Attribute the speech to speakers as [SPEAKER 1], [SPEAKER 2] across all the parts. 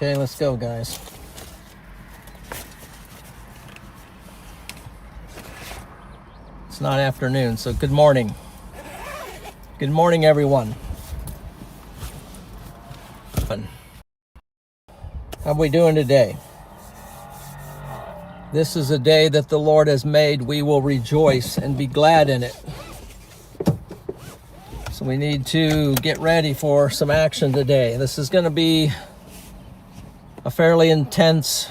[SPEAKER 1] Okay, let's go, guys. It's not afternoon, so good morning. Good morning, everyone. How are we doing today? This is a day that the Lord has made. We will rejoice and be glad in it. So we need to get ready for some action today. This is going to be a fairly intense,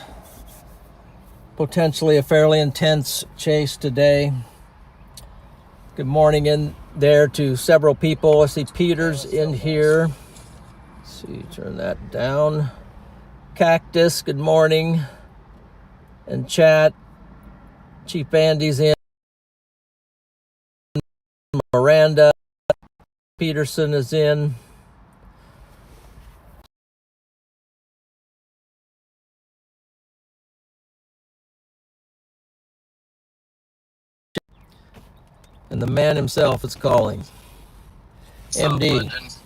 [SPEAKER 1] potentially a fairly intense chase today. Good morning in there to several people. I see Peter's in here. Let's see, turn that down. Cactus, good morning. And chat. Chief Andy's in. Miranda Peterson is in. And the man himself is calling. MD. Is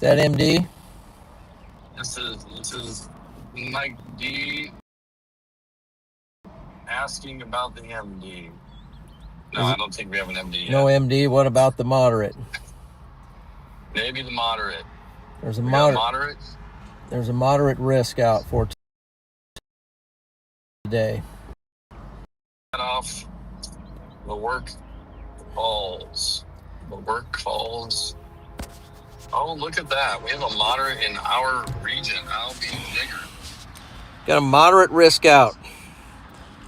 [SPEAKER 1] that MD?
[SPEAKER 2] This is Mike D. asking about the MD. No, I don't think we have an MD yet.
[SPEAKER 1] No MD. What about the moderate?
[SPEAKER 2] Maybe the moderate.
[SPEAKER 1] There's a moderate. There's a moderate risk out for today.
[SPEAKER 2] Cut off the work calls. The work calls. Oh, look at that. We have a moderate in our region. I'll be bigger.
[SPEAKER 1] Got a moderate risk out.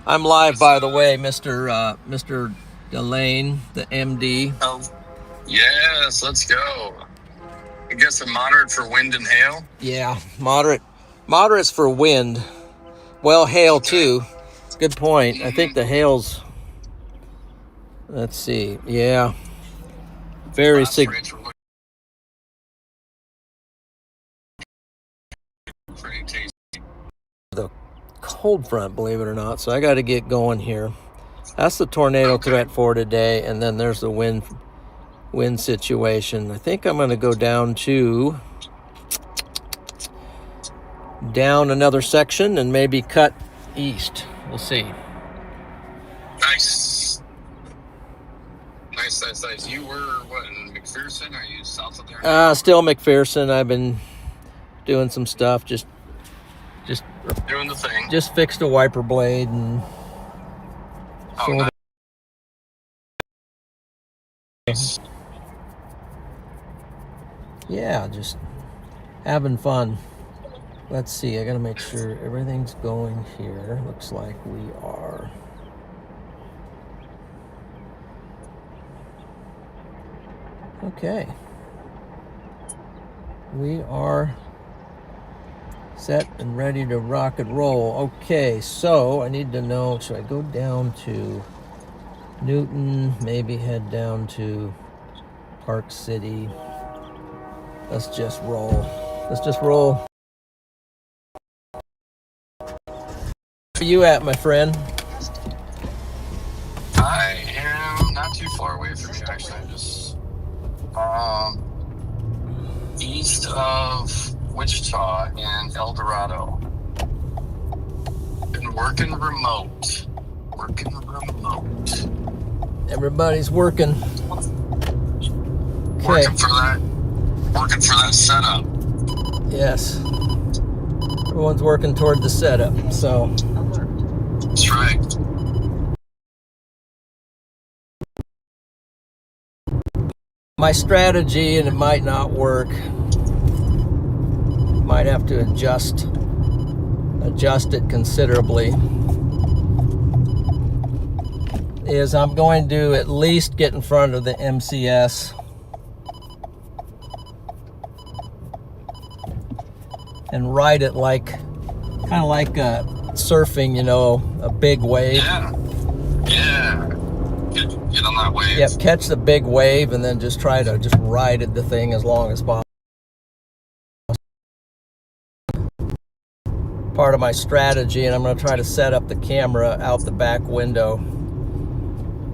[SPEAKER 1] I'm live, by the way, Mr. Delane, the MD.
[SPEAKER 2] Oh, yes, let's go. I guess a moderate for wind and hail?
[SPEAKER 1] Yeah, moderate. Moderate's for wind. Well, hail too. Good point. I think the hail's, let's see, yeah. Very significant. The cold front, believe it or not, so I got to get going here. That's the tornado threat for today, and then there's the wind situation. I think I'm going to go down another section and maybe cut east. We'll see.
[SPEAKER 2] Nice. You were what, in McPherson? Are you south of there?
[SPEAKER 1] Still McPherson. I've been doing some stuff, just
[SPEAKER 2] doing the thing.
[SPEAKER 1] Just fixed a wiper blade and
[SPEAKER 2] nice.
[SPEAKER 1] Yeah, just having fun. Let's see, I gotta make sure everything's going here. Looks like we are. Okay. We are set and ready to rock and roll. Okay, so I need to know, should I go down to Newton, maybe head down to Park City? Let's just roll. Where are you at, my friend?
[SPEAKER 2] I am not too far away from you, actually. I'm just east of Wichita and El Dorado. Been working remote.
[SPEAKER 1] Everybody's working. Okay.
[SPEAKER 2] Working for that setup.
[SPEAKER 1] Yes. Everyone's working toward the setup, so.
[SPEAKER 2] That's right.
[SPEAKER 1] My strategy, and it might not work, might have to adjust it considerably, is I'm going to at least get in front of the MCS and ride it like, kind of like surfing, a big wave.
[SPEAKER 2] Yeah. Get on that wave.
[SPEAKER 1] Yep, catch the big wave and then just try to ride the thing as long as possible. Part of my strategy, and I'm going to try to set up the camera out the back window.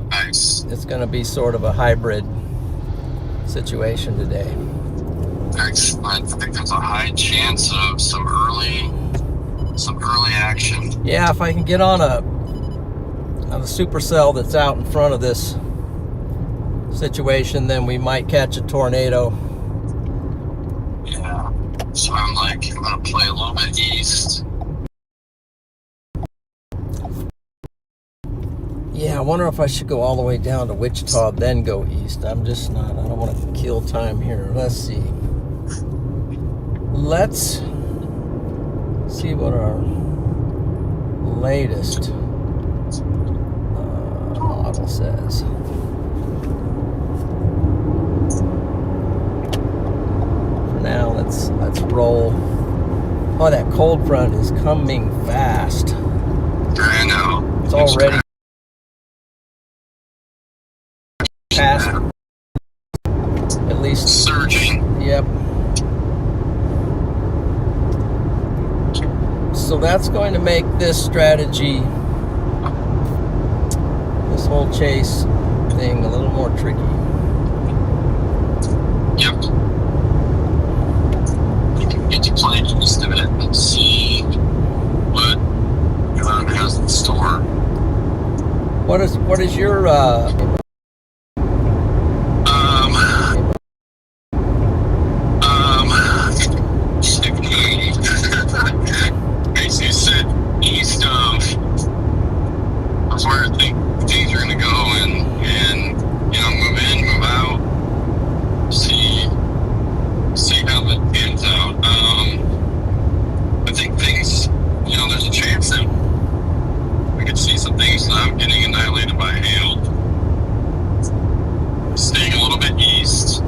[SPEAKER 2] Nice.
[SPEAKER 1] It's going to be sort of a hybrid situation today.
[SPEAKER 2] Excellent. I think there's a high chance of some early action.
[SPEAKER 1] Yeah, if I can get on a supercell that's out in front of this situation, then we might catch a tornado.
[SPEAKER 2] Yeah. So I'm gonna play a little bit east.
[SPEAKER 1] Yeah, I wonder if I should go all the way down to Wichita, then go east. I'm just not, I don't want to kill time here. Let's see. Let's see what our latest model says. For now, let's roll. Oh, that cold front is coming fast.
[SPEAKER 2] I know.
[SPEAKER 1] It's already past, at least
[SPEAKER 2] surging.
[SPEAKER 1] Yep. So that's going to make this strategy, this whole chase thing, a little more tricky.
[SPEAKER 2] Yep. You can get to play east of it and see what God has in store.
[SPEAKER 1] What is your
[SPEAKER 2] basically said east of where I think things are going to go, and move in, move out, see how that pans out. I think things, there's a chance that we could see some things not getting annihilated by hail. Staying a little bit east.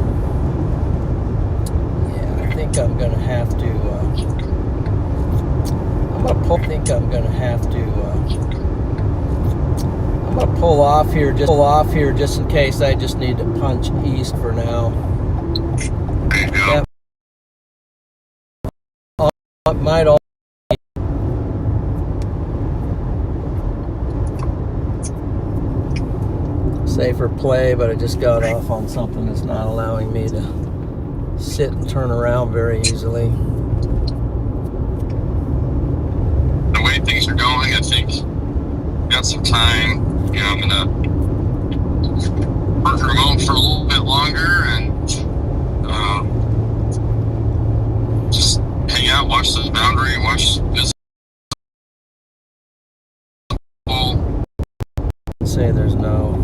[SPEAKER 1] Yeah, I think I'm gonna have to. I'm gonna pull off here. Just in case. I just need to punch east for now.
[SPEAKER 2] There you go.
[SPEAKER 1] That might all. Safer play, but I just got off on something that's not allowing me to sit and turn around very easily.
[SPEAKER 2] The way things are going, I think got some time. I'm gonna work remote for a little bit longer and just hang out, watch the boundary, watch this.
[SPEAKER 1] Say there's no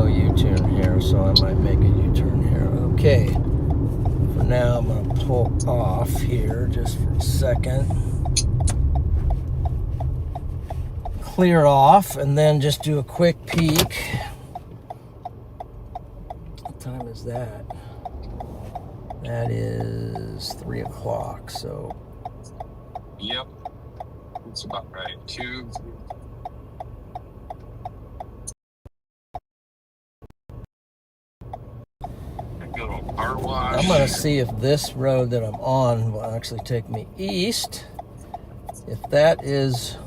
[SPEAKER 1] U-turn here, so I might make a U-turn here. Okay, for now I'm gonna pull off here just for a second, clear off, and then just do a quick peek. What time is that? That is 3 o'clock, so
[SPEAKER 2] Yep, it's about right. 2, 3. Car wash.
[SPEAKER 1] I'm gonna see if this road that I'm on will actually take me east. If that is,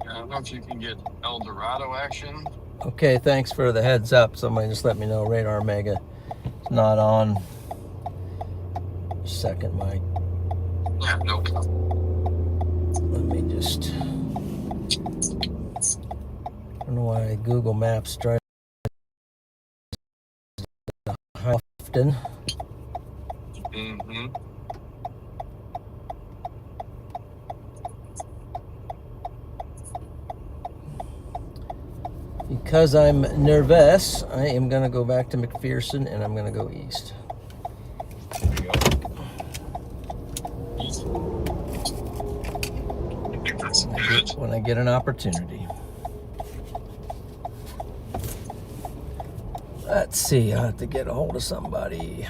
[SPEAKER 2] I don't know if you can get El Dorado action.
[SPEAKER 1] okay, thanks for the heads up. Somebody just let me know Radar Mega is not on. Second, Mike.
[SPEAKER 2] Yeah, no problem.
[SPEAKER 1] Let me just, I don't know why Google Maps tries often.
[SPEAKER 2] Mm-hmm.
[SPEAKER 1] Because I'm nervous, I am going to go back to McPherson and I'm going to go east.
[SPEAKER 2] There you go. East. I think that's good.
[SPEAKER 1] When I get an opportunity. Let's see, I have to get a hold of somebody.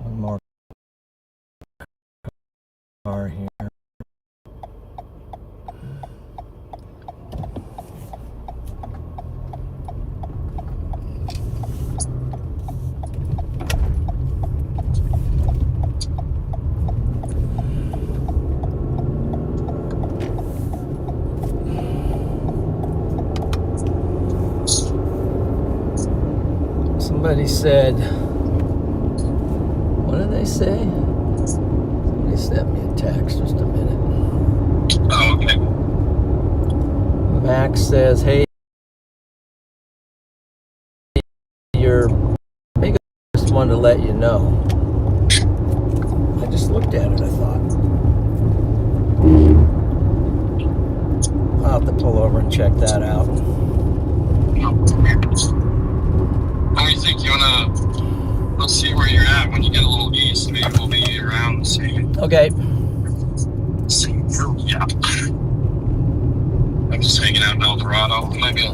[SPEAKER 1] One more car here. Somebody said, what did they say? Somebody sent me a text, just a minute.
[SPEAKER 2] Oh, okay.
[SPEAKER 1] Max says, hey, your big, just wanted to let you know. I just looked at it, I thought. I'll have to pull over and check that out.
[SPEAKER 2] What do you think? Let's see where you're at when you get a little east. Maybe we'll be around the same.
[SPEAKER 1] Okay.
[SPEAKER 2] Same area. I'm just hanging out in El Dorado. Maybe,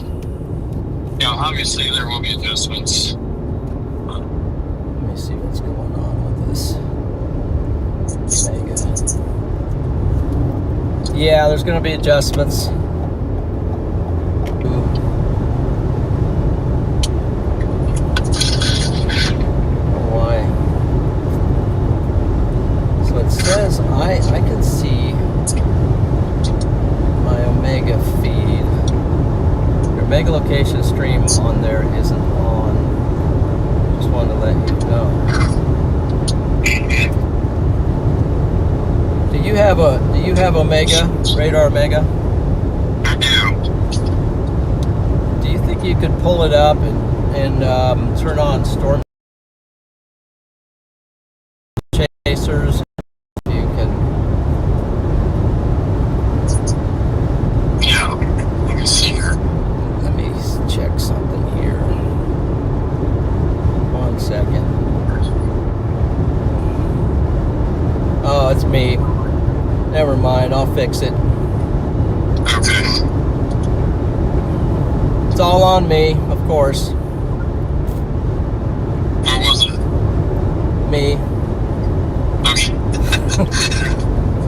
[SPEAKER 2] obviously there will be adjustments.
[SPEAKER 1] Let me see what's going on with this Mega. Yeah, there's going to be adjustments. Why? So it says I can see my Omega feed. Your Mega location stream on there isn't on. Just wanted to let you know. Do you have Omega, Radar Omega?
[SPEAKER 2] I do.
[SPEAKER 1] Do you think you could pull it up and turn on storm chasers? You can.
[SPEAKER 2] Yeah. Let me see here.
[SPEAKER 1] Let me check something here. 1 second. Oh, it's me. Never mind, I'll fix it.
[SPEAKER 2] Okay.
[SPEAKER 1] It's all on me, of course.
[SPEAKER 2] What was it?
[SPEAKER 1] Me.
[SPEAKER 2] Okay.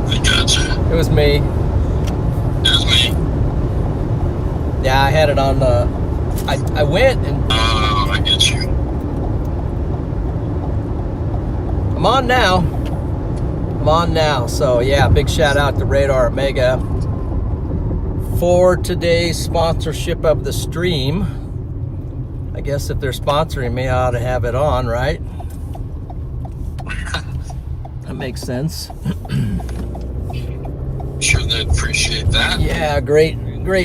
[SPEAKER 2] I gotcha.
[SPEAKER 1] It was me.
[SPEAKER 2] It was me.
[SPEAKER 1] Yeah, I had it on the. I went and.
[SPEAKER 2] Oh, I get you.
[SPEAKER 1] I'm on now. So yeah, big shout out to Radar Omega for today's sponsorship of the stream. I guess if they're sponsoring me, I ought to have it on, right? That makes sense.
[SPEAKER 2] Sure, they'd appreciate that.
[SPEAKER 1] Yeah, great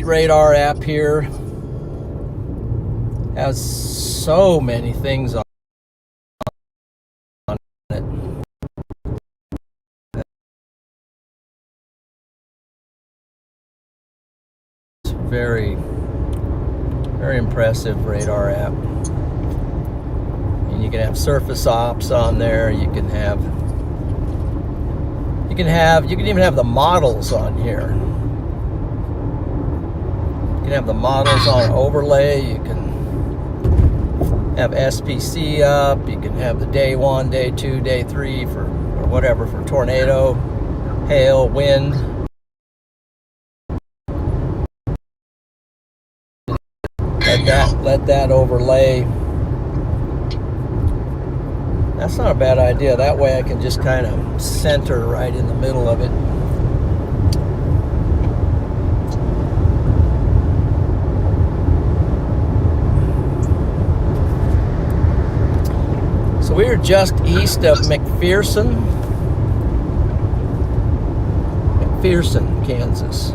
[SPEAKER 1] radar app here. Has so many things on it. It's very impressive radar app. And you can have surface ops on there. You can even have the models on here. You can have the models on overlay. You can have SPC up. You can have the day 1, day 2, day 3 or whatever for tornado, hail, wind. Let that overlay. That's not a bad idea. That way I can just kind of center right in the middle of it. So we are just east of McPherson, Kansas.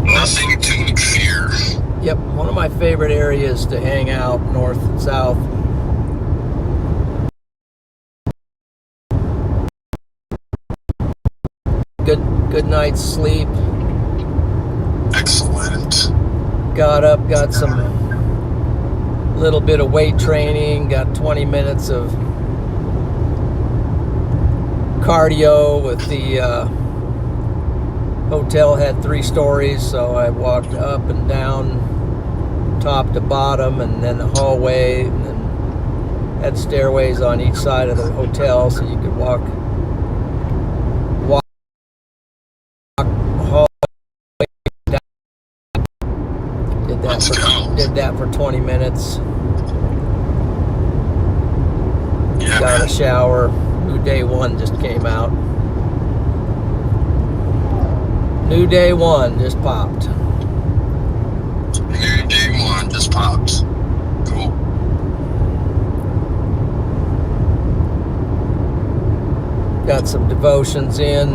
[SPEAKER 2] Nothing to fear.
[SPEAKER 1] Yep, one of my favorite areas to hang out, north and south. Good night's sleep.
[SPEAKER 2] Excellent.
[SPEAKER 1] Got up, got some little bit of weight training, got 20 minutes of cardio with the hotel had 3 stories, so I walked up and down top to bottom and then the hallway, and then had stairways on each side of the hotel so you could walk hallway down. Did that for 20 minutes.
[SPEAKER 2] Yeah,
[SPEAKER 1] got
[SPEAKER 2] man.
[SPEAKER 1] a shower. New day 1 just came out. New day 1 just popped.
[SPEAKER 2] New day 1 just popped. Cool.
[SPEAKER 1] got some devotions in.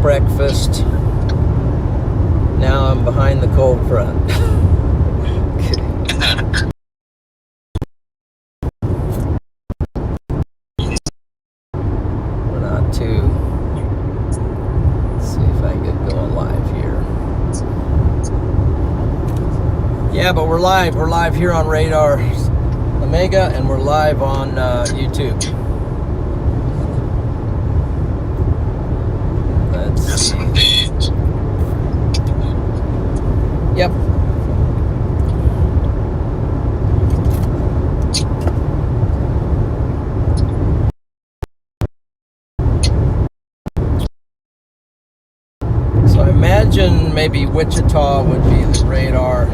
[SPEAKER 1] Breakfast. Now I'm behind the cold front. We're not too. Let's see if I can get going live here. Yeah, but we're live. We're live here on Radar Omega, and we're live on YouTube. Let's see. Yep. So I imagine maybe Wichita would be the radar.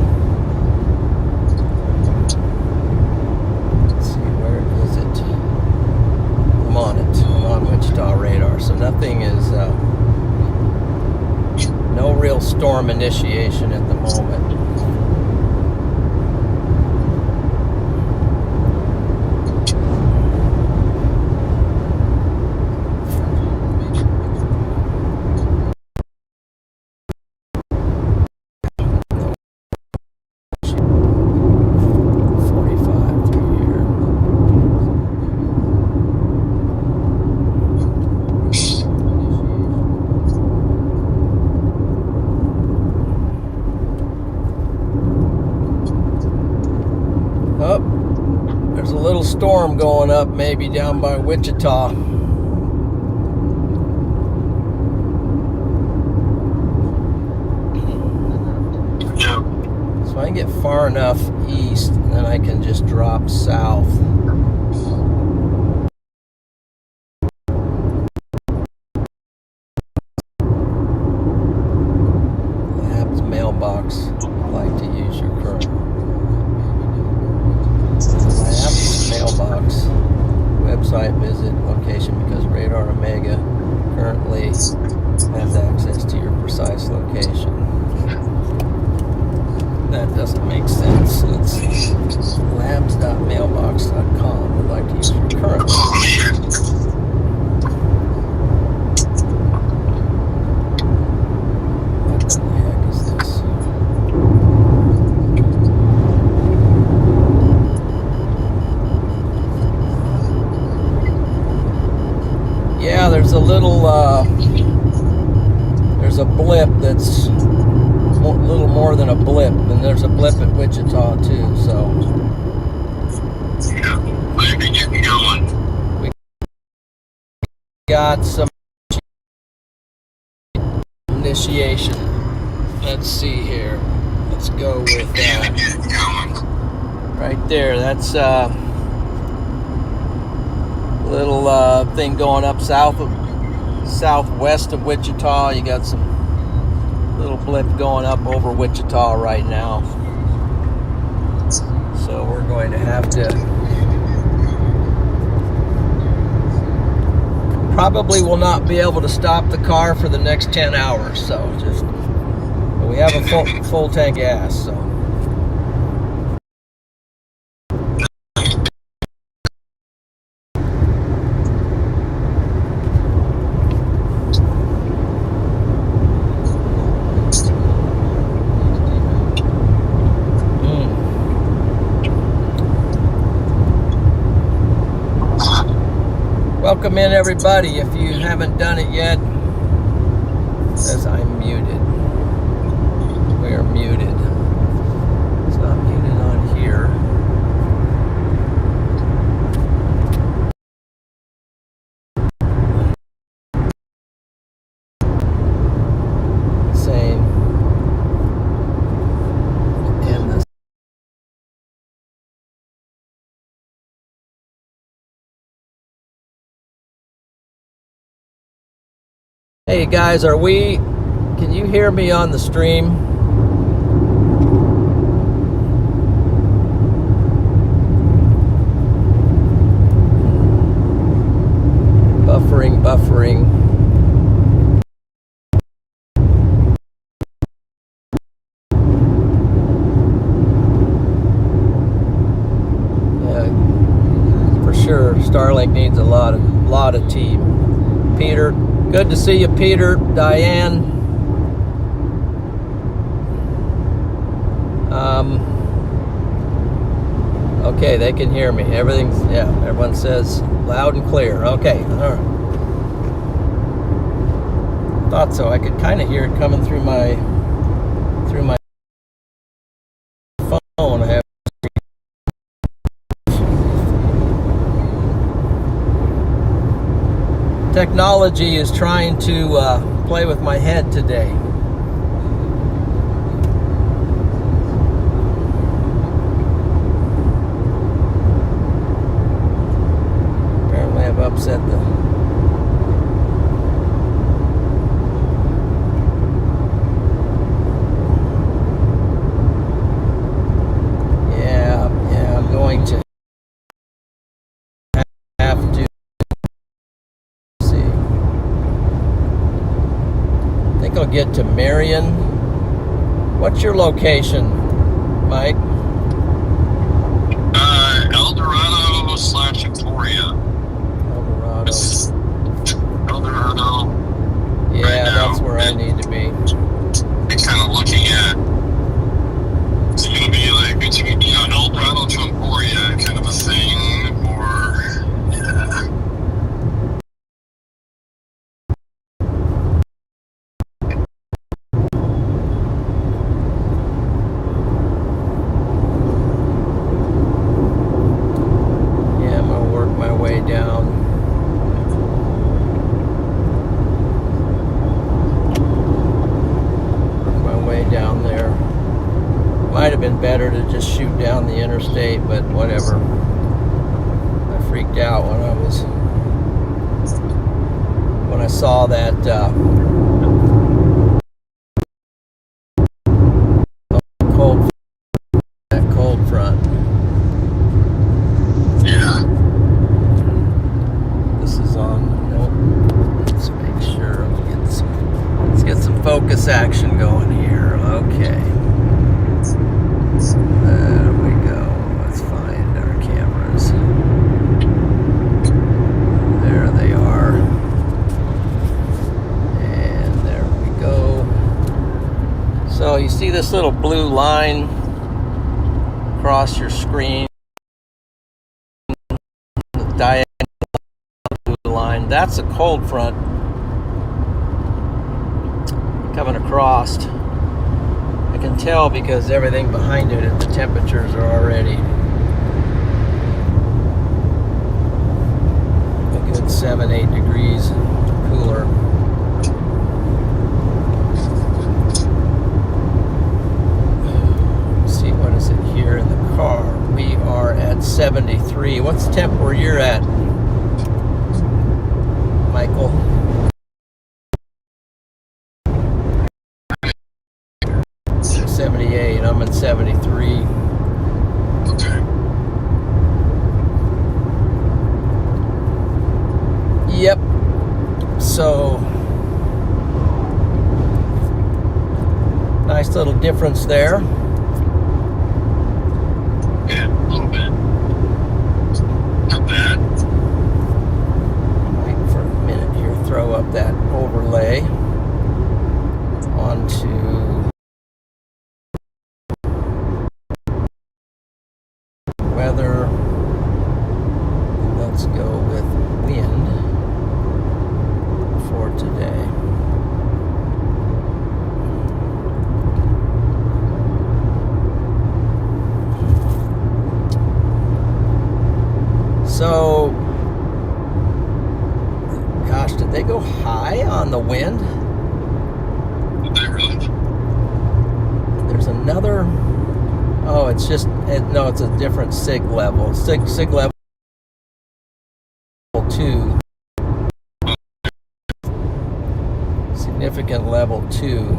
[SPEAKER 1] Let's see, where is it? I'm on it. I'm on Wichita radar. So nothing is, no real storm initiation at the moment. Oh, there's a little storm going up maybe down by Wichita.
[SPEAKER 2] Yeah.
[SPEAKER 1] So I can get far enough east, and then I can just drop south. Labs mailbox. I'd like to use your current. Labs mailbox. Website visit location because Radar Omega currently has access to your precise location. That doesn't make sense. Let's see. Labs.mailbox.com would like to use your current. What the heck is this? Yeah, there's a little, there's a blip that's a little more than a blip, and there's a blip at Wichita too, so.
[SPEAKER 2] Yeah, maybe get going.
[SPEAKER 1] We got some initiation. Let's see here. Let's go with that. Right there, that's little thing going up southwest of Wichita. You got some little blip going up over Wichita right now. So we're going to have to probably will not be able to stop the car for the next 10 hours. So but we have a full tank of gas. So. Welcome in, everybody. If you haven't done it yet, says I'm muted. We are muted. It's not muted on here. Saying in this. Hey guys, can you hear me on the stream? Buffering. Yeah, Starlink needs a lot of team. Peter, good to see you, Peter. Diane. Okay, they can hear me. Everything's, yeah, everyone says loud and clear. Okay, all right. Thought so. I could kind of hear it coming through my phone. I have technology is trying to play with my head today. Apparently I've upset the I'm going to have to see. I think I'll get to Marion. What's your location, Mike?
[SPEAKER 2] Eldorado/Emporia.
[SPEAKER 1] Eldorado.
[SPEAKER 2] Eldorado.
[SPEAKER 1] Yeah,
[SPEAKER 2] right
[SPEAKER 1] that's where I need to be.
[SPEAKER 2] And kind of looking at, it's going to be like between, Eldorado to Emporia kind of a thing, or, yeah.
[SPEAKER 1] Yeah, I'm going to work my way down. Down there. Might have been better to just shoot down the interstate, but whatever. I freaked out when I saw that cold front.
[SPEAKER 2] Yeah.
[SPEAKER 1] This is on. Nope. Let's make sure. Let's get some focus action going here. Okay. There we go. Let's find our cameras. There they are. And there we go. So you see this little blue line across your screen? The diagonal blue line. That's a cold front coming across. I can tell because everything behind it, the temperatures are already a good 7-8 degrees cooler. Let's see, what is it here in the car? We are at 73. What's the temp where you're at, Michael? 78. I'm at 73.
[SPEAKER 2] Okay.
[SPEAKER 1] Yep. So nice little difference there.
[SPEAKER 2] Yeah, a little bit. Not bad.
[SPEAKER 1] Wait for a minute here. Throw up that overlay onto weather. Let's go with wind for today. So, gosh, did they go high on the wind?
[SPEAKER 2] Did they really?
[SPEAKER 1] There's another. Oh, it's just, no, it's a different SIG level. SIG level 2. Significant level 2.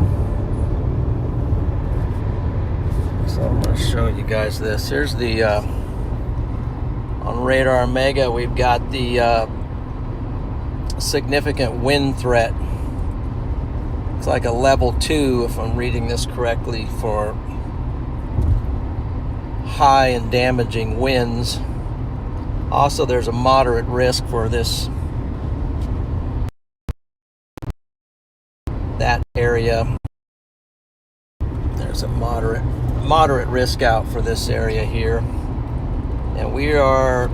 [SPEAKER 1] So I'm going to show you guys this. Here's the, on Radar Mega, we've got the significant wind threat. It's like a level 2, if I'm reading this correctly, for high and damaging winds. Also, there's a moderate risk for that area. There's a moderate risk out for this area here. And we are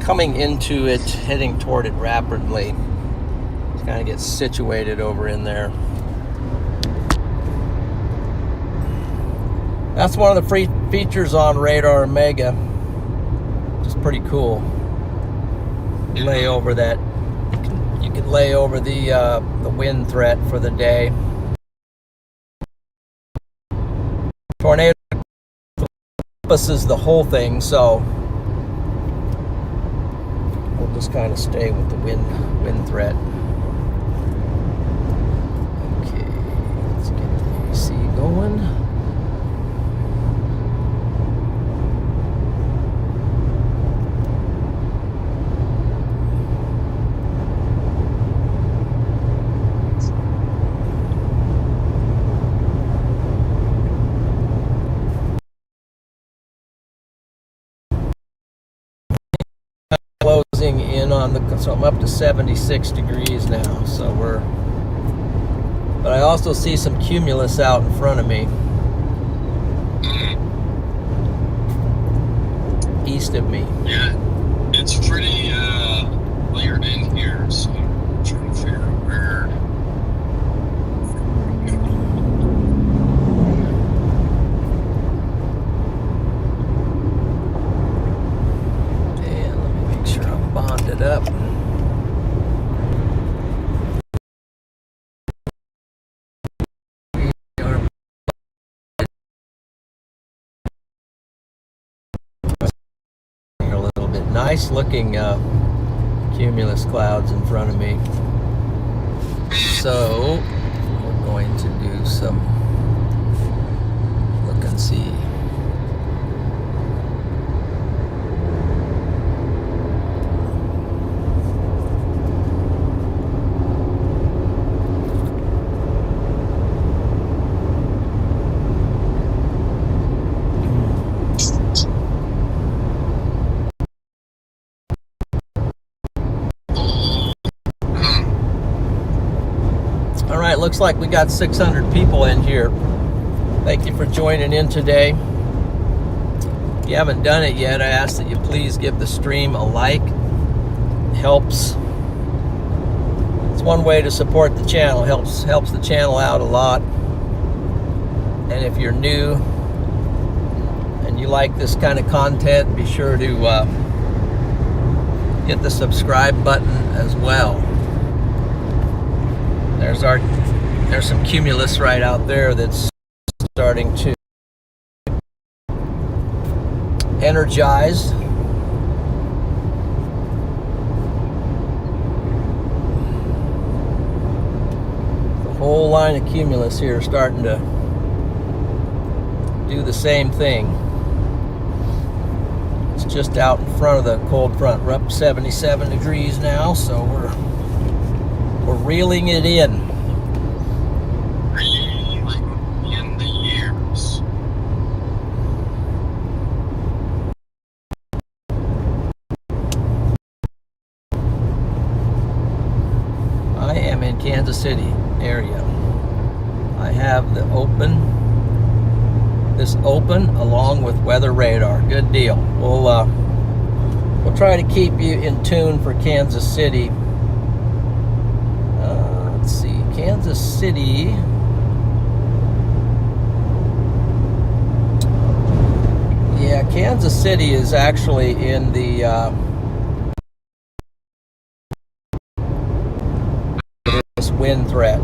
[SPEAKER 1] coming into it, heading toward it rapidly. Just kind of get situated over in there. That's one of the free features on Radar Mega. Just pretty cool. Lay over that. You can lay over the wind threat for the day. Tornado encompasses the whole thing, so we'll just kind of stay with the wind threat. Okay, let's get the AC going. Closing in on so I'm up to 76 degrees now, but I also see some cumulus out in front of me, east of me.
[SPEAKER 2] Yeah, it's pretty layered in here, so I'm trying to figure out where.
[SPEAKER 1] Bonded up. A little bit nice looking cumulus clouds in front of me. So we're going to do some look and see. All right, looks like we got 600 people in here. Thank you for joining in today. If you haven't done it yet, I ask that you please give the stream a like. It helps. It's one way to support the channel. Helps the channel out a lot. And if you're new and you like this kind of content, be sure to hit the subscribe button as well. There's some cumulus right out there that's starting to energize. The whole line of cumulus here starting to do the same thing. It's just out in front of the cold front. We're up 77 degrees now, so we're reeling it in.
[SPEAKER 2] Reeling in the years.
[SPEAKER 1] I am in Kansas City area. I have this open along with weather radar. Good deal. We'll try to keep you in tune for Kansas City. Let's see, Kansas City. Yeah, Kansas City is actually in the this wind threat.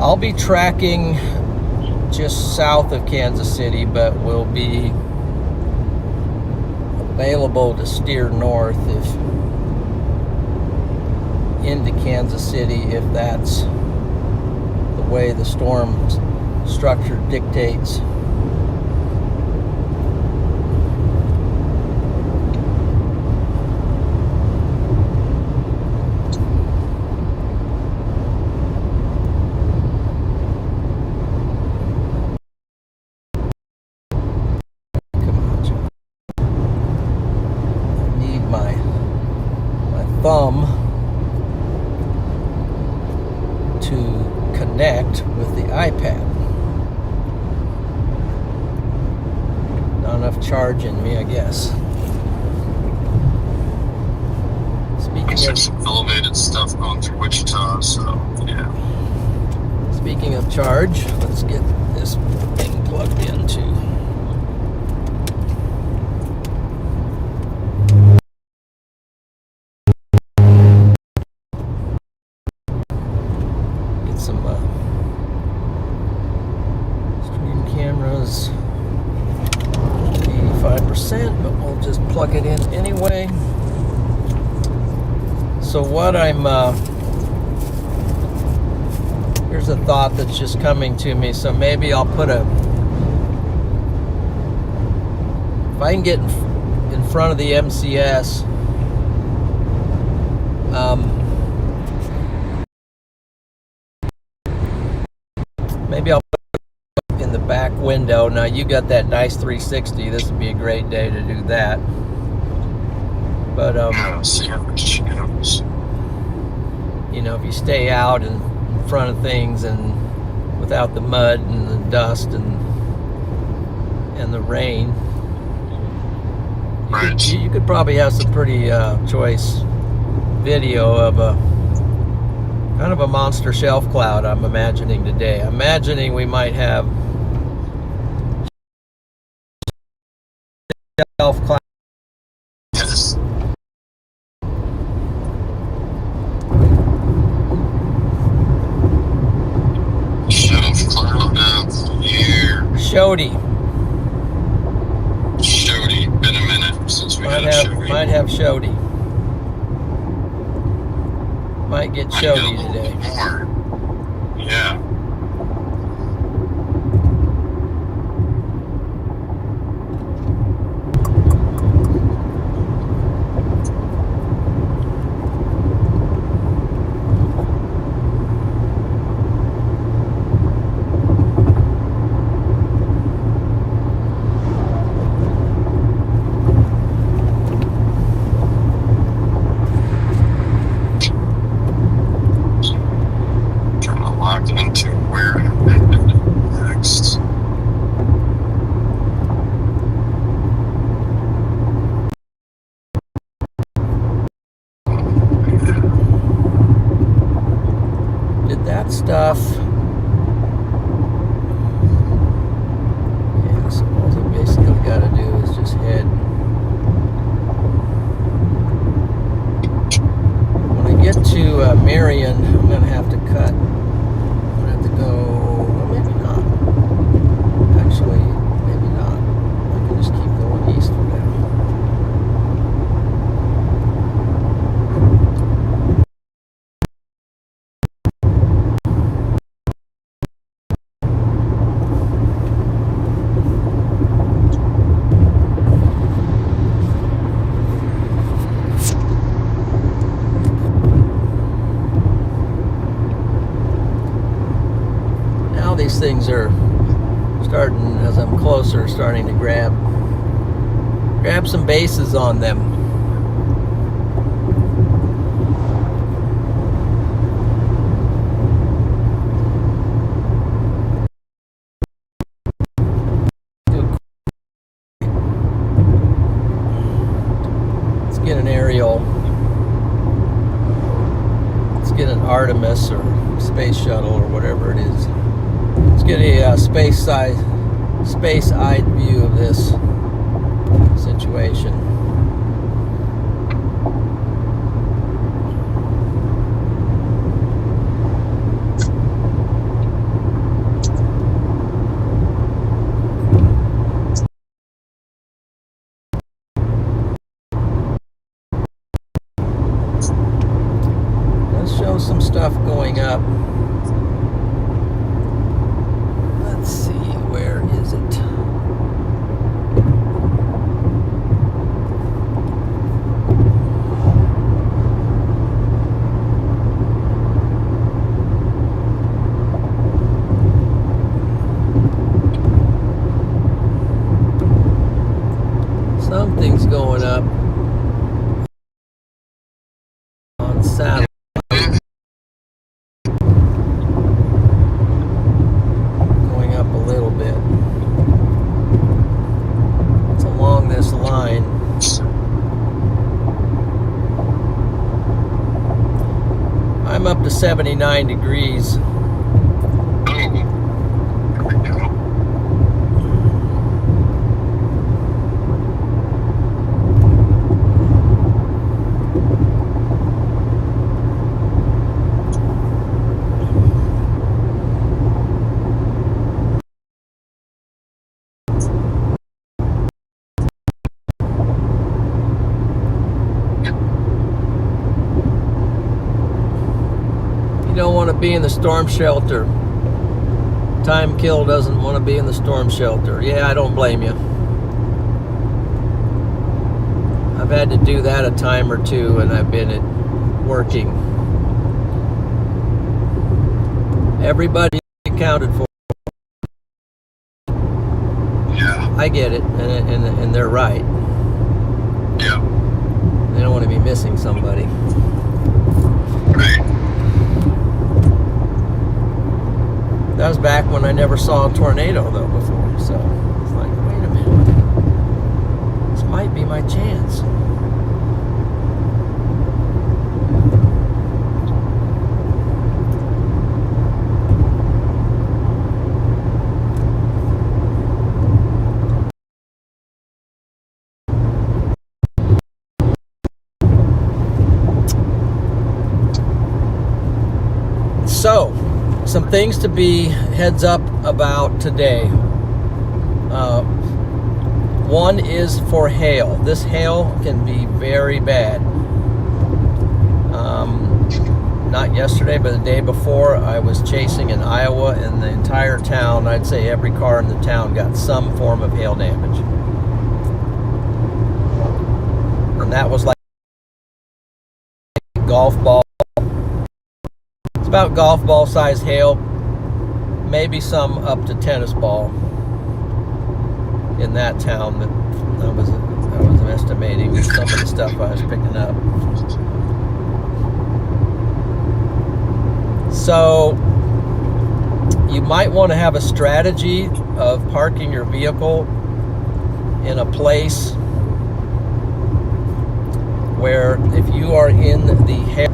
[SPEAKER 1] I'll be tracking just south of Kansas City, but will be available to steer north into Kansas City if that's the way the storm structure dictates. to connect with the iPad. Not enough charge in me, I guess.
[SPEAKER 2] Looks like some elevated stuff going through Wichita, so yeah.
[SPEAKER 1] Speaking of charge, let's get this thing plugged into. Get some stream cameras. 85%, but we'll just plug it in anyway. So what here's a thought that's just coming to me. So maybe I'll put if I can get in front of the MCS, maybe I'll put it in the back window. Now you got that nice 360. This would be a great day to do that. But
[SPEAKER 2] see how much she goes.
[SPEAKER 1] You know, if you stay out in front of things and without the mud and the dust and the rain,
[SPEAKER 2] right,
[SPEAKER 1] you could probably have some pretty choice video of a kind of a monster shelf cloud. I'm imagining today. I'm imagining we might have shelf cloud.
[SPEAKER 2] Yes. Shelf cloud of the year.
[SPEAKER 1] Shody.
[SPEAKER 2] Been a minute since we had Shody.
[SPEAKER 1] Might have Shody. Might get Shody today.
[SPEAKER 2] More. Yeah. Into where I'm headed next.
[SPEAKER 1] Did that stuff. Yeah, so all we basically got to do is just head. When I get to Marion, I'm going to have to cut. Go, well, maybe not. Actually, maybe not. I can just keep going east for now. These things are starting, as I'm closer, starting to grab some bases on them. Let's get an aerial. Let's get an Artemis or space shuttle or whatever it is. Let's get a space-eyed view of this situation. Let's show some stuff going up. Let's see, where is it? Something's going up on satellite. I'm up to 79 degrees.
[SPEAKER 2] Oh, there we go.
[SPEAKER 1] You don't want to be in the storm shelter. Time Kill doesn't want to be in the storm shelter. Yeah, I don't blame you. I've had to do that a time or two, and I've been working. Everybody accounted for.
[SPEAKER 2] Yeah.
[SPEAKER 1] I get it, and they're right.
[SPEAKER 2] Yeah.
[SPEAKER 1] They don't want to be missing somebody.
[SPEAKER 2] Right.
[SPEAKER 1] That was back when I never saw a tornado, though, before. So it's like, wait a minute. This might be my chance. So, some things to be heads up about today. One is for hail. This hail can be very bad. Not yesterday, but the day before, I was chasing in Iowa, and the entire town, I'd say every car in the town, got some form of hail damage. And that was like golf ball. It's about golf ball size hail, maybe some up to tennis ball in that town that I was estimating with some of the stuff I was picking up. So you might want to have a strategy of parking your vehicle in a place where if you are in the hail,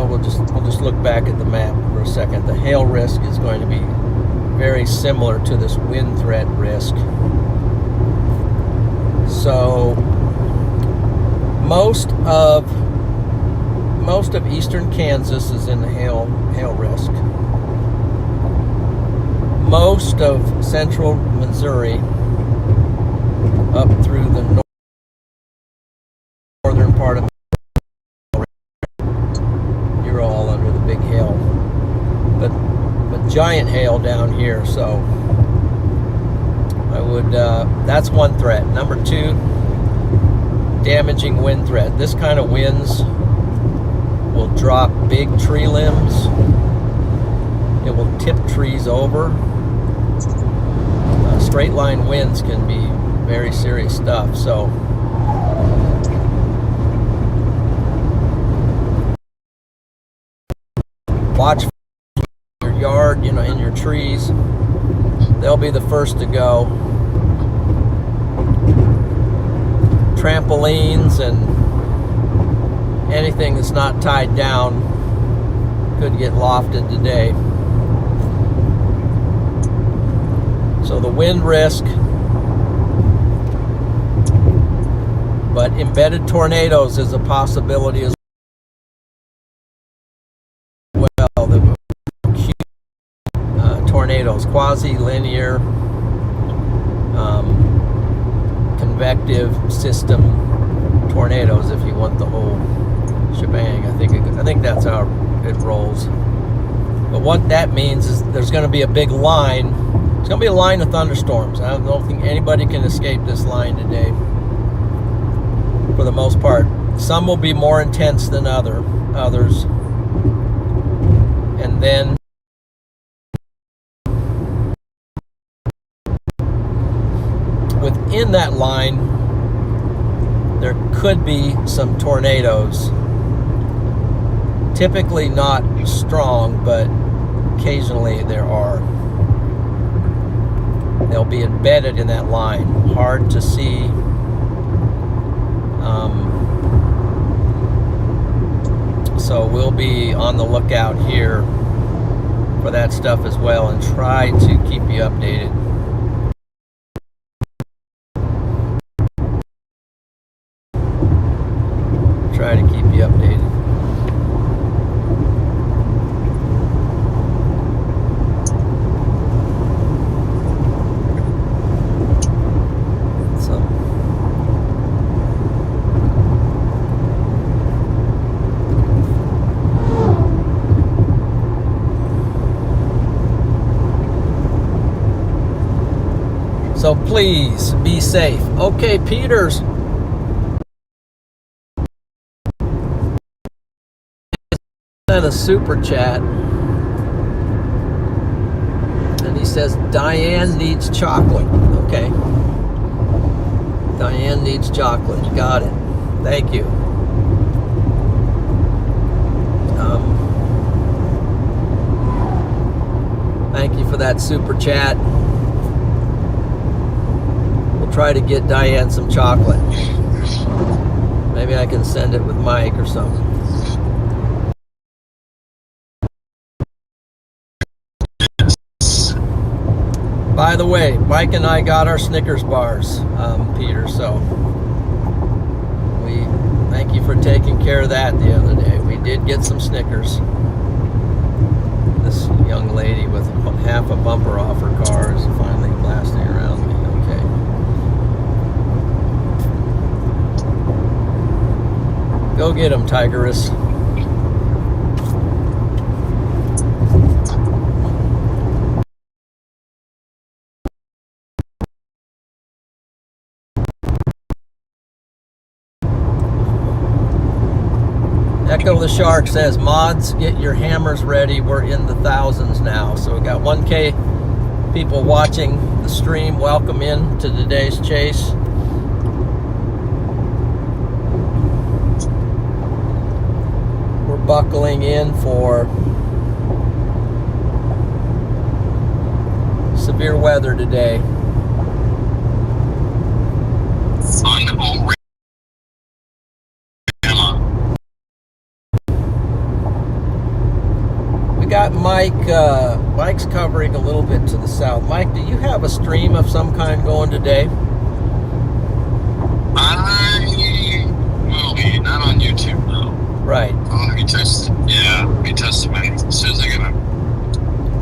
[SPEAKER 1] we'll just look back at the map for a second. The hail risk is going to be very similar to this wind threat risk. So most of eastern Kansas is in the hail risk. Most of central Missouri up through the northern part of you're all under the big hail. But giant hail down here, so I would that's one threat. Number two, damaging wind threat. This kind of winds will drop big tree limbs. It will tip trees over. Straight line winds can be very serious stuff. So watch your yard, in your trees. They'll be the first to go. Trampolines and anything that's not tied down could get lofted today. So the wind risk, but embedded tornadoes is a possibility as well. The tornadoes, quasi-linear, convective system tornadoes, if you want the whole shebang. I think that's how it rolls. But what that means is there's going to be a big line. It's going to be a line of thunderstorms. I don't think anybody can escape this line today, for the most part. Some will be more intense than others. And then within that line, there could be some tornadoes. Typically not strong, but occasionally there are. They'll be embedded in that line. Hard to see. we'll be on the lookout here for that stuff as well and try to keep you updated. Try to keep you updated. So please be safe. Okay, Peters. Sent a super chat. And he says, Diane needs chocolate. Okay. Diane needs chocolate. Got it. Thank you. Thank you for that super chat. Try to get Diane some chocolate. Maybe I can send it with Mike or something. By the way, Mike and I got our Snickers bars, Peter, so we thank you for taking care of that the other day. We did get some Snickers. This young lady with half a bumper off her car is finally blasting around me. Go get him, Tigeress. Echo the Shark says, mods, get your hammers ready. We're in the thousands now. So we got 1K people watching the stream. Welcome in to today's chase. Buckling in for severe weather today. We got Mike. Mike's covering a little bit to the south. Mike, do you have a stream of some kind going today?
[SPEAKER 2] I will be, not on YouTube though.
[SPEAKER 1] Right.
[SPEAKER 2] I'll be testing. Yeah, I'll be testing my. As soon as I get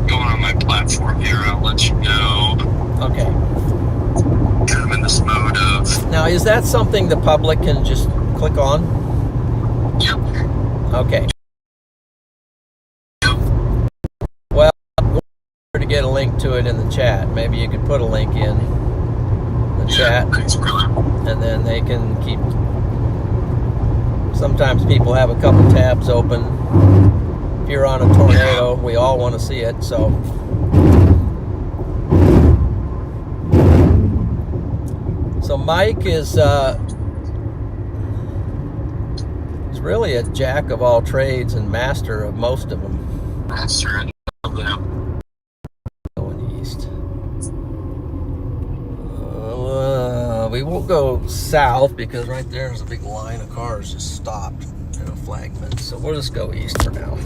[SPEAKER 2] going on my platform here, I'll let you know.
[SPEAKER 1] Okay.
[SPEAKER 2] Kind of in this mode of.
[SPEAKER 1] Now, is that something the public can just click on?
[SPEAKER 2] Yep.
[SPEAKER 1] Okay. Yep. Well, we'll to get a link to it in the chat. Maybe you could put a link in the chat.
[SPEAKER 2] Thanks, brother.
[SPEAKER 1] And then they can keep. Sometimes people have a couple tabs open. If you're on a tornado, we all want to see it, so. So Mike is really a jack of all trades and master of most of them.
[SPEAKER 2] Master of them.
[SPEAKER 1] Going east. We won't go south because right there's a big line of cars just stopped in a flagman. So we'll just go east for now.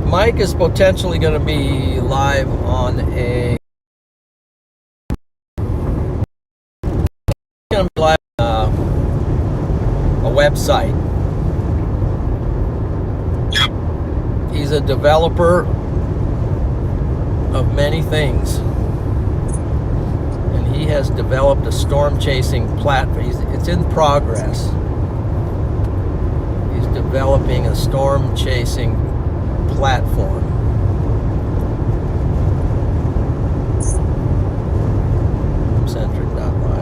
[SPEAKER 1] Mike is potentially going to be live on a website.
[SPEAKER 2] Yep.
[SPEAKER 1] He's a developer of many things, and he has developed a storm chasing platform. It's in progress. He's developing a storm chasing platform. Centric.live.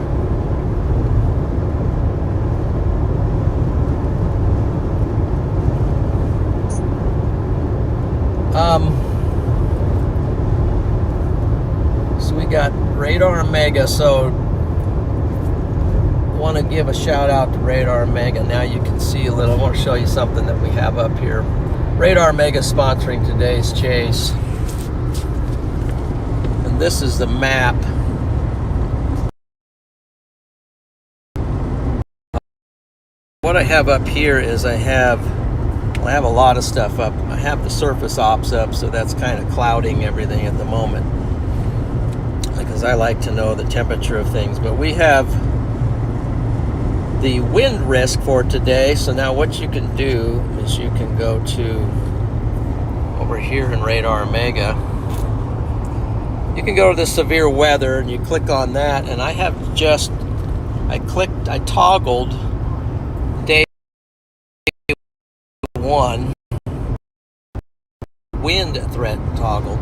[SPEAKER 1] So we got Radar Mega. So want to give a shout out to Radar Mega. Now you can see a little. I want to show you something that we have up here. Radar Mega sponsoring today's chase. And this is the map. What I have up here is I have a lot of stuff up. I have the surface ops up, so that's kind of clouding everything at the moment, because I like to know the temperature of things. But we have the wind risk for today. So now what you can do is you can go to over here in Radar Mega. You can go to the severe weather and you click on that, and I toggled day 1 wind threat toggled.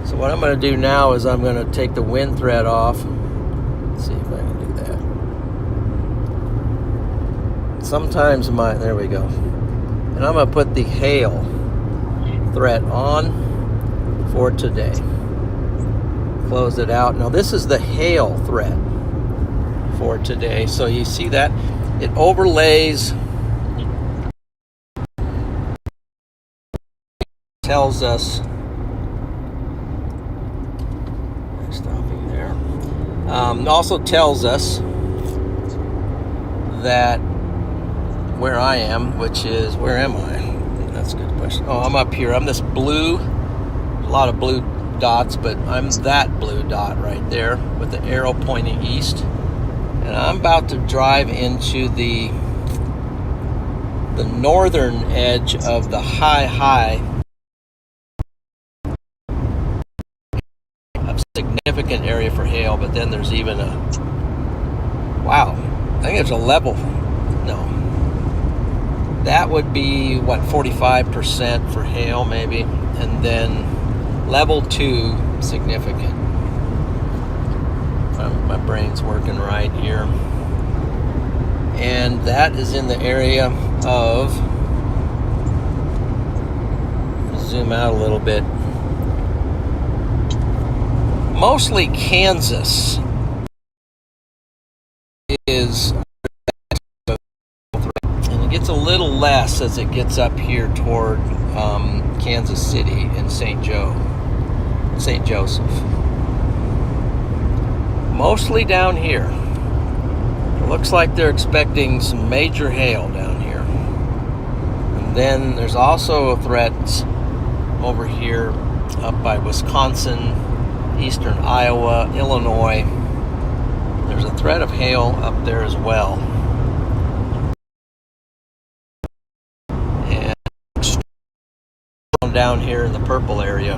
[SPEAKER 1] So what I'm going to do now is I'm going to take the wind threat off. Let's see if I can do that. Sometimes there we go. And I'm going to put the hail threat on for today. Close it out. Now this is the hail threat for today. So you see that it overlays, tells us, stopping there, also tells us that where I am, which is, where am I? That's a good question. Oh, I'm up here. I'm this blue, a lot of blue dots, but I'm that blue dot right there with the arrow pointing east. And I'm about to drive into the northern edge of the high. A significant area for hail, but then there's even I think there's a level. No. That would be, what, 45% for hail, maybe. And then level 2, significant. My brain's working right here. And that is in the area of, zoom out a little bit, mostly Kansas is, and it gets a little less as it gets up here toward Kansas City and St. Joseph. Mostly down here. It looks like they're expecting some major hail down here. And then there's also threats over here up by Wisconsin, eastern Iowa, Illinois. There's a threat of hail up there as well. And down here in the purple area,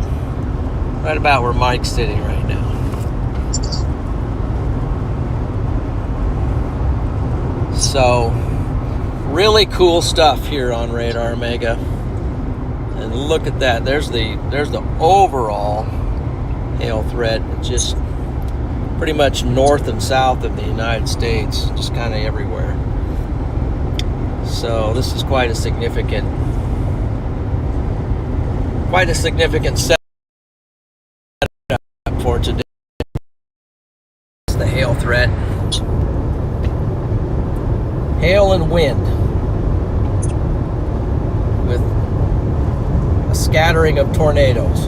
[SPEAKER 1] right about where Mike's sitting right now. So, really cool stuff here on Radar Mega. And look at that. There's the overall hail threat, just pretty much north and south of the United States, just kind of everywhere. So this is quite a significant setup for today. It's the hail threat. Hail and wind with a scattering of tornadoes.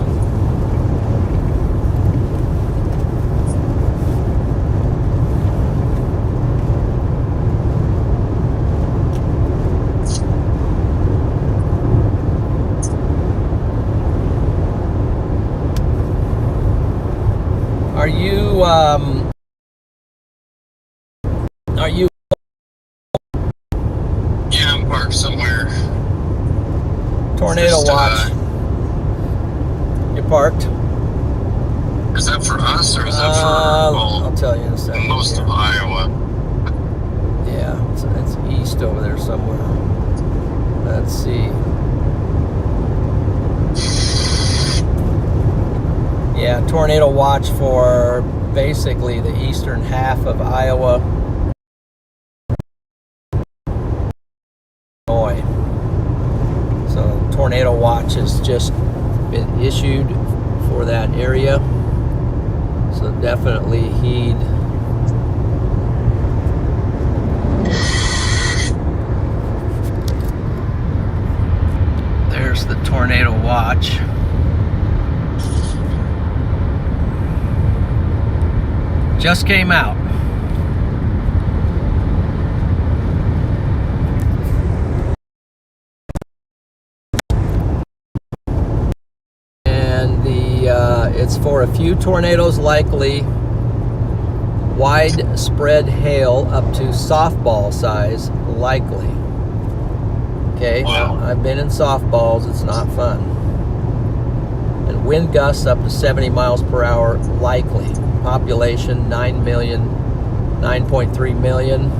[SPEAKER 1] Are you
[SPEAKER 2] Yeah, I'm parked somewhere.
[SPEAKER 1] tornado watch? You parked?
[SPEAKER 2] Is that for us or is that for
[SPEAKER 1] I'll tell you in a second.
[SPEAKER 2] most of Iowa?
[SPEAKER 1] Yeah, it's east over there somewhere. Let's see. Yeah, tornado watch for basically the eastern half of Iowa. Illinois. So tornado watch has just been issued for that area. So definitely heed. the tornado watch. Just came out. And it's for a few tornadoes likely. Widespread hail up to softball size likely. Okay,
[SPEAKER 2] Wow.
[SPEAKER 1] I've been in softballs, it's not fun. And wind gusts up to 70 miles per hour likely. Population 9 million, 9.3 million,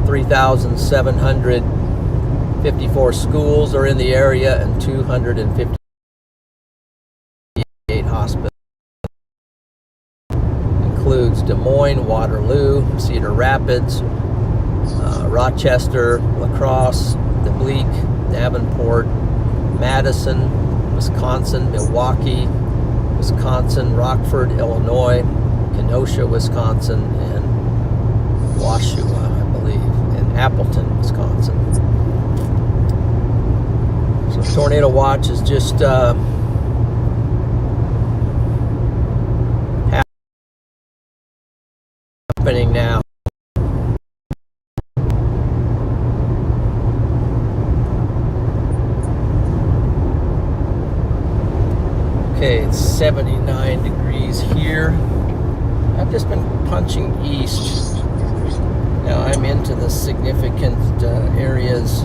[SPEAKER 1] 3,754 schools are in the area and 258 hospitals. Includes Des Moines, Waterloo, Cedar Rapids, Rochester, La Crosse, Dubuque, Davenport, Madison, Wisconsin, Milwaukee, Wisconsin, Rockford, Illinois, Kenosha, Wisconsin, and Washua, I believe, and Appleton, Wisconsin. So tornado watch is just happening now. Okay, it's 79 degrees here. I've just been punching east. Now I'm into the significant areas.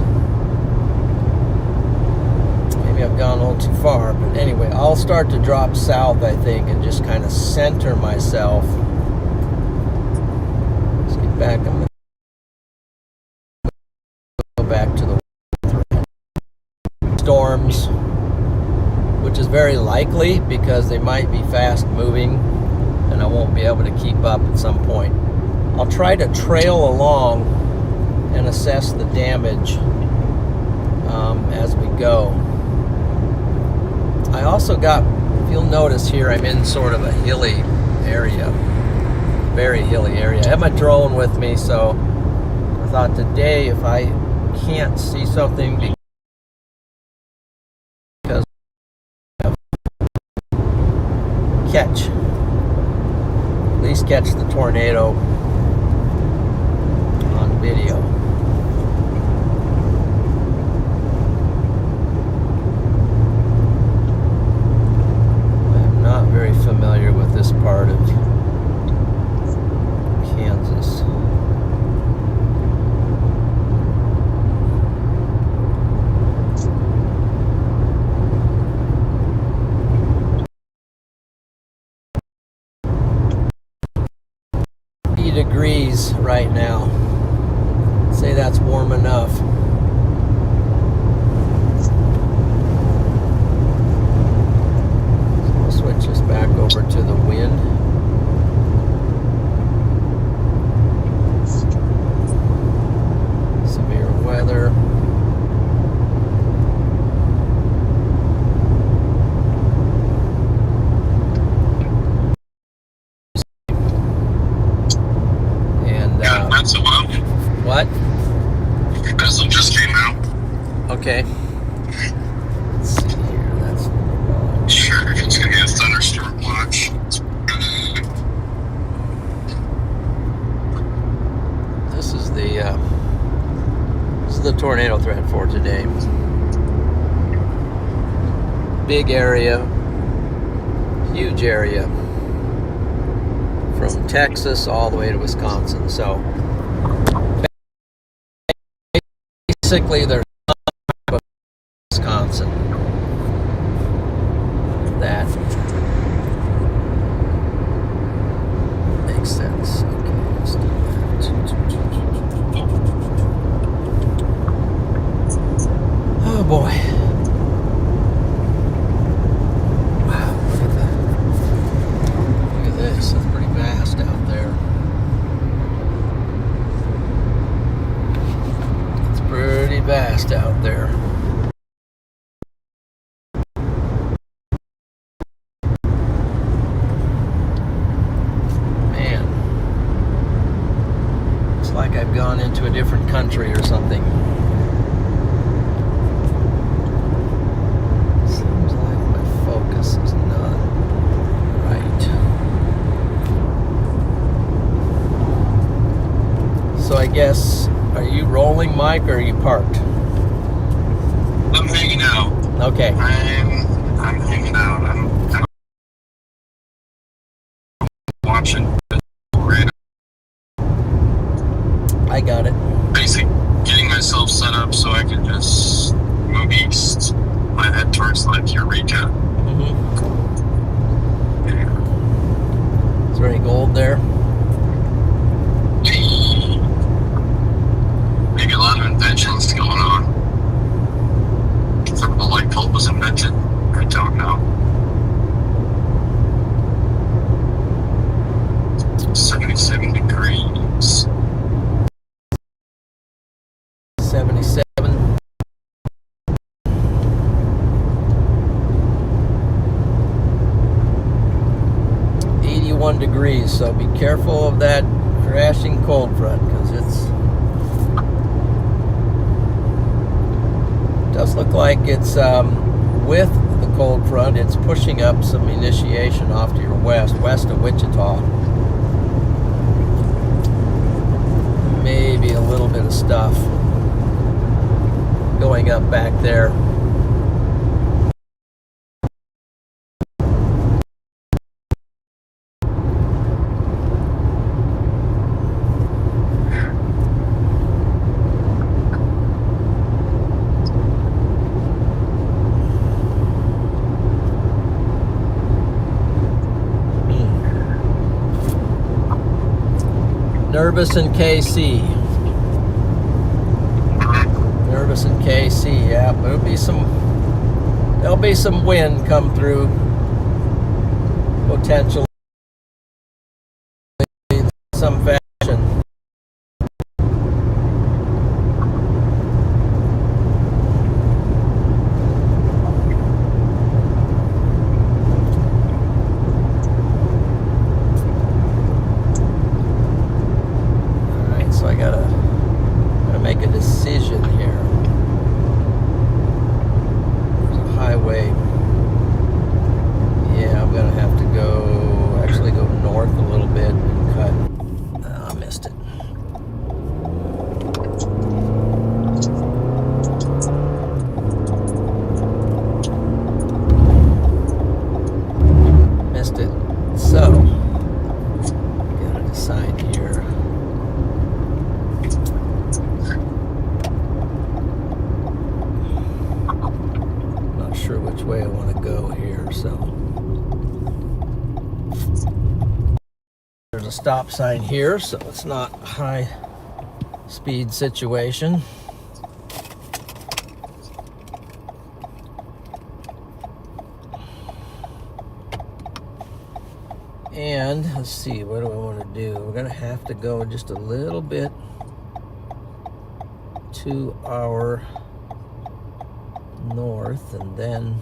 [SPEAKER 1] Maybe I've gone a little too far, but anyway, I'll start to drop south, I think, and just kind of center myself. Let's get back. I'm going to go back to the storms, which is very likely because they might be fast moving and I won't be able to keep up at some point. I'll try to trail along and assess the damage as we go. I also got, if you'll notice here, I'm in sort of a hilly area, very hilly area. I have my drone with me, so I thought today if I can't see something because at least catch the tornado on video. I'm not very familiar with this part of Kansas. Degrees right now. I'd say that's warm enough. So we'll switch this back over to the wind. Severe weather. What?
[SPEAKER 2] Vessel just came out.
[SPEAKER 1] Okay. Let's see here. That's
[SPEAKER 2] sure it's gonna be a thunderstorm watch.
[SPEAKER 1] This is the tornado threat for today. Big area, huge area, from Texas all the way to Wisconsin. So basically, there's Wisconsin. That makes sense. Okay, let's do that. Oh boy. Wow, look at that. Look at this. It's pretty vast out there. Pretty vast out there. Man, it's like I've gone into a different country or something. parked?
[SPEAKER 2] I'm hanging out.
[SPEAKER 1] Okay.
[SPEAKER 2] I'm hanging out. I'm kind of watching right now.
[SPEAKER 1] I got it.
[SPEAKER 2] Basically getting myself set up so I can just move east. I head towards like Eureka.
[SPEAKER 1] Mm-hmm. Is there any gold there?
[SPEAKER 2] Maybe a lot of inventions going on. Some of the light bulb was invented. I don't know. 77 degrees.
[SPEAKER 1] 77. Degrees, so be careful of that crashing cold front, because it does look like it's with the cold front, it's pushing up some initiation off to your west of Wichita. Maybe a little bit of stuff going up back there. Nervous in KC. Nervous in KC, yeah. There'll be some wind come through potentially in some fashion. So I gotta make a decision here. There's a highway. Yeah, I'm gonna have to actually go north a little bit and cut. I missed it. Missed it. So, gotta decide here. Sure which way I want to go here, so there's a stop sign here, so it's not a high speed situation. And let's see, what do I want to do? We're gonna have to go just a little bit to our north, and then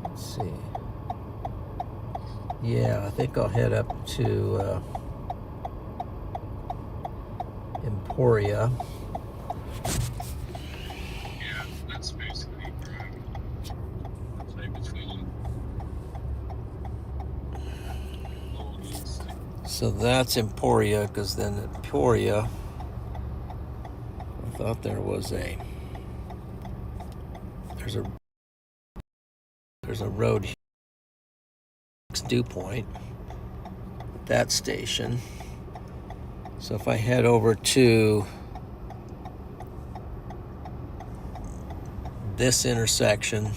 [SPEAKER 1] let's see. Yeah, I think I'll head up to Emporia.
[SPEAKER 2] Yeah, that's basically right between.
[SPEAKER 1] So that's Emporia, because then Emporia, I thought there's a road here, Dew Point, at that station. So if I head over to this intersection,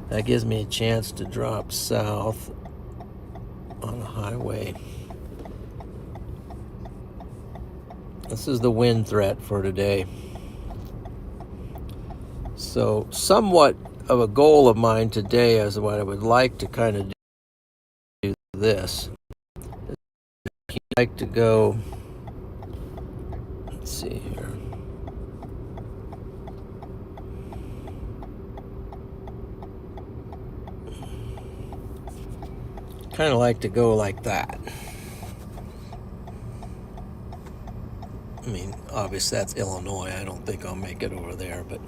[SPEAKER 1] that gives me a chance to drop south on a highway. This is the wind threat for today. So somewhat of a goal of mine today is what I would like to kind of do this. I'd like to go, let's see here. Kind of like to go like that. I mean, obviously that's Illinois. I don't think I'll make it over there, but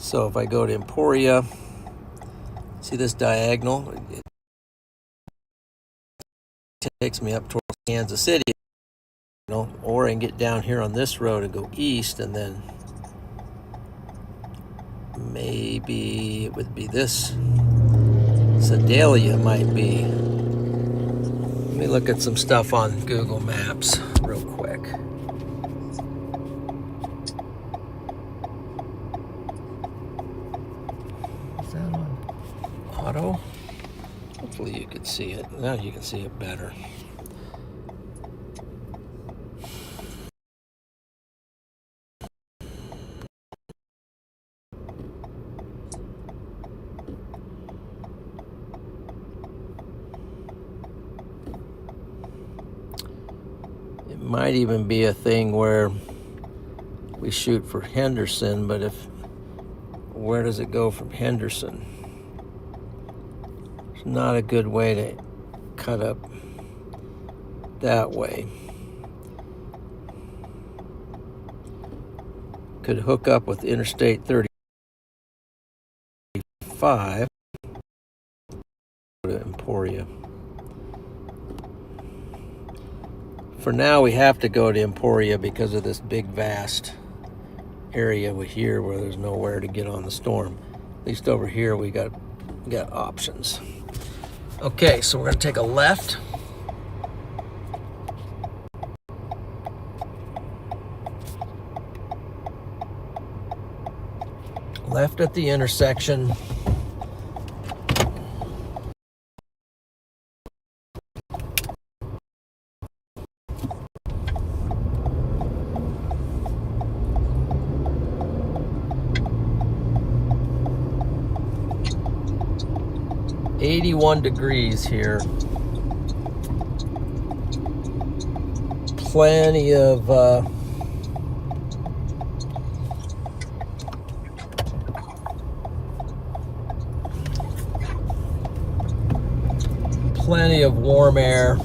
[SPEAKER 1] So if I go to Emporia, see this diagonal? It takes me up towards Kansas City, or I can get down here on this road and go east, and then maybe it would be this. Sedalia might be. Let me look at some stuff on Google Maps real quick. Is that on auto? Hopefully you can see it. Now you can see it better. It might even be a thing where we shoot for Henderson, but where does it go from Henderson? It's not a good way to cut up that way. Could hook up with Interstate 35 to Emporia. For now, we have to go to Emporia because of this big, vast area here where there's nowhere to get on the storm. At least over here, we got options. Okay, so we're going to take a left. Left at the intersection. .81 degrees here. Plenty of warm air.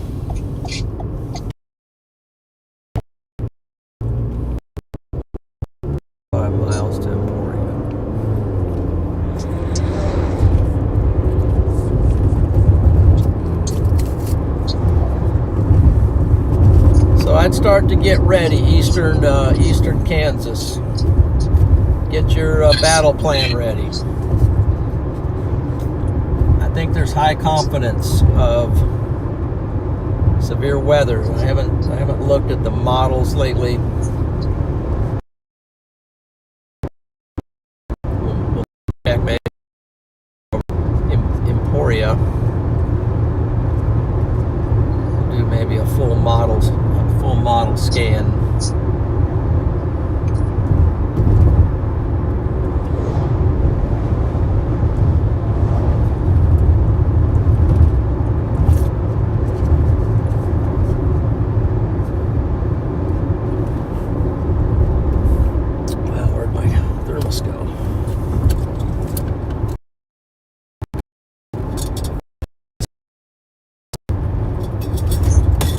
[SPEAKER 1] Miles to Emporia. So I'd start to get ready, eastern Kansas. Get your battle plan ready. I think there's high confidence of severe weather. I haven't looked at the models lately. We'll check maybe Emporia. We'll do maybe a full model scan.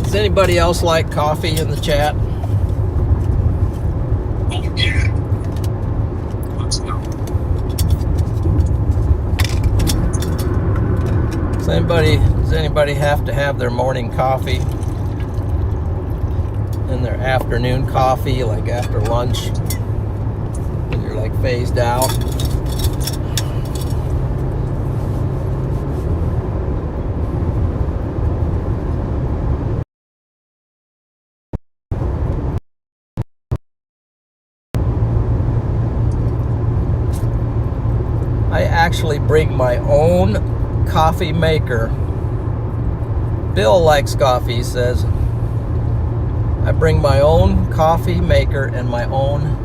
[SPEAKER 1] Does anybody else like coffee in the chat?
[SPEAKER 2] Oh, yeah. Let's go.
[SPEAKER 1] Does anybody have to have their morning coffee and their afternoon coffee, like after lunch, when you're like phased out? I actually bring my own coffee maker. Bill likes coffee, he says. I bring my own coffee maker and my own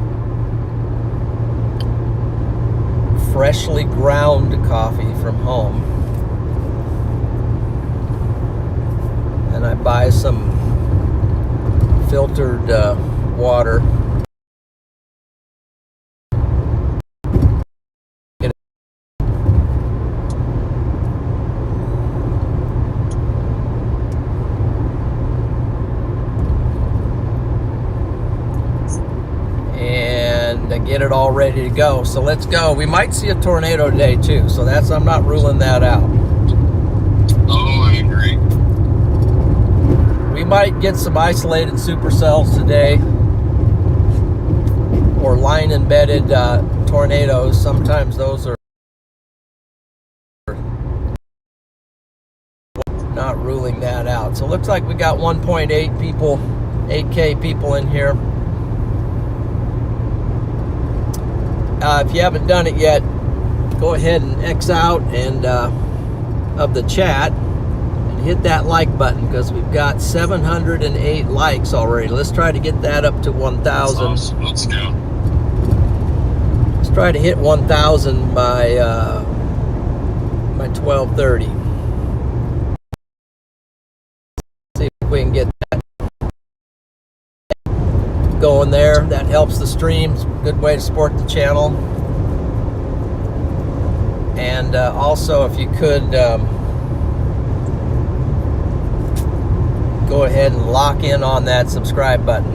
[SPEAKER 1] freshly ground coffee from home. And I buy some filtered water. Get get it all ready to go. So let's go. We might see a tornado today too, so I'm not ruling that out.
[SPEAKER 2] Oh, I agree.
[SPEAKER 1] We might get some isolated supercells today, or line embedded tornadoes. Sometimes those are not ruling that out. So it looks like we got 1.8 people, 8K people in here. If you haven't done it yet, go ahead and X out and of the chat and hit that like button, because we've got 708 likes already. Let's try to get that up to 1,000.
[SPEAKER 2] Awesome. Let's go.
[SPEAKER 1] Let's try to hit 1,000 by 12:30. See if we can get that going there. That helps the streams. Good way to support the channel. And also, if you could go ahead and lock in on that subscribe button.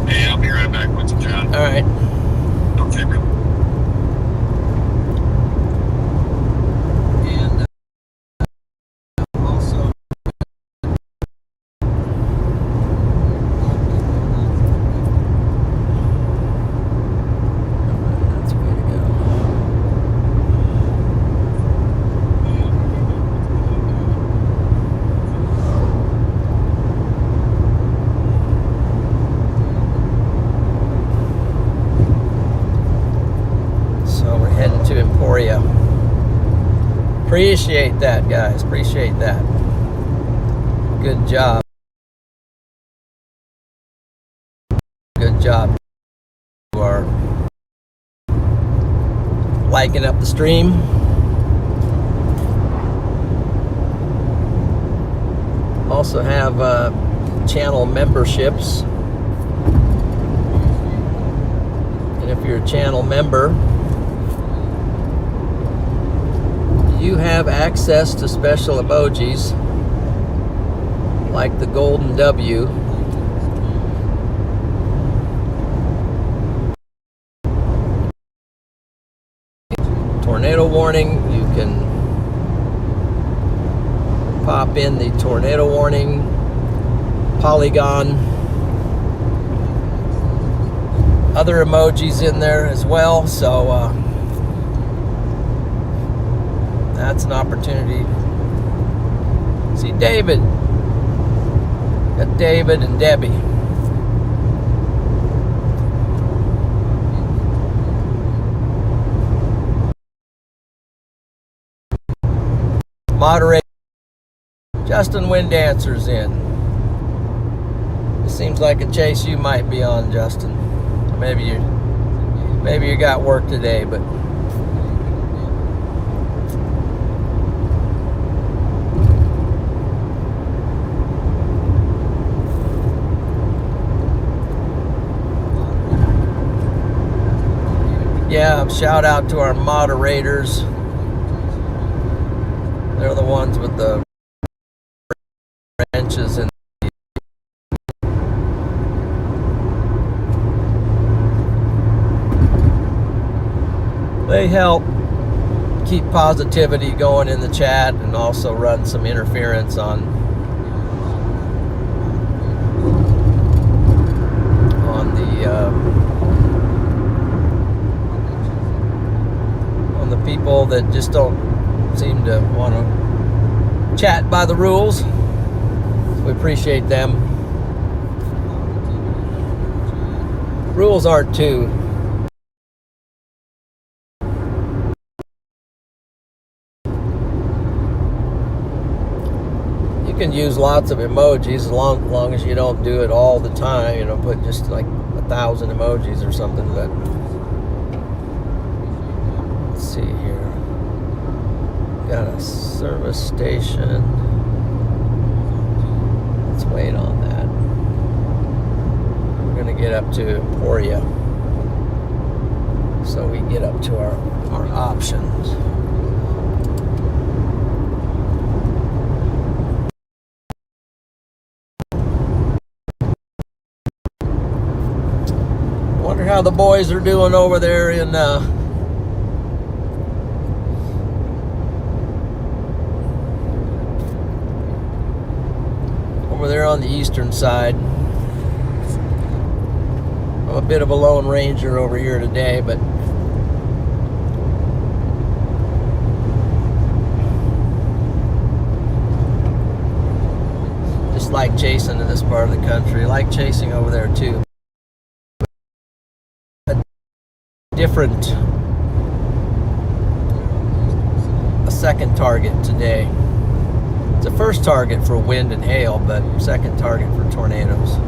[SPEAKER 2] Hey, I'll be right back with you, John.
[SPEAKER 1] All right.
[SPEAKER 2] Okay, bro.
[SPEAKER 1] And also, that's the way to go. So we're heading to Emporia. Appreciate that, guys. Appreciate that. Good job. Good job. You are liking up the stream. Also have channel memberships. And if you're a channel member, you have access to special emojis like the golden W. Tornado warning, you can pop in the tornado warning polygon. Other emojis in there as well, so that's an opportunity. See David. Got David and Debbie. Moderate. Justin Windancer's in. It seems like a chase you might be on, Justin. Maybe you got work today, but yeah, shout out to our moderators. They're the ones with the wrenches and they help keep positivity going in the chat and also run some interference on the people that just don't seem to want to chat by the rules. We appreciate them. Rules aren't too you can use lots of emojis as long as you don't do it all the time, you know, put just like 1,000 emojis or something. But let's see here. Got a service station. Let's wait on that. We're gonna get up to Emporia, so we get up to our options. Wonder how the boys are doing over there in over there on the eastern side. I'm a bit of a lone ranger over here today, but just like chasing in this part of the country. Like chasing over there too. A second target today. It's a first target for wind and hail, but second target for tornadoes.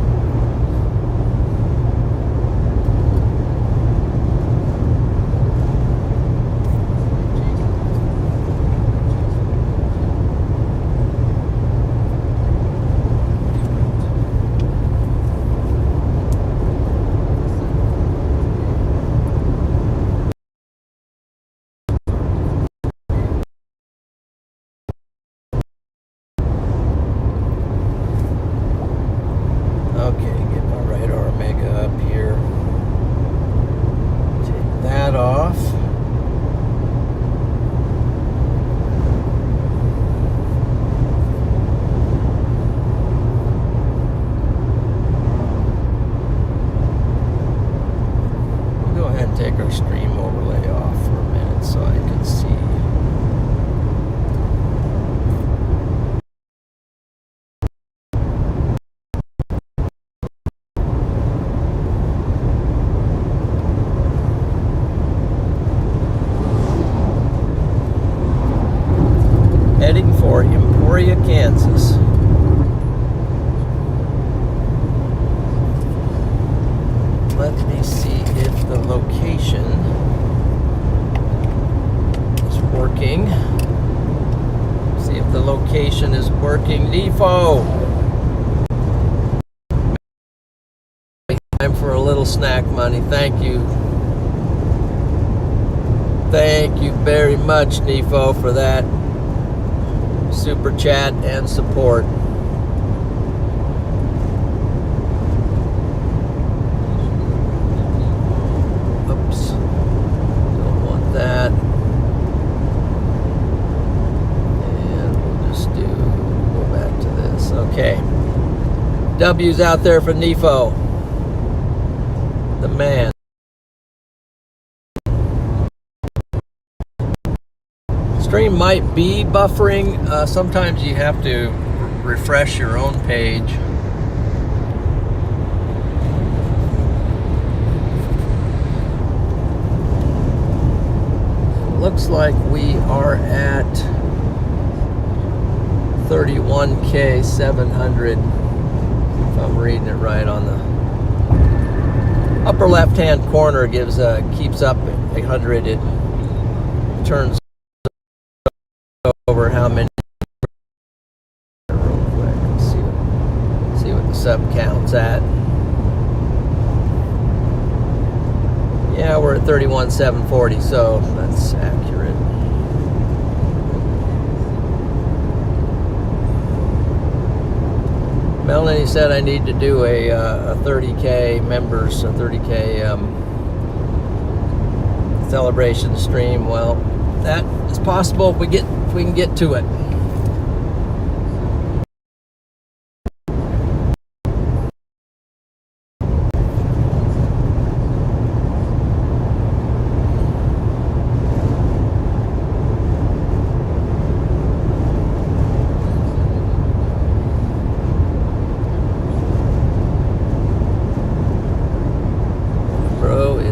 [SPEAKER 1] Take our stream overlay off for a minute so I can see. Heading for Emporia, Kansas. Let me see if the location is working. See if the location is working. Defo! Time for a little snack money. Thank you. Thank you very much, Nefo, for that super chat and support. That, and we'll just go back to this. Okay, W's out there for Nefo, the man. Stream might be buffering. Sometimes you have to refresh your own page. Looks like we are at 31K 700, if I'm reading it right. On the upper left hand corner gives keeps up 100. It turns over how many. Real quick, let's see what the sub count's at. Yeah, we're at 31,740, so that's accurate. Melanie said I need to do a 30K members, a 30K celebration stream. Well, that is possible if we can get to it.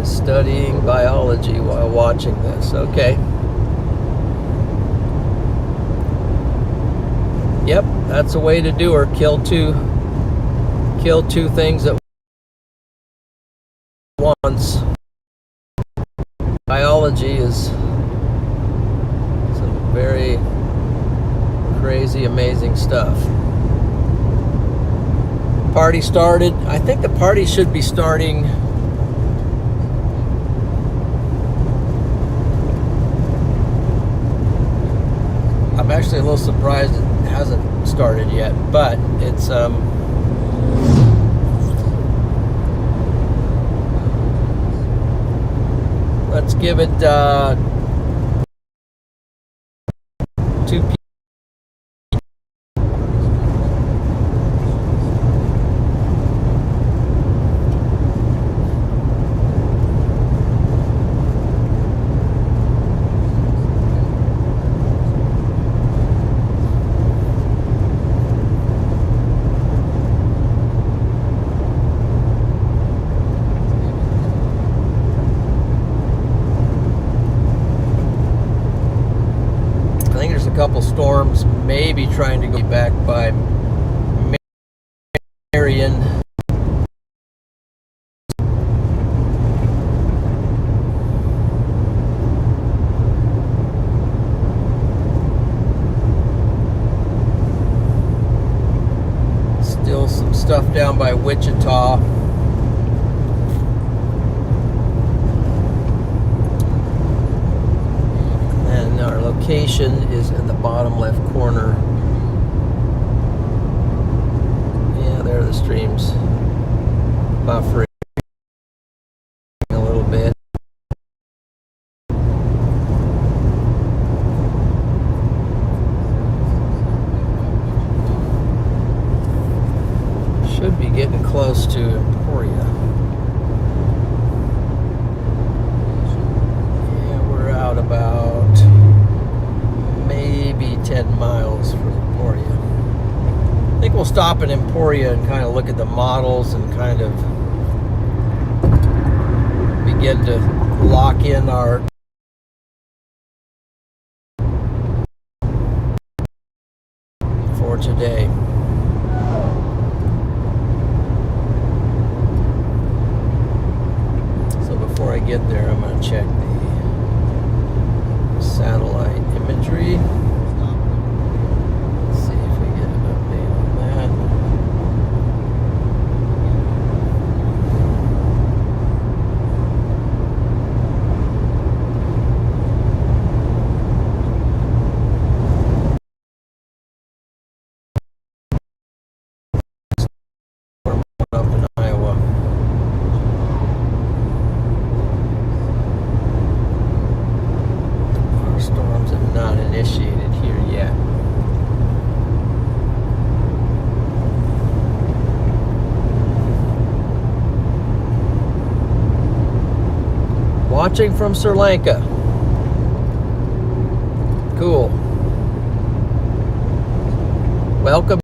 [SPEAKER 1] Studying biology while watching this. Okay. Yep, that's a way to do her. Kill two things at once. Biology is some very crazy, amazing stuff. Party started. I think the party should be starting. I'm actually a little surprised it hasn't started yet, but it's Let's give it 2 p.m. Couple storms maybe trying to go back by Marion. Still some stuff down by Wichita. Our location is in the bottom left corner. Yeah, there are the streams buffering a little bit. Should be getting close to Emporia. Yeah, we're out about maybe 10 miles from Emporia. I think we'll stop in Emporia and kind of look at the models and kind of begin to lock in our for today. So before I get there, I'm going to check the satellite imagery. Let's see if we get an update on that. Up in Iowa. Our storms have not initiated here yet. Watching from Sri Lanka. Cool. Welcome.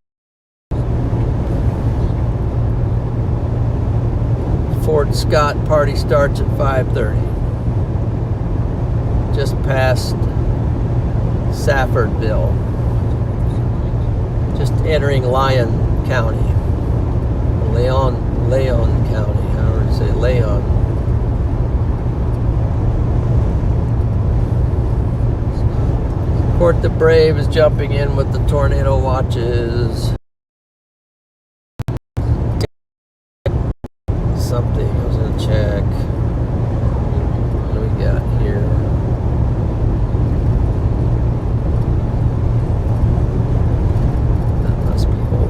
[SPEAKER 1] Fort Scott party starts at 5:30. Just past Saffordville. Just entering Lyon County. Leon County, however you say Leon. Port the Brave is jumping in with the tornado watches. Something I was gonna check. What do we got here? That must be old.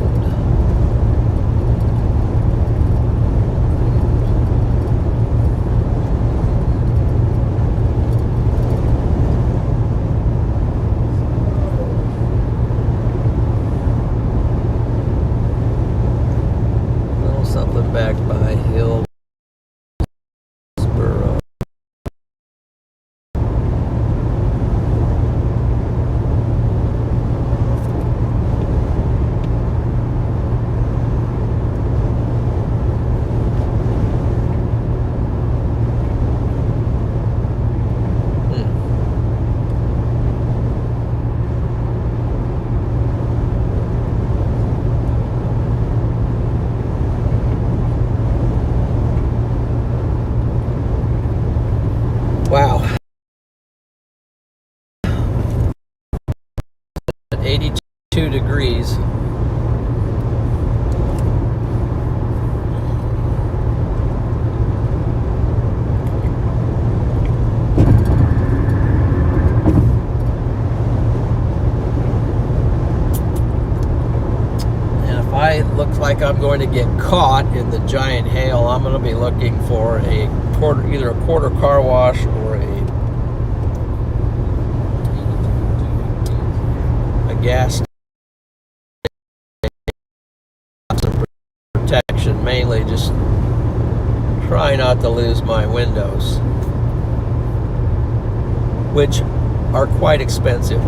[SPEAKER 1] Little something back by Hill. Wow. 82 degrees. And if I look like I'm going to get caught in the giant hail, I'm going to be looking for either a quarter car wash or a gas protection, mainly just try not to lose my windows, which are quite expensive.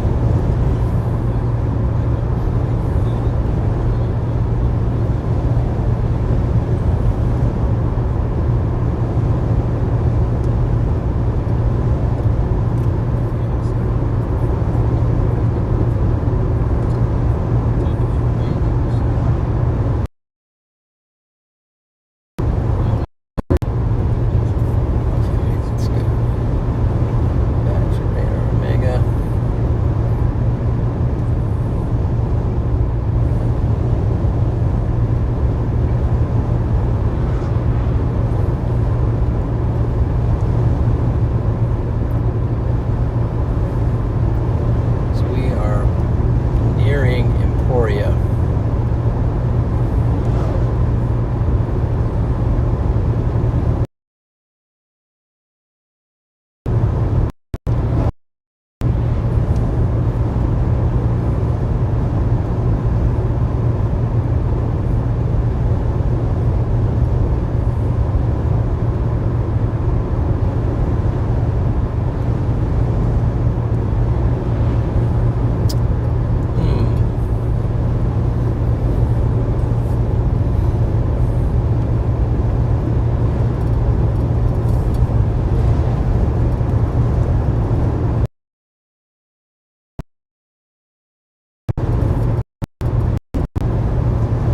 [SPEAKER 1] Emporia.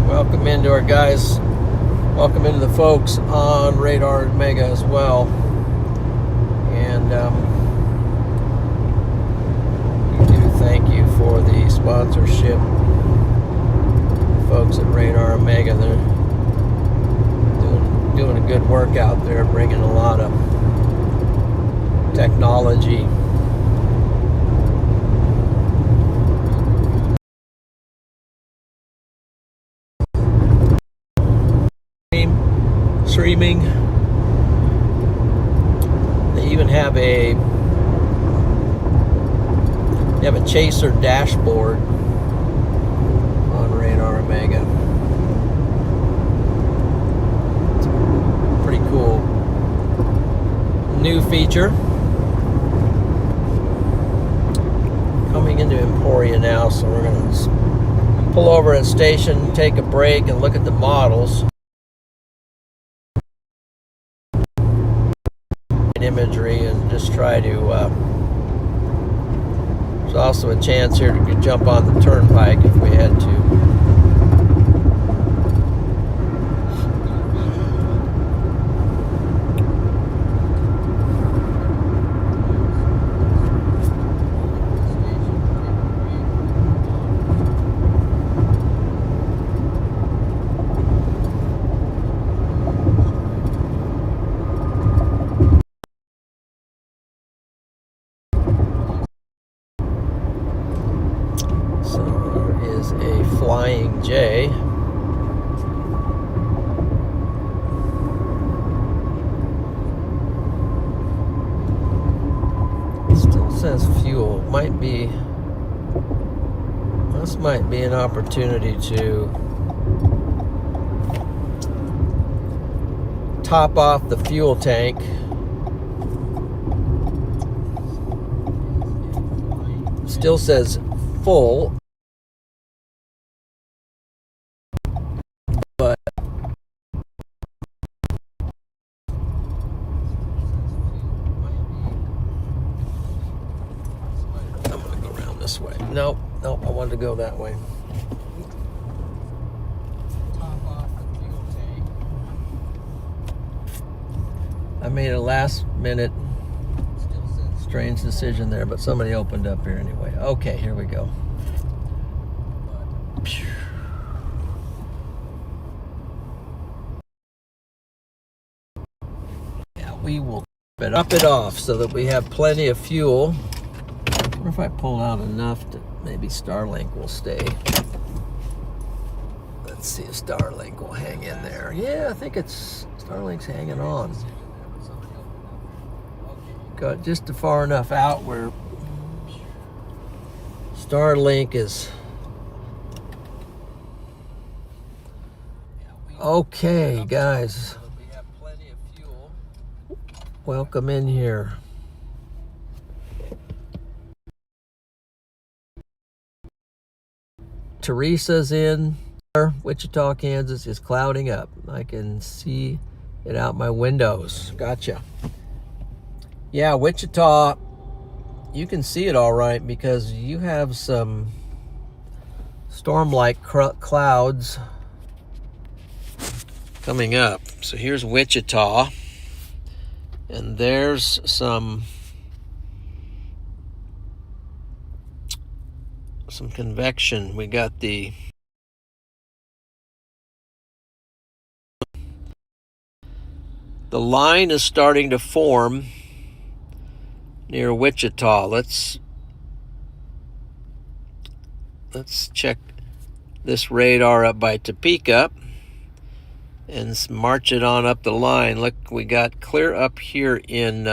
[SPEAKER 1] Welcome into our guys. Welcome into the folks on Radar Mega as well. And we do thank you for the sponsorship. The folks at Radar Omega, they're doing a good work out there, bringing a lot of technology. Streaming. They even have a Chaser dashboard on Radar Omega. It's a pretty cool new feature. Coming into Emporia now, so we're going to pull over at a station, take a break, and look at the models. Imagery and just try to there's also a chance here to jump on the turnpike if we had to. Flying J. Still says fuel. This might be an opportunity to top off the fuel tank. Still says full. But I'm going to go around this way. Nope, I wanted to go that way. I made a last minute strange decision there, but somebody opened up here anyway. Okay, here we go. We will top it off so that we have plenty of fuel. I wonder if I pull out enough to maybe Starlink will stay. Let's see if Starlink will hang in there. Yeah, I think Starlink's hanging on. Got just far enough out where Starlink is okay, guys. Welcome in here. Teresa's in. Wichita, Kansas is clouding up. I can see it out my windows. Gotcha. Yeah, Wichita, you can see it all right because you have some storm-like clouds coming up. So here's Wichita, and there's some convection. We got the line is starting to form near Wichita. Let's check this radar up by Topeka and march it on up the line. Look, we got clear up here in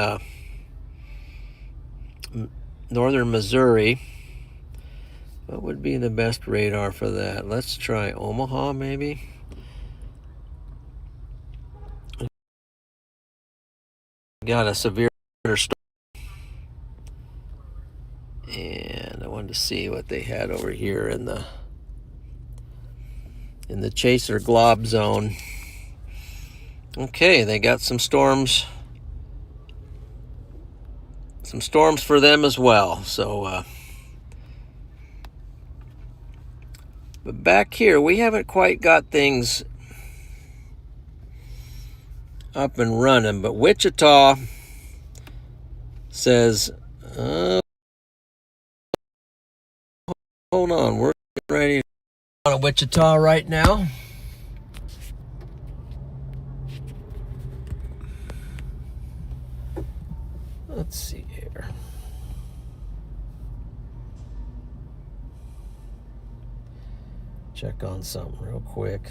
[SPEAKER 1] northern Missouri. What would be the best radar for that? Let's try Omaha, maybe. Got a severe storm, and I wanted to see what they had over here in the Chaser glob zone. Okay, they got some storms for them as well. So but back here we haven't quite got things up and running, but Wichita says hold on, we're getting ready to Wichita right now. Let's see here. Check on something real quick.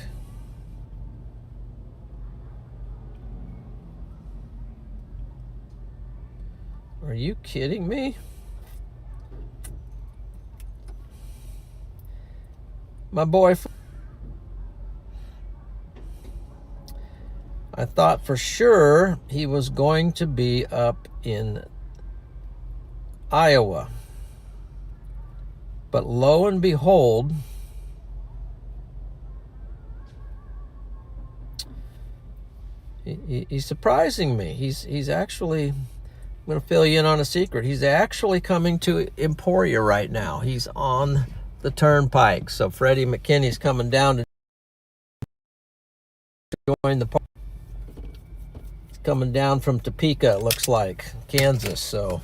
[SPEAKER 1] Are you kidding me? My boyfriend. I thought for sure he was going to be up in Iowa. But lo and behold, he's surprising me. He's actually, I'm going to fill you in on a secret. He's actually coming to Emporia right now. He's on the turnpike. So Freddie McKinney's coming down to join the party. He's coming down from Topeka, it looks like, Kansas. So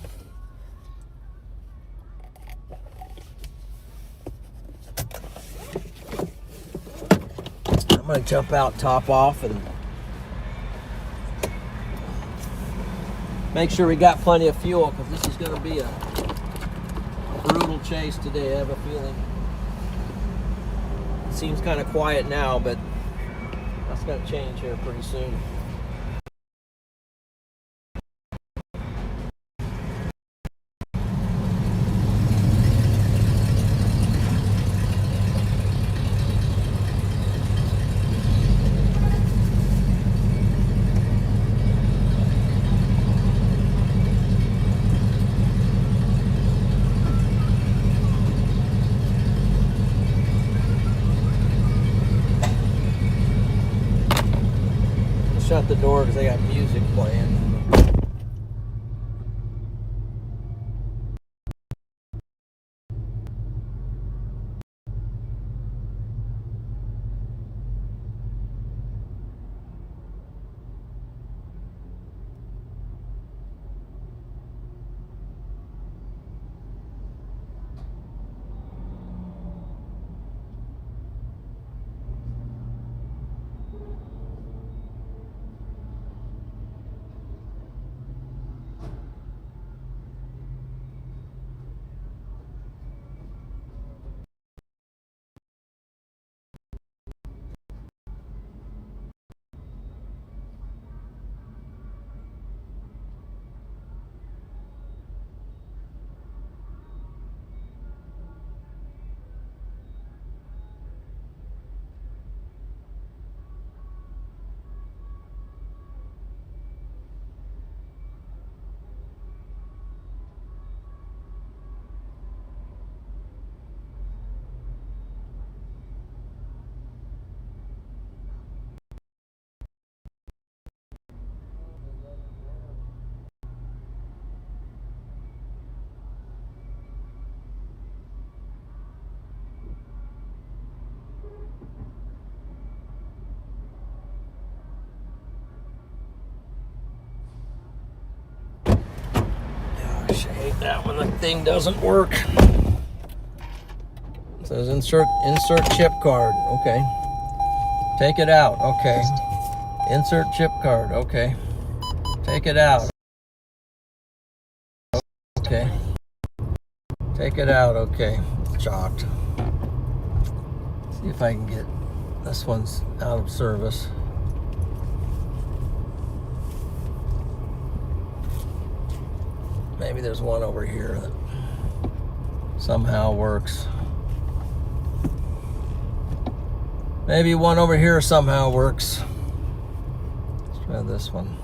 [SPEAKER 1] I'm going to jump out, top off, and make sure we got plenty of fuel, because this is going to be a brutal chase today, I have a feeling. It seems kind of quiet now, but that's going to change here pretty soon. Shut the door because they got music playing. That one, the thing doesn't work. It says insert chip card. Okay. Take it out. Okay. Insert chip card. Okay. Take it out. Okay. Take it out. Okay. Shocked. See if I can get this one's out of service. Maybe there's one over here that somehow works. Maybe one over here somehow works. Let's try this one.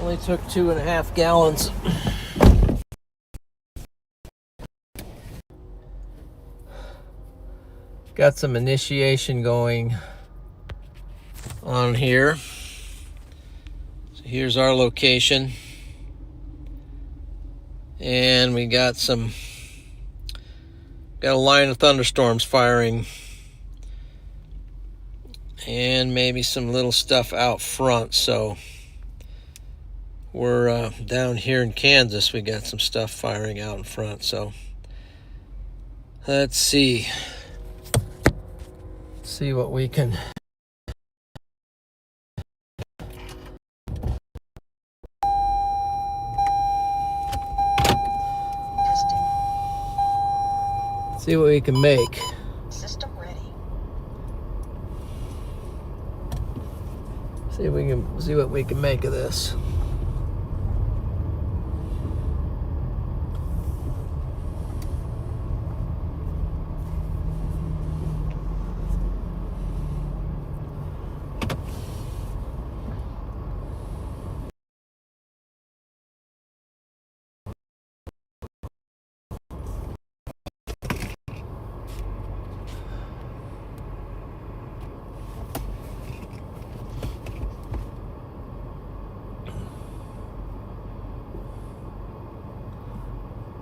[SPEAKER 1] Only took 2.5 gallons. Got some initiation going on here. So here's our location. And we got a line of thunderstorms firing. And maybe some little stuff out front. So we're down here in Kansas. We got some stuff firing out in front. So let's see. See what we can. See what we can make.
[SPEAKER 3] System ready.
[SPEAKER 1] See what we can make of this.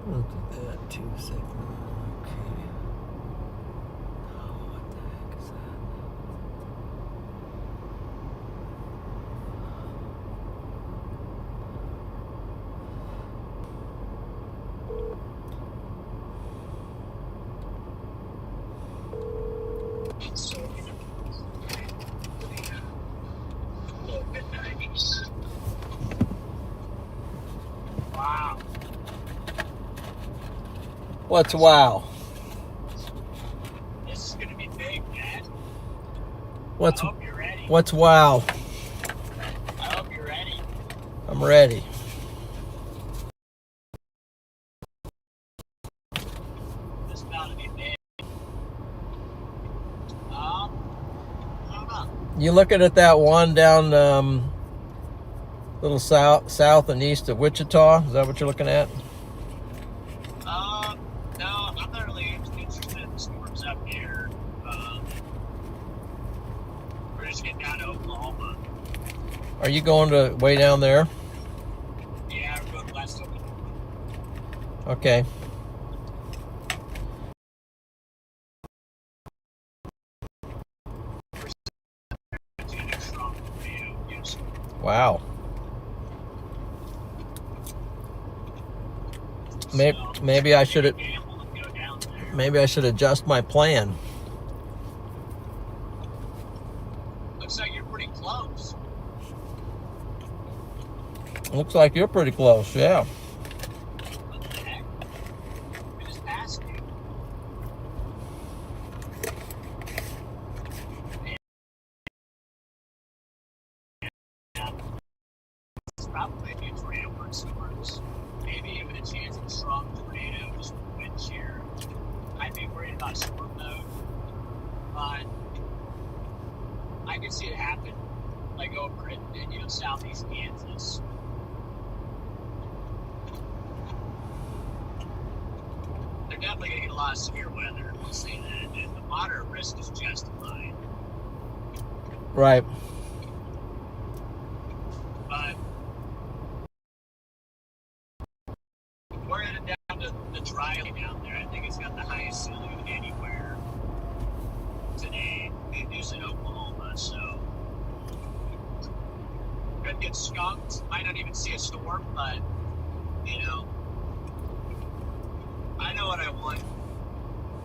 [SPEAKER 1] Look at that, 2 seconds. Okay. Oh, what the heck is that?
[SPEAKER 3] Wow.
[SPEAKER 1] What's wow?
[SPEAKER 3] This is gonna be big, man.
[SPEAKER 1] What's
[SPEAKER 3] I hope you're ready.
[SPEAKER 1] What's wow?
[SPEAKER 3] I hope you're ready.
[SPEAKER 1] I'm ready.
[SPEAKER 3] This is about to be big. I don't know.
[SPEAKER 1] You looking at that one down little south and east of Wichita? Is that what you're looking at?
[SPEAKER 3] No, I'm not really interested in the storms up here. We're just getting down to Oklahoma.
[SPEAKER 1] Are you going to way down there?
[SPEAKER 3] Yeah, we're going west Oklahoma.
[SPEAKER 1] Okay. Wow. Maybe I should adjust my plan.
[SPEAKER 3] Looks like you're pretty close.
[SPEAKER 1] Looks like you're pretty close, yeah.
[SPEAKER 3] What the heck? I just passed you. It's probably a tornado work storms. Maybe even a chance of a strong tornado just with wind shear. I'd be worried about storm mode, but I could see it happen, like over in southeast Kansas. They're definitely gonna get a lot of severe weather. I'll say that, and the moderate risk is justified.
[SPEAKER 1] Right.
[SPEAKER 3] But we're headed down to the dry down there. I think it's got the highest ceiling anywhere today. It is in Oklahoma, so could get skunked. Might not even see a storm, but I know what I want. I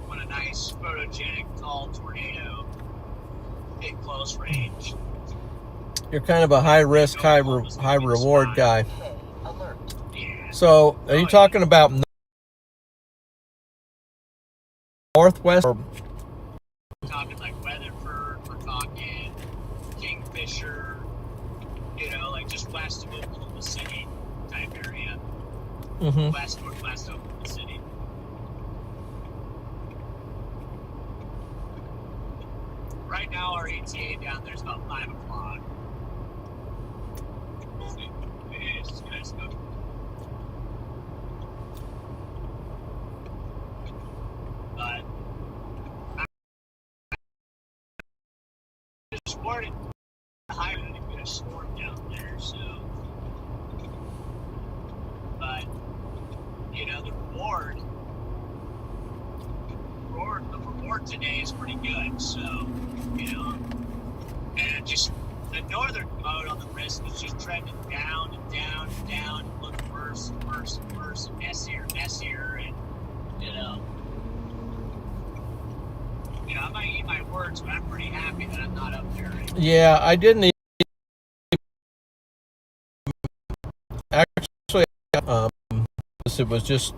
[SPEAKER 3] want a nice photogenic tall tornado in close range.
[SPEAKER 1] You're kind of a high risk, high reward guy.
[SPEAKER 3] Yeah.
[SPEAKER 1] So, are you talking about northwest? Or
[SPEAKER 3] Talking like Weatherford, we're talking Kingfisher, like just west of Oklahoma City type area. West, northwest of Oklahoma City. Right now, our ETA down there is about 5 o'clock. twice as good as Coke. But I just wanted to hire to get a storm down there, so. But, you know, the reward today is pretty good, so, you know. And just the northern mode on the risk is just trending down and down and down, and looking worse and worse and worse, and messier and messier, and, you know. I might eat my words, but I'm pretty happy that I'm not up there anymore.
[SPEAKER 1] Yeah, I didn't actually. It was just.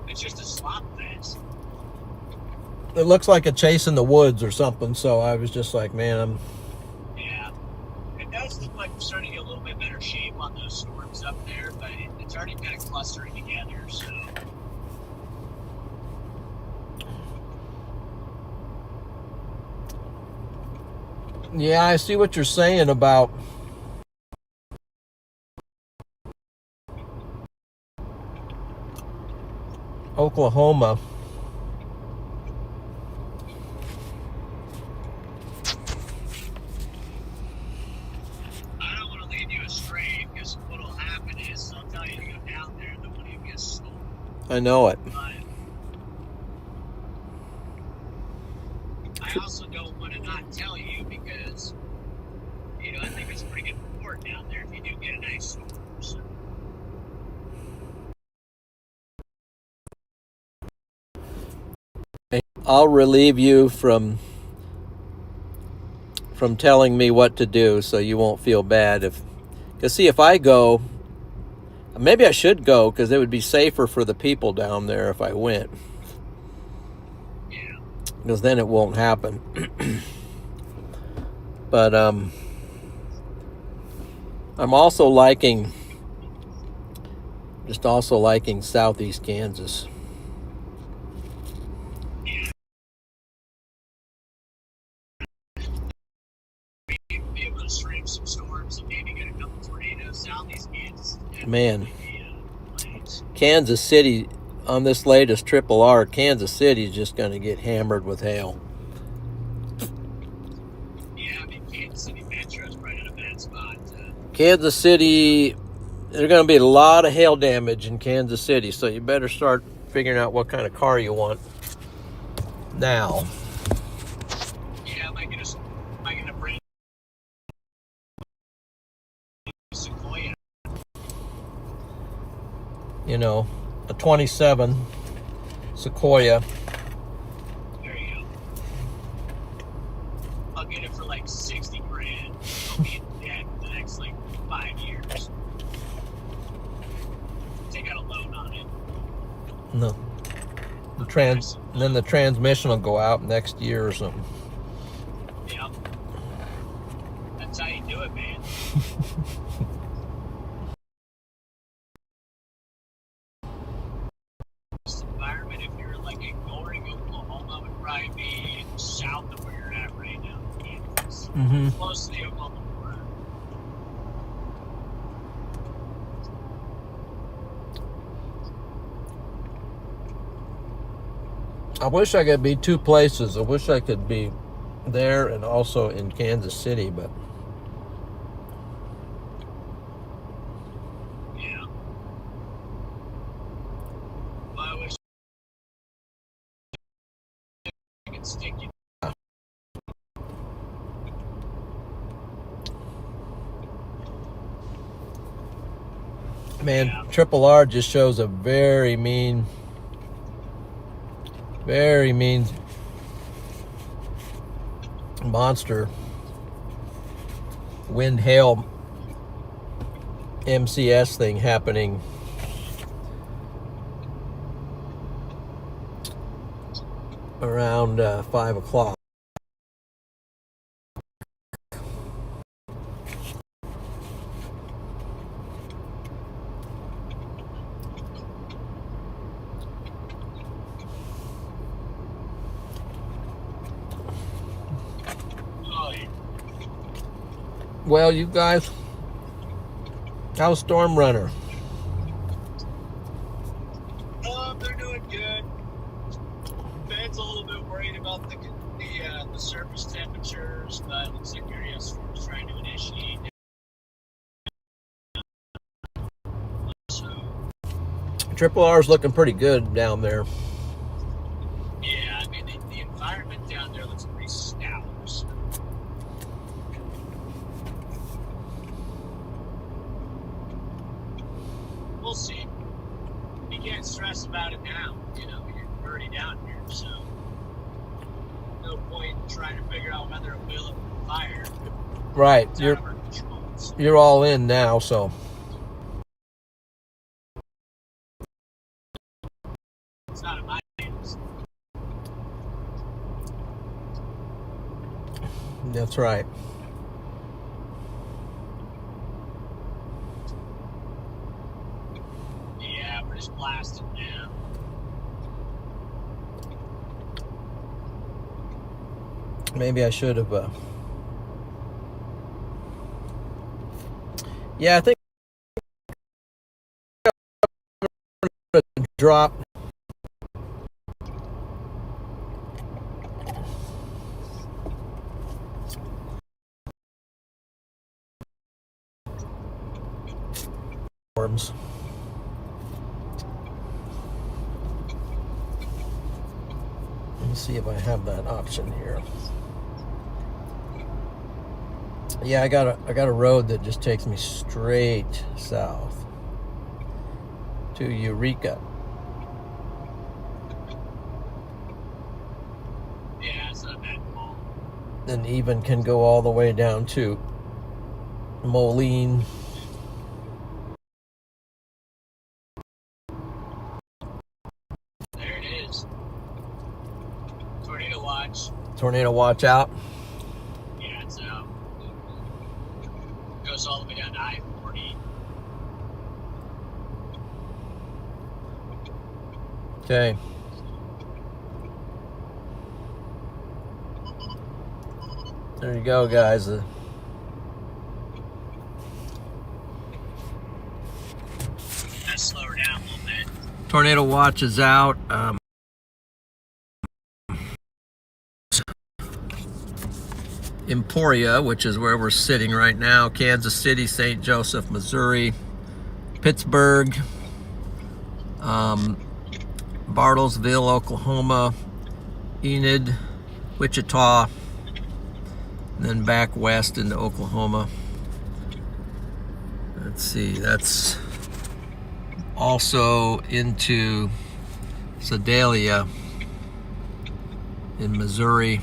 [SPEAKER 3] It's just a slop fest.
[SPEAKER 1] It looks like a chase in the woods or something. So I was just like, man,
[SPEAKER 3] Yeah, it does look like we're starting to get a little bit better shape on those storms up there, but it's already kind of clustering together. So.
[SPEAKER 1] Yeah, I see what you're saying about Oklahoma.
[SPEAKER 3] I don't want to lead you astray, because what will happen is I'll tell you to go down there and the money will get stolen.
[SPEAKER 1] I know it.
[SPEAKER 3] But I also don't want to not tell you, because, you know, I think it's a pretty good reward down there if you do get a nice storm. So.
[SPEAKER 1] I'll relieve you from telling me what to do, so you won't feel bad. Because see, if I go, maybe I should go, because it would be safer for the people down there if I went.
[SPEAKER 3] Yeah.
[SPEAKER 1] Because then it won't happen. But I'm also liking Southeast Kansas.
[SPEAKER 3] Be able to stream some storms and maybe get a couple tornadoes. Southeast Kansas.
[SPEAKER 1] Man, Kansas City, on this latest Triple R, Kansas City is just going to get hammered with hail.
[SPEAKER 3] Yeah, I mean, Kansas City Metro is right in a bad spot.
[SPEAKER 1] Kansas City, there's going to be a lot of hail damage in Kansas City, so you better start figuring out what kind of car you want now.
[SPEAKER 3] Yeah, am I gonna bring Sequoia?
[SPEAKER 1] You know, a 27 Sequoia.
[SPEAKER 3] There you go. I'll get it for like 60 grand. I'll be dead for the next like 5 years. Take out a loan on it.
[SPEAKER 1] No. And then the transmission will go out next year or something.
[SPEAKER 3] Yep. That's how you do it, man. This environment, if you're like ignoring Oklahoma, would probably be south of where you're at right now. Kansas.
[SPEAKER 1] Mm-hmm.
[SPEAKER 3] Close to the Oklahoma border.
[SPEAKER 1] I wish I could be two places. I wish I could be there and also in Kansas City, but
[SPEAKER 3] Yeah. Well, I wish I could stick you.
[SPEAKER 1] man,
[SPEAKER 3] Yeah.
[SPEAKER 1] Triple R just shows a very mean monster wind hail MCS thing happening around 5 o'clock.
[SPEAKER 3] Oh, yeah.
[SPEAKER 1] well, you guys, how's Storm Runner?
[SPEAKER 3] They're doing good. Ben's a little bit worried about the surface temperatures, but it looks like area storm's trying to initiate. So,
[SPEAKER 1] Triple R's looking pretty good down there.
[SPEAKER 3] yeah, I mean, the environment down there looks pretty stout. So. We'll see. You can't stress about it now. You know, you're already down here, so no point in trying to figure out whether it will or fire.
[SPEAKER 1] Right,
[SPEAKER 3] It's out of our control, so.
[SPEAKER 1] you're all in now, so
[SPEAKER 3] It's not in my hands.
[SPEAKER 1] that's right.
[SPEAKER 3] Yeah, we're just blasting now.
[SPEAKER 1] Maybe I should have. Yeah, I think drop. Forms. Let me see if I have that option here. Yeah, I got a road that just takes me straight south to Eureka.
[SPEAKER 3] Yeah, it's not that long.
[SPEAKER 1] And even can go all the way down to Moline.
[SPEAKER 3] There it is. Tornado watch.
[SPEAKER 1] Tornado watch out.
[SPEAKER 3] Yeah, it's out. Goes all the way down to I-40.
[SPEAKER 1] Okay. There you go, guys.
[SPEAKER 3] Let's slow her down a little bit.
[SPEAKER 1] Tornado watch is out. Emporia, which is where we're sitting right now, Kansas City, St. Joseph, Missouri, Pittsburgh, Bartlesville, Oklahoma, Enid, Wichita, and then back west into Oklahoma. Let's see, that's also into Sedalia in Missouri.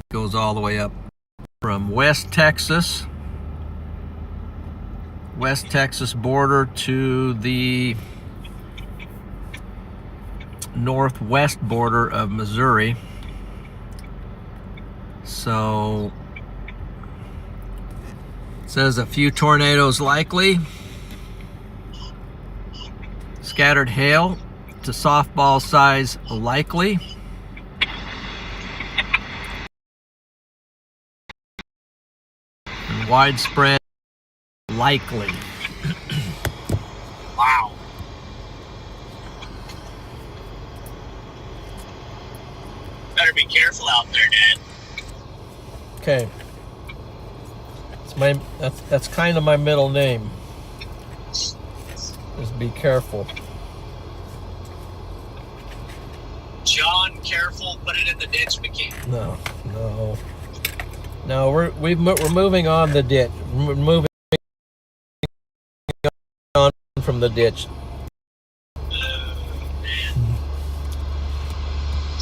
[SPEAKER 1] Goes all the way up from West Texas border to the northwest border of Missouri. So it says a few tornadoes likely. Scattered hail to softball size likely. And widespread likely.
[SPEAKER 3] Wow. Better be careful out there, Dad.
[SPEAKER 1] Okay. That's kind of my middle name. Just be careful.
[SPEAKER 3] John, careful. Put it in the ditch, McKinney.
[SPEAKER 1] No. We're moving on the ditch. We're moving on from the ditch.
[SPEAKER 3] Man.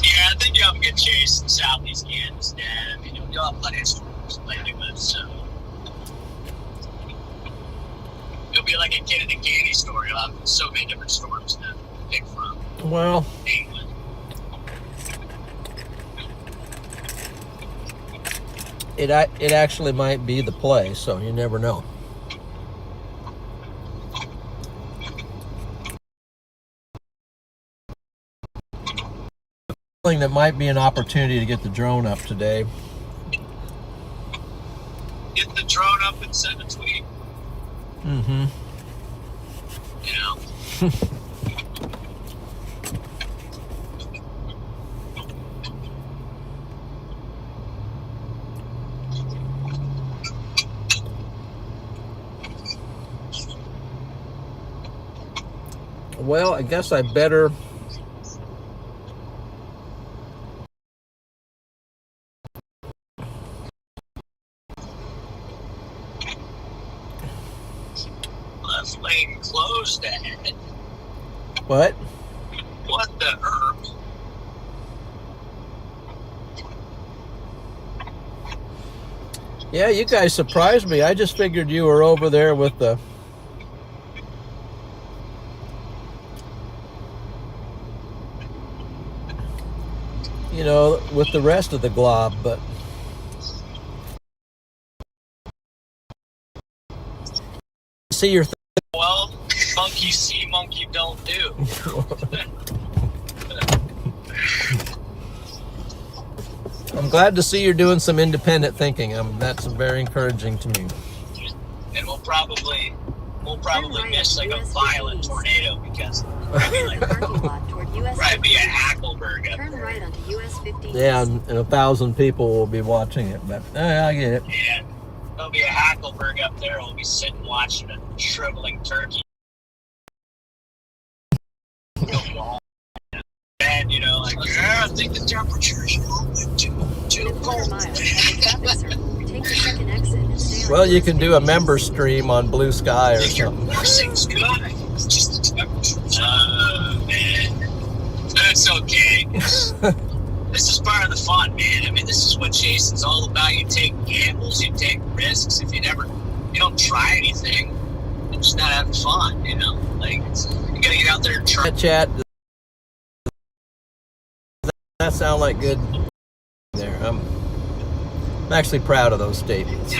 [SPEAKER 3] Yeah, I think you'll have a good chase in southeast Kansas, Dad. I mean, you'll have plenty of storms lately, but so it'll be like a kid in a candy store. You'll have so many different storms to pick from.
[SPEAKER 1] Well,
[SPEAKER 3] England.
[SPEAKER 1] it actually might be the play, so you never know. feeling that might be an opportunity to get the drone up today.
[SPEAKER 3] Get the drone up and send a tweet.
[SPEAKER 1] Mm-hmm.
[SPEAKER 3] You know.
[SPEAKER 1] Well, I guess I better
[SPEAKER 3] left lane closed ahead.
[SPEAKER 1] what?
[SPEAKER 3] What the herb?
[SPEAKER 1] Yeah, you guys surprised me. I just figured you were over there with the with the rest of the glob, but see your
[SPEAKER 3] Well, monkey see, monkey don't do.
[SPEAKER 1] I'm glad to see you're doing some independent thinking. That's very encouraging to me.
[SPEAKER 3] And we'll probably miss like a violent tornado because probably be a Hackleberg up
[SPEAKER 4] Turn
[SPEAKER 3] there.
[SPEAKER 4] right onto US 50.
[SPEAKER 1] Yeah, and 1,000 people will be watching it, but I get it.
[SPEAKER 3] Yeah, there'll be a Hackleberg up there. We'll be sitting watching a shriveling turkey. And I think the temperature's a little bit too cold.
[SPEAKER 4] Mile, at the traffic circle, take the second exit and stay on
[SPEAKER 1] Well, you
[SPEAKER 4] US
[SPEAKER 1] can do a
[SPEAKER 4] 50.
[SPEAKER 1] member stream on Blue Sky or something.
[SPEAKER 3] Everything's good. It's just the temperature. Man. It's okay. This is part of the fun, man. I mean, this is what chasing's all about. You take gambles, you take risks. If you don't try anything, you're just not having fun, Like, you gotta get out there and try.
[SPEAKER 1] Chat. That sound like good there. I'm actually proud of those statements.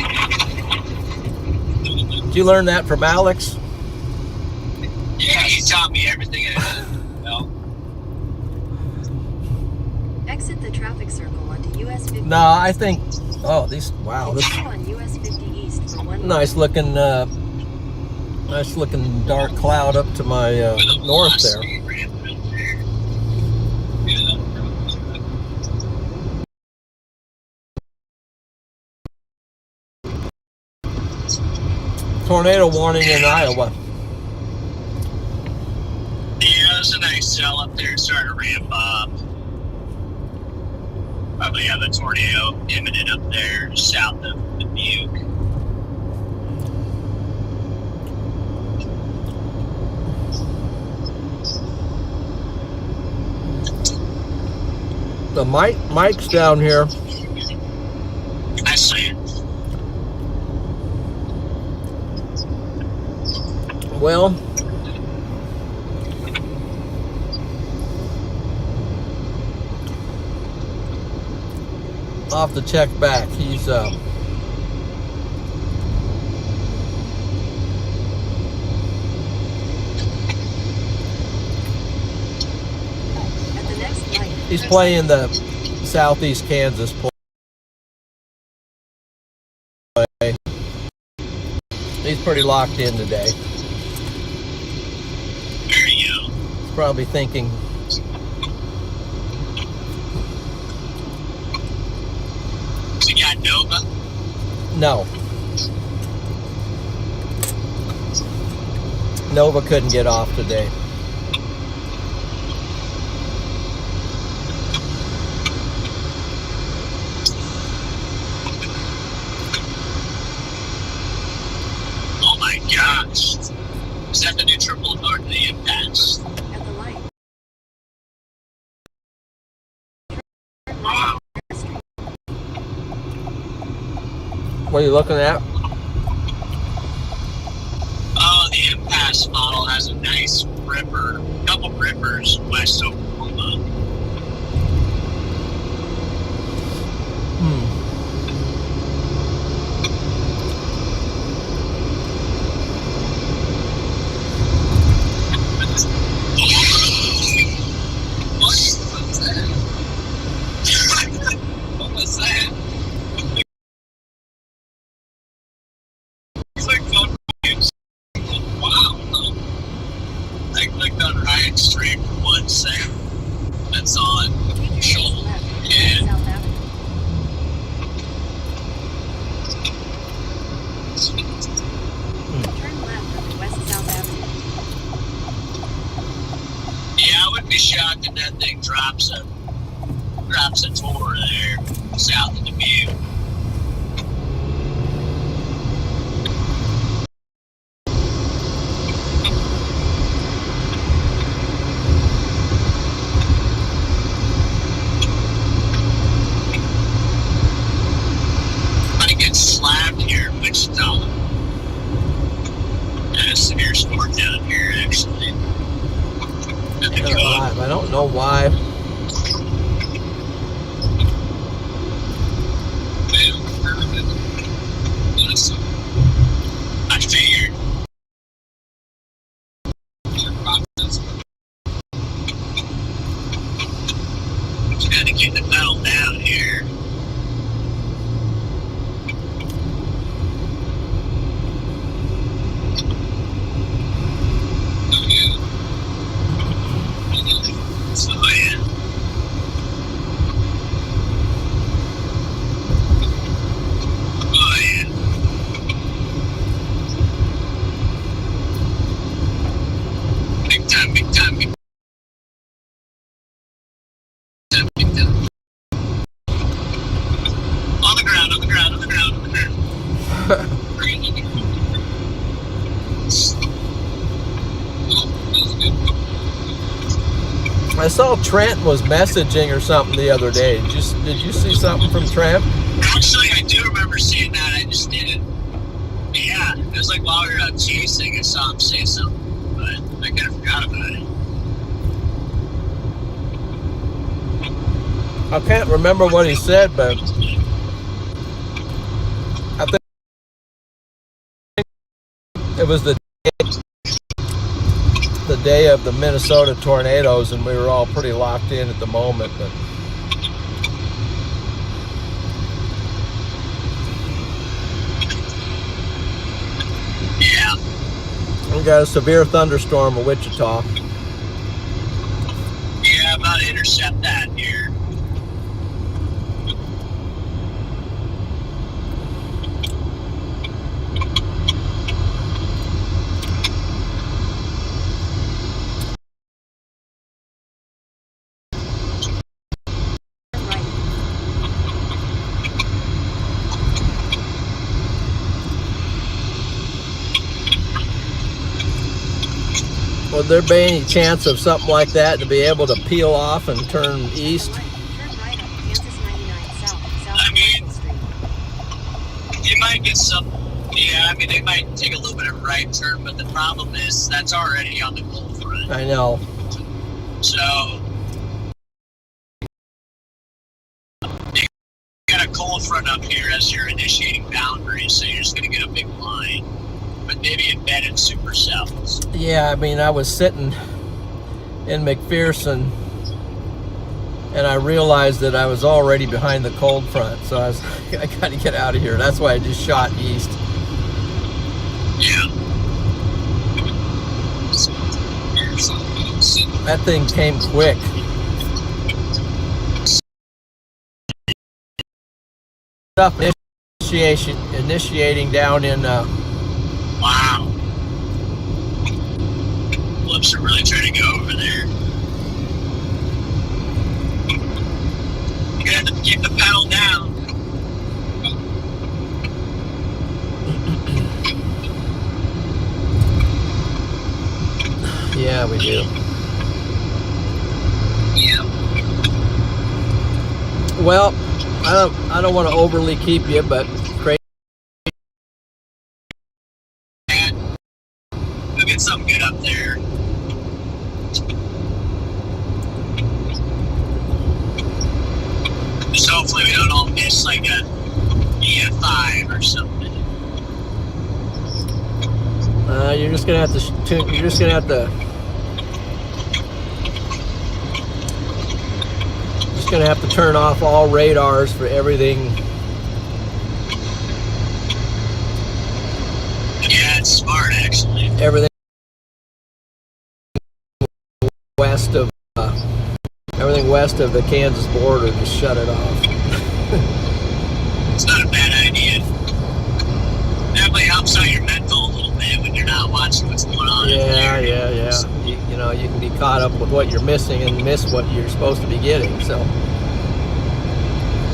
[SPEAKER 1] Did you learn that from Alex?
[SPEAKER 3] Yeah, he taught me everything I know.
[SPEAKER 4] Exit the traffic circle onto US 50.
[SPEAKER 1] No, I think. Oh, this
[SPEAKER 4] Continue on US 50 East for 1 mile.
[SPEAKER 1] nice looking dark cloud up to my north there. Tornado warning in Iowa.
[SPEAKER 3] Yeah, there's a nice cell up there starting to ramp up. Probably have a tornado imminent up there south of the Butte.
[SPEAKER 1] The Mike's down here.
[SPEAKER 3] I see it.
[SPEAKER 1] Well, I'll have to check back. He's
[SPEAKER 4] At the next light,
[SPEAKER 1] he's playing the Southeast Kansas play. He's pretty locked in today.
[SPEAKER 3] There you go.
[SPEAKER 1] He's probably thinking,
[SPEAKER 3] So you got Nova?
[SPEAKER 1] no. Nova couldn't get off today.
[SPEAKER 3] Oh my gosh. Is that the new triple north of the impasse?
[SPEAKER 4] at the light.
[SPEAKER 3] Wow.
[SPEAKER 1] What are you looking at?
[SPEAKER 3] Oh, the impasse model has a nice ripper, couple rippers west of Oklahoma. What was that? thing that's on
[SPEAKER 4] Take your
[SPEAKER 3] Shoal.
[SPEAKER 4] next left onto
[SPEAKER 3] Yeah.
[SPEAKER 4] West South Avenue. Turn left onto West South Avenue.
[SPEAKER 3] Yeah, I wouldn't be shocked if that thing drops a tour there south of the view. I get slammed here in Wichita. And a severe storm down here, actually. At the Cove.
[SPEAKER 1] I don't know why.
[SPEAKER 3] I figured. Just gotta get the pedal down here. So yeah. Oh yeah. Big time, big time, big time, big time. On the ground, on the ground, on the ground, on the ground.
[SPEAKER 1] I saw Trent was messaging or something the other day. Did you see something from Trent?
[SPEAKER 3] Actually, I do remember seeing that. I just didn't. Yeah, it was like while we were out chasing, I saw him say something, but I kind of forgot about it.
[SPEAKER 1] I can't remember what he said, but I think it was the day of the Minnesota tornadoes, and we were all pretty locked in at the moment. But
[SPEAKER 3] Yeah.
[SPEAKER 1] we got a severe thunderstorm in Wichita.
[SPEAKER 3] Yeah, I'm about to intercept that here.
[SPEAKER 4] Turn right.
[SPEAKER 1] Would there be any chance of something like that to be able to peel off and turn east?
[SPEAKER 4] Turn right up Kansas 99 South, South
[SPEAKER 3] I mean-
[SPEAKER 4] Commercial Street.
[SPEAKER 3] You might get some. Yeah, I mean, they might take a little bit of a right turn, but the problem is that's already on the cold front.
[SPEAKER 1] I know.
[SPEAKER 3] So, you got a cold front up here as your initiating boundary, so you're just going to get a big line. But maybe embedded supercells.
[SPEAKER 1] Yeah, I mean, I was sitting in McPherson, and I realized that I was already behind the cold front, so I got to get out of here. That's why I just shot east.
[SPEAKER 3] Yeah.
[SPEAKER 1] That thing came quick. Stuff initiating down in
[SPEAKER 3] Wow. Flips are really trying to go over there. You're gonna have to keep the pedal down.
[SPEAKER 1] yeah, we do.
[SPEAKER 3] Yeah.
[SPEAKER 1] Well, I don't want to overly keep you, but crazy.
[SPEAKER 3] We'll get something good up there. Just hopefully we don't all miss like a EF5 or something.
[SPEAKER 1] You're just gonna have to. You're just gonna have to. Just gonna have to turn off all radars for everything.
[SPEAKER 3] Yeah, it's smart actually.
[SPEAKER 1] Everything west of Everything west of the Kansas border, just shut it off.
[SPEAKER 3] It's not a bad idea. Definitely helps out your mental a little bit when you're not watching what's going on.
[SPEAKER 1] Yeah. You know, you can be caught up with what you're missing and miss what you're supposed to be getting. So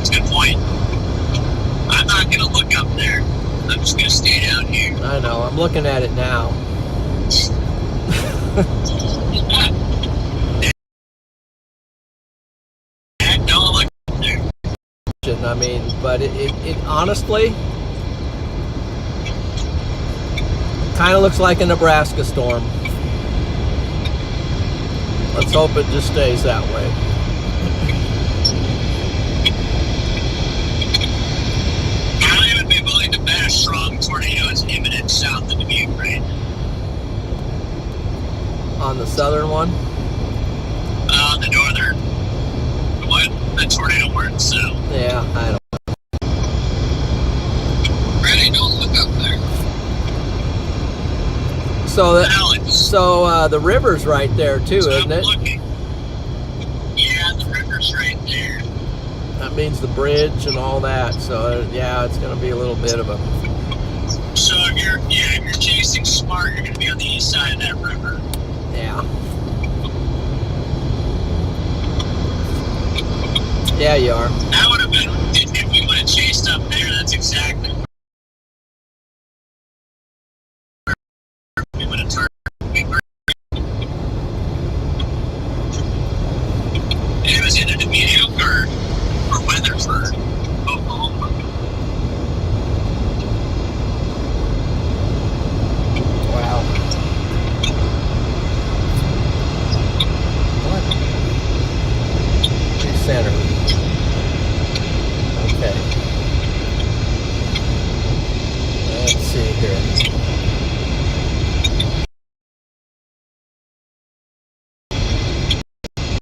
[SPEAKER 3] That's a good point. I'm not going to look up there. I'm just going to stay down here.
[SPEAKER 1] I know. I'm looking at it now.
[SPEAKER 3] Dad, don't look up there.
[SPEAKER 1] I mean, but it honestly kind of looks like a Nebraska storm. Let's hope it just stays that way.
[SPEAKER 3] I would be willing to bet a strong tornado is imminent south of Dubuque right now.
[SPEAKER 1] On the southern one?
[SPEAKER 3] The northern. The tornado went south.
[SPEAKER 1] Yeah, I don't.
[SPEAKER 3] Ready, don't look up there.
[SPEAKER 1] So
[SPEAKER 3] Alex.
[SPEAKER 1] the river's right there too,
[SPEAKER 3] Stop
[SPEAKER 1] isn't it?
[SPEAKER 3] looking. Yeah, the river's right there.
[SPEAKER 1] That means the bridge and all that. So yeah, it's going to be a little bit of a.
[SPEAKER 3] So if you're chasing smart, you're going to be on the east side of that river.
[SPEAKER 1] Yeah. Yeah, you are.
[SPEAKER 3] That would have been, if we would have chased up there, that's exactly where we would have turned. It was either Dubuque or Weatherford, Oklahoma.
[SPEAKER 1] Wow. What? Center. Okay. Let's see here.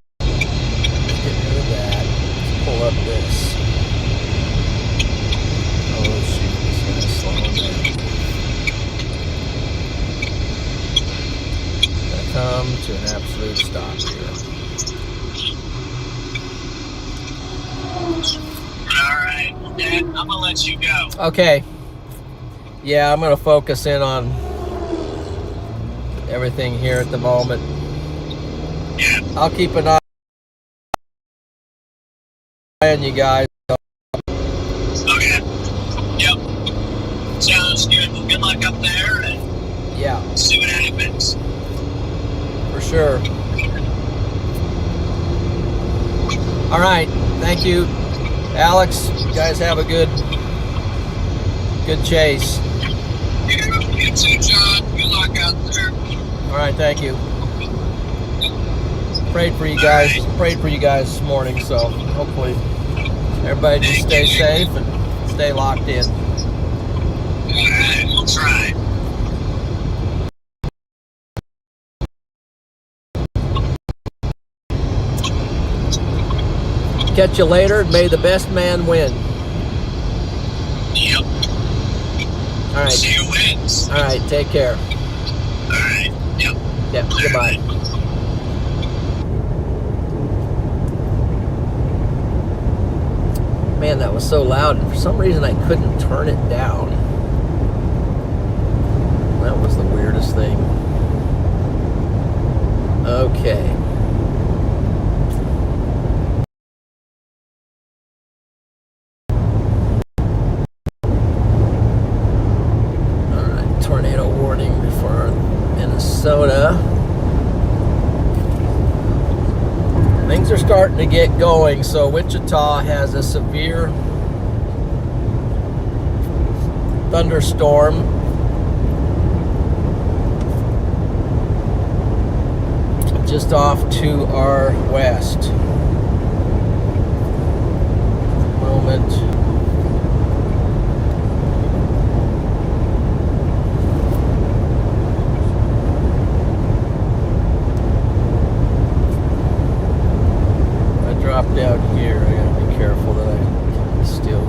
[SPEAKER 1] Get rid of that. Let's pull up this. Oh shoot, this guy's slowing down. Gonna come to an absolute stop here.
[SPEAKER 3] Alright, well, Dad, I'm going to let you go.
[SPEAKER 1] Okay. Yeah, I'm going to focus in on everything here at the moment.
[SPEAKER 3] Yeah.
[SPEAKER 1] I'll keep an eye on you guys.
[SPEAKER 3] Okay. Yep. Sounds good. Well, good luck up there and
[SPEAKER 1] Yeah,
[SPEAKER 3] see what happens.
[SPEAKER 1] for sure. All right. Thank you, Alex. You guys have a good chase.
[SPEAKER 3] You too, John. Good luck out there.
[SPEAKER 1] All right. Thank you. Prayed for you guys. Prayed for you guys this morning. So hopefully everybody just stay safe and stay locked in.
[SPEAKER 3] Alright, we'll try.
[SPEAKER 1] Catch you later. May the best man win.
[SPEAKER 3] Yep.
[SPEAKER 1] All right.
[SPEAKER 3] See who wins.
[SPEAKER 1] All right. Take care.
[SPEAKER 3] Alright. Yep.
[SPEAKER 1] Yeah. Goodbye. Man, that was so loud, and for some reason I couldn't turn it down. That was the weirdest thing. Okay. Alright, tornado warning for Minnesota. Things are starting to get going. So Wichita has a severe thunderstorm. Just off to our west. Moment. Drop down here. I gotta be careful that I still.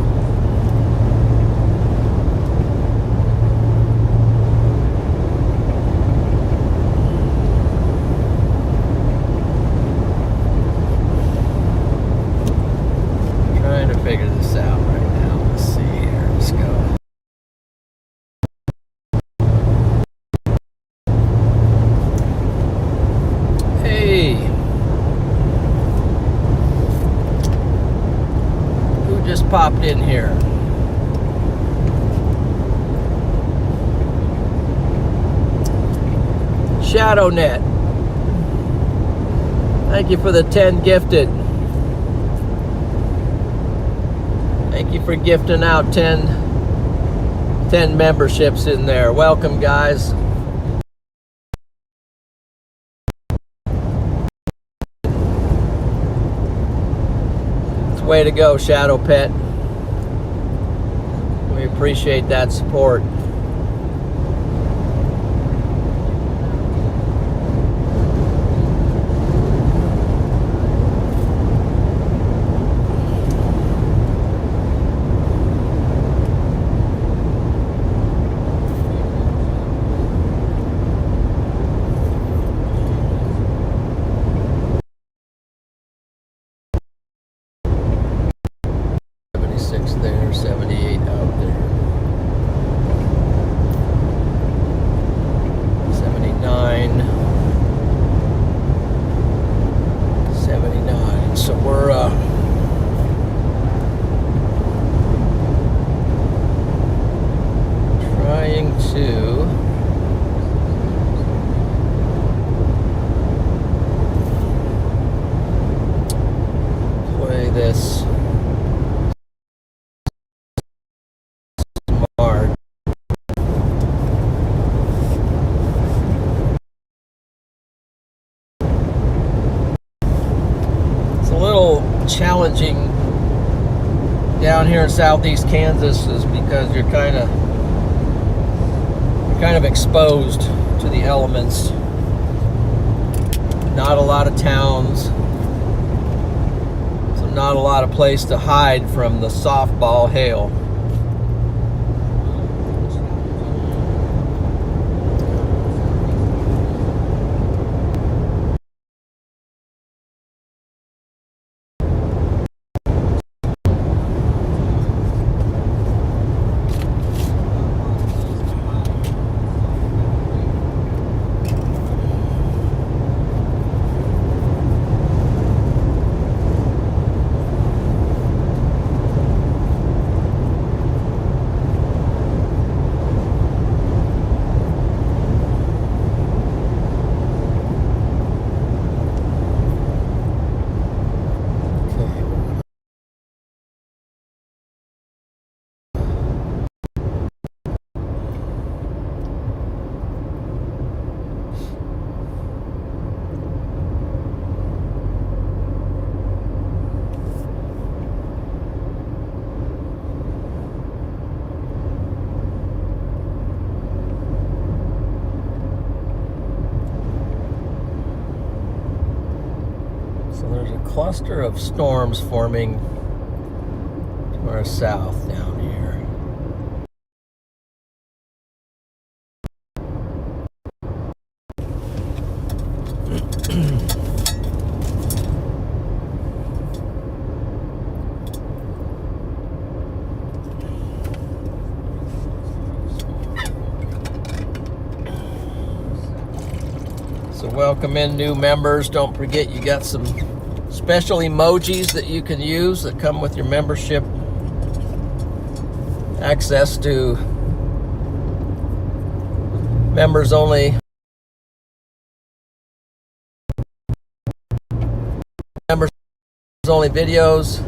[SPEAKER 1] popped in here. ShadowNet. Thank you for the 10 gifted. Thank you for gifting out 10 memberships in there. Welcome, guys. It's way to go, Shadow Pet. We appreciate that support. There, 78 out there. 79. 79. So we're trying to play this smart. It's a little challenging down here in southeast Kansas is because you're kind of exposed to the elements. Not a lot of towns, so not a lot of place to hide from the softball hail. So there's a cluster of storms forming to our south down here. So welcome in new members. Don't forget you got some special emojis that you can use that come with your membership. Access to members only videos.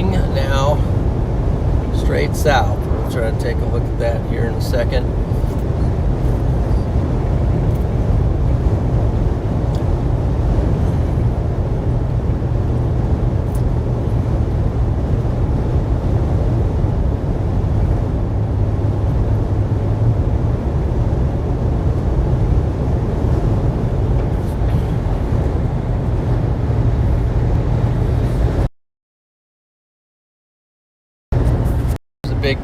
[SPEAKER 1] heading now straight south. We'll try to take a look at that here in a second. Big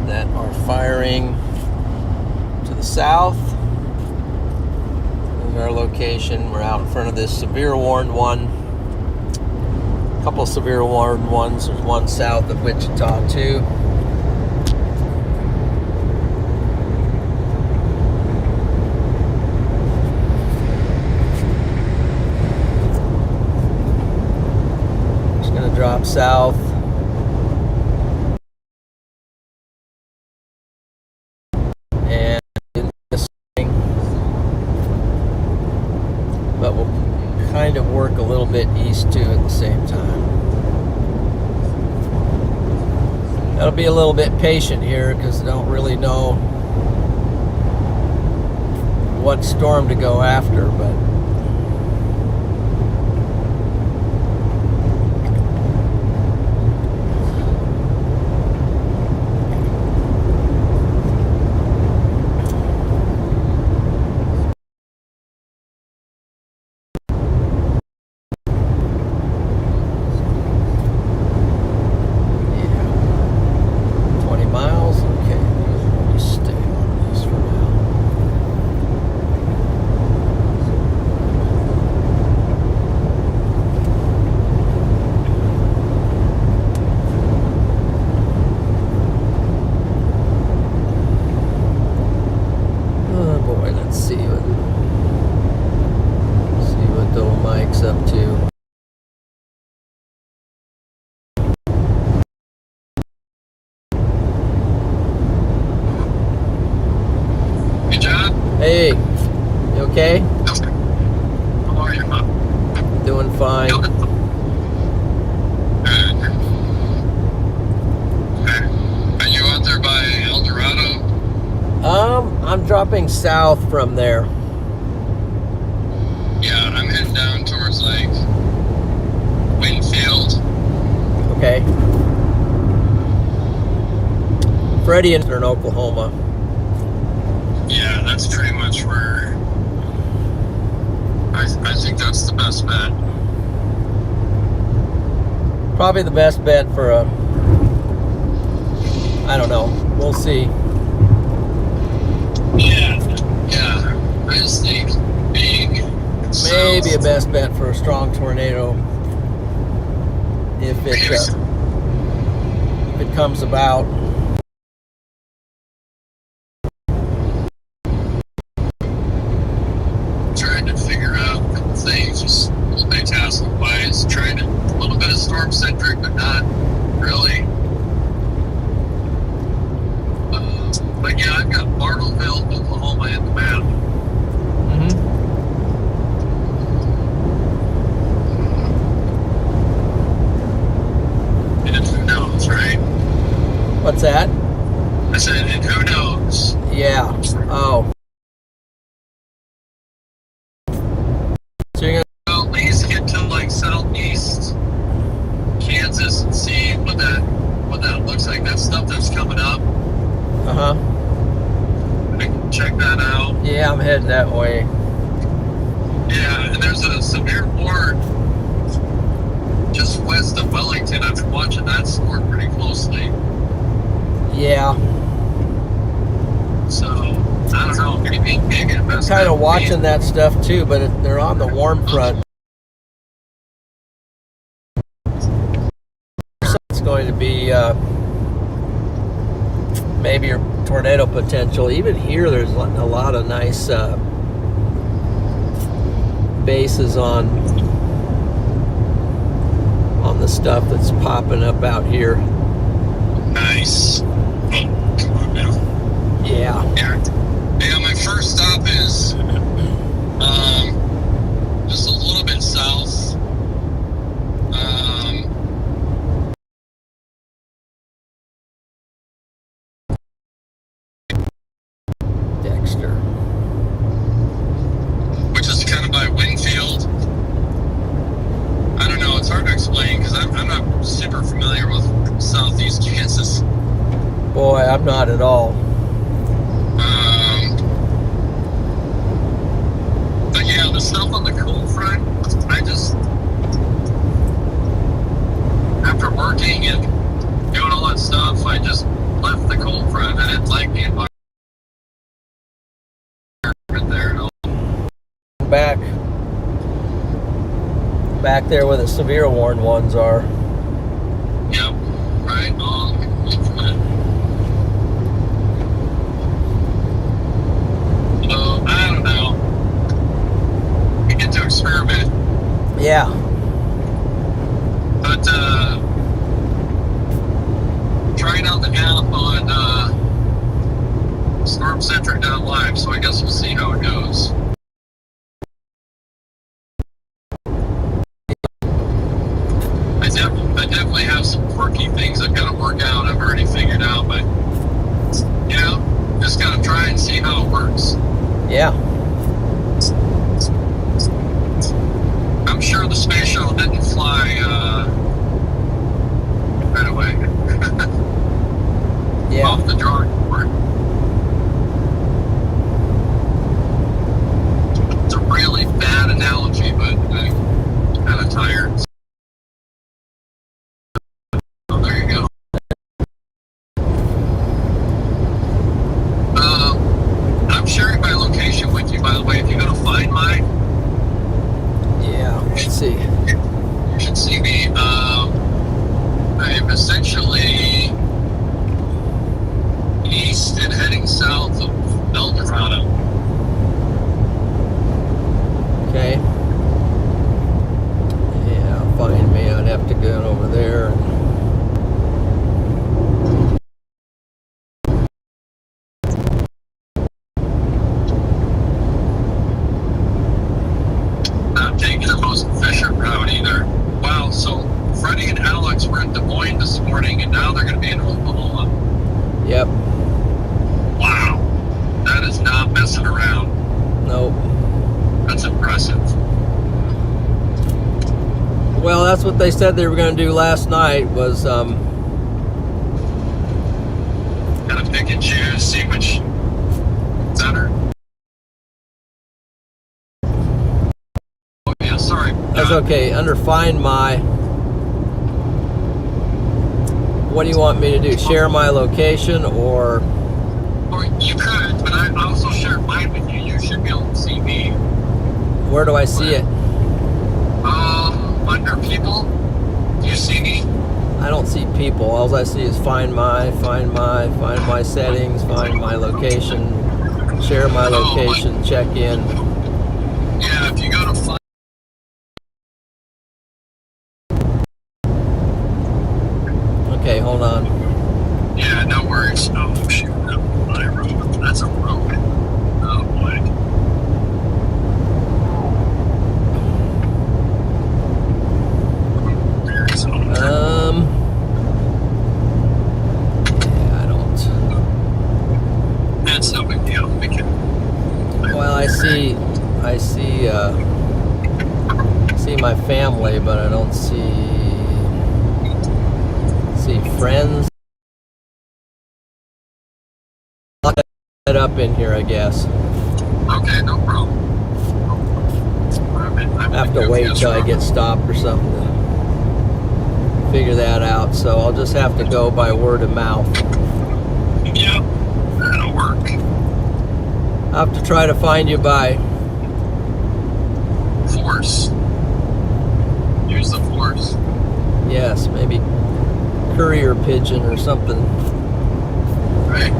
[SPEAKER 1] that are firing to the south. There's our location. We're out in front of this severe warned one. A couple severe warned ones. There's one south of Wichita too. Just gonna drop south. But we'll kind of work a little bit east too at the same time. That'll be a little bit patient here because I don't really know what storm to go after, but up to.
[SPEAKER 2] Hey, John.
[SPEAKER 1] Hey, you okay?
[SPEAKER 2] How are you, Bob?
[SPEAKER 1] Doing fine.
[SPEAKER 2] Good. Are you out there by El Dorado?
[SPEAKER 1] I'm dropping south from there.
[SPEAKER 2] Yeah, I'm heading down towards like Winfield.
[SPEAKER 1] Okay. Freddie in Oklahoma.
[SPEAKER 2] Yeah, that's pretty much where I think that's the best bet.
[SPEAKER 1] Probably the best bet for a, I don't know. We'll see.
[SPEAKER 2] Yeah. I just think being
[SPEAKER 1] Maybe a
[SPEAKER 2] south,
[SPEAKER 1] best bet for a strong tornado if it comes about.
[SPEAKER 2] trying to figure out a couple things, just multitasking wise, trying to a little bit of storm centric, but not really. But yeah, I've got Bartlesville, Oklahoma in the map. And who knows, right?
[SPEAKER 1] What's that?
[SPEAKER 2] I said, and who knows?
[SPEAKER 1] Yeah. Oh. So you're
[SPEAKER 2] Well, at least get to like southeast Kansas and see what that looks like. That stuff that's coming up.
[SPEAKER 1] gonna.
[SPEAKER 2] I can check that out.
[SPEAKER 1] Yeah, I'm heading that way.
[SPEAKER 2] Yeah, and there's a severe warning just west of Wellington. I've been watching that storm pretty closely.
[SPEAKER 1] Yeah.
[SPEAKER 2] So, I don't know. Maybe the best.
[SPEAKER 1] Kind of watching that stuff too, but they're on the warm front. So it's going to be maybe a tornado potential. Even here, there's a lot of nice bases on the stuff that's popping up out here.
[SPEAKER 2] Nice. Come on now.
[SPEAKER 1] Yeah.
[SPEAKER 2] Yeah, my first stop is just a little bit south.
[SPEAKER 1] Boy, I'm not at all.
[SPEAKER 2] But yeah, the stuff on the cold front, I just, after working and doing all that stuff, I just left the cold front. I didn't like the environment there at all.
[SPEAKER 1] Back there where the severe worn ones are.
[SPEAKER 2] Yep, right on the cold front. So, I don't know. We get to experiment.
[SPEAKER 1] Yeah.
[SPEAKER 2] But, trying out the app on stormcentric.live, so I guess we'll see how it goes. I definitely have some quirky things I've got to work out. I've already figured out, but, you know, just got to try and see how it works.
[SPEAKER 1] Yeah.
[SPEAKER 2] I'm sure the space shuttle didn't fly right away.
[SPEAKER 1] Yeah.
[SPEAKER 2] Off the drawing board. It's a really bad analogy, but I'm kind of tired. So there you go. I'm sharing my location with you, by the way. If you go to Find My,
[SPEAKER 1] Yeah. Let's see.
[SPEAKER 2] you should see me. I am essentially east and heading south of El Dorado.
[SPEAKER 1] Okay. Yeah, find me. I'd have to go over there.
[SPEAKER 2] Not taking the most efficient route either. Wow, so Freddie and Alex were in Des Moines this morning, and now they're going to be in Oklahoma.
[SPEAKER 1] Yep.
[SPEAKER 2] Wow, that is not messing around.
[SPEAKER 1] Nope.
[SPEAKER 2] That's impressive.
[SPEAKER 1] Well, that's what they said they were going to do last night was
[SPEAKER 2] Gotta pick and choose, see which is better. Oh yeah, sorry.
[SPEAKER 1] That's okay. Under Find My, what do you want me to do? Share my location or?
[SPEAKER 2] Or you could, but I also shared mine with you. You should be able to see me.
[SPEAKER 1] Where do I see it?
[SPEAKER 2] Under people, do you see me?
[SPEAKER 1] I don't see people. All I see is Find My settings, Find My location, share my location, check in.
[SPEAKER 2] Yeah, if you go to Find.
[SPEAKER 1] Okay, hold on.
[SPEAKER 2] Yeah, no worries. Oh, shoot. My road. That's a road. Oh, boy. There's
[SPEAKER 1] yeah, I don't.
[SPEAKER 2] That's no big deal.
[SPEAKER 1] Well, I see my family, but I don't see friends. I'll set it up in here, I guess.
[SPEAKER 2] Okay, no problem.
[SPEAKER 1] I have to wait till I get stopped or something to figure that out. So I'll just have to go by word of mouth.
[SPEAKER 2] Yep, that'll work.
[SPEAKER 1] I'll have to try to find you by
[SPEAKER 2] Force. Use the force.
[SPEAKER 1] yes, maybe courier pigeon or something.
[SPEAKER 2] Right.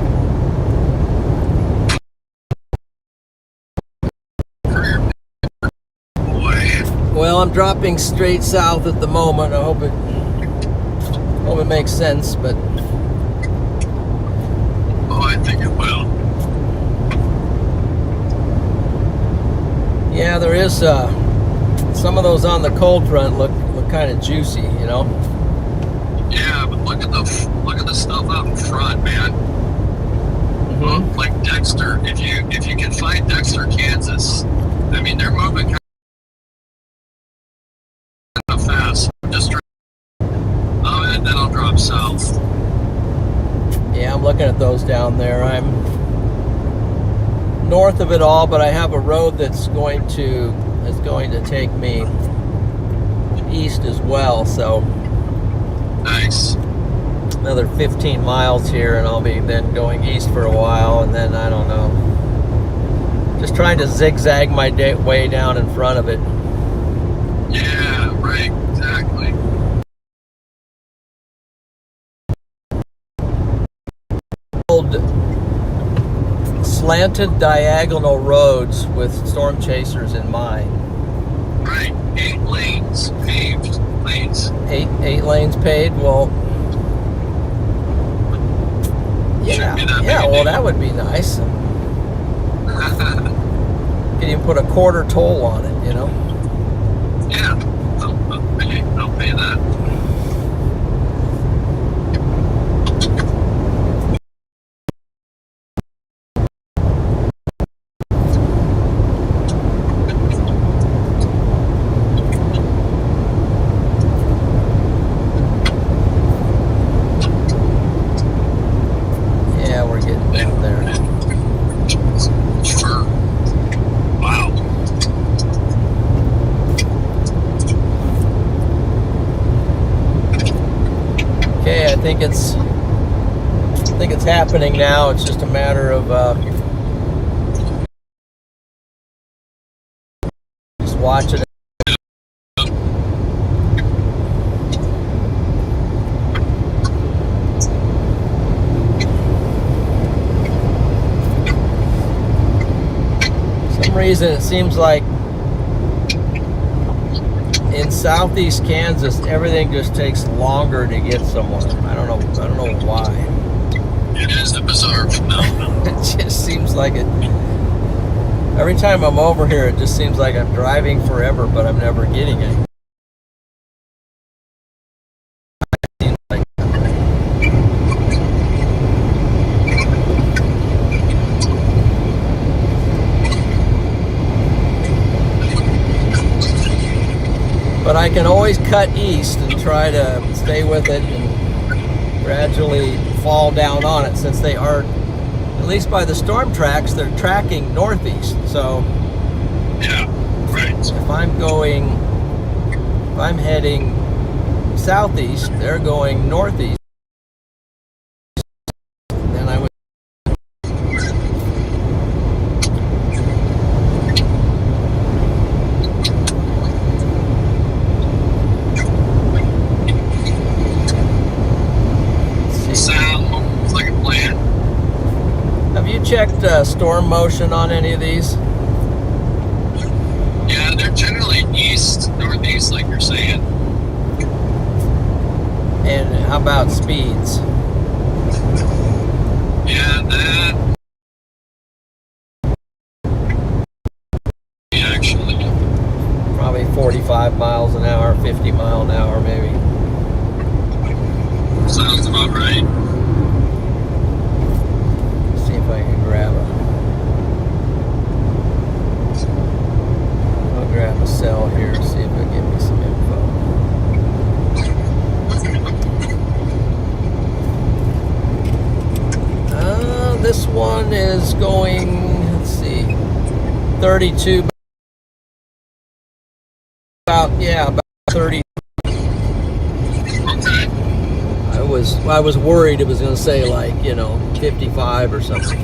[SPEAKER 2] Boy.
[SPEAKER 1] Well, I'm dropping straight south at the moment. I hope it makes sense, but
[SPEAKER 2] Oh, I think it will.
[SPEAKER 1] yeah, there is some of those on the cold front look kind of juicy, you know.
[SPEAKER 2] Yeah, but look at the stuff out in front, man.
[SPEAKER 1] Mm-hmm.
[SPEAKER 2] Like Dexter, if you can find Dexter, Kansas, I mean they're moving kind of fast. Just and then I'll drop south.
[SPEAKER 1] Yeah, I'm looking at those down there. I'm north of it all, but I have a road that's going to take me east as well. So
[SPEAKER 2] Nice.
[SPEAKER 1] another 15 miles here, and I'll be then going east for a while, and then I don't know. Just trying to zigzag my way down in front of it.
[SPEAKER 2] Yeah, right. Exactly.
[SPEAKER 1] Old slanted diagonal roads with storm chasers in mind.
[SPEAKER 2] Right. 8 lanes, paved lanes.
[SPEAKER 1] Eight lanes paved. Well, yeah, well, that would be nice. Could even put a quarter toll on it, you know?
[SPEAKER 2] Yeah, I'll pay that.
[SPEAKER 1] Yeah, we're getting down there.
[SPEAKER 2] Sure. Wow.
[SPEAKER 1] Okay, I think it's happening now. It's just a matter of just watching it. For some reason, it seems like in southeast Kansas, everything just takes longer to get somewhere. I don't know why.
[SPEAKER 2] It is a bizarre phenomenon.
[SPEAKER 1] It just seems like it. Every time I'm over here, it just seems like I'm driving forever, but I'm never getting it. Seems like but I can always cut east and try to stay with it and gradually fall down on it, since they are, at least by the storm tracks, they're tracking northeast. So
[SPEAKER 2] Yeah, right.
[SPEAKER 1] if I'm heading southeast, they're going northeast. Then I would.
[SPEAKER 2] Sounds like a plan.
[SPEAKER 1] Have you checked storm motion on any of these?
[SPEAKER 2] Yeah, they're generally east, northeast, like you're saying.
[SPEAKER 1] And how about speeds?
[SPEAKER 2] Yeah, that. Actually,
[SPEAKER 1] Probably 45 miles an hour, 50 mile an hour maybe.
[SPEAKER 2] sounds about right.
[SPEAKER 1] See if I can grab I'll grab a cell here, see if it'll give me some info. This one is going, let's see, 32, about 30.
[SPEAKER 2] Okay.
[SPEAKER 1] I was worried it was going to say 55 or something.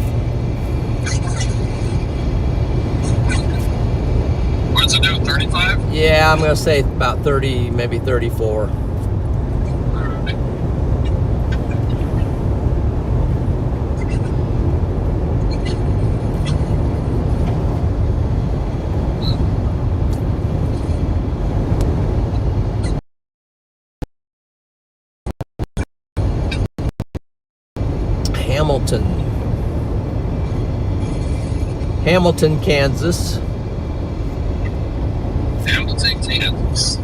[SPEAKER 2] What's it do? 35?
[SPEAKER 1] Yeah, I'm going to say about 30, maybe 34. Hamilton, Kansas.
[SPEAKER 2] Hamilton, Kansas.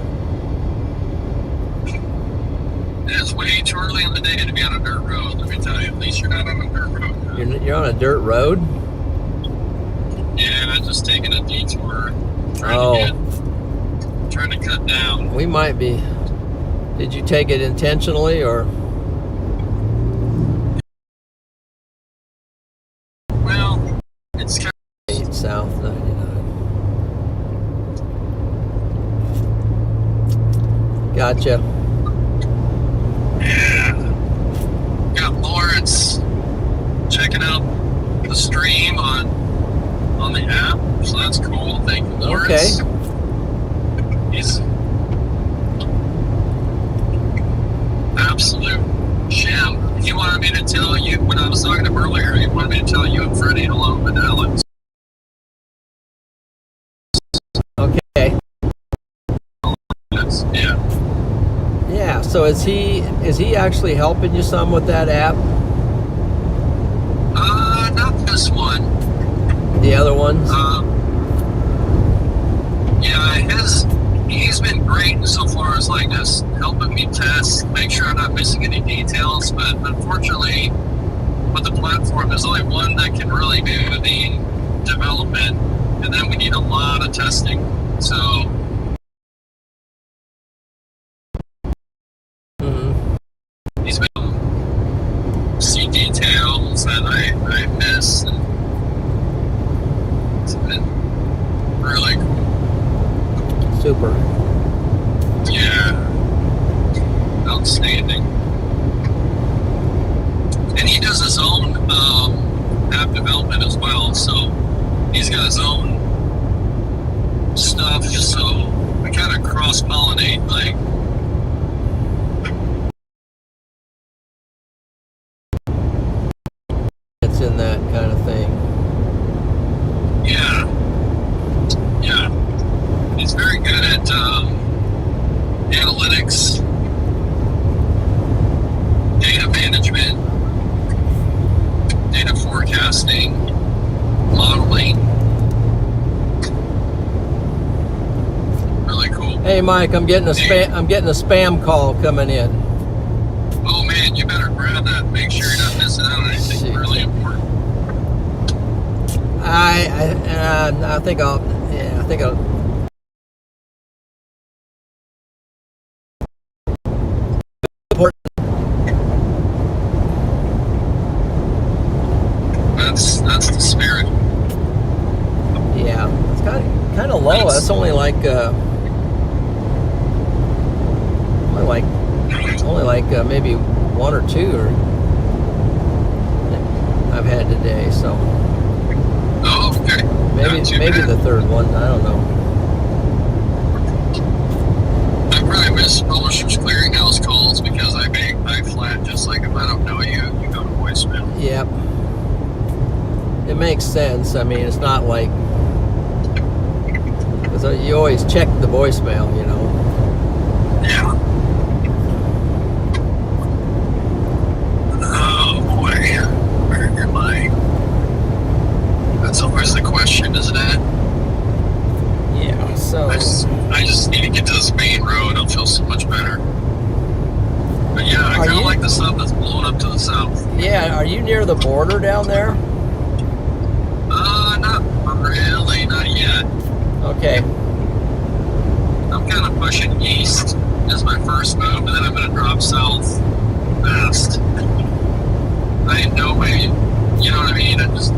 [SPEAKER 2] It's way too early in the day to be on a dirt road, let me tell you. At least you're not on a dirt road.
[SPEAKER 1] You're on a dirt road?
[SPEAKER 2] Yeah, just taking a detour. Trying to cut down.
[SPEAKER 1] We might be. Did you take it intentionally or? gotcha.
[SPEAKER 2] Yeah. Got Lawrence checking out the stream on the app, so that's cool. Thank you, Lawrence.
[SPEAKER 1] Okay.
[SPEAKER 2] He's absolute gem. He wanted me to tell you, when I was talking to him earlier, he wanted me to tell you and Freddie along with Alex.
[SPEAKER 1] Okay.
[SPEAKER 2] Yeah.
[SPEAKER 1] Yeah. So is he actually helping you some with that app?
[SPEAKER 2] Not this one.
[SPEAKER 1] The other ones?
[SPEAKER 2] Yeah, he's been great insofar as like just helping me test, make sure I'm not missing any details. But unfortunately, with the platform, there's only one that can really do the development, and then we need a lot of testing. So he's been see details that I miss. And it's been really cool.
[SPEAKER 1] Super.
[SPEAKER 2] Yeah. Outstanding. And he does his own app development as well. So he's got his own stuff, just so we kind of cross-pollinate, like.
[SPEAKER 1] It's in that kind of thing.
[SPEAKER 2] Yeah. Yeah. He's very good at analytics, data management, data forecasting, modeling. Really cool.
[SPEAKER 1] Hey, Mike, I'm getting a spam call coming in.
[SPEAKER 2] Oh man, you better grab that. Make sure you're not missing out on anything really important.
[SPEAKER 1] I think I'll. Yeah, I think I'll.
[SPEAKER 2] That's the spirit.
[SPEAKER 1] Yeah, it's kind of low. That's only like maybe one or two or I've had today. So
[SPEAKER 2] Oh, okay.
[SPEAKER 1] maybe the third one. I don't know.
[SPEAKER 2] I probably miss Publishers Clearinghouse calls because I flat, just like if I don't know you, you go to voicemail.
[SPEAKER 1] Yep. It makes sense. I mean, it's not like, because you always check the voicemail, you know.
[SPEAKER 2] Yeah. Oh boy, where am I? That's always the question, isn't it?
[SPEAKER 1] Yeah. So
[SPEAKER 2] I just need to get to this main road. I'll feel so much better. But yeah, I kind of like the stuff that's blowing up to the south.
[SPEAKER 1] Yeah. Are you near the border down there?
[SPEAKER 2] Not really, not yet.
[SPEAKER 1] Okay.
[SPEAKER 2] I'm kind of pushing east as my first move, and then I'm going to drop south fast. I ain't no way, you know what I mean? I just,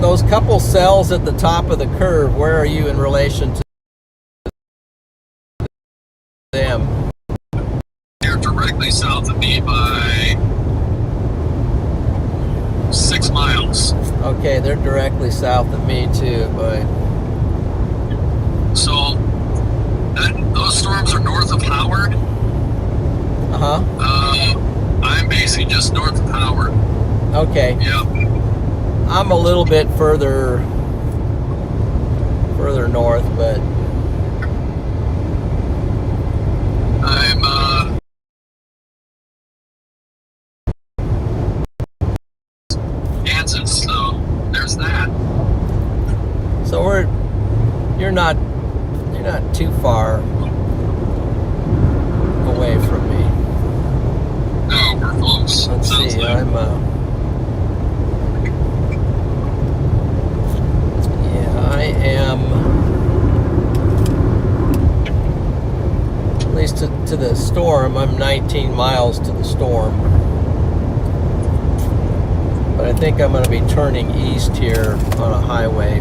[SPEAKER 1] those couple cells at the top of the curve, where are you in relation to them?
[SPEAKER 2] They're directly south of me by 6 miles.
[SPEAKER 1] Okay, they're directly south of me too, but
[SPEAKER 2] so those storms are north of Howard. I'm basically just north of Howard.
[SPEAKER 1] Okay.
[SPEAKER 2] Yep.
[SPEAKER 1] I'm a little bit further north, but
[SPEAKER 2] I'm Kansas, so there's that.
[SPEAKER 1] so you're not too far away from me.
[SPEAKER 2] No, we're close.
[SPEAKER 1] Let's
[SPEAKER 2] Sounds
[SPEAKER 1] see,
[SPEAKER 2] like.
[SPEAKER 1] I am, at least to the storm, I'm 19 miles to the storm. But I think I'm going to be turning east here on a highway.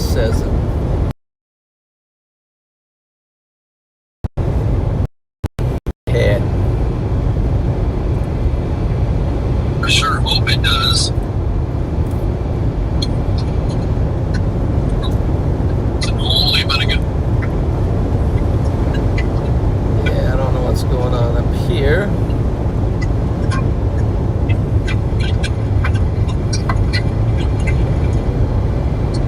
[SPEAKER 1] GPS says it. Head.
[SPEAKER 2] I sure hope it does. It's only but a good.
[SPEAKER 1] Yeah, I don't know what's going on up here.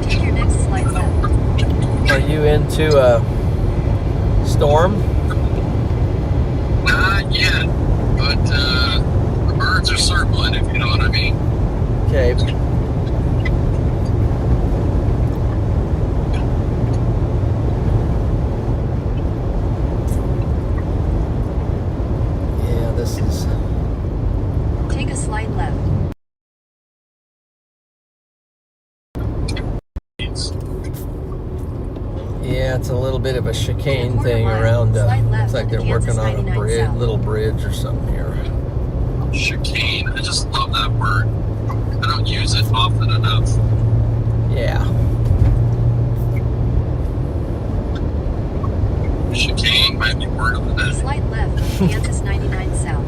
[SPEAKER 4] Take your next slight left.
[SPEAKER 1] Are you into a storm?
[SPEAKER 2] Not yet, but the birds are circling, if you know what I mean.
[SPEAKER 1] Okay. Yeah, this is...
[SPEAKER 4] Take a slight left.
[SPEAKER 1] Yeah, it's a little bit of a chicane
[SPEAKER 4] In a quarter
[SPEAKER 1] thing
[SPEAKER 4] mile,
[SPEAKER 1] around.
[SPEAKER 4] slide left
[SPEAKER 1] Looks like they're
[SPEAKER 4] onto
[SPEAKER 1] working
[SPEAKER 4] Kansas
[SPEAKER 1] on a
[SPEAKER 4] 99 south.
[SPEAKER 1] little bridge or something here.
[SPEAKER 2] Chicane. I just love that word. I don't use it often enough.
[SPEAKER 1] Yeah.
[SPEAKER 2] Chicane might be word of the day.
[SPEAKER 4] Slight left on Kansas 99 south.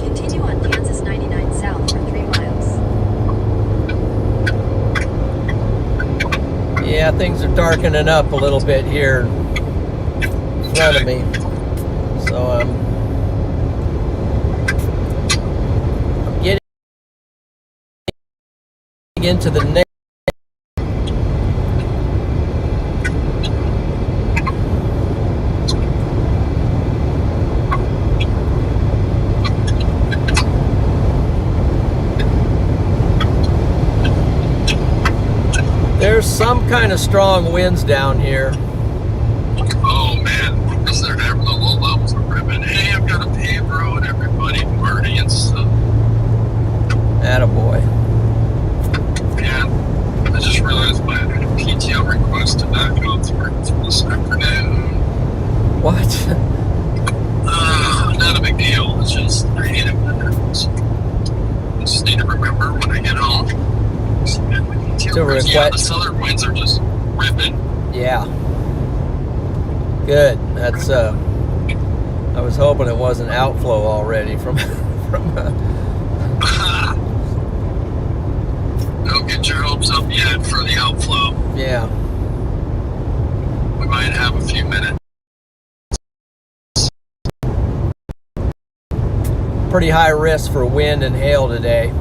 [SPEAKER 4] Continue on Kansas 99 south for 3 miles.
[SPEAKER 1] Yeah, things are darkening up a little bit here in front of me. So I'm getting into the next. There's some kind of strong winds down here.
[SPEAKER 2] Oh man, because they're having the low levels of ribbon. Hey, I've got a paved road, everybody, party and stuff.
[SPEAKER 1] Attaboy.
[SPEAKER 2] And I just realized my PTO request to back up for this afternoon.
[SPEAKER 1] What?
[SPEAKER 2] Not a big deal. It's just I hate it when it happens. I just need to remember when I get home.
[SPEAKER 1] To request.
[SPEAKER 2] Yeah, the southern winds are just ripping.
[SPEAKER 1] Yeah. Good. That's I was hoping it wasn't outflow already from
[SPEAKER 2] Don't get your hopes up yet for the outflow.
[SPEAKER 1] Yeah.
[SPEAKER 2] We might have a few minutes.
[SPEAKER 1] Pretty high risk for wind and hail today.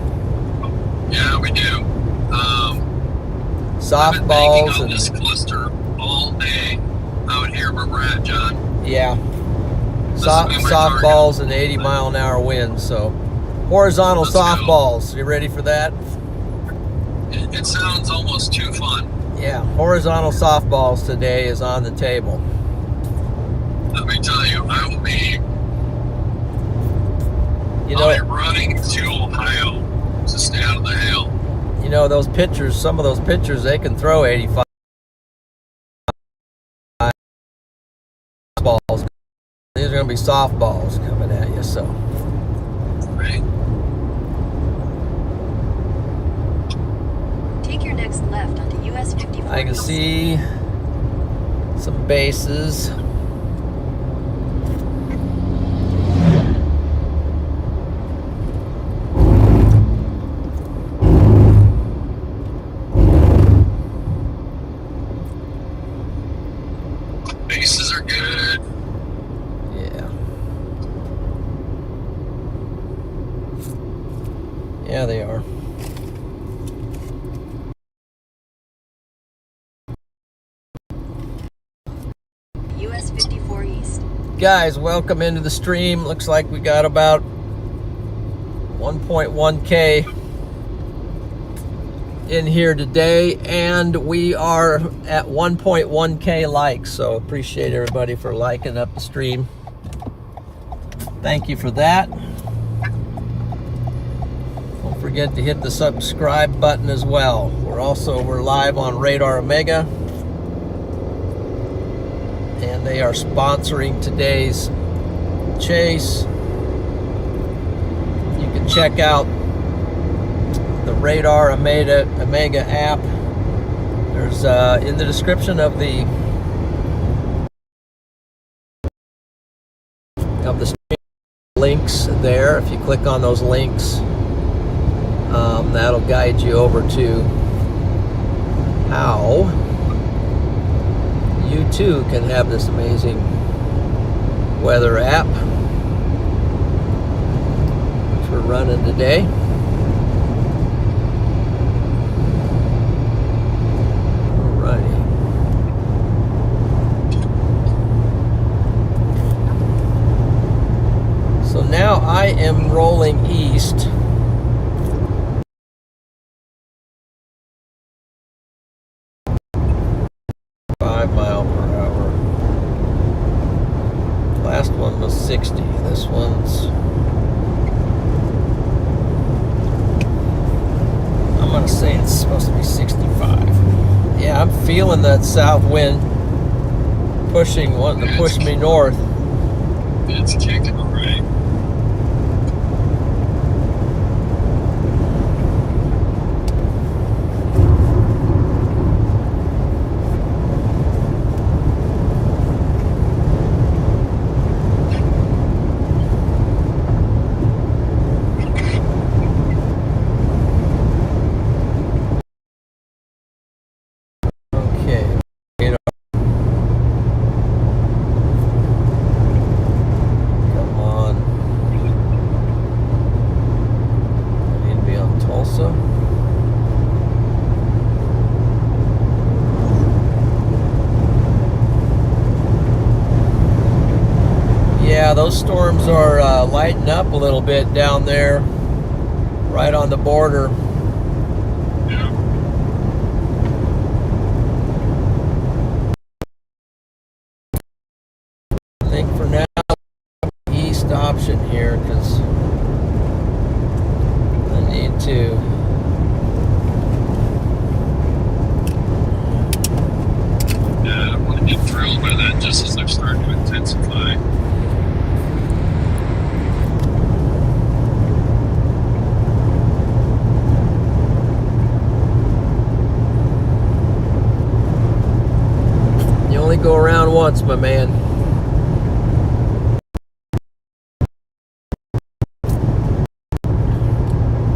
[SPEAKER 2] Yeah, we do.
[SPEAKER 1] Softballs
[SPEAKER 2] I've been
[SPEAKER 1] and
[SPEAKER 2] this cluster all day out here where we're at, John.
[SPEAKER 1] yeah.
[SPEAKER 2] This has been my
[SPEAKER 1] Softballs and 80-mile-an-hour winds. So horizontal
[SPEAKER 2] Let's go.
[SPEAKER 1] softballs. You ready for that?
[SPEAKER 2] It sounds almost too fun.
[SPEAKER 1] Yeah. Horizontal softballs today is on the table.
[SPEAKER 2] Let me tell you, I will be.
[SPEAKER 1] You
[SPEAKER 2] I'll be
[SPEAKER 1] know,
[SPEAKER 2] running to Ohio to stay out of the hail.
[SPEAKER 1] you know those pitchers. Some of those pitchers, they can throw 85 balls. These are going to be softballs coming at you. So.
[SPEAKER 2] Right?
[SPEAKER 4] Take your next left onto US 54.
[SPEAKER 1] I can see some bases.
[SPEAKER 2] Bases are good.
[SPEAKER 1] Yeah. Yeah, they are.
[SPEAKER 4] US 54 east.
[SPEAKER 1] Guys, welcome into the stream. Looks like we got about 1.1K in here today, and we are at 1.1K likes, so appreciate everybody for liking up the stream. Thank you for that. Don't forget to hit the subscribe button as well. We're live on Radar Omega, and they are sponsoring today's chase. You can check out the Radar Omega app. There's in the description of the stream, links there. If you click on those links, that'll guide you over to how you too can have this amazing weather app, which we're running today. Alrighty. So now I am rolling east. Last one was 60. This one's, I'm gonna say it's supposed to be 65. Yeah, I'm feeling that south wind wanting to push me north.
[SPEAKER 2] It's kicking, all right.
[SPEAKER 1] Yeah, those storms are lighting up a little bit down there, right on the border.
[SPEAKER 2] Yeah.
[SPEAKER 1] I think for now, east option here, because I need to.
[SPEAKER 2] Yeah, I don't want to get thrilled by that just as they're starting to intensify.
[SPEAKER 1] Only go around once, my man.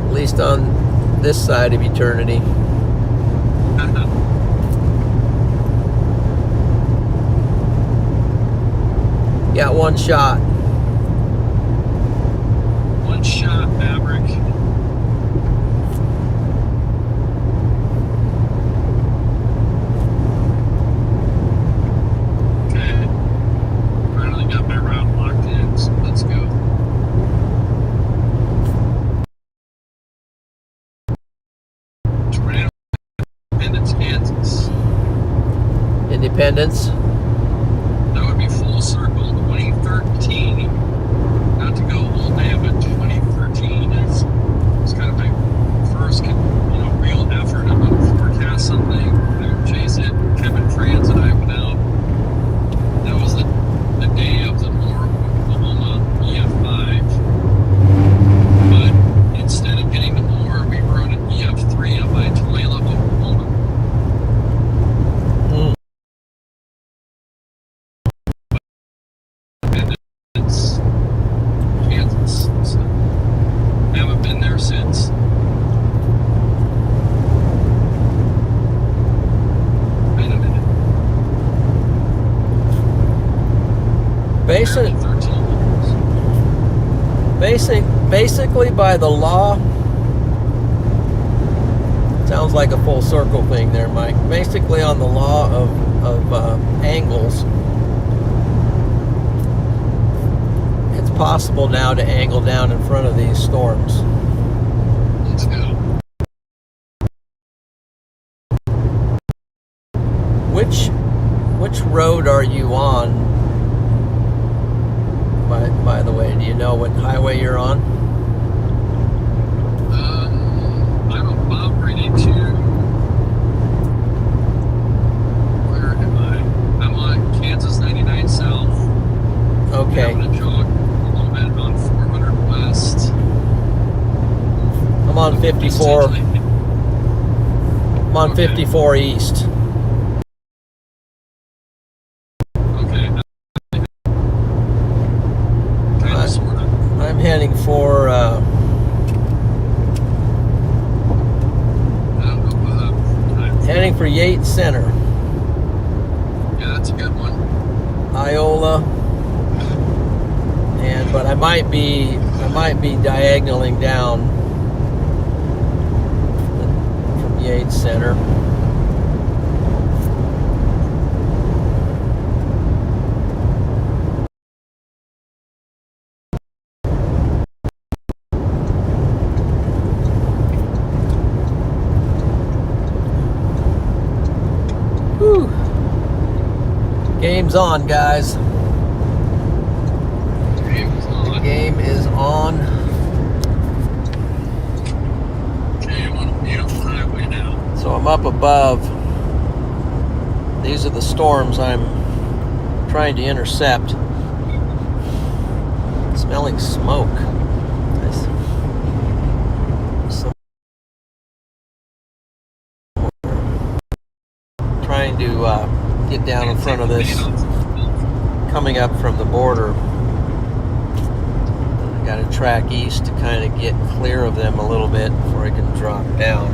[SPEAKER 1] At least on this side of eternity. Got one shot.
[SPEAKER 2] One shot, Maverick.
[SPEAKER 1] Independence.
[SPEAKER 2] That would be full circle 2013. Not to go old man, but 2013 is kind of my first, real effort. I'm going to forecast something, chase it. Kevin Franz and I went out. That was the day of the Moore, Oklahoma EF5. But instead of getting the Moore, we rode an EF3 up by Tulalip, Oklahoma. Kansas. So, haven't been there since. Wait a minute.
[SPEAKER 1] Basically by the law, sounds like a full circle thing there, Mike. Basically on the law of angles, it's possible now to angle down in front of these storms.
[SPEAKER 2] Let's go.
[SPEAKER 1] Which road are you on? By the way, do you know what highway you're on?
[SPEAKER 2] I'm about ready to. Where am I? I'm on Kansas 99 South.
[SPEAKER 1] Okay.
[SPEAKER 2] I'm going to jog a little bit on 400 West.
[SPEAKER 1] I'm on 54. I'm on 54 east.
[SPEAKER 2] Okay. Kind of, sort of.
[SPEAKER 1] I'm heading for heading for Yates Center.
[SPEAKER 2] Yeah, that's a good one.
[SPEAKER 1] Iola. But I might be diagonaling down from Yates Center. Whew. Game's on, guys. Game is on.
[SPEAKER 2] Okay, I'm on a beautiful highway now.
[SPEAKER 1] So I'm up above. These are the storms I'm trying to intercept. Smelling smoke. Trying to get down in front of this coming up from the border. I got to track east to kind of get clear of them a little bit before I can drop down.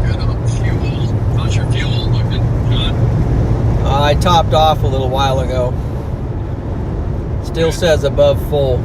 [SPEAKER 2] Good on fuel. How's your fuel looking, John?
[SPEAKER 1] I topped off a little while ago. Still says above full.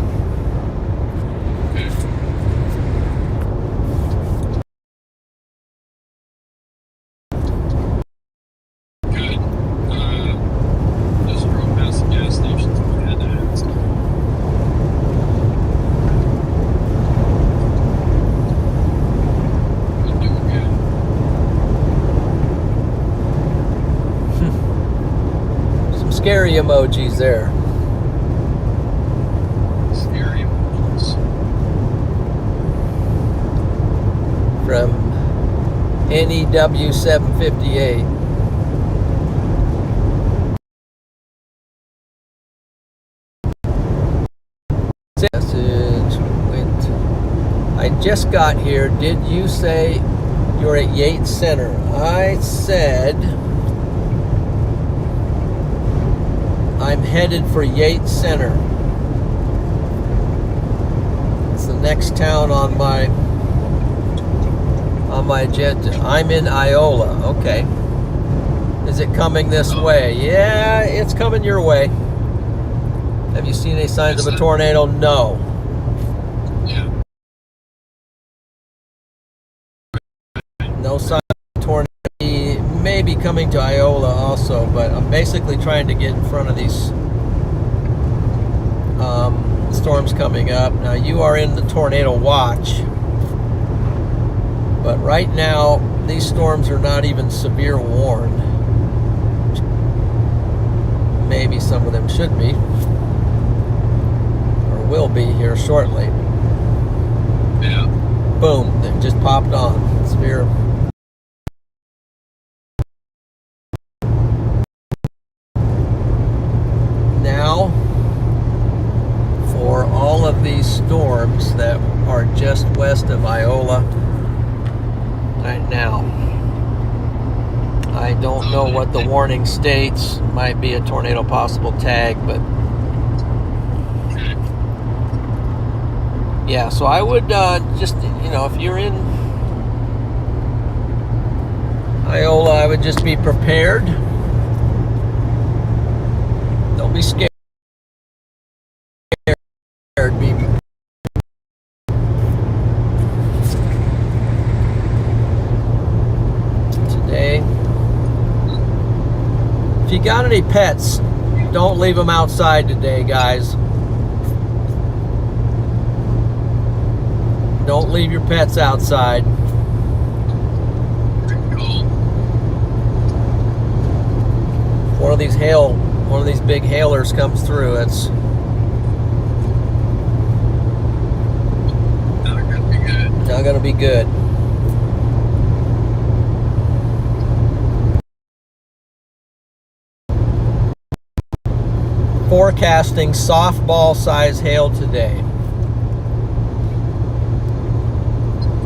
[SPEAKER 1] Scary emojis there.
[SPEAKER 2] Scary emojis.
[SPEAKER 1] From NEW 758. Message went. I just got here. Did you say you're at Yates Center? I said I'm headed for Yates Center. It's the next town on my agenda. I'm in Iola. Okay. Is it coming this way? Yeah, it's coming your way. Have you seen any signs of a tornado? No.
[SPEAKER 2] Yeah.
[SPEAKER 1] No signs of a tornado. Maybe coming to Iola also, but I'm basically trying to get in front of these storms coming up. Now you are in the tornado watch, but right now these storms are not even severe warned. Maybe some of them should be, or will be here shortly.
[SPEAKER 2] Yeah.
[SPEAKER 1] Boom, they just popped on. Severe. Now, for all of these storms that are just west of Iola right now, I don't know what the warning states. Might be a tornado possible tag, but yeah, so I would just, if you're in Iola, I would just be prepared. Don't be scared. Be today. If you got any pets, don't leave them outside today, guys. Don't leave your pets outside. One of these big hailers comes through. It's
[SPEAKER 2] not gonna be good.
[SPEAKER 1] Not gonna be good. forecasting softball size hail today.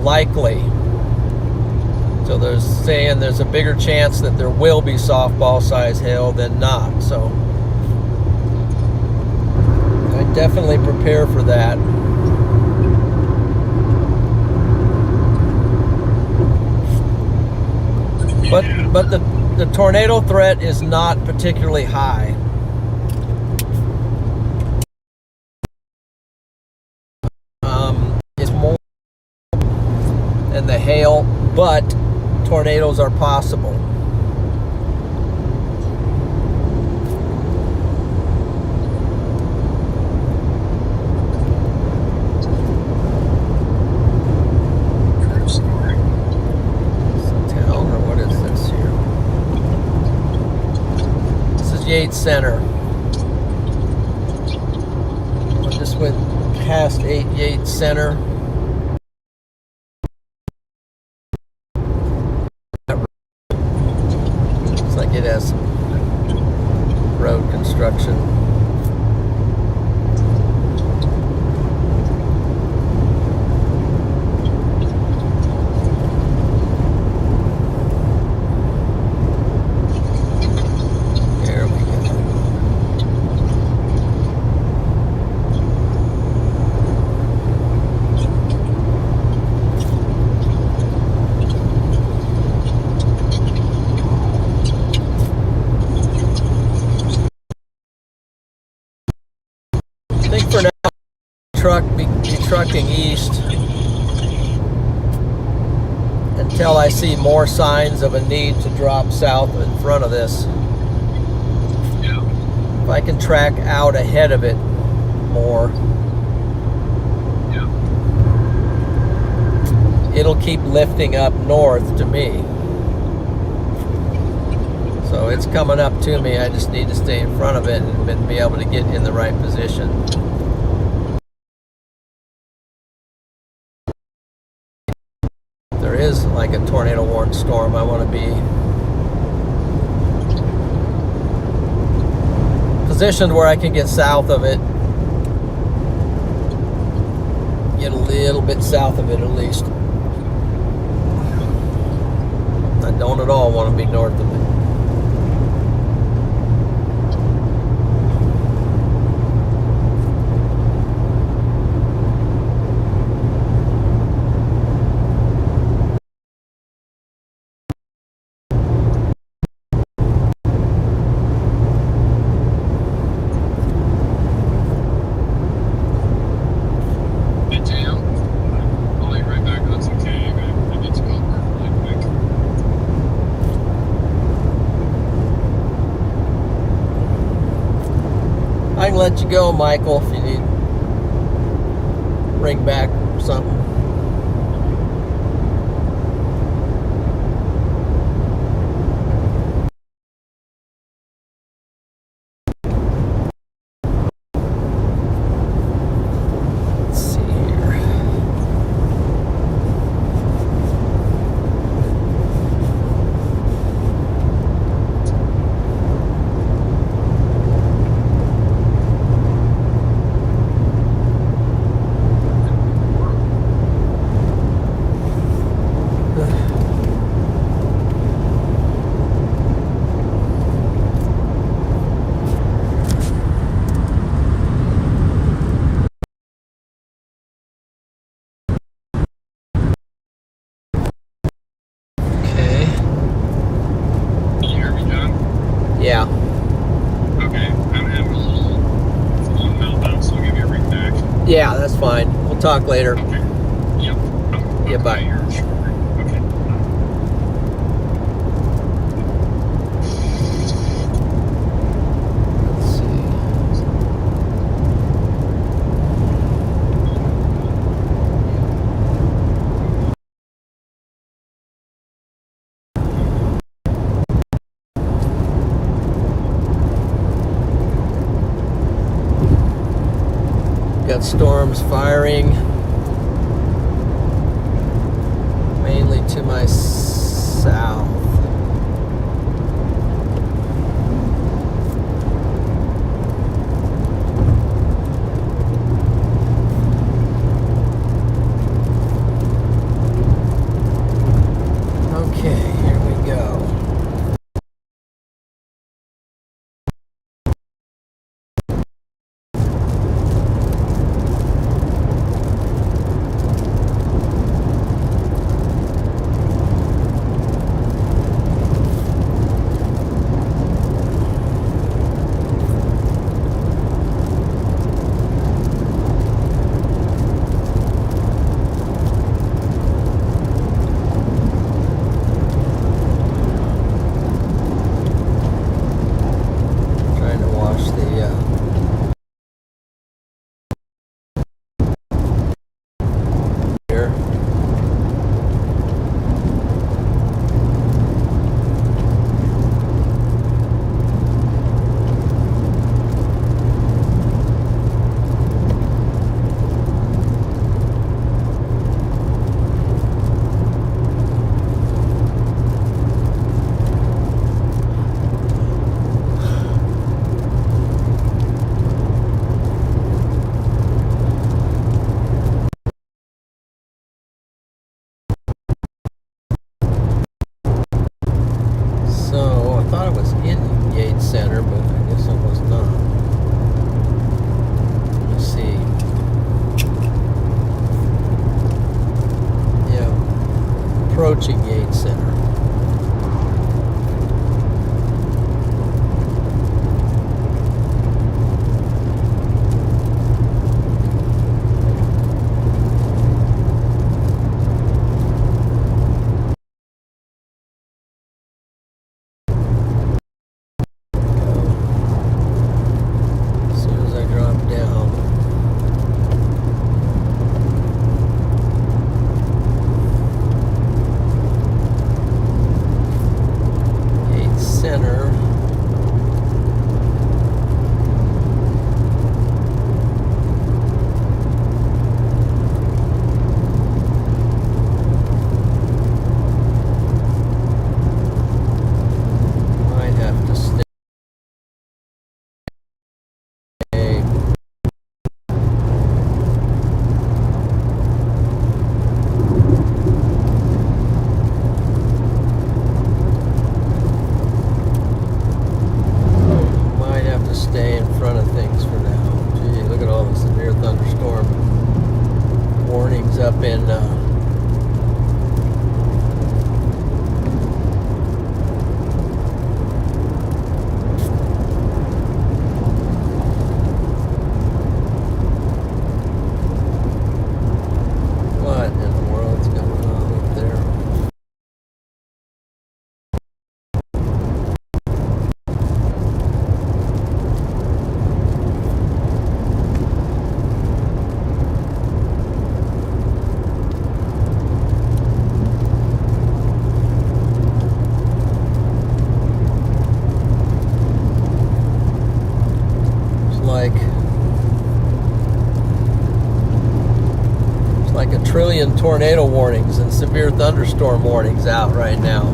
[SPEAKER 1] Likely. So they're saying there's a bigger chance that there will be softball size hail than not. So I definitely prepare for that. But the tornado threat is not particularly high. It's more than the hail, but tornadoes are possible. Yates Center. I just went past 8 Yates Center. Looks like it has some road construction. For now, be trucking east until I see more signs of a need to drop south in front of this.
[SPEAKER 2] Yeah.
[SPEAKER 1] If I can track out ahead of it more,
[SPEAKER 2] yeah,
[SPEAKER 1] it'll keep lifting up north to me. So it's coming up to me. I just need to stay in front of it and be able to get in the right position. There is like a tornado warning storm, I want to be positioned where I can get south of it. Get a little bit south of it at least. I don't at all want to be north of it. I can let you go, Michael, if you need ring back or something. Let's see here. Yeah.
[SPEAKER 2] Okay, I'm having a little meltdown, so I'll give you a ring back.
[SPEAKER 1] Yeah, that's fine. We'll talk later.
[SPEAKER 2] Okay. Yep.
[SPEAKER 1] Yeah, bye.
[SPEAKER 2] Here shortly. Okay.
[SPEAKER 1] Let's see. Got storms firing mainly to my south. So I thought it was in Yates Center, but I guess it was not. Let's see. Yeah, approaching Yates Center. Stay in front of things for now. Gee, look at all the severe thunderstorm warnings up in what in the world's going on up there? It's like a trillion tornado warnings and severe thunderstorm warnings out right now.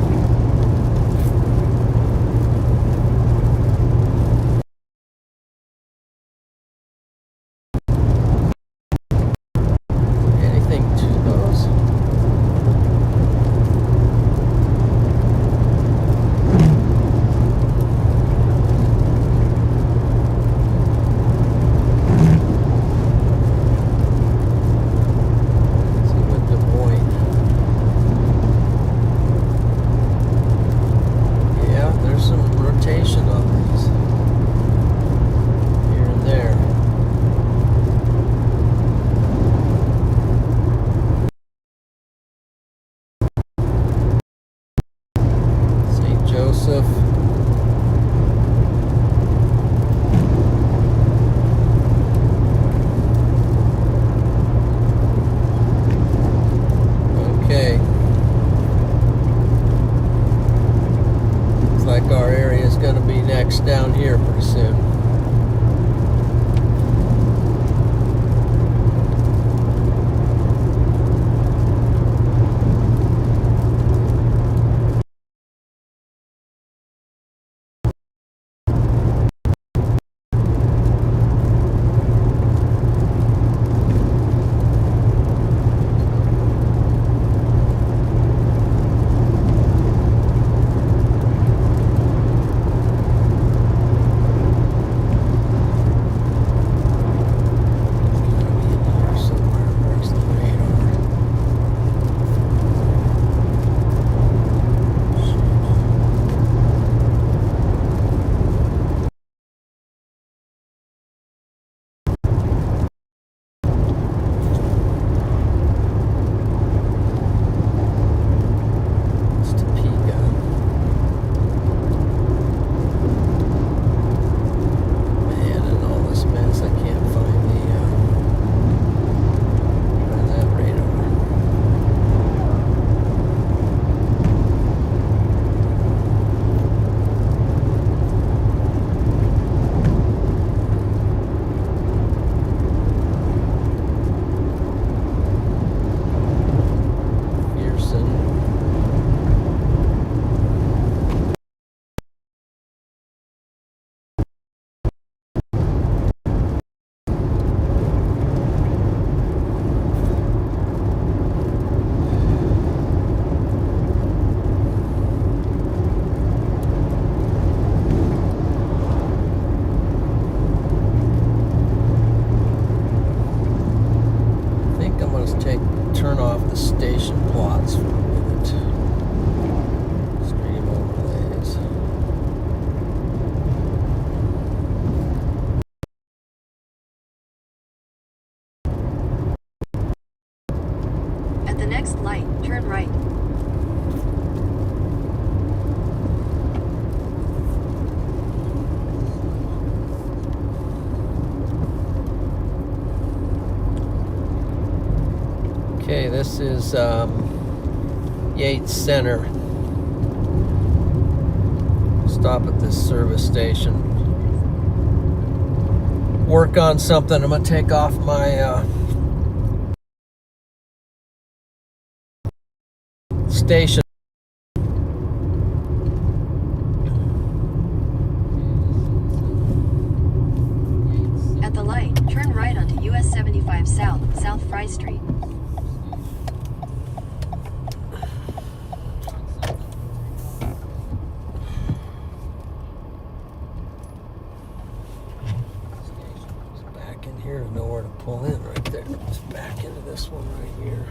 [SPEAKER 1] Anything to those? Okay. Looks like our area is going to be next down here pretty soon.
[SPEAKER 4] turn right.
[SPEAKER 1] Okay, this is Yates Center. Stop at this service station. Work on something. I'm gonna take off my station.
[SPEAKER 4] At the light, turn right onto US 75 South, South Fry Street.
[SPEAKER 1] Back in here, there's nowhere to pull in right there. Just back into this one right here.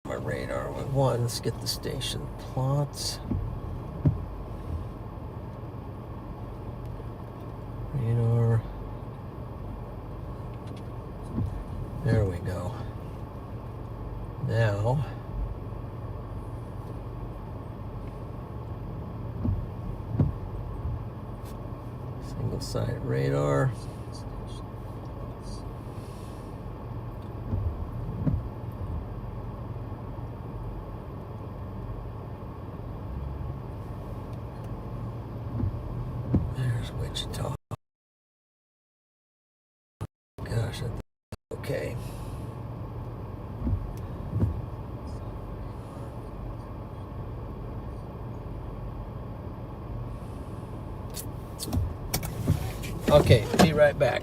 [SPEAKER 1] My radar with one. Let's get the station plots. Radar. There we go. Now, single side radar. There's Wichita. Gosh, that's okay. Okay, be right back.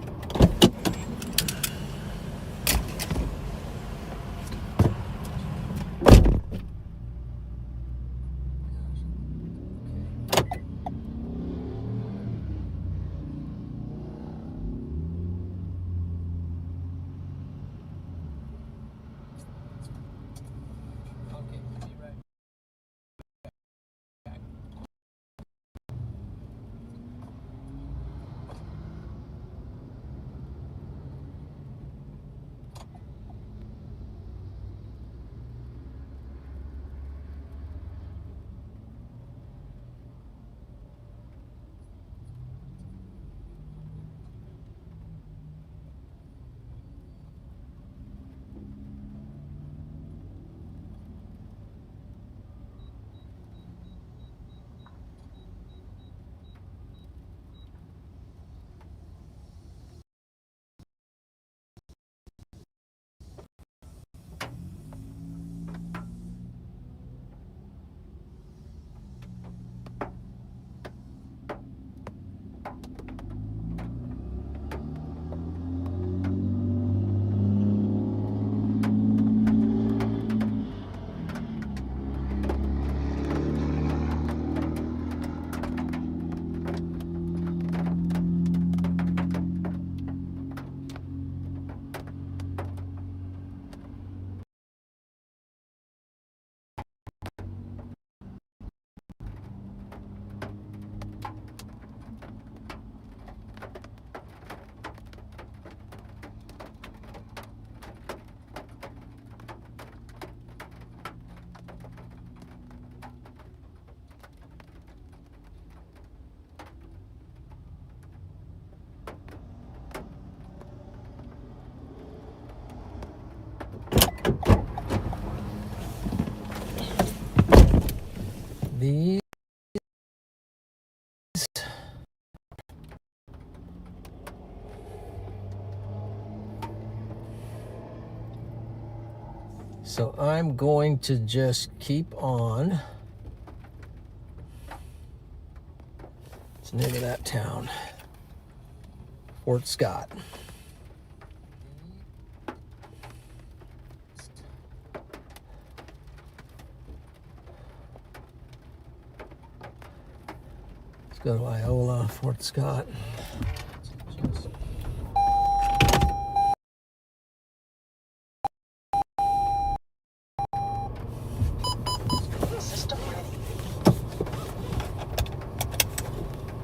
[SPEAKER 1] These so I'm going to just keep on. What's the name of that town? Fort Scott. Let's go to Iola, Fort Scott.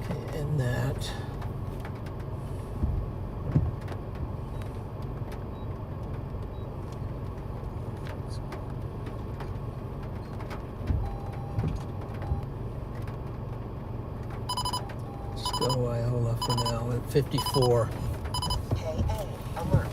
[SPEAKER 1] Okay, and that. at 54.
[SPEAKER 5] KA alert.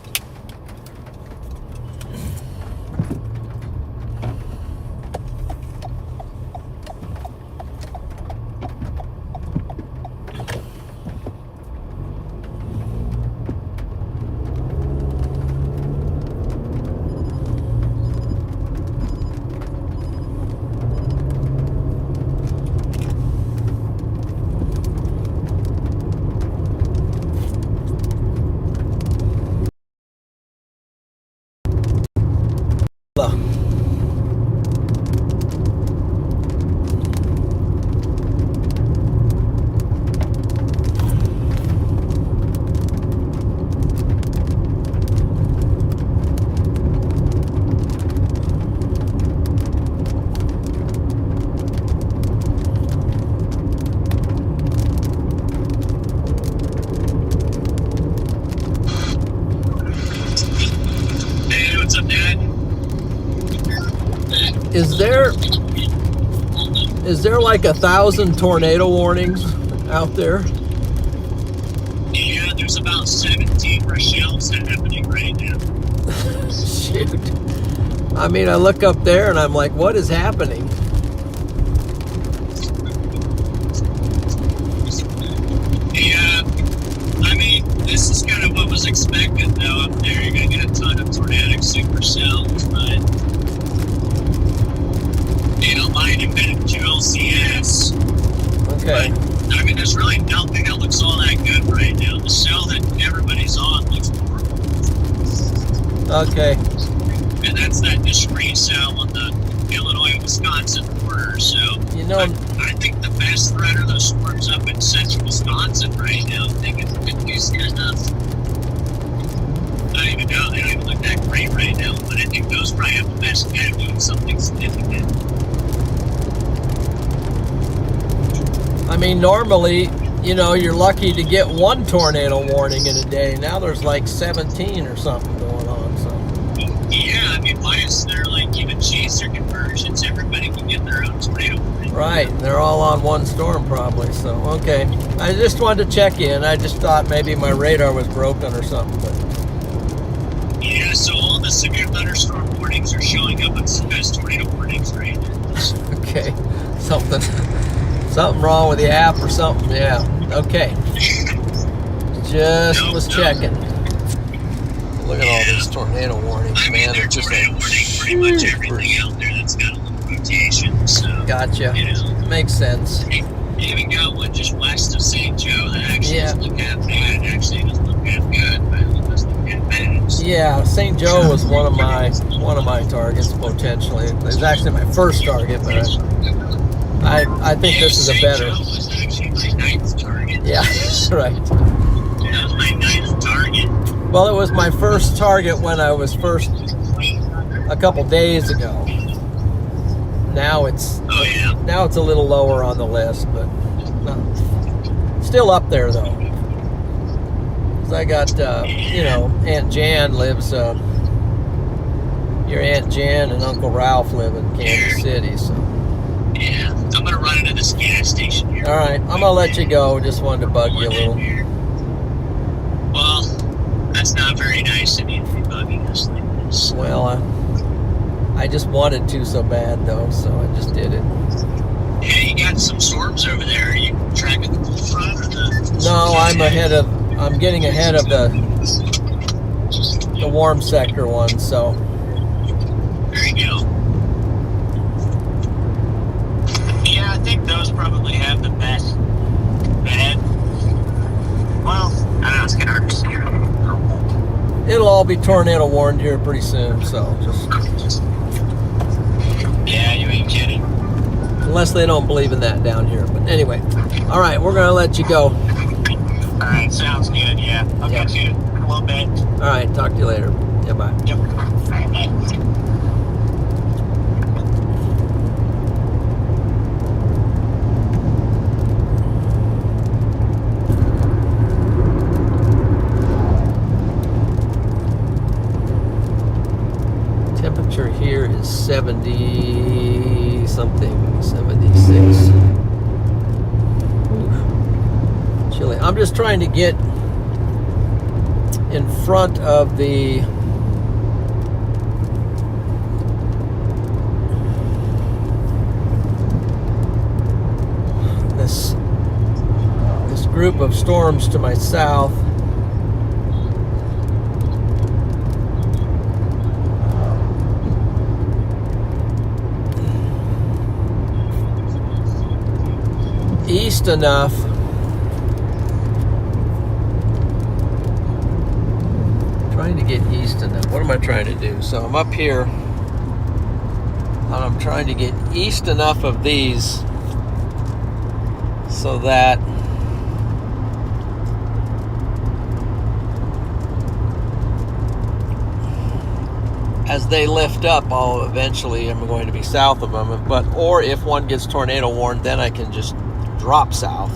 [SPEAKER 3] Hey, what's up, Dad?
[SPEAKER 1] Is there like 1,000 tornado warnings out there?
[SPEAKER 3] Yeah, there's about 17 Rochelle's happening right now.
[SPEAKER 1] Shoot. I mean, I look up there and I'm like, what is happening?
[SPEAKER 3] Yeah, I mean, this is kind of what was expected, though. Up there, you're going to get a ton of tornadic supercells, but mine embedded QLCS.
[SPEAKER 1] Okay.
[SPEAKER 3] But, I mean, there's really nothing that looks all that good right now. The cell that everybody's on looks horrible.
[SPEAKER 1] Okay.
[SPEAKER 3] And that's that discrete cell on the Illinois-Wisconsin border. So, I think the best threat are those storms up in central Wisconsin right now. I think it's good enough. I don't even know. They don't even look that great right now. But I think those probably have the best chance of doing something significant.
[SPEAKER 1] I mean, normally, you're lucky to get one tornado warning in a day. Now there's like 17 or something going on. So.
[SPEAKER 3] Yeah, I mean, minus their even chaser conversions, everybody can get their own tornado warning.
[SPEAKER 1] Right, they're all on one storm probably. So okay, I just wanted to check in. I just thought maybe my radar was broken or something. But
[SPEAKER 3] yeah, so all the severe thunderstorm warnings are showing up as tornado warnings right now.
[SPEAKER 1] Okay, something wrong with the app or something. Yeah. Okay. Just was checking. Look at all these tornado warnings, man.
[SPEAKER 3] They're just tornado warning pretty much everything out there that's got a little rotation. So
[SPEAKER 1] gotcha. Makes sense.
[SPEAKER 3] You even got one just west of St. Joe that actually doesn't look that bad. Actually, it doesn't look that good, but it doesn't look that bad. So.
[SPEAKER 1] Yeah, St. Joe was one of my targets potentially. It was actually my first target, but I think this is a better.
[SPEAKER 3] St. Joe was actually my ninth target.
[SPEAKER 1] Yeah, right.
[SPEAKER 3] That was my ninth target.
[SPEAKER 1] Well, it was my first target when I was first a couple days ago. Now it's a little lower on the list, but still up there though. 'Cause I got Aunt Jan lives. Your Aunt Jan and Uncle Ralph live in Kansas City, so.
[SPEAKER 3] Yeah, I'm gonna run into this gas station here.
[SPEAKER 1] All right, I'm gonna let you go. Just wanted to bug you a little.
[SPEAKER 3] Well, that's not very nice of you to be bugging us like this.
[SPEAKER 1] Well, I just wanted to so bad though, so I just did it.
[SPEAKER 3] Hey, you got some storms over there. Are you tracking the cold front or the?
[SPEAKER 1] No, I'm getting ahead of the warm sector one, so.
[SPEAKER 3] There you go. Yeah, I think those probably have the best bed. Well, I know it's kind of hard to see.
[SPEAKER 1] It'll all be tornado warned here pretty soon, so just.
[SPEAKER 3] Yeah, you ain't kidding.
[SPEAKER 1] Unless they don't believe in that down here. But anyway, all right, we're gonna let you go.
[SPEAKER 3] All right, sounds good. Yeah, I'll catch you in a little bit.
[SPEAKER 1] All right, talk to you later. Yeah, bye.
[SPEAKER 3] Yep. All right, bye.
[SPEAKER 1] Temperature here is 70 something, 76. Oof. Chilly. I'm just trying to get in front of the this group of storms to my south. East enough trying to get east enough. What am I trying to do? So I'm up here and I'm trying to get east enough of these so that as they lift up, I'll eventually I'm going to be south of them. But or if one gets tornado warned, then I can just drop south,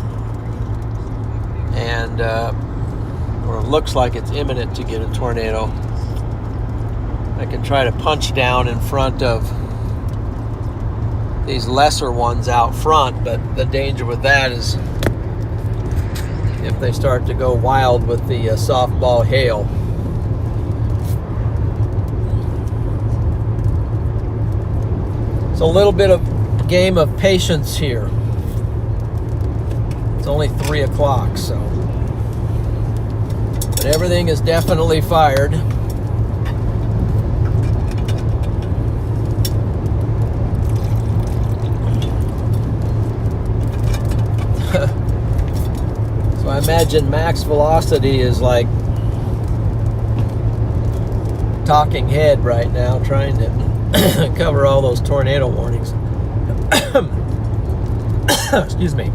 [SPEAKER 1] and or it looks like it's imminent to get a tornado. I can try to punch down in front of these lesser ones out front, but the danger with that is if they start to go wild with the softball hail. It's a little bit of game of patience here. It's only 3 o'clock, so. But everything is definitely fired. So I imagine max velocity is like talking head right now, trying to cover all those tornado warnings. Excuse me.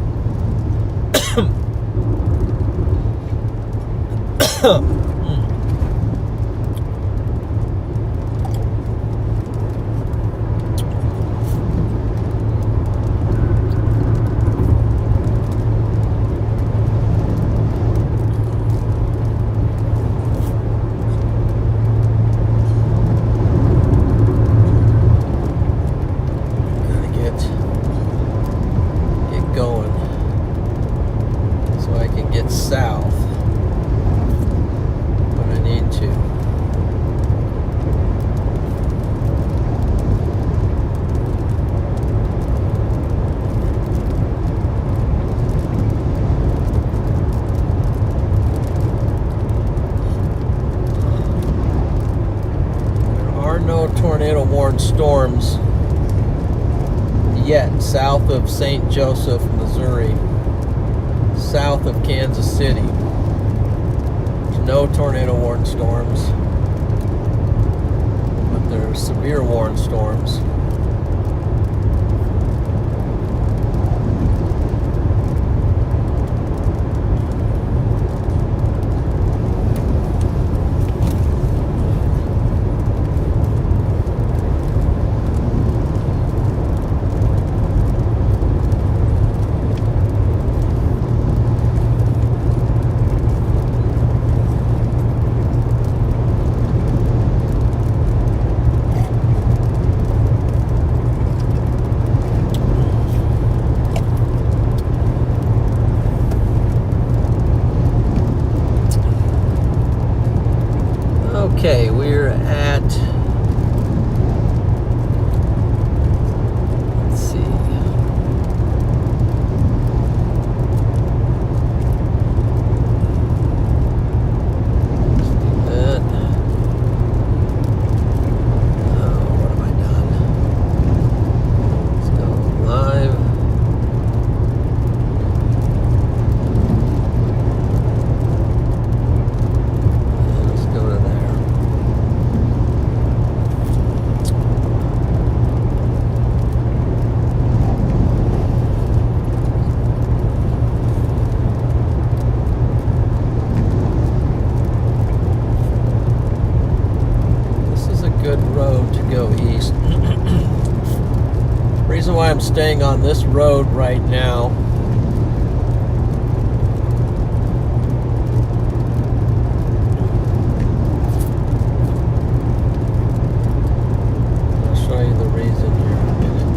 [SPEAKER 1] Get going so I can get south when I need to. There are no tornado warned storms yet south of St. Joseph, Missouri, south of Kansas City. There's no tornado warned storms, but there are severe warned storms. Okay, we're at, let's see, that. Oh, what have I done? Let's go live. Let's go to there. Good road to go east. Reason why I'm staying on this road right now I'll show you the reason here in a minute.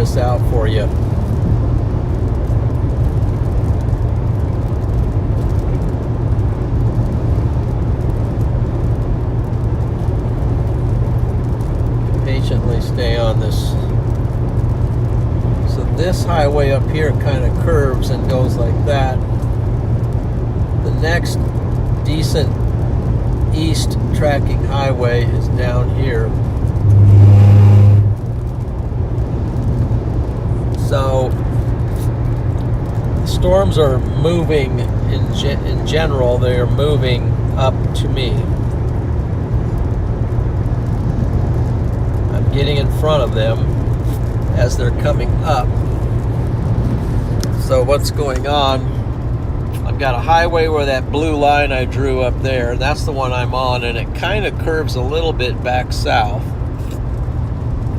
[SPEAKER 1] this out for you. Patiently stay on this. So this highway up here kind of curves and goes like that. The next decent east tracking highway is down here. So the storms are moving in general. They are moving up to me. I'm getting in front of them as they're coming up. So what's going on? I've got a highway where that blue line I drew up there, that's the one I'm on, and it kind of curves a little bit back south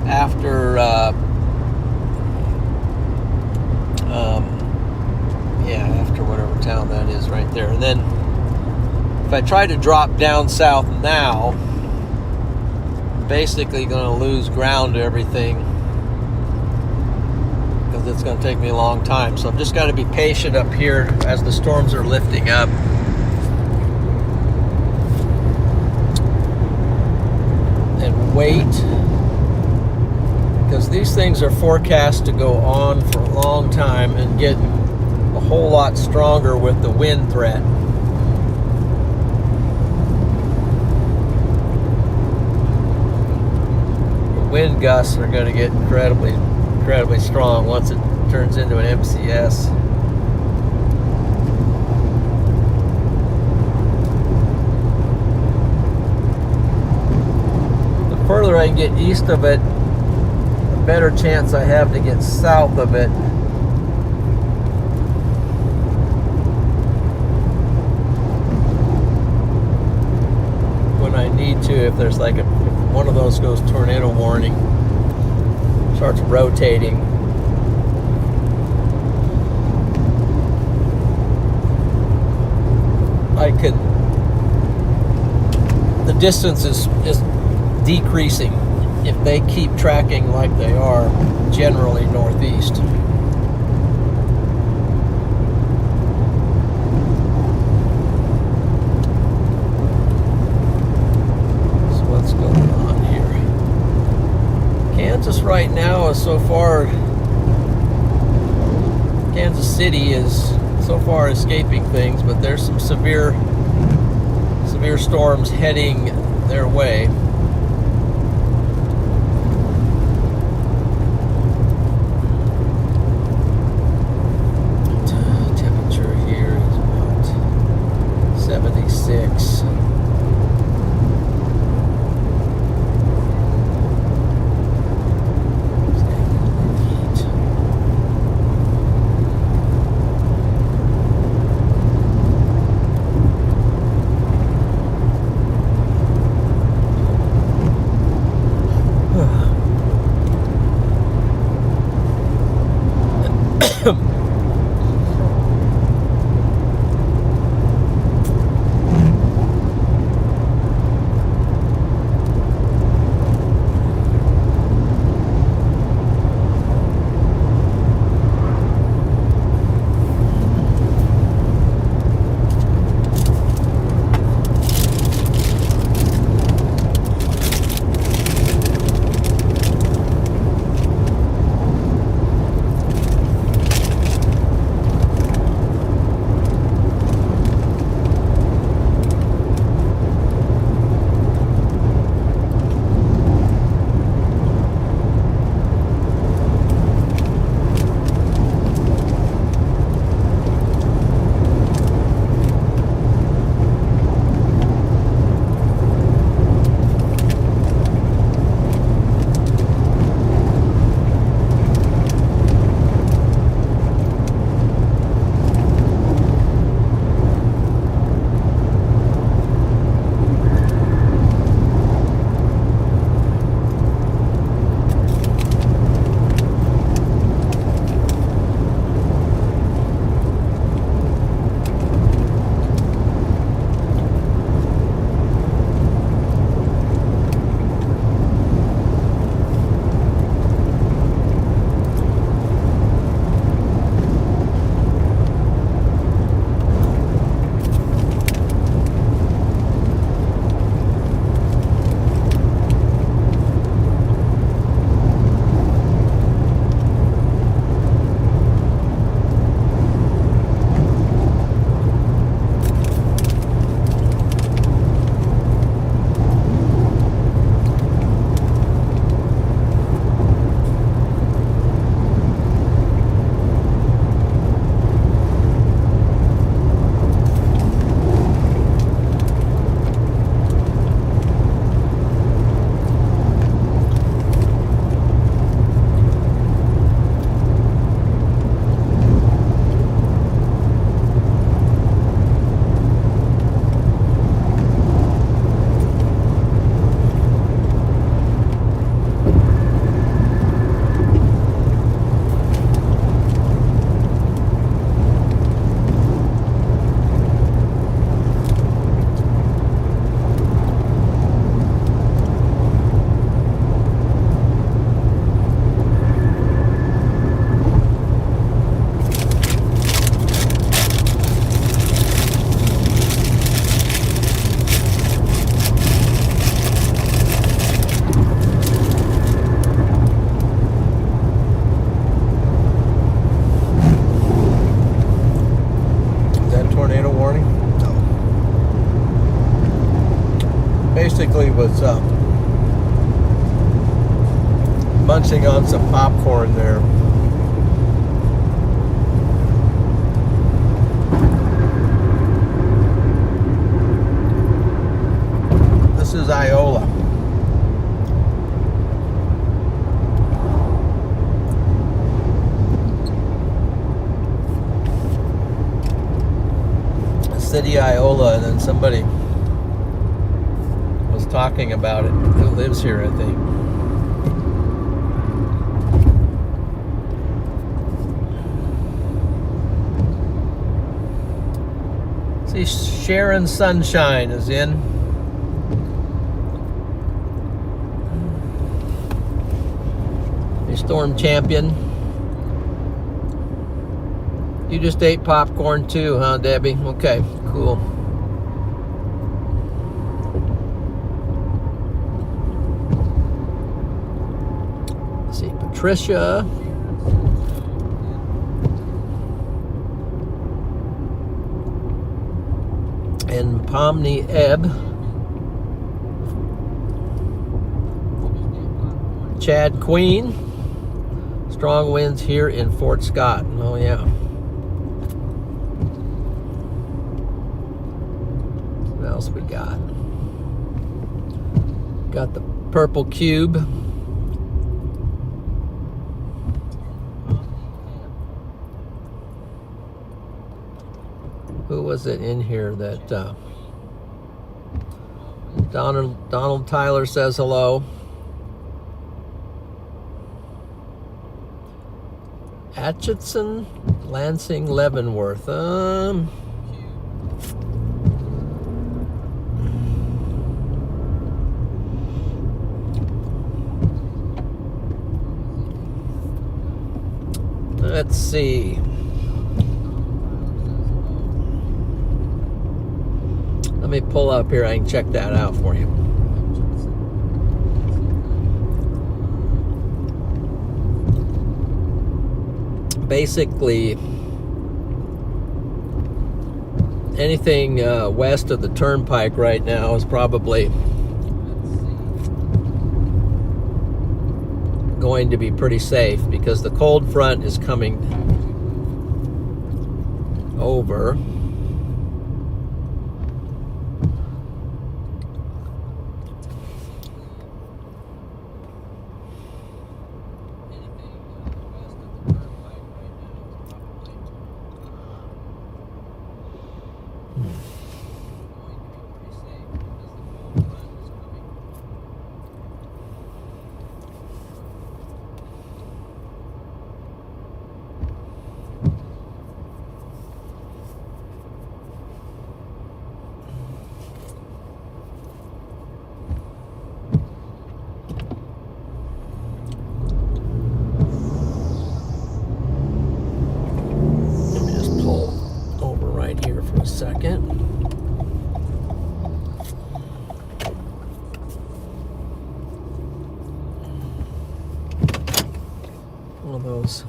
[SPEAKER 1] after after whatever town that is right there. And then if I try to drop down south now, I'm basically going to lose ground to everything because it's going to take me a long time. So I've just got to be patient up here as the storms are lifting up. And wait, because these things are forecast to go on for a long time and get a whole lot stronger with the wind threat. The wind gusts are going to get incredibly strong once it turns into an MCS. The further I can get east of it, the better chance I have to get south of it. When I need to, if there's like if one of those goes tornado warning, starts rotating. The distance is decreasing if they keep tracking like they are generally northeast. So what's going on here? Kansas right now is so far, Kansas City is so far escaping things, but there's some severe storms heading their way. Temperature here is about 76. munching on some popcorn there. This is Iola. City Iola, and then somebody was talking about it who lives here, I think. See, Sharon Sunshine is in. A Storm Champion. You just ate popcorn too, huh, Debbie? Okay, cool. Let's see, Patricia. And Pomni Ebb. Chad Queen. Strong winds here in Fort Scott. Oh, yeah. What else we got? Got the purple cube. Who was it in here that Donald Tyler says hello. Atchison, Lansing, Leavenworth. Let's see. Let me pull up here. I can check that out for you. Basically, anything west of the turnpike right now is probably going to be pretty safe because the cold front is coming over. Second. One of those.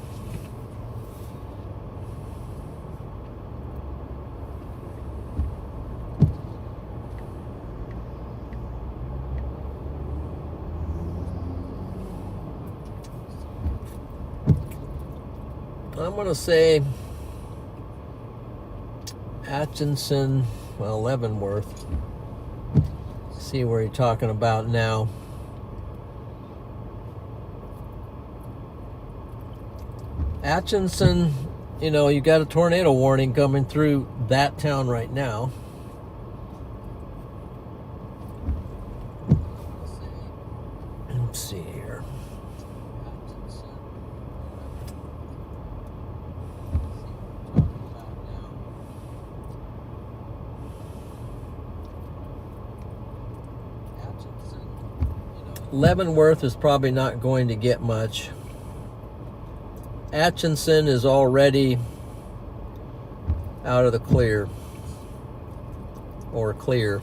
[SPEAKER 1] I'm going to say Atchison, well, Leavenworth. See where you're talking about now. Atchison, you know, you got a tornado warning coming through that town right now. Let's see here. Leavenworth is probably not going to get much. Atchison is already out of the clear. Or clear.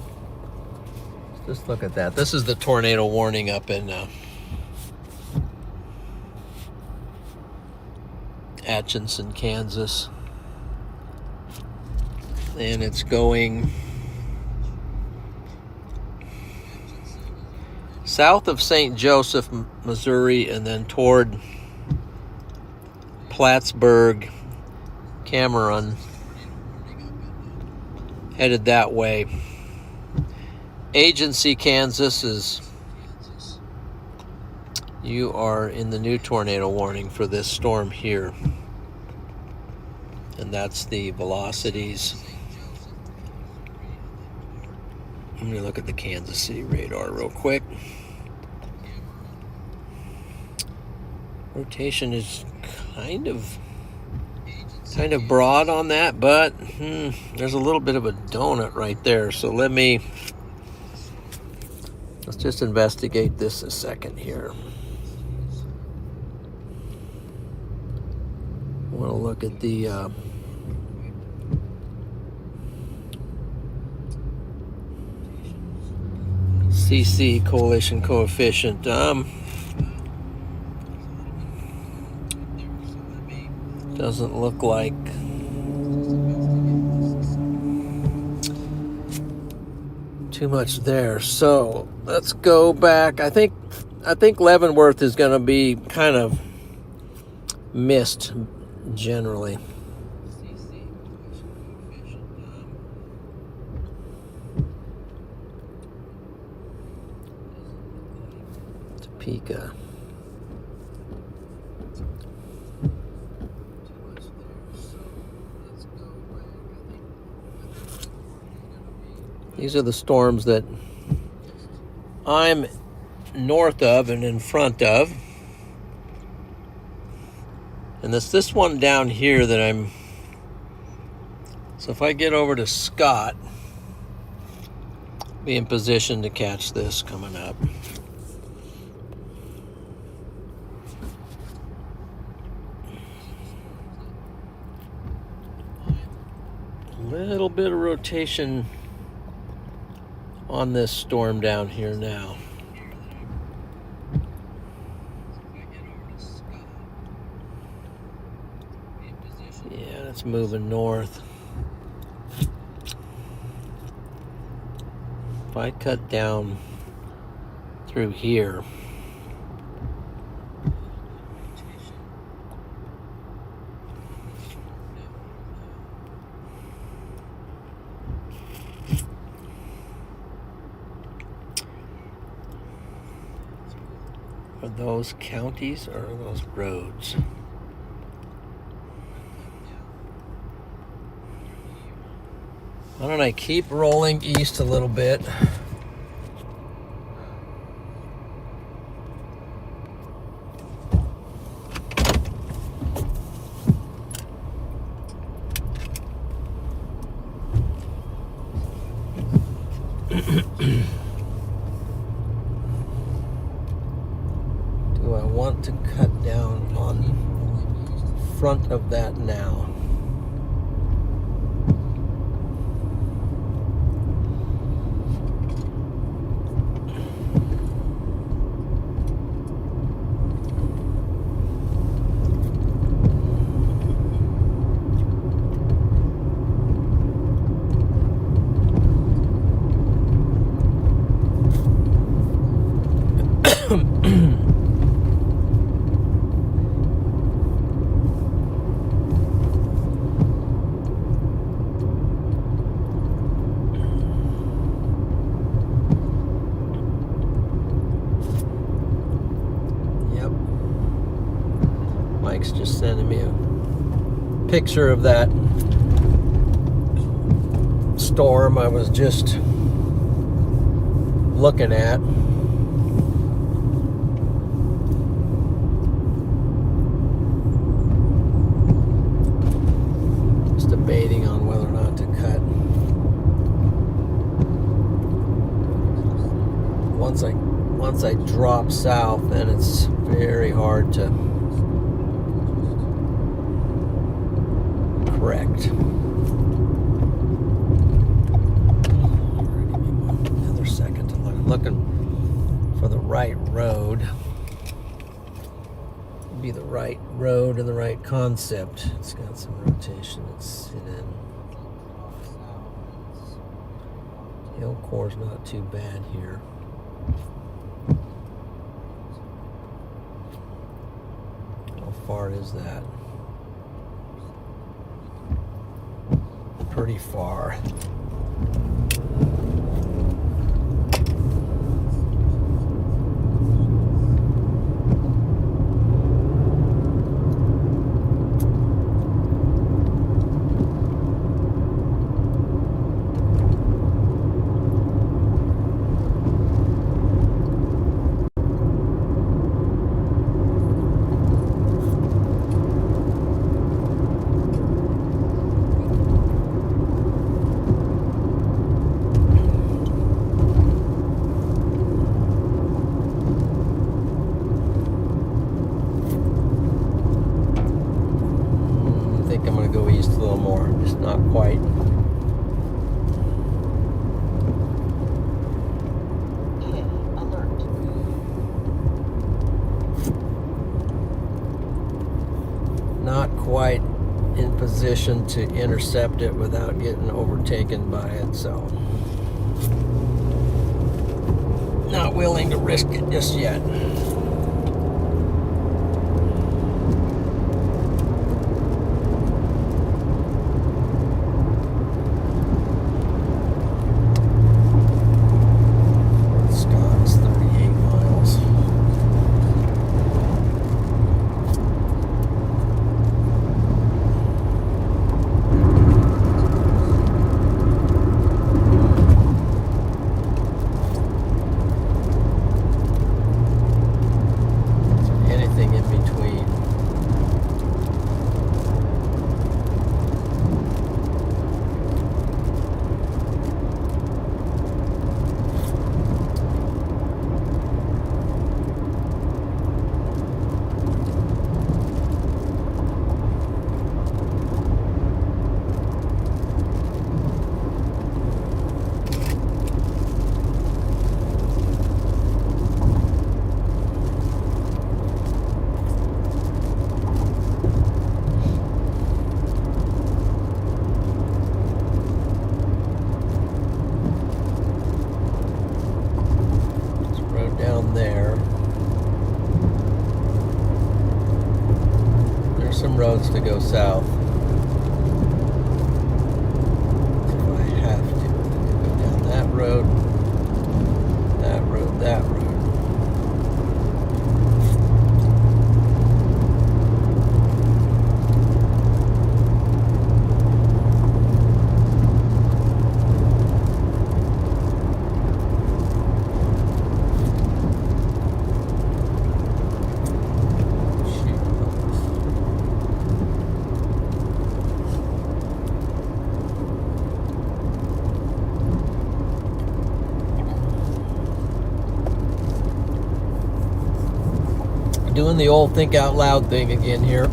[SPEAKER 1] Just look at that. This is the tornado warning up in Atchison, Kansas. And it's going south of St. Joseph, Missouri, and then toward Plattsburgh, Cameron, headed that way. Agency, Kansas is, you are in the new tornado warning for this storm here. And that's the velocities. Let me look at the Kansas City radar real quick. Rotation is kind of broad on that, but there's a little bit of a donut right there. So let's just investigate this a second here. I want to look at the CC coalition coefficient. Doesn't look like too much there. So let's go back. I think Leavenworth is going to be kind of missed generally. Topeka. These are the storms that I'm north of and in front of. And it's this one down here that I'm... So if I get over to Scott, be in position to catch this coming up. A little bit of rotation on this storm down here now. Yeah, it's moving north. If I cut down through here, are those counties or are those roads? Why don't I keep rolling east a little bit? Do I want to cut down on front of that now? Mike's just sending me a picture of that storm I was just looking at. Just debating on whether or not to cut. Once I drop south, then it's very hard to correct. Another second to look. I'm looking for the right road. Be the right road and the right concept. It's got some rotation. Let's sit in. Hill core's not too bad here. far is that? Pretty far. Not quite.
[SPEAKER 5] Hey, alert.
[SPEAKER 1] Not quite in position to intercept it without getting overtaken by it, so not willing to risk it just yet. Roads to go south. If I have to go down that road, that road, that road. Doing the old think out loud thing again here.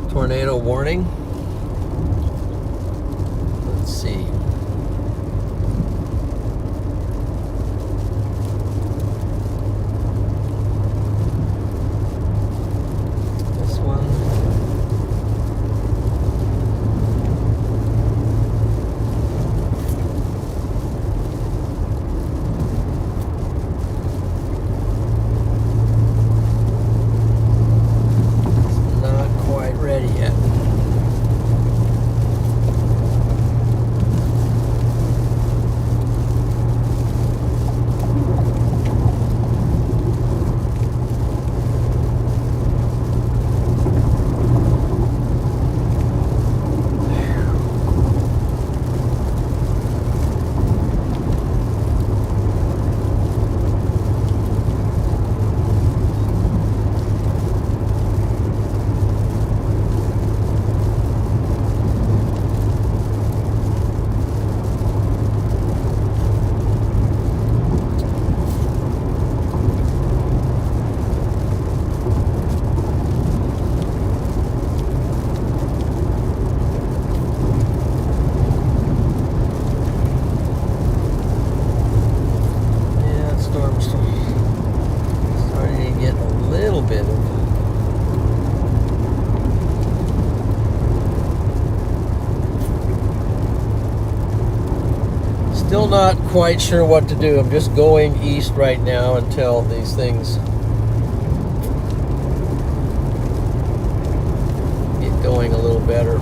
[SPEAKER 1] Tornado warning. Let's see. This one. It's not quite ready yet. Still not quite sure what to do. I'm just going east right now until these things get going a little better.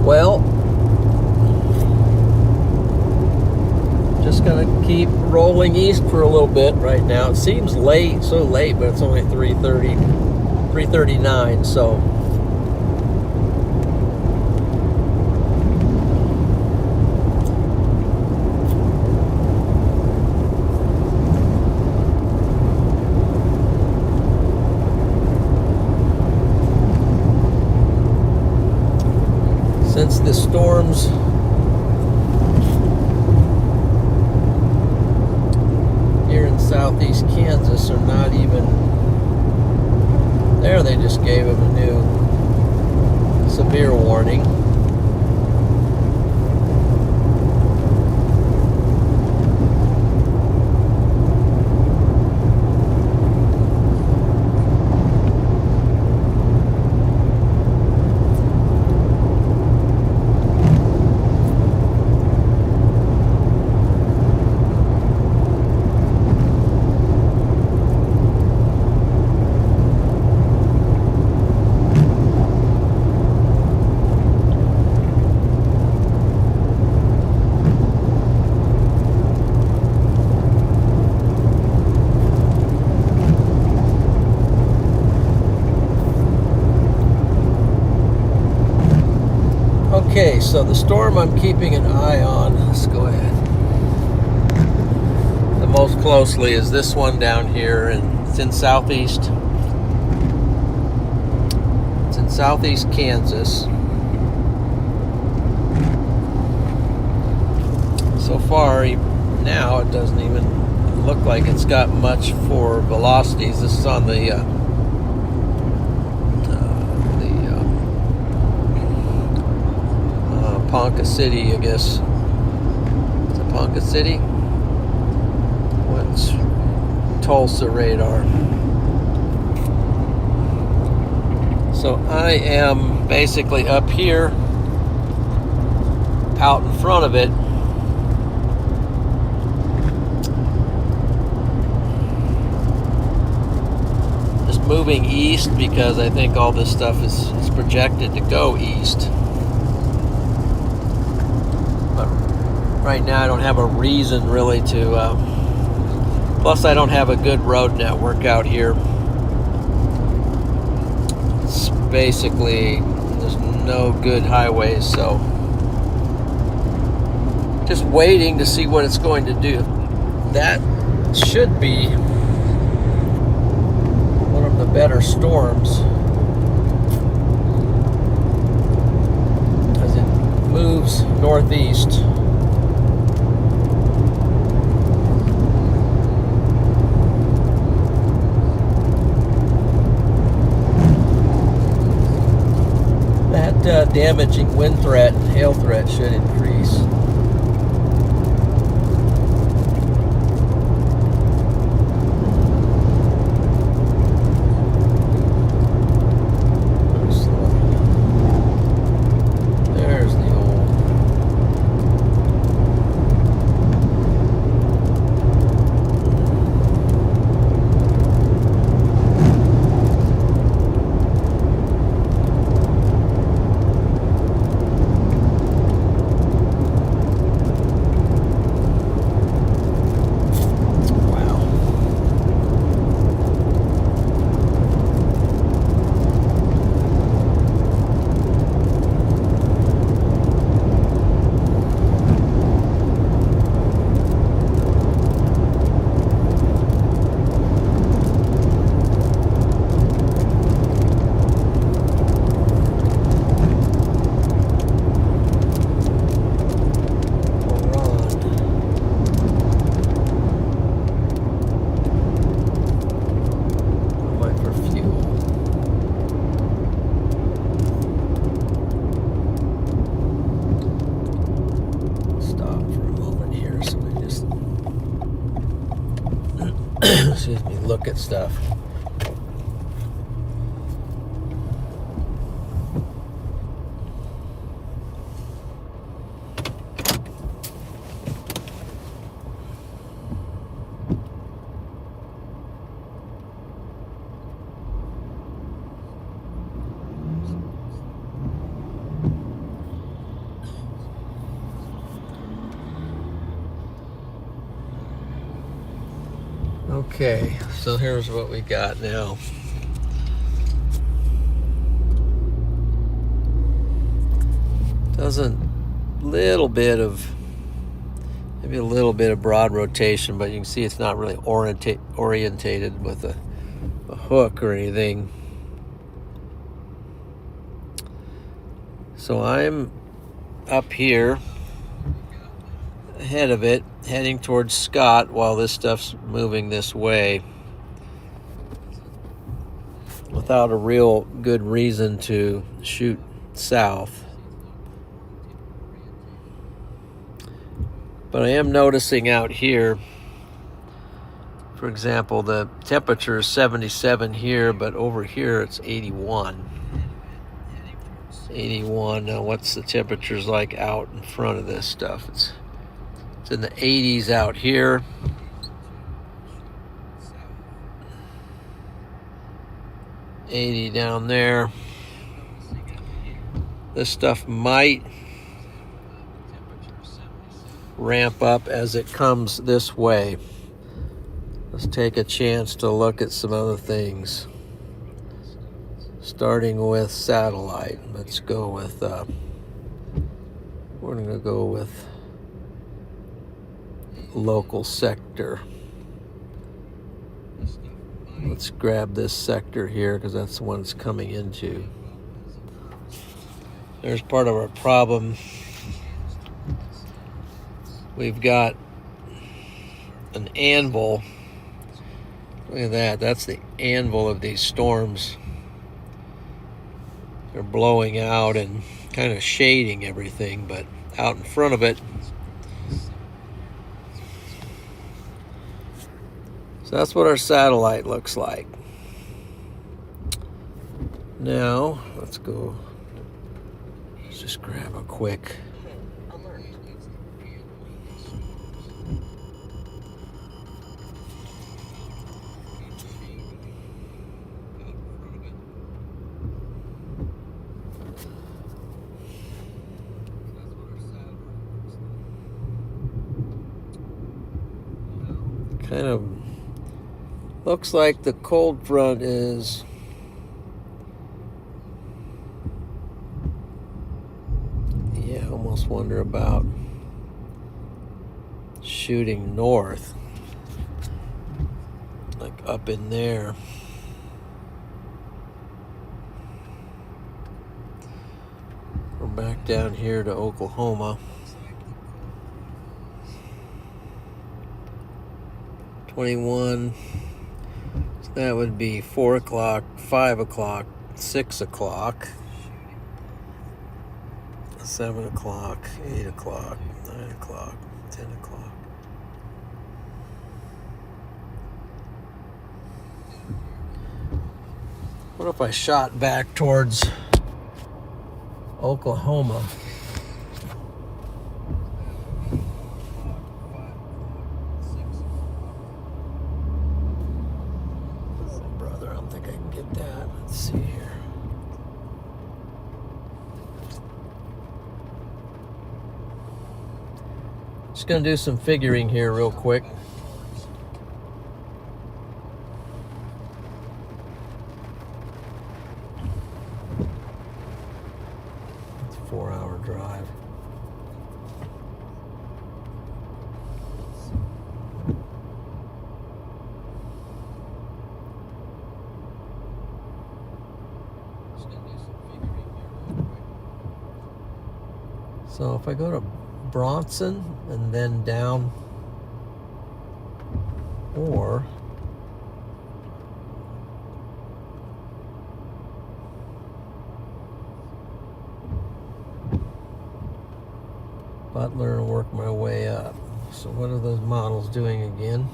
[SPEAKER 1] Well, just gonna keep rolling east for a little bit right now. It seems late, so late, but it's only 3:30, 3:39, so. Since the storms here in southeast Kansas are not even there, they just gave them a new severe warning. Okay, so the storm I'm keeping an eye on, let's go ahead. The most closely is this one down here, and it's in southeast. It's in southeast Kansas. So far, now it doesn't even look like it's got much for velocities. This is on the Ponca City, I guess. It's a Ponca City. What's Tulsa radar? So I am basically up here, out in front of it. Just moving east because I think all this stuff is projected to go east. But right now I don't have a reason really to, plus I don't have a good road network out here. It's basically, there's no good highways, so just waiting to see what it's going to do. That should be one of the better storms as it moves northeast. That damaging wind threat and hail threat should increase. Excuse me, look at stuff. Okay, so here's what we got now. Doesn't, little bit of, maybe a little bit of broad rotation, but you can see it's not really orientated with a hook or anything. So I'm up here ahead of it, heading towards Scott while this stuff's moving this way without a real good reason to shoot south. But I am noticing out here, for example, the temperature is 77 here, but over here it's 81. 81. Now what's the temperatures like out in front of this stuff? It's in the 80s out here. $80 down there. This stuff might ramp up as it comes this way. Let's take a chance to look at some other things. Starting with satellite. Let's go with, we're going to go with local sector. Let's grab this sector here because that's the one it's coming into. There's part of our problem. We've got an anvil. Look at that. That's the anvil of these storms. They're blowing out and kind of shading everything, but out in front of it. So that's what our satellite looks like. Now, let's go. Let's just grab a quick.
[SPEAKER 5] Alert.
[SPEAKER 1] kind of looks like the cold front is I almost wonder about shooting north, like up in there. We're back down here to Oklahoma. 21. So that would be 4 o'clock, 5 o'clock, 6 o'clock, 7 o'clock, 8 o'clock, 9 o'clock, 10 o'clock. What if I shot back towards Oklahoma? Brother, I don't think I can get that. Let's see here. Just gonna do some figuring here real quick. It's a 4-hour drive. So if I go to Bronson and then down, or Butler and work my way up. So what are those models doing again?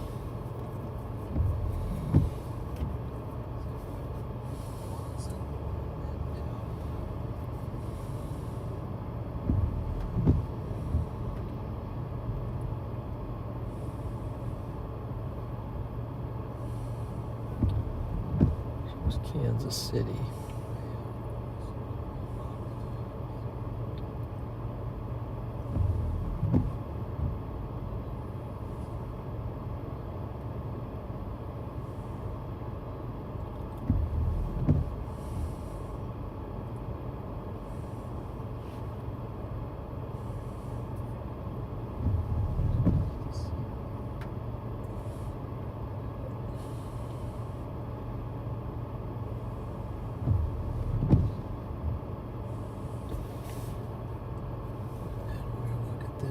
[SPEAKER 1] Kansas City.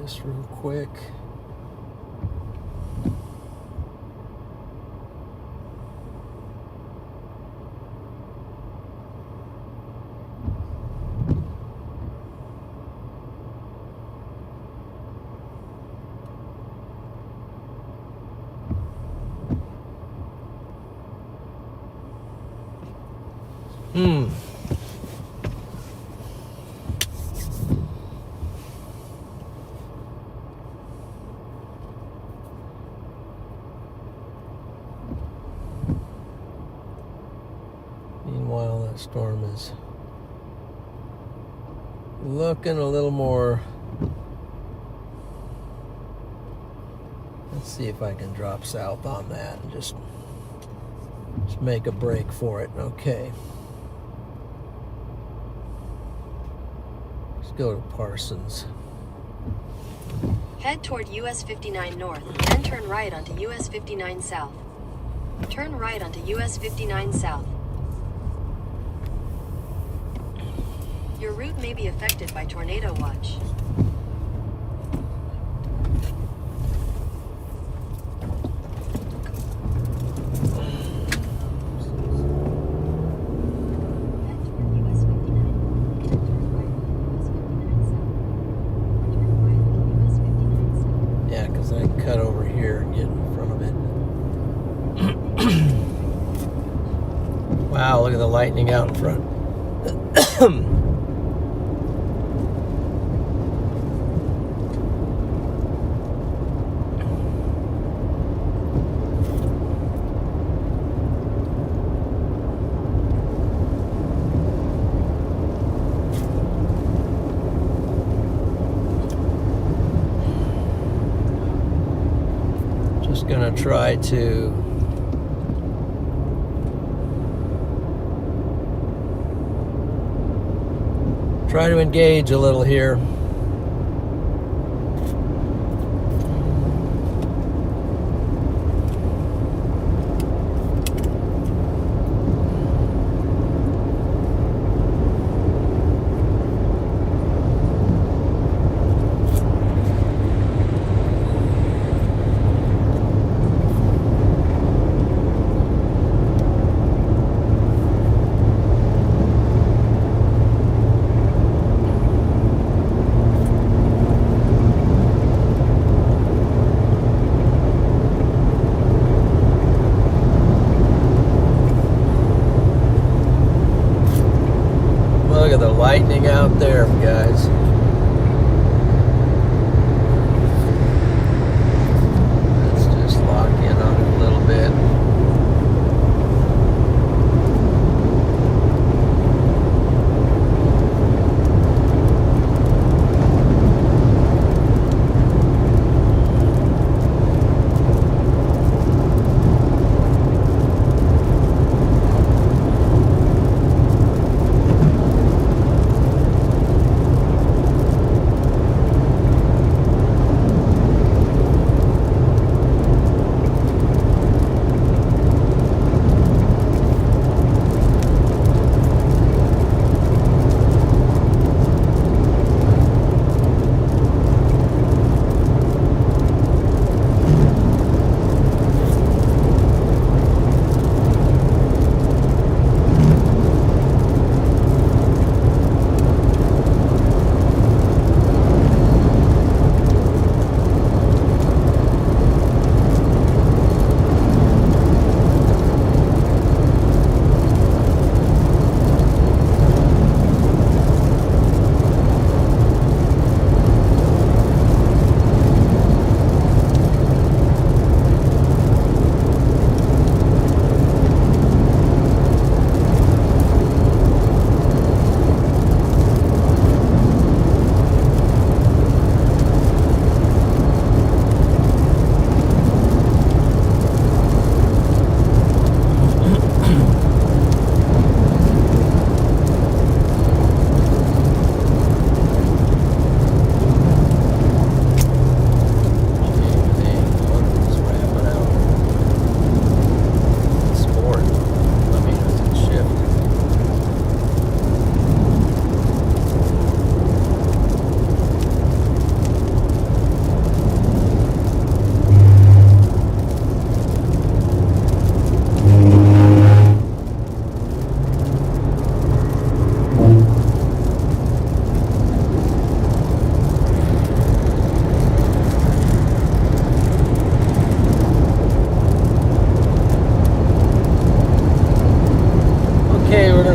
[SPEAKER 1] This real quick. Meanwhile, that storm is looking a little more. Let's see if I can drop south on that and just make a break for it. Okay. Let's go to Parsons.
[SPEAKER 4] Head toward US 59 north, then turn right onto US 59 south. Turn right onto US 59 south. Your route may be affected by tornado watch.
[SPEAKER 1] Yeah, because I can cut over here and get in front of it. Wow, look at the lightning out in front. gonna try to engage a little here. Look at the lightning out there, guys. Let's just lock in on it a little bit.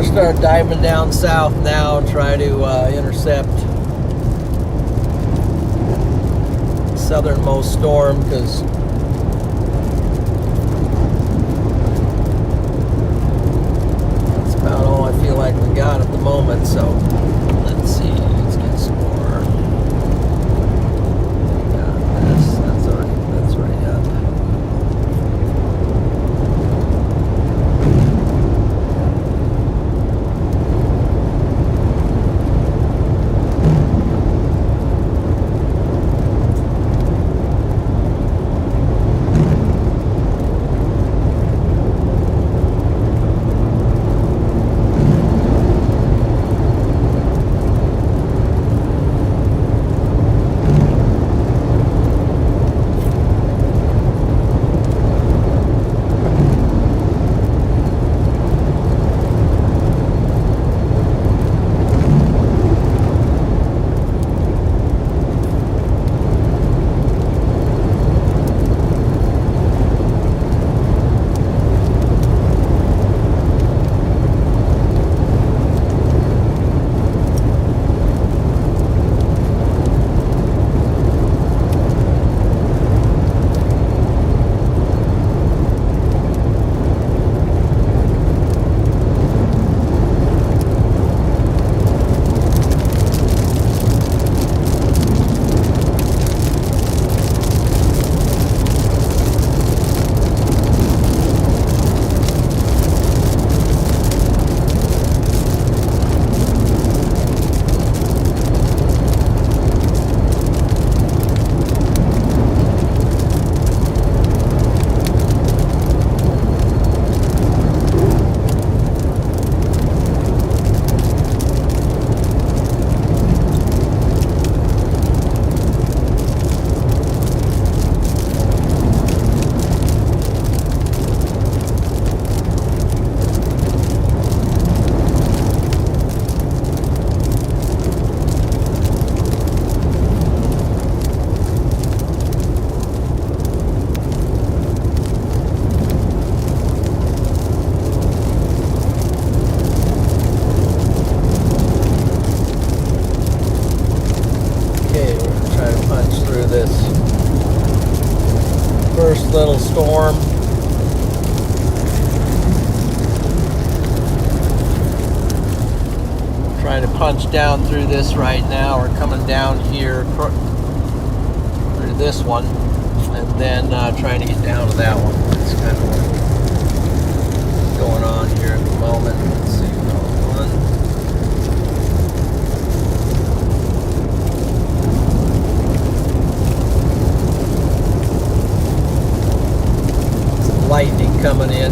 [SPEAKER 1] Start diving down south now and try to intercept southernmost storm, because that's about all I feel like we got at the moment. So let's see, let's get some more. Got this, that's already up. punch down through this right now. We're coming down here through this one, and then trying to get down to that one. That's kind of what's going on here at the moment. Let's see, one. Some lightning coming in.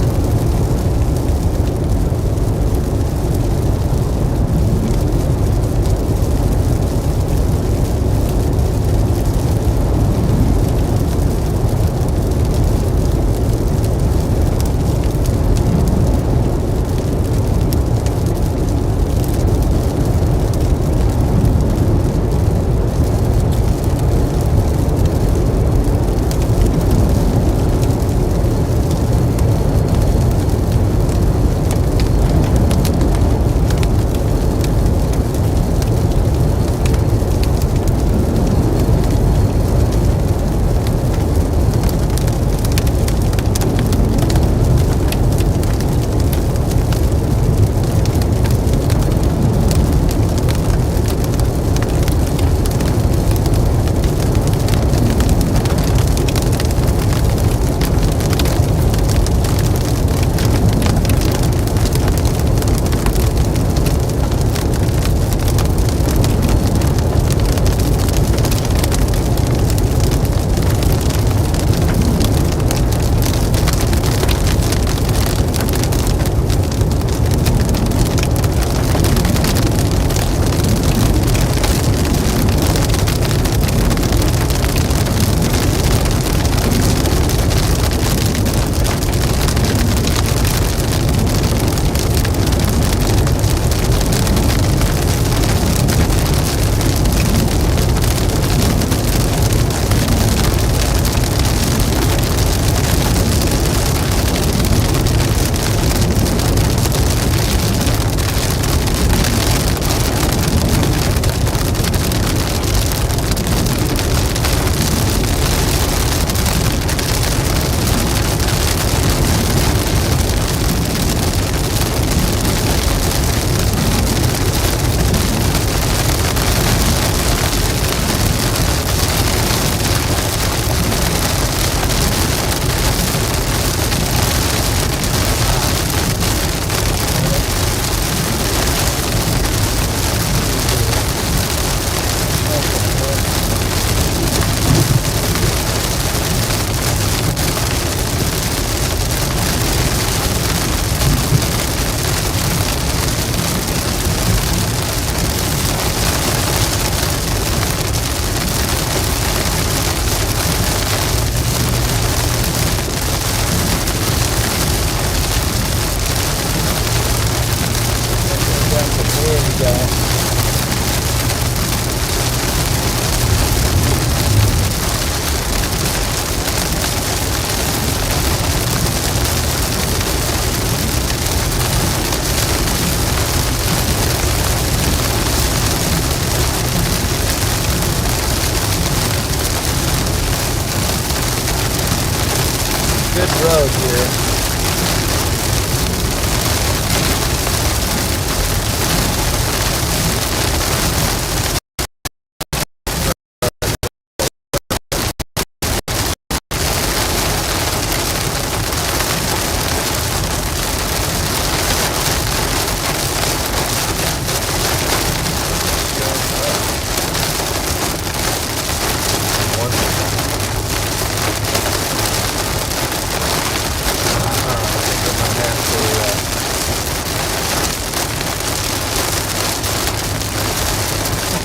[SPEAKER 1] Good road here.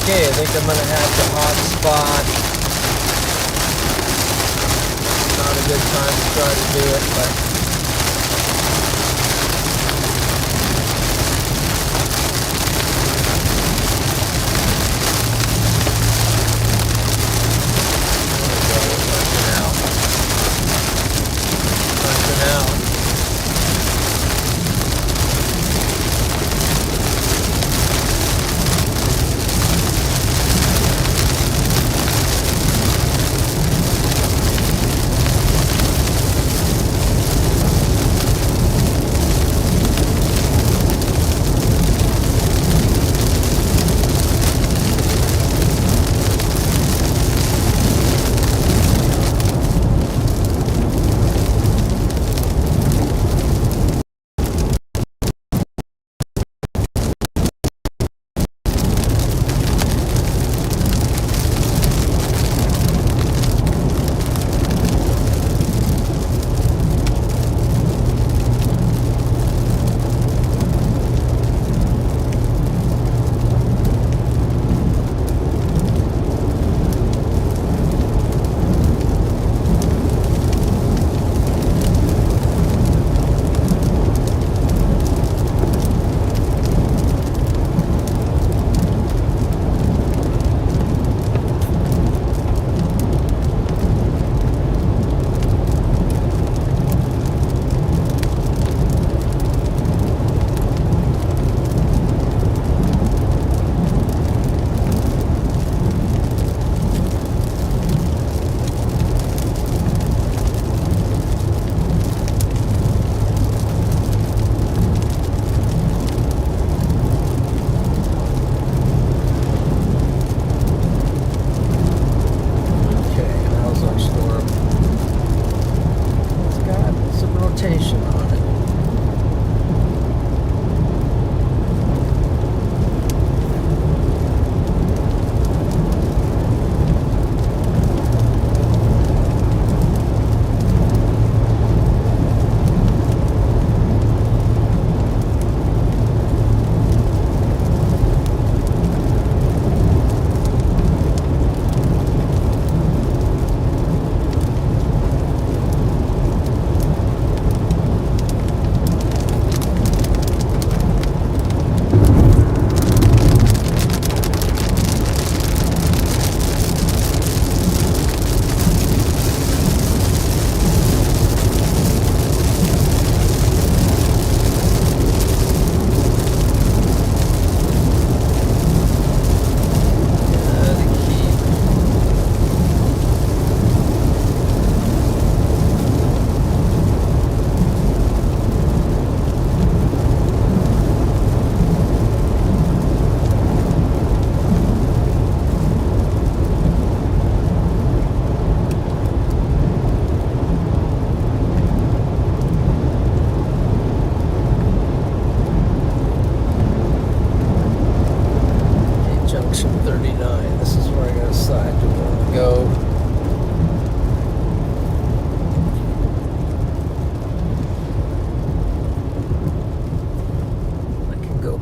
[SPEAKER 1] Okay, I think I'm gonna have to hotspot. Not a good time to try to do it, but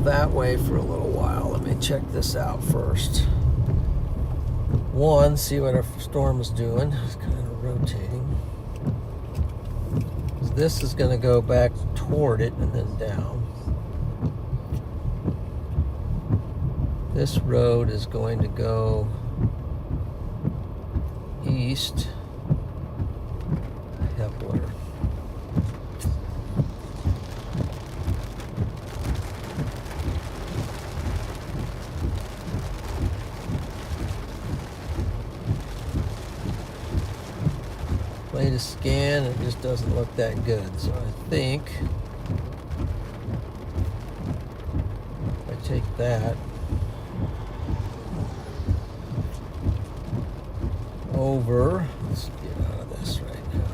[SPEAKER 1] that way for a little while. Let me check this out first. One, see what our storm is doing. It's kind of rotating. This is going to go back toward it and then down. This road is going to go east. Kepler. Latest scan, it just doesn't look that good. So I think if I take that over, let's get out of this right now.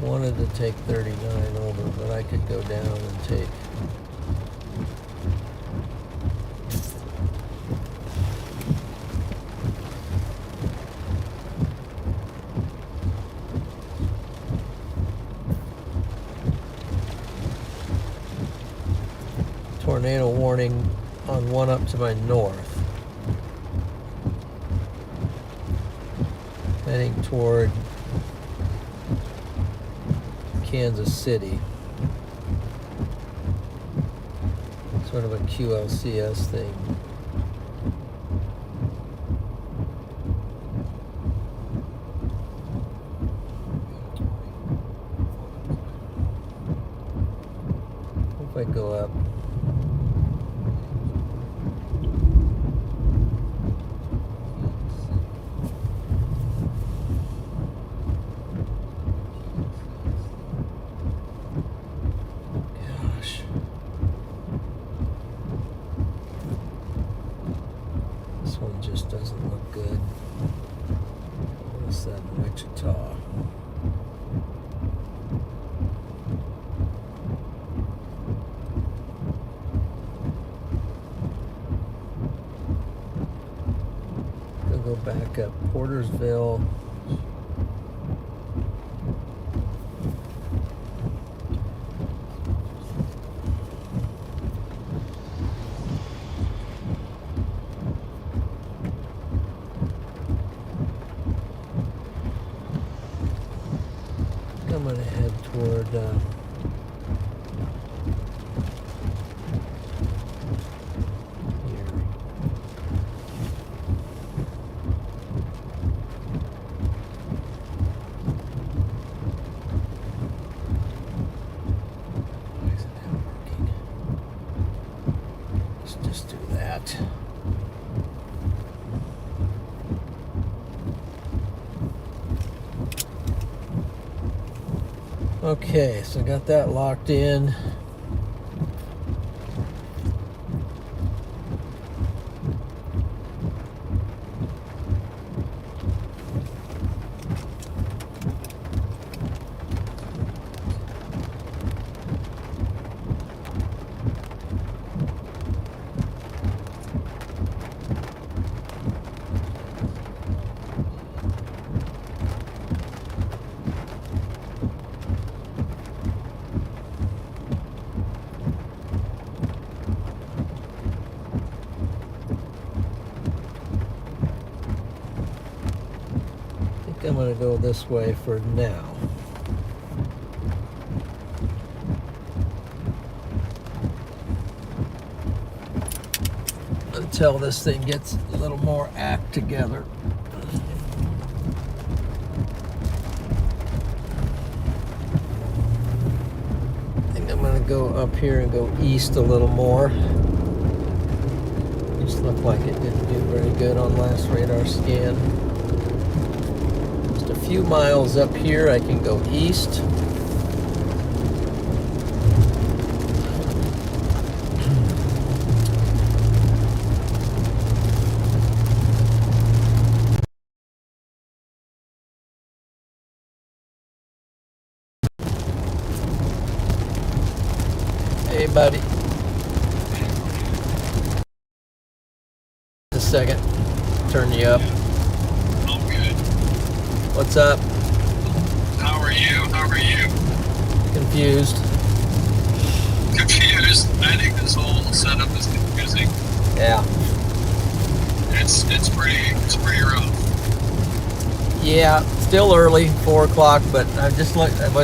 [SPEAKER 1] Wanted to take 39 over, but I could go down and take tornado warning on one up to my north. Heading toward Kansas City. Sort of a QLCS thing. If I go up. Just doesn't look good. What's that in Wichita? We'll go back up Portersville. I'm going to head toward here. Why is it not working? Let's just do that. Okay, so I got that locked in. I'm going to go this way for now. Until this thing gets a little more act together. I think I'm going to go up here and go east a little more. Just looked like it didn't do very good on last radar scan. A few miles up here I can go east. Hey buddy. A second. Turn you up.
[SPEAKER 2] Oh, good.
[SPEAKER 1] What's up?
[SPEAKER 2] How are you? How are you?
[SPEAKER 1] Confused.
[SPEAKER 2] Confused. I think this whole setup is confusing.
[SPEAKER 1] Yeah.
[SPEAKER 2] It's pretty rough.
[SPEAKER 1] Yeah, still early, 4 o'clock, but I was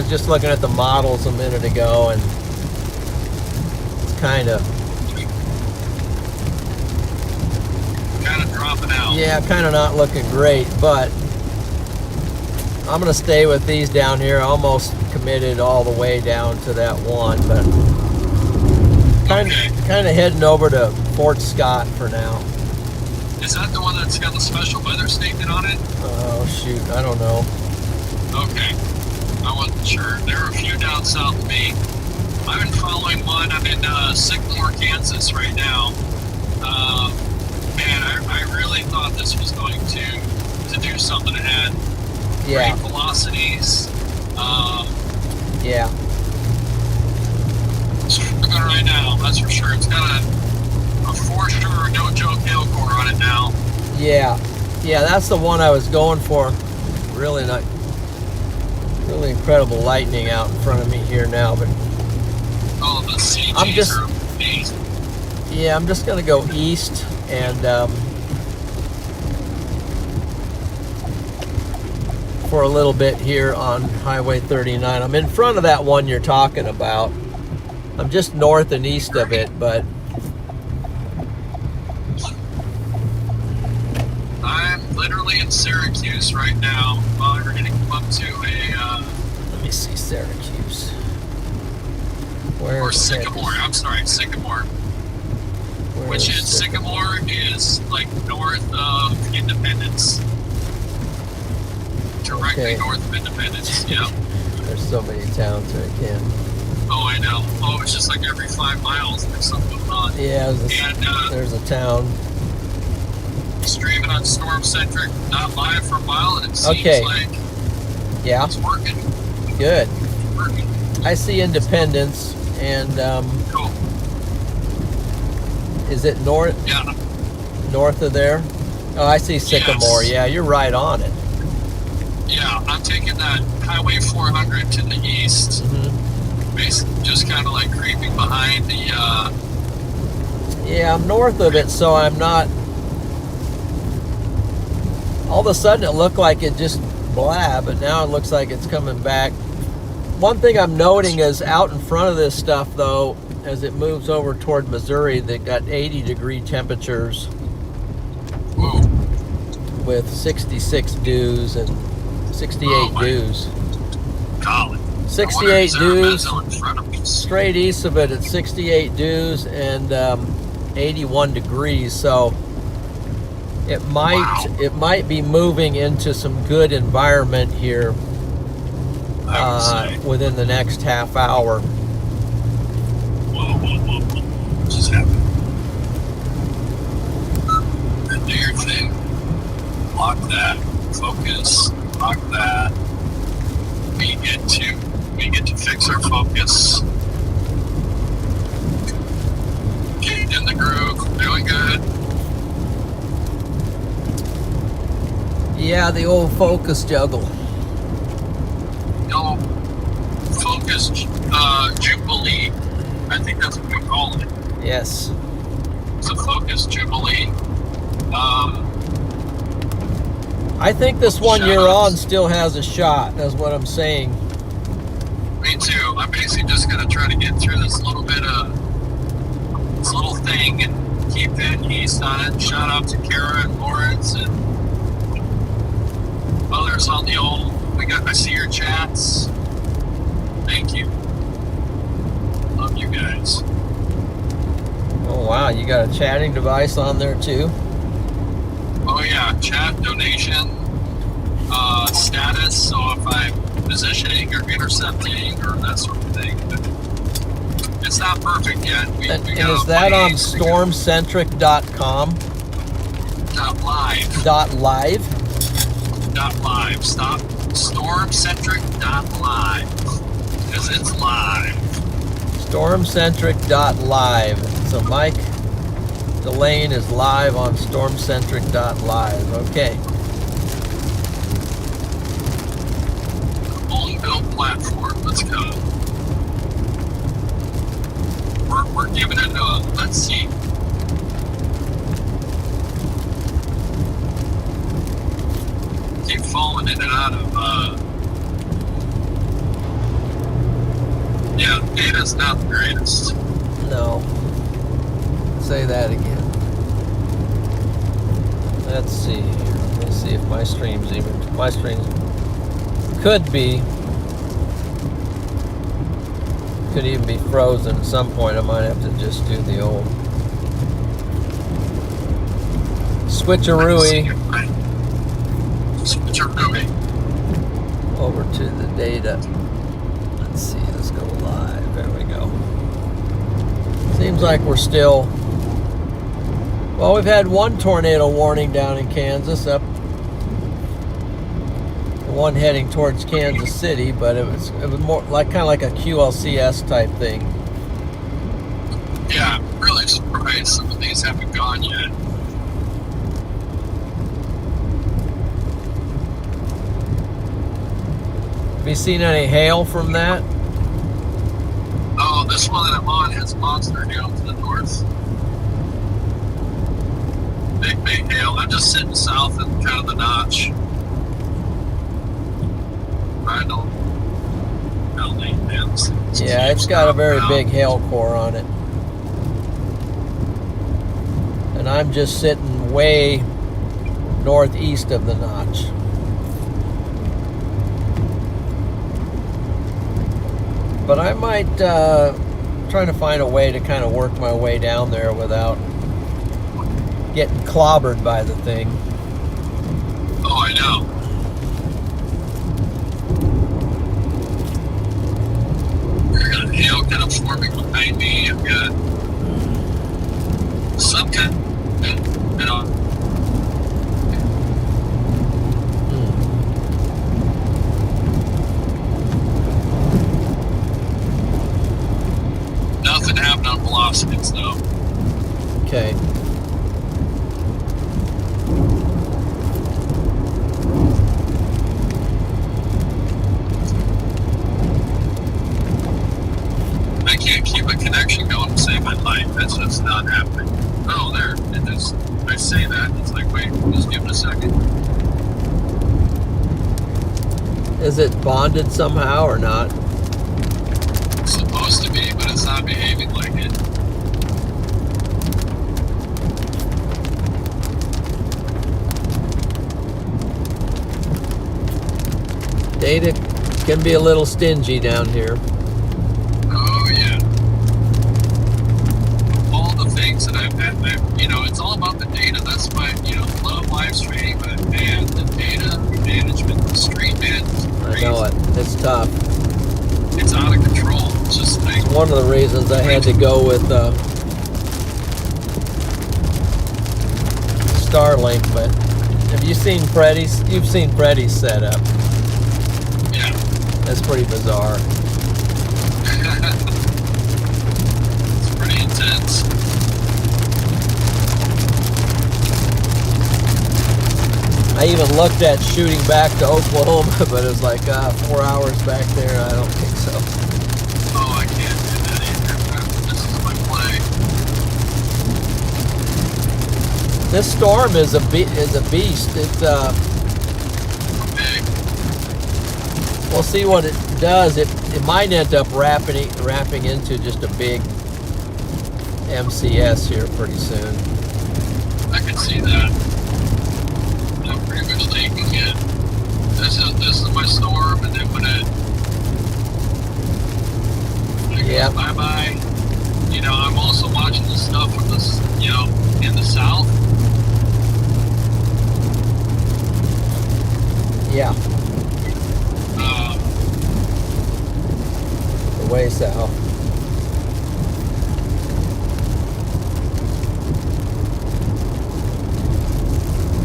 [SPEAKER 1] just looking at the models a minute ago, and it's kind of
[SPEAKER 2] dropping out.
[SPEAKER 1] yeah, kind of not looking great. But I'm gonna stay with these down here. Almost committed all the way down to that one, but kind of heading over to Fort Scott for now.
[SPEAKER 2] Is that the one that's got the special weather statement on it?
[SPEAKER 1] Oh shoot, I don't know.
[SPEAKER 2] Okay, I wasn't sure. There are a few down south of me. I've been following one. I'm in Sycamore, Kansas right now. Man, I really thought this was going to do something. It had
[SPEAKER 1] Yeah.
[SPEAKER 2] great velocities.
[SPEAKER 1] Yeah.
[SPEAKER 2] It's struggling right now, that's for sure. It's got a for sure no joke hail core on it now.
[SPEAKER 1] Yeah. Yeah, that's the one I was going for. Really incredible lightning out in front of me here now, but
[SPEAKER 2] Oh, the CGs
[SPEAKER 1] I'm just-
[SPEAKER 2] are amazing.
[SPEAKER 1] yeah, I'm just gonna go east and for a little bit here on Highway 39. I'm in front of that one you're talking about. I'm just north and east of it, but
[SPEAKER 2] I'm literally in Syracuse right now. We're going to come up to
[SPEAKER 1] let me see Syracuse. Where
[SPEAKER 2] or
[SPEAKER 1] is
[SPEAKER 2] Sycamore. I'm sorry, Sycamore.
[SPEAKER 1] Where
[SPEAKER 2] Which is Sycamore is like north of Independence. Directly
[SPEAKER 1] Okay.
[SPEAKER 2] north of Independence. Yeah.
[SPEAKER 1] There's so many towns I can't.
[SPEAKER 2] Oh, I know. Oh, it's just like every 5 miles there's something going on.
[SPEAKER 1] Yeah,
[SPEAKER 2] And
[SPEAKER 1] there's a town.
[SPEAKER 2] streaming on Storm Centric, not live for a while, and it seems
[SPEAKER 1] Okay.
[SPEAKER 2] like
[SPEAKER 1] Yeah,
[SPEAKER 2] it's working.
[SPEAKER 1] good.
[SPEAKER 2] It's working.
[SPEAKER 1] I see Independence, and
[SPEAKER 2] Cool.
[SPEAKER 1] is it north
[SPEAKER 2] Yeah.
[SPEAKER 1] of there? Oh, I see Sycamore.
[SPEAKER 2] Yes.
[SPEAKER 1] Yeah, you're right on it.
[SPEAKER 2] Yeah, I'm taking that Highway 400 to the east, basically just kind of like creeping behind the,
[SPEAKER 1] Yeah, I'm north of it, so I'm not. All of a sudden, it looked like it just blah, but now it looks like it's coming back. One thing I'm noting is out in front of this stuff, though, as it moves over toward Missouri, they got 80-degree temperatures
[SPEAKER 2] whoa,
[SPEAKER 1] with 66 dews and 68
[SPEAKER 2] Oh, my.
[SPEAKER 1] dews.
[SPEAKER 2] golly.
[SPEAKER 1] 68 dews.
[SPEAKER 2] In front of me.
[SPEAKER 1] Straight east of it, it's 68 dews and 81 degrees. So it might be moving into some good environment here
[SPEAKER 2] I would say.
[SPEAKER 1] within the next half hour.
[SPEAKER 2] Whoa. What just happened? Do your thing. Lock that. Focus. Lock that. We get to fix our focus. Get in the groove. Doing good.
[SPEAKER 1] Yeah, the old focus juggle.
[SPEAKER 2] No focus jubilee. I think that's what we call it.
[SPEAKER 1] Yes.
[SPEAKER 2] It's a focus jubilee.
[SPEAKER 1] I think this one you're
[SPEAKER 2] Shout-outs.
[SPEAKER 1] on still has a shot. That's what I'm saying.
[SPEAKER 2] Me too. I'm basically just gonna try to get through this little bit of this little thing and keep in east on it. Shout out to Kara and Lawrence and others on the old. I see your chats. Thank you. Love you guys.
[SPEAKER 1] Oh wow, you got a chatting device on there too?
[SPEAKER 2] Oh yeah, chat, donation, status. So if I'm positioning or intercepting or that sort of thing, but it's not perfect yet.
[SPEAKER 1] And is that on stormcentric.com?
[SPEAKER 2] .live.
[SPEAKER 1] .live?
[SPEAKER 2] .live. Stop. Stormcentric.live. Because it's live.
[SPEAKER 1] Stormcentric.live. So Mike Delane is live on stormcentric.live. Okay.
[SPEAKER 2] Give it a let's see. Keep falling in and out of yeah, data's not the greatest.
[SPEAKER 1] No. Say that again. Let's see here. Let me see if my stream's even. My stream could be. Could even be frozen at some point. I might have to just do the old switcheroo over to the data. Let's see, let's go live. There we go. Seems like we're still, well, we've had one tornado warning down in Kansas, up one heading towards Kansas City, but it was more like kind of like a QLCS type thing.
[SPEAKER 2] Yeah, I'm really surprised some of these haven't gone yet.
[SPEAKER 1] Have you seen any hail from that?
[SPEAKER 2] Oh, this one that I'm on has monster hail to the north. Big hail. I'm just sitting south and kind of the notch. I don't.
[SPEAKER 1] Yeah, it's got a very big hail core on it. And I'm just sitting way northeast of the notch. But I might trying to find a way to kind of work my way down there without getting clobbered by the thing.
[SPEAKER 2] Oh, I know. I've got hail kind of forming behind me. I've got some kind of, you know. Nothing happened on velocities, though.
[SPEAKER 1] Okay.
[SPEAKER 2] I can't keep a connection going to save my life. That's just not happening. Oh, there. It is. I say that. It's like, wait, just give it a second.
[SPEAKER 1] Is it bonded somehow or not?
[SPEAKER 2] It's supposed to be, but it's not behaving like it.
[SPEAKER 1] Data can be a little stingy down here.
[SPEAKER 2] Oh, yeah. All the things that I've had, you know, it's all about the data. That's why, you know, love live streaming, but man, the data management, the stream management.
[SPEAKER 1] I know it. It's tough.
[SPEAKER 2] It's out of control. It's just like
[SPEAKER 1] One of the reasons I had to go with Starlink, but have you seen Freddy's? You've seen Freddy's setup.
[SPEAKER 2] yeah.
[SPEAKER 1] That's pretty bizarre.
[SPEAKER 2] It's pretty intense.
[SPEAKER 1] I even looked at shooting back to Oklahoma, but it was like 4 hours back there. I don't think so.
[SPEAKER 2] Oh, I can't do that either. This is my play.
[SPEAKER 1] This storm is a beast. It's
[SPEAKER 2] Big.
[SPEAKER 1] we'll see what it does. It might end up wrapping into just a big MCS here pretty soon.
[SPEAKER 2] I can see that. I'm pretty much taking it. This is my storm, and then when it
[SPEAKER 1] Yeah.
[SPEAKER 2] goes bye-bye, you know, I'm also watching the stuff from this, you know, in the south.
[SPEAKER 1] Yeah, the way south.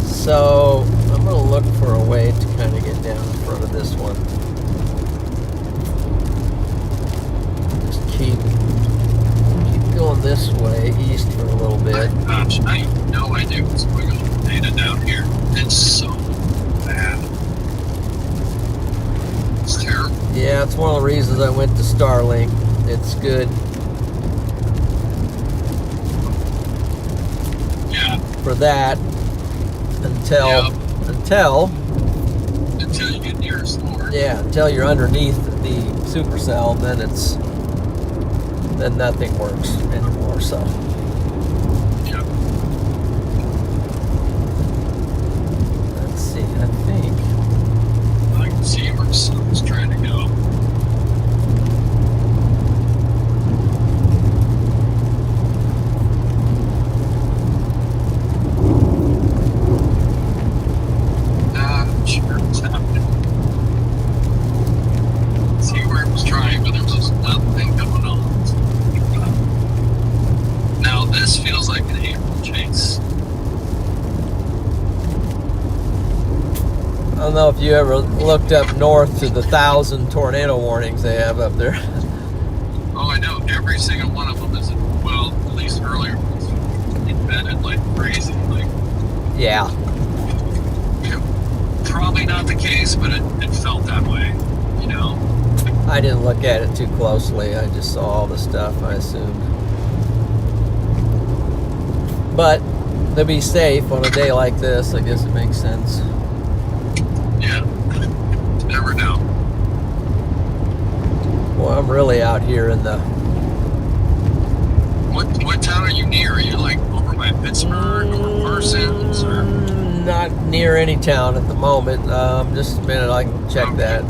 [SPEAKER 1] So I'm going to look for a way to kind of get down in front of this one. Just keep going this way east for a little bit.
[SPEAKER 2] Gosh, I have no idea what's going on with data down here. It's so bad. It's terrible.
[SPEAKER 1] Yeah, it's one of the reasons I went to Starlink. It's good. for that until
[SPEAKER 2] you get near a storm.
[SPEAKER 1] Yeah, until you're underneath the supercell, then nothing works anymore. So
[SPEAKER 2] Yep.
[SPEAKER 1] let's see. I think
[SPEAKER 2] I can see where the sun's trying to go. Sure it's happening. See where it was trying, but there was nothing going on. Now this feels like an April chase.
[SPEAKER 1] I don't know if you ever looked up north to the 1,000 tornado warnings they have up there.
[SPEAKER 2] Oh, I know. Every single one of them is, well, at least earlier was embedded like crazy. Like,
[SPEAKER 1] Yeah.
[SPEAKER 2] probably not the case, but it felt that way, you know?
[SPEAKER 1] I didn't look at it too closely. I just saw all the stuff, I assumed. But to be safe on a day like this, I guess it makes sense.
[SPEAKER 2] Yeah. Never know.
[SPEAKER 1] Well, I'm really out here in the...
[SPEAKER 2] What town are you near? Are you like over by Pittsburgh or Parsons or?
[SPEAKER 1] Not near any town at the moment. Just a minute, I can check that.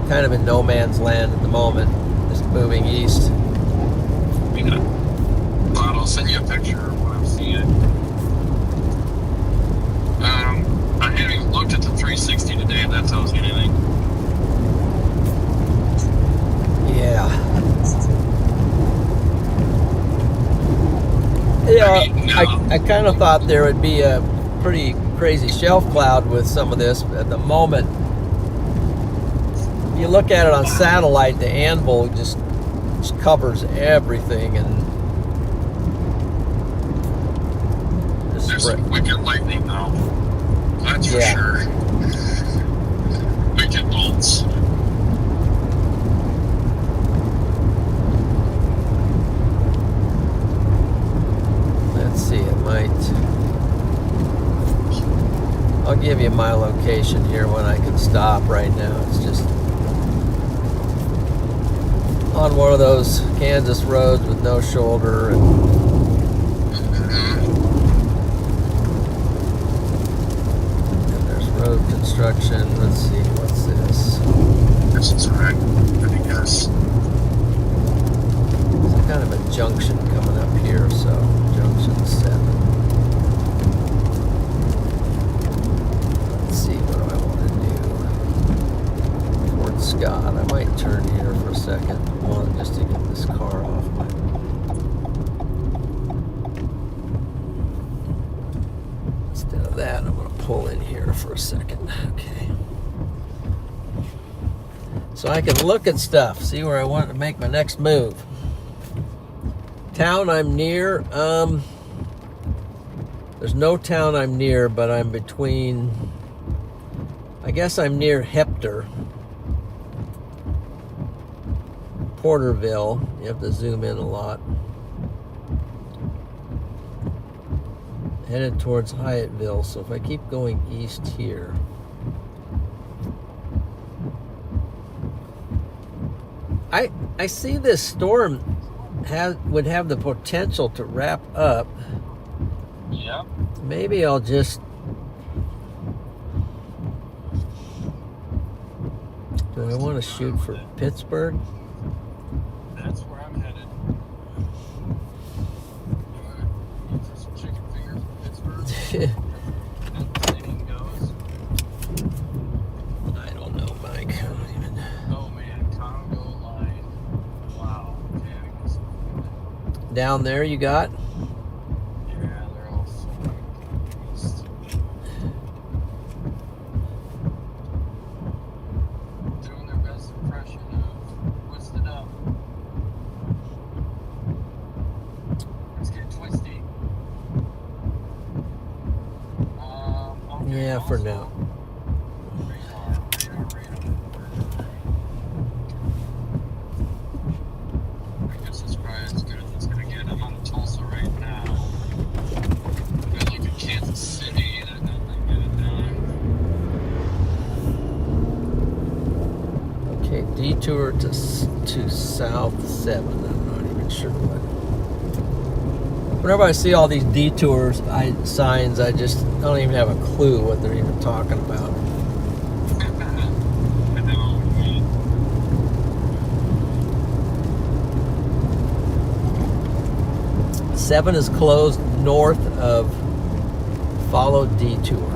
[SPEAKER 1] Kind of in no man's land at the moment. Just moving east.
[SPEAKER 2] Yeah. Well, I'll send you a picture of what I'm seeing. I haven't even looked at the 360 today, if that tells you anything.
[SPEAKER 1] Yeah. Yeah, I kind of thought there would be a pretty crazy shelf cloud with some of this. At the moment, if you look at it on satellite, the anvil just covers everything, and
[SPEAKER 2] There's some wicked lightning though. That's for
[SPEAKER 1] Yeah.
[SPEAKER 2] sure. Wicked bolts.
[SPEAKER 1] let's see, it might. I'll give you my location here when I can stop right now. It's just on one of those Kansas roads with no shoulder, and there's road construction. Let's see, what's this?
[SPEAKER 2] This is right. Let me guess.
[SPEAKER 1] Some kind of a junction coming up here, so junction 7. Let's see, what do I want to do? Fort Scott. I might turn here for a second. One, just to get this car off my... Instead of that, I'm going to pull in here for a second. Okay. So I can look at stuff, see where I want to make my next move. Town I'm near, there's no town I'm near, but I'm between, I guess I'm near Hector, Porterville. You have to zoom in a lot. Headed towards Hyattville, so if I keep going east here, I see this storm would have the potential to wrap up.
[SPEAKER 2] Yep.
[SPEAKER 1] Maybe I'll just... Do I want to shoot for Pittsburgh?
[SPEAKER 2] That's where I'm headed. Eat for some chicken fingers from Pittsburgh. As the saying goes.
[SPEAKER 1] I don't know, Mike. I don't even...
[SPEAKER 2] Oh man, Congo line. Wow.
[SPEAKER 1] Down there you got?
[SPEAKER 2] Yeah, they're all so east. Doing their best impression of Twisted Up. Let's get twisty. Okay,
[SPEAKER 1] Yeah, for
[SPEAKER 2] also,
[SPEAKER 1] now.
[SPEAKER 2] radar. I guess it's probably
[SPEAKER 1] South 7. I'm not even sure what. Whenever I see all these detours signs, I just don't even have a clue what they're even talking about.
[SPEAKER 2] I know what you mean.
[SPEAKER 1] 7 is closed north of follow detour.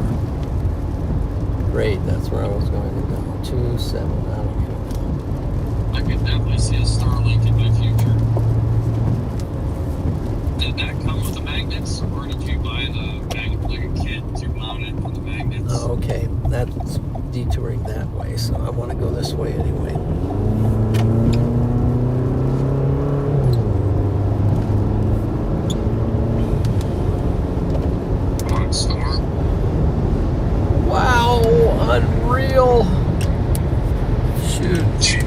[SPEAKER 1] Great, that's where I was going to go. 27, I don't even know.
[SPEAKER 2] I could definitely see a Starlink in my future. Did that come with the magnets, or did you buy the magnet, like a kit to mount it on the magnets?
[SPEAKER 1] Oh, okay, that's detouring that way, so I want to go this way anyway.
[SPEAKER 2] On storm.
[SPEAKER 1] Wow, unreal. Shoot.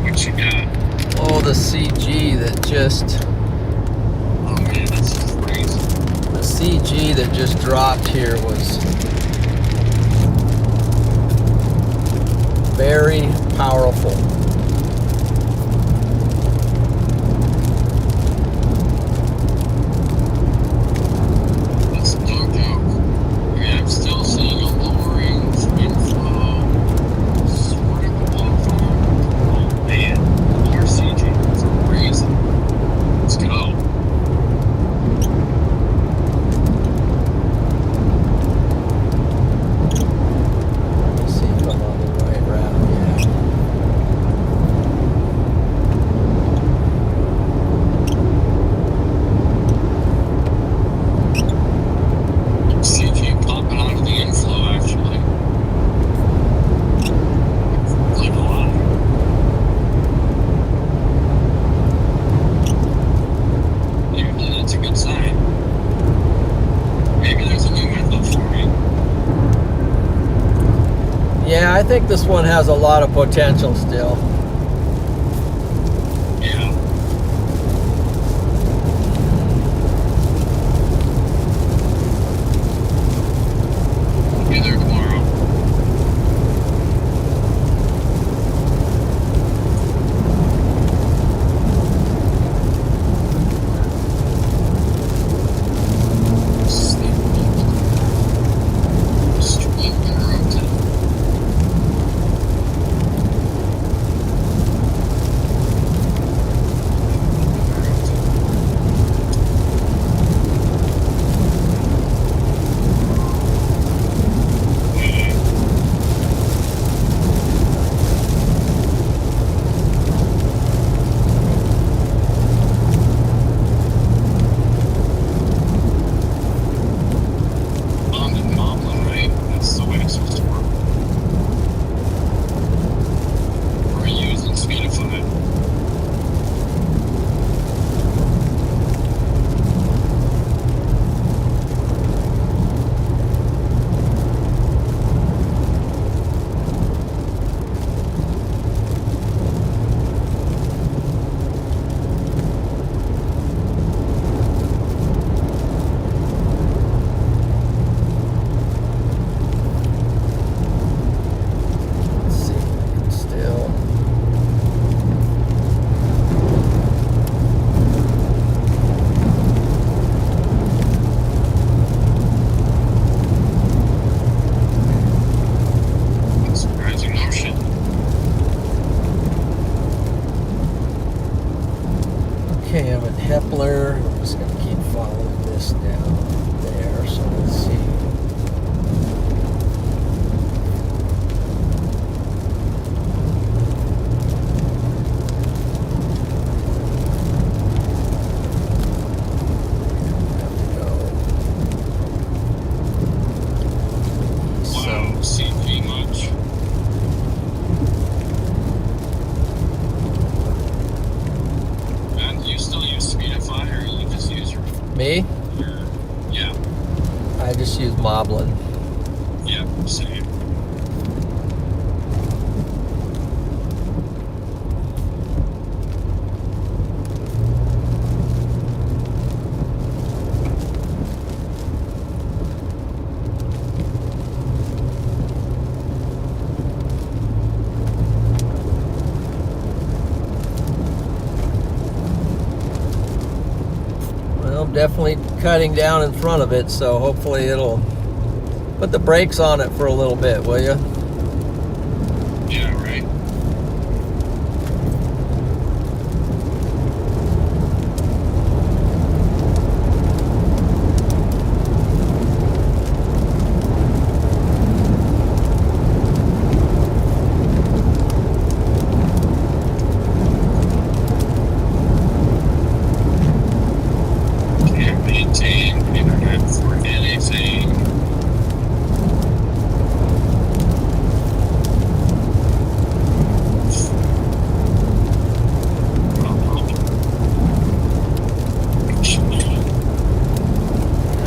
[SPEAKER 2] What you got?
[SPEAKER 1] Oh, the CG that just...
[SPEAKER 2] Oh man, that's crazy.
[SPEAKER 1] The CG that just dropped here was very powerful.
[SPEAKER 2] That's no joke. I mean, I'm still seeing a lowering inflow, sort of a low phone. Oh man, more CG. It's crazy. Let's go.
[SPEAKER 1] Let's see if I'm on the right route.
[SPEAKER 2] CG popping out of the inflow, actually. Like a lot. Usually that's a good sign. Maybe there's a new window for me.
[SPEAKER 1] Yeah, I think this one has a lot of potential still.
[SPEAKER 2] Yeah. I'll be there tomorrow. Street interrupted. Bond and Moblin, right? That's the way it's supposed to work. We're using Speedify.
[SPEAKER 1] Let's see if I can still...
[SPEAKER 2] Surprising motion.
[SPEAKER 1] Okay, I'm at Hepler. I'm just going to keep following this down there. So let's see. Have to go east.
[SPEAKER 2] Wow, CG much. And you still use Speedify, or you just use your
[SPEAKER 1] Me?
[SPEAKER 2] yeah,
[SPEAKER 1] I just use Moblin.
[SPEAKER 2] yeah, same.
[SPEAKER 1] definitely cutting down in front of it, so hopefully it'll put the brakes on it for a little bit, will you?
[SPEAKER 2] Yeah, right. Can't maintain internet for anything.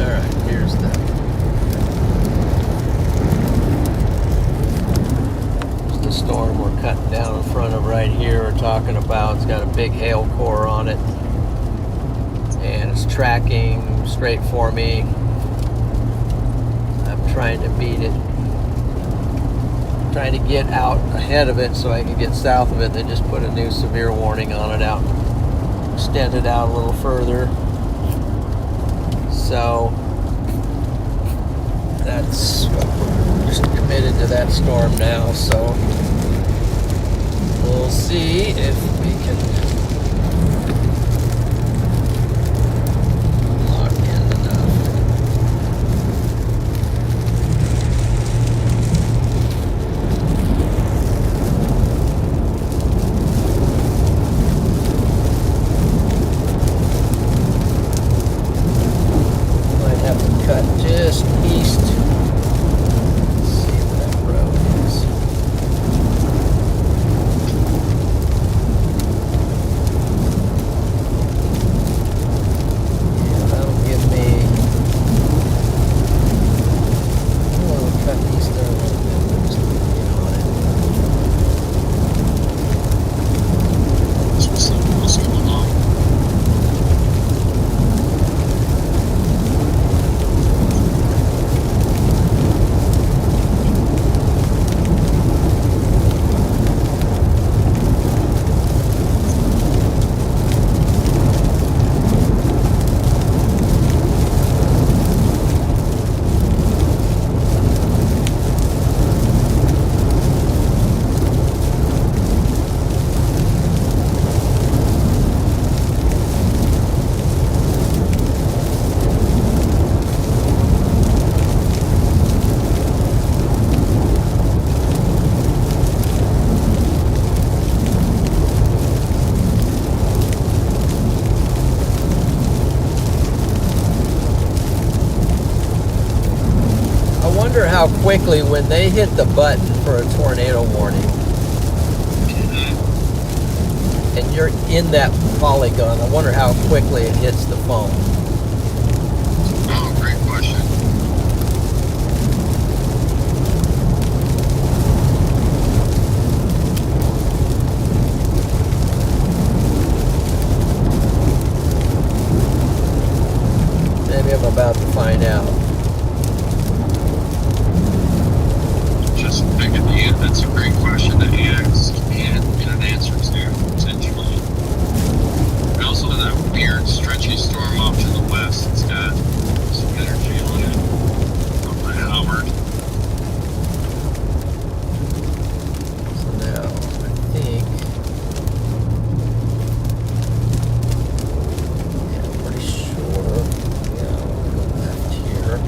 [SPEAKER 1] All right, here's the storm we're cutting down in front of right here. We're talking about. It's got a big hail core on it, and it's tracking straight for me. I'm trying to beat it, trying to get out ahead of it so I can get south of it. They just put a new severe warning on it out, extend it out a little further. So that's we're just committed to that storm now. So we'll see if we can lock in enough. Might have to cut just east. Let's see where that road is. Yeah, that'll give me. I want to cut east there a little bit, but just get on it.
[SPEAKER 2] There's something else going on.
[SPEAKER 1] I wonder how quickly, when they hit the button for a tornado warning, and you're in that polygon, I wonder how quickly it hits the phone.
[SPEAKER 2] Oh, great question.
[SPEAKER 1] Maybe I'm about to find out.
[SPEAKER 2] Just pick at the end. That's a great question to ask and get an answer to, potentially. We also have that weird stretchy storm off to the west. It's got some energy on it. Up by Howard.
[SPEAKER 1] So now, I think, yeah, I'm pretty sure. Yeah, I'll go left here.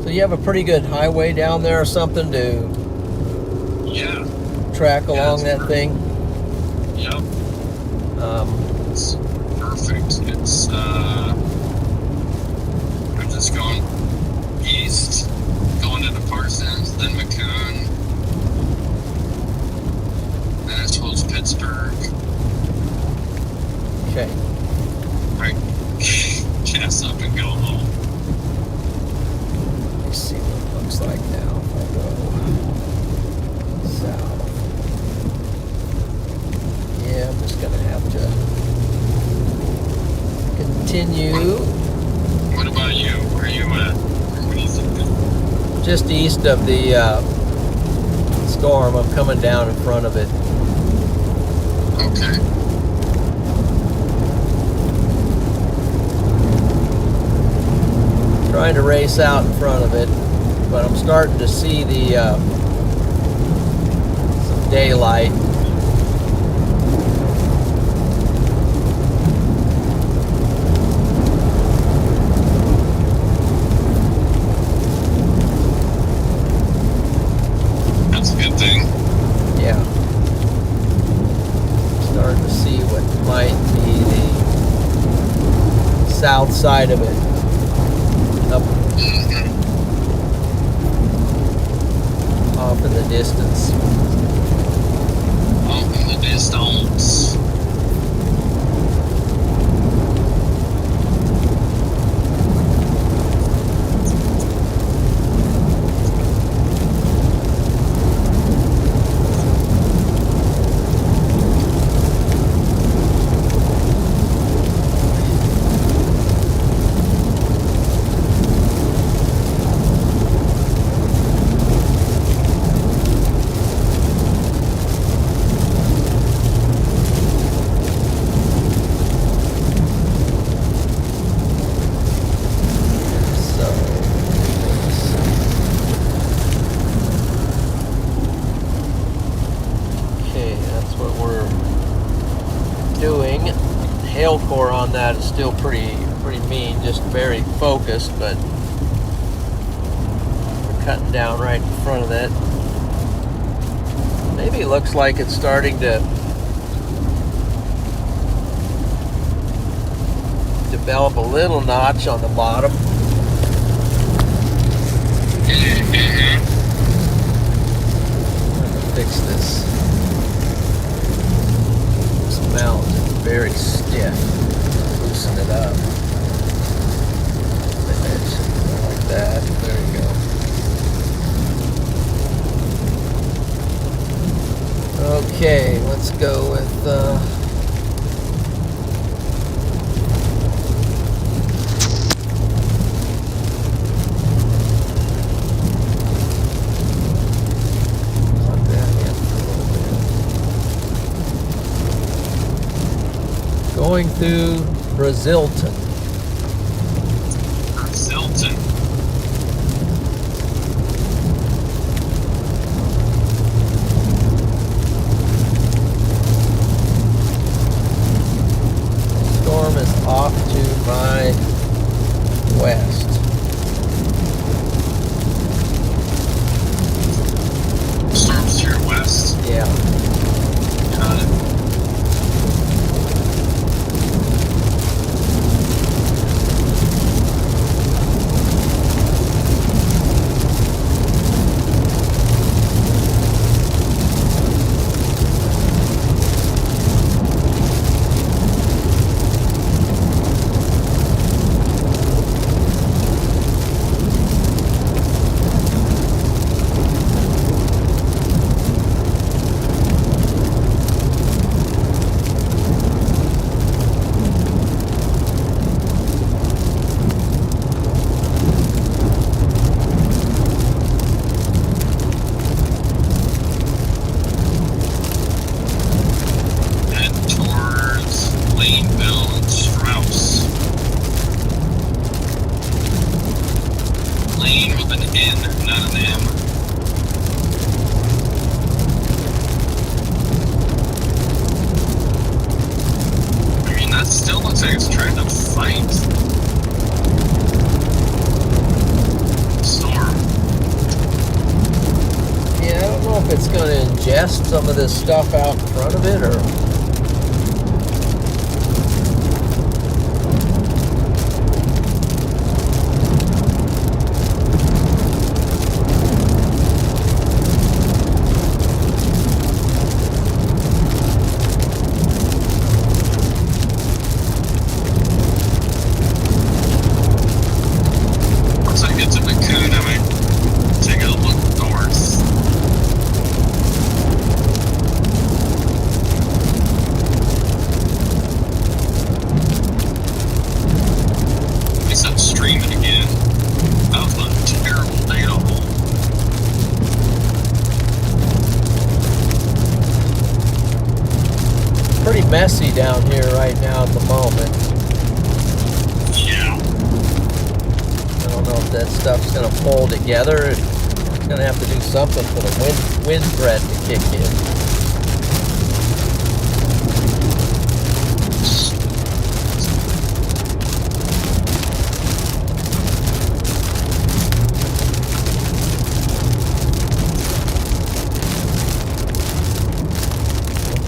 [SPEAKER 1] So you have a pretty good highway down there or something to
[SPEAKER 2] Yeah.
[SPEAKER 1] track along
[SPEAKER 2] it's
[SPEAKER 1] that thing?
[SPEAKER 2] Yep. It's perfect. It's I'm just going east, going into Parsons, then McKinney, then it's towards Pittsburgh.
[SPEAKER 1] Okay.
[SPEAKER 2] Right. Gas up and go home.
[SPEAKER 1] Let's see what it looks like now if I go south. Yeah, I'm just gonna have to continue just east of the storm. I'm coming down in front of it.
[SPEAKER 2] Okay.
[SPEAKER 1] Trying to race out in front of it, but I'm starting to see the some daylight.
[SPEAKER 2] That's a good thing.
[SPEAKER 1] Yeah. Starting to see what might be the south side of it. Up off in the distance.
[SPEAKER 2] Off in the distance. Hail core on that is still pretty mean, just very focused, but we're cutting down right in front of that. Maybe it looks like it's starting to develop a little notch on the bottom. I'm gonna fix this mount. Very stiff. Loosen it up. Like that. There you go. Okay, let's go with going through Brazilton. Brazilton.
[SPEAKER 1] Storm is off to my west.
[SPEAKER 2] Storm's to your west.
[SPEAKER 1] Yeah.
[SPEAKER 2] Got it. Still looks like it's trying to fight storm.
[SPEAKER 1] Yeah, I don't know if it's going to ingest some of this stuff out in front of it or...
[SPEAKER 2] Streaming again. That was a terrible data hole.
[SPEAKER 1] messy down here right now at the moment.
[SPEAKER 2] Yeah.
[SPEAKER 1] I don't know if that stuff's going to pull together. It's going to have to do something for the wind threat to kick in.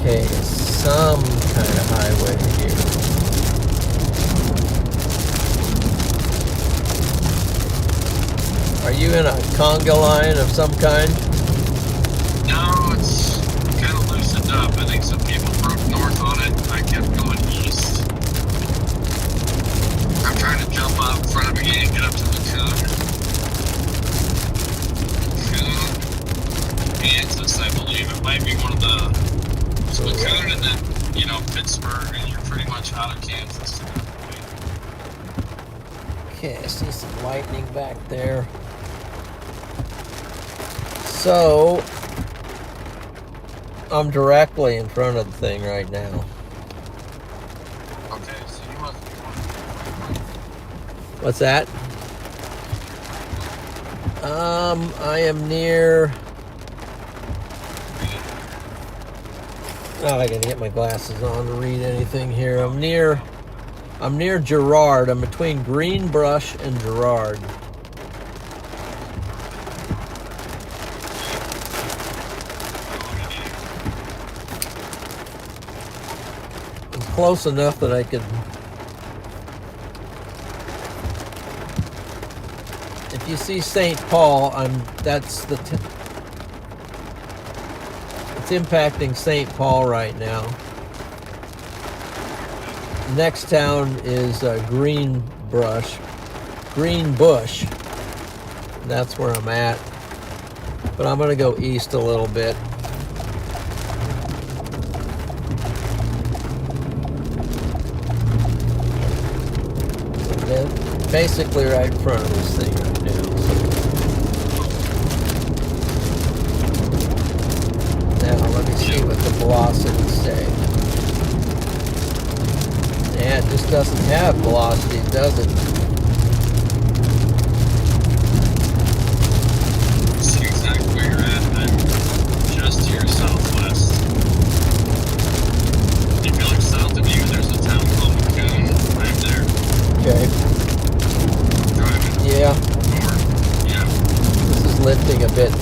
[SPEAKER 1] Okay, some kind of highway here. Are you in a conga line of some kind?
[SPEAKER 2] No, it's kind of loosened up. I think some people broke north on it. I kept going east. I'm trying to jump out in front of me and get up to McKinney. Kansas, I believe. It might be one of the McKinney and then, you know, Pittsburgh, and you're pretty much out of Kansas.
[SPEAKER 1] Okay, I see some lightning back there. So, I'm directly in front of the thing right now.
[SPEAKER 2] Okay, so you must be
[SPEAKER 1] What's that? I am near... Oh, I gotta get my glasses on to read anything here. I'm near Girard. I'm between Greenbrush and Girard. I'm close enough that I could... If you see St. Paul, that's the... It's impacting St. Paul right now. Next town is Greenbush. That's where I'm at. But I'm going to go east a little bit. And basically right in front of this thing right now. Now let me see what the velocities say. Yeah, it just doesn't have velocity, does it?
[SPEAKER 2] See exactly where you're at. I'm just to your southwest. If you look south of you, there's a town called McKinney. Right there.
[SPEAKER 1] Okay.
[SPEAKER 2] Driving.
[SPEAKER 1] Yeah.
[SPEAKER 2] North. Yeah.
[SPEAKER 1] This is lifting a bit.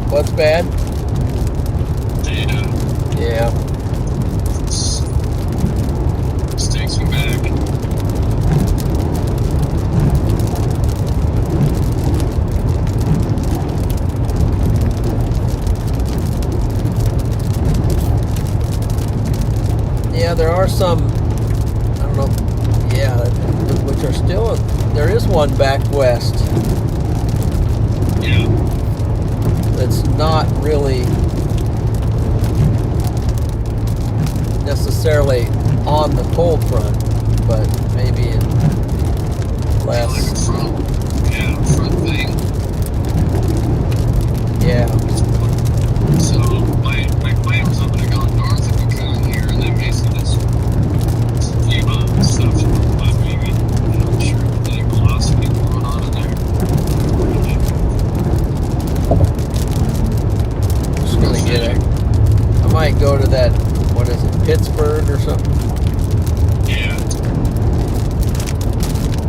[SPEAKER 1] What's bad?
[SPEAKER 2] Data.
[SPEAKER 1] Yeah.
[SPEAKER 2] This takes me back.
[SPEAKER 1] Yeah, there are some, I don't know, yeah, which are still, there is one back west.
[SPEAKER 2] Yeah.
[SPEAKER 1] That's not really necessarily on the cold front, but maybe in less.
[SPEAKER 2] Yeah, front thing.
[SPEAKER 1] Yeah.
[SPEAKER 2] So my plan was I'm gonna go north of McKinney here, and then basically just keep on stuff.
[SPEAKER 1] go to that, what is it, Pittsburgh or something?
[SPEAKER 2] Yeah.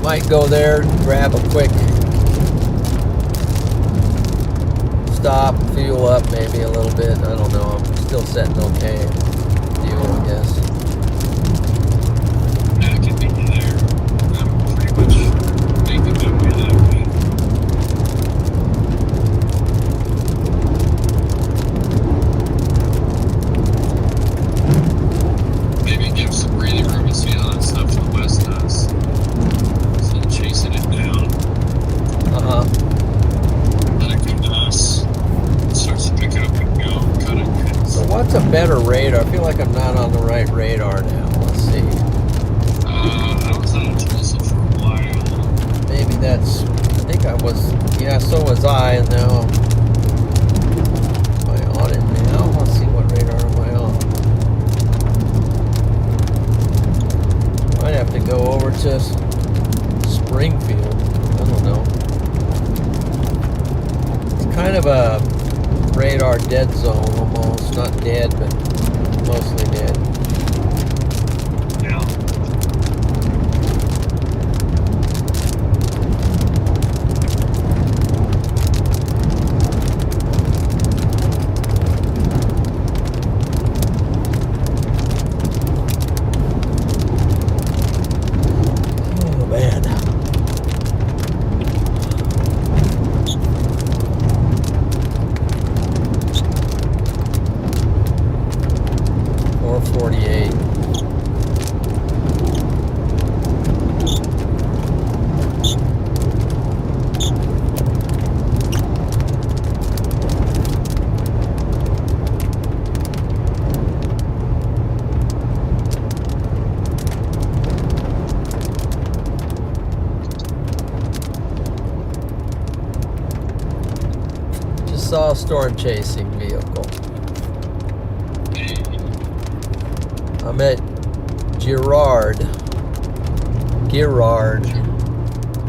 [SPEAKER 1] Might go there, grab a quick stop, fuel up maybe a little bit. I don't know. I'm still setting okay fuel, I guess.
[SPEAKER 2] Yeah, I can meet you there. I'm pretty much making my way that way. Maybe give some breathing room and see how that stuff to the west does. Instead of chasing it down, let it come to us. It starts to pick up and go, cut it.
[SPEAKER 1] So what's a better radar? I feel like I'm not on the right radar now. Let's see.
[SPEAKER 2] I was on Tulsa for a while.
[SPEAKER 1] Maybe that's, I think I was, yeah, so was I, and now, am I on it now? Let's see, what radar am I on? Might have to go over to Springfield. I don't know. It's kind of a radar dead zone almost. Not dead, but mostly dead.
[SPEAKER 2] Yeah.
[SPEAKER 1] Oh man. Or 48. Just saw a storm chasing vehicle. I'm at Girard,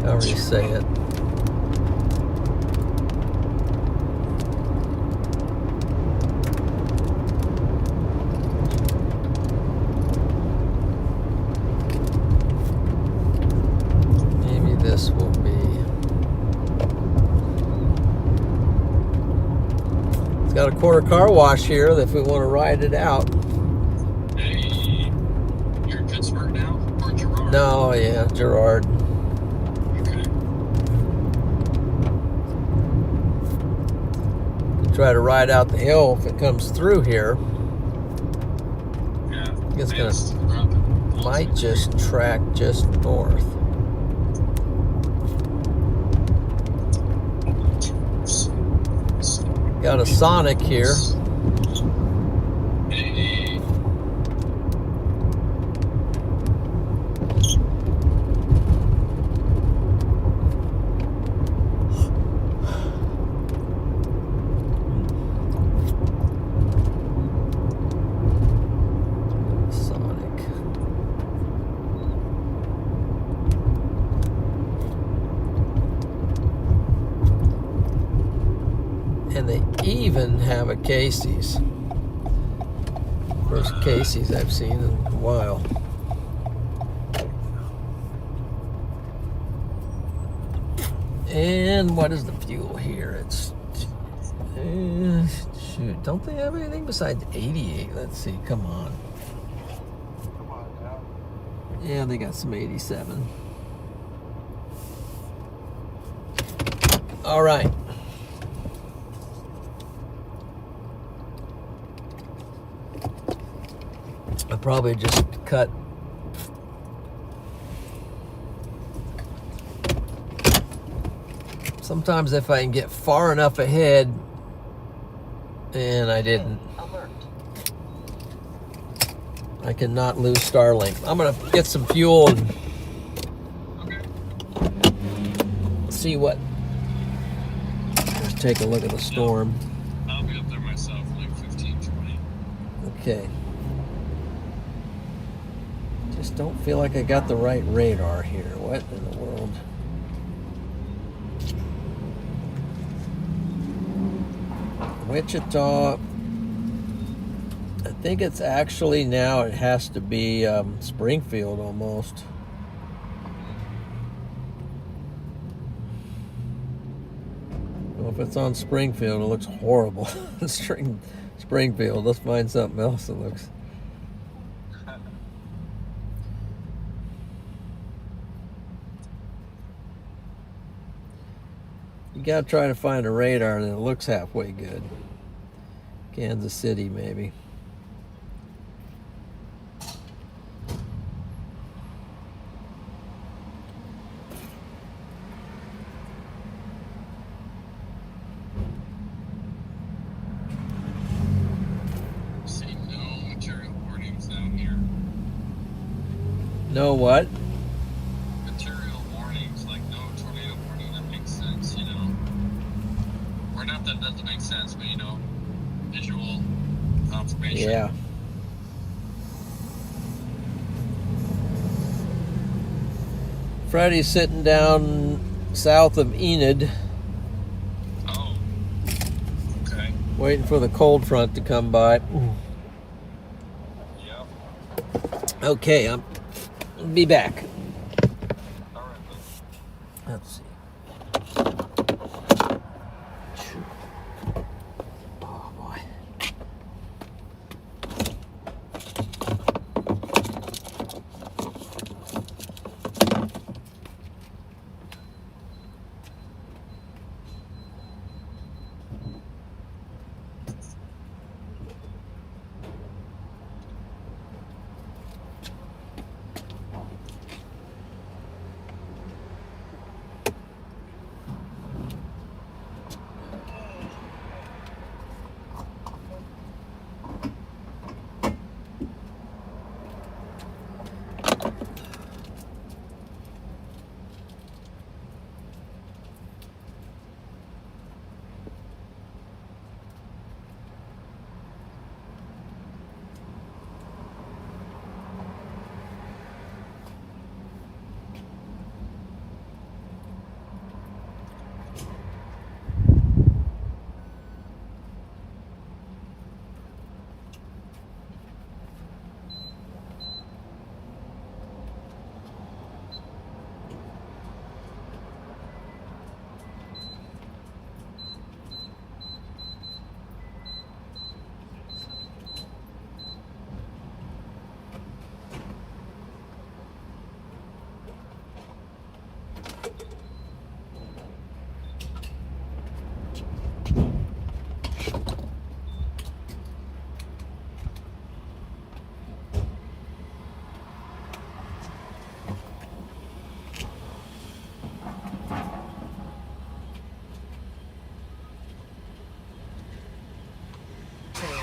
[SPEAKER 1] however you say it. Maybe this will be. It's got a quarter car wash here if we want to ride it out.
[SPEAKER 2] Hey, you're in Pittsburgh now? Or Girard?
[SPEAKER 1] No, yeah, Girard.
[SPEAKER 2] Okay.
[SPEAKER 1] Try to ride out the hill if it comes through here.
[SPEAKER 2] Yeah.
[SPEAKER 1] It's gonna,
[SPEAKER 2] It's dropping.
[SPEAKER 1] might just track just north. Got a Sonic here.
[SPEAKER 2] Hey.
[SPEAKER 1] Sonic. And they even have a Casey's. First Casey's I've seen in a while. And what is the fuel here? It's shoot, don't they have anything besides 88? Let's see, come on. Yeah, they got some 87. All right. I probably just cut. Sometimes if I can get far enough ahead, and I didn't.
[SPEAKER 5] Alert.
[SPEAKER 1] I cannot lose Starlink. I'm gonna get some fuel and see what. Just take a look at the storm.
[SPEAKER 2] I'll be up there myself, like 15, 20.
[SPEAKER 1] Okay. Just don't feel like I got the right radar here. What in the world? Wichita. I think it's actually now it has to be Springfield almost. Well, if it's on Springfield, it looks horrible. Springfield. Let's find something else that looks. You gotta try to find a radar that looks halfway good. Kansas City, maybe.
[SPEAKER 2] See no material warnings down here.
[SPEAKER 1] No what?
[SPEAKER 2] Material warnings, like no tornado warning. That makes sense, you know. Or not that doesn't make sense, but you know, visual confirmation.
[SPEAKER 1] Yeah. Freddie's sitting down south of Enid,
[SPEAKER 2] Oh. Okay.
[SPEAKER 1] waiting for the cold front to come by.
[SPEAKER 2] Yep.
[SPEAKER 1] Okay, I'll be back.
[SPEAKER 2] All right.
[SPEAKER 1] Let's see. Oh boy.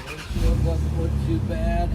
[SPEAKER 1] Windshield doesn't look too bad.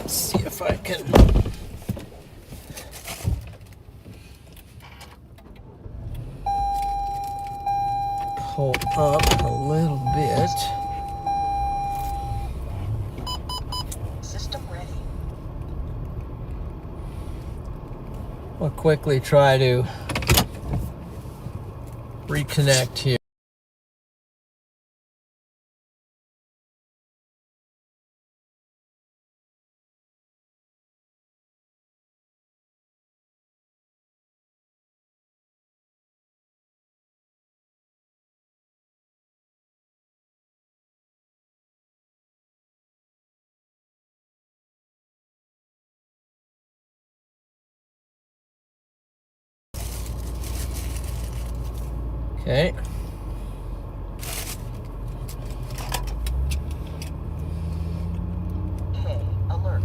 [SPEAKER 1] Let's see if I can pull up a little bit.
[SPEAKER 5] System ready.
[SPEAKER 1] I'll quickly try to reconnect here. Okay.
[SPEAKER 5] Hey, alert.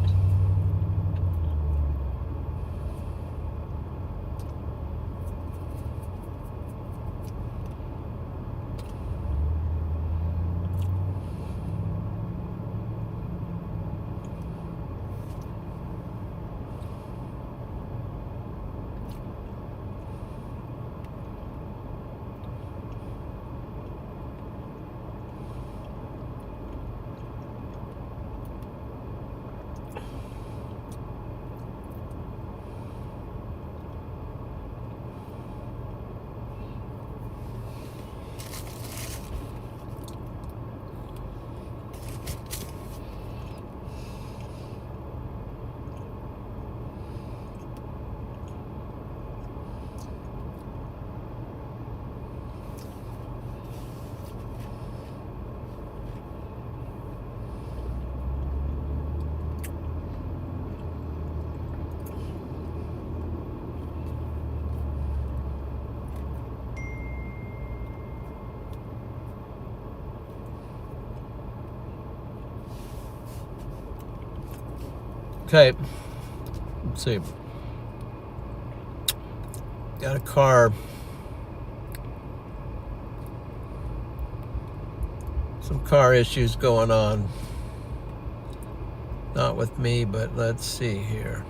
[SPEAKER 5] Okay. Let's see. Got a car. Some car issues going on. Not with me, but let's see here.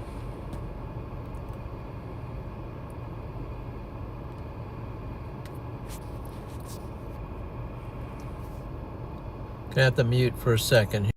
[SPEAKER 5] Gonna have to mute for a second.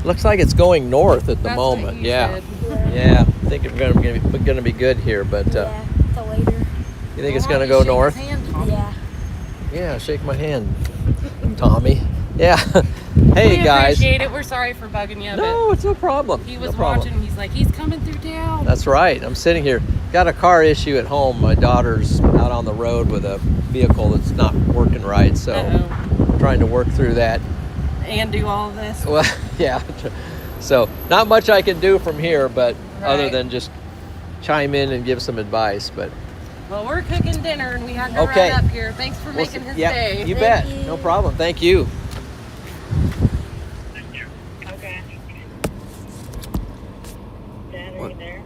[SPEAKER 1] Looks like it's going north at the
[SPEAKER 6] That's
[SPEAKER 1] moment.
[SPEAKER 6] what you
[SPEAKER 1] Yeah.
[SPEAKER 6] said.
[SPEAKER 1] Yeah. I think it's gonna be good here, but
[SPEAKER 7] Yeah, till later.
[SPEAKER 1] you think it's
[SPEAKER 6] Why
[SPEAKER 1] gonna
[SPEAKER 6] don't you
[SPEAKER 1] go north?
[SPEAKER 6] shake his hand, Tommy?
[SPEAKER 7] Yeah.
[SPEAKER 1] Yeah, shake my hand, Tommy. Yeah. Hey
[SPEAKER 6] We
[SPEAKER 1] guys.
[SPEAKER 6] appreciate it. We're sorry for bugging you,
[SPEAKER 1] No, it's no problem.
[SPEAKER 6] but he
[SPEAKER 1] No
[SPEAKER 6] was
[SPEAKER 1] problem.
[SPEAKER 6] watching. He's like, he's coming through town.
[SPEAKER 1] That's right. I'm sitting here. Got a car issue at home. My daughter's out on the road with a vehicle that's not working right, so
[SPEAKER 6] Uh-oh.
[SPEAKER 1] trying to work through that.
[SPEAKER 6] And do all of this.
[SPEAKER 1] Well, yeah. So not much I can do from here, but other
[SPEAKER 6] Right.
[SPEAKER 1] than just chime in and give some advice. But
[SPEAKER 6] Well, we're cooking dinner and we had to
[SPEAKER 1] Okay.
[SPEAKER 6] run up here. Thanks for making his
[SPEAKER 1] yeah,
[SPEAKER 6] day.
[SPEAKER 1] you
[SPEAKER 7] Thank
[SPEAKER 1] bet.
[SPEAKER 7] you.
[SPEAKER 1] No problem. Thank you.
[SPEAKER 3] Okay. Dad, are you there?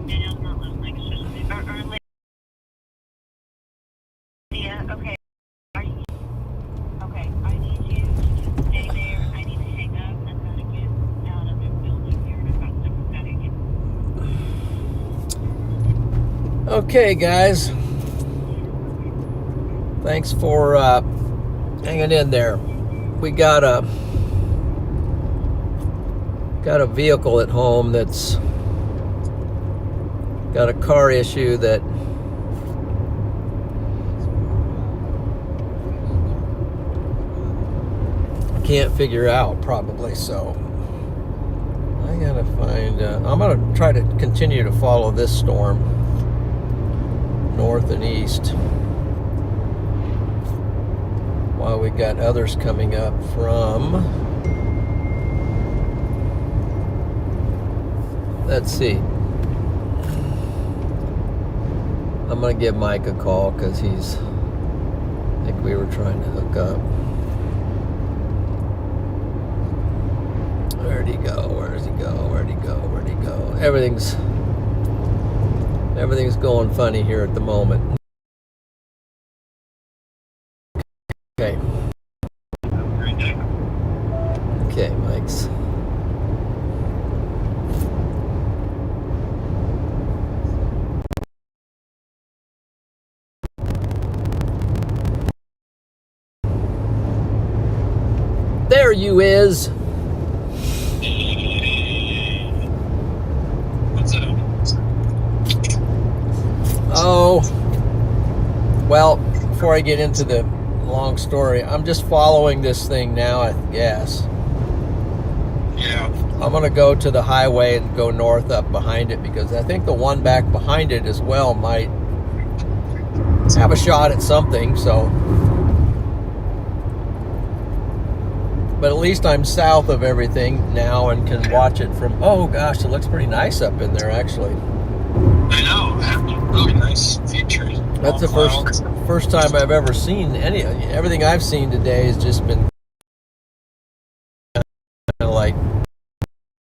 [SPEAKER 3] Daniel's not listening. It's just me. Or Lydia, okay. Are you, okay, I need you to just stay there. I need to hang up. I've got to get out of the building here. I've got stuff I've got to get.
[SPEAKER 1] Okay, guys. Thanks for hanging in there. We got a vehicle at home that's got a car issue that can't figure out probably, so I gotta find I'm gonna try to continue to follow this storm north and east while we got others coming up from, let's see, I'm gonna give Mike a call because I think we were trying to hook up. Where'd he go? Where'd he go? Where'd he go? Where'd he go? Everything's going funny here at the moment. Okay. Okay, Mike's. There you is.
[SPEAKER 2] What's up?
[SPEAKER 1] Oh, well, before I get into the long story, I'm just following this thing now, I guess.
[SPEAKER 2] Yeah.
[SPEAKER 1] I'm going to go to the highway and go north up behind it because I think the one back behind it as well might have a shot at something, so. but at least I'm south of everything now and can watch it from. Oh gosh, it looks pretty nice up in there actually.
[SPEAKER 2] I know. Really nice features.
[SPEAKER 1] That's the first time I've ever seen everything I've seen today has just been kind of like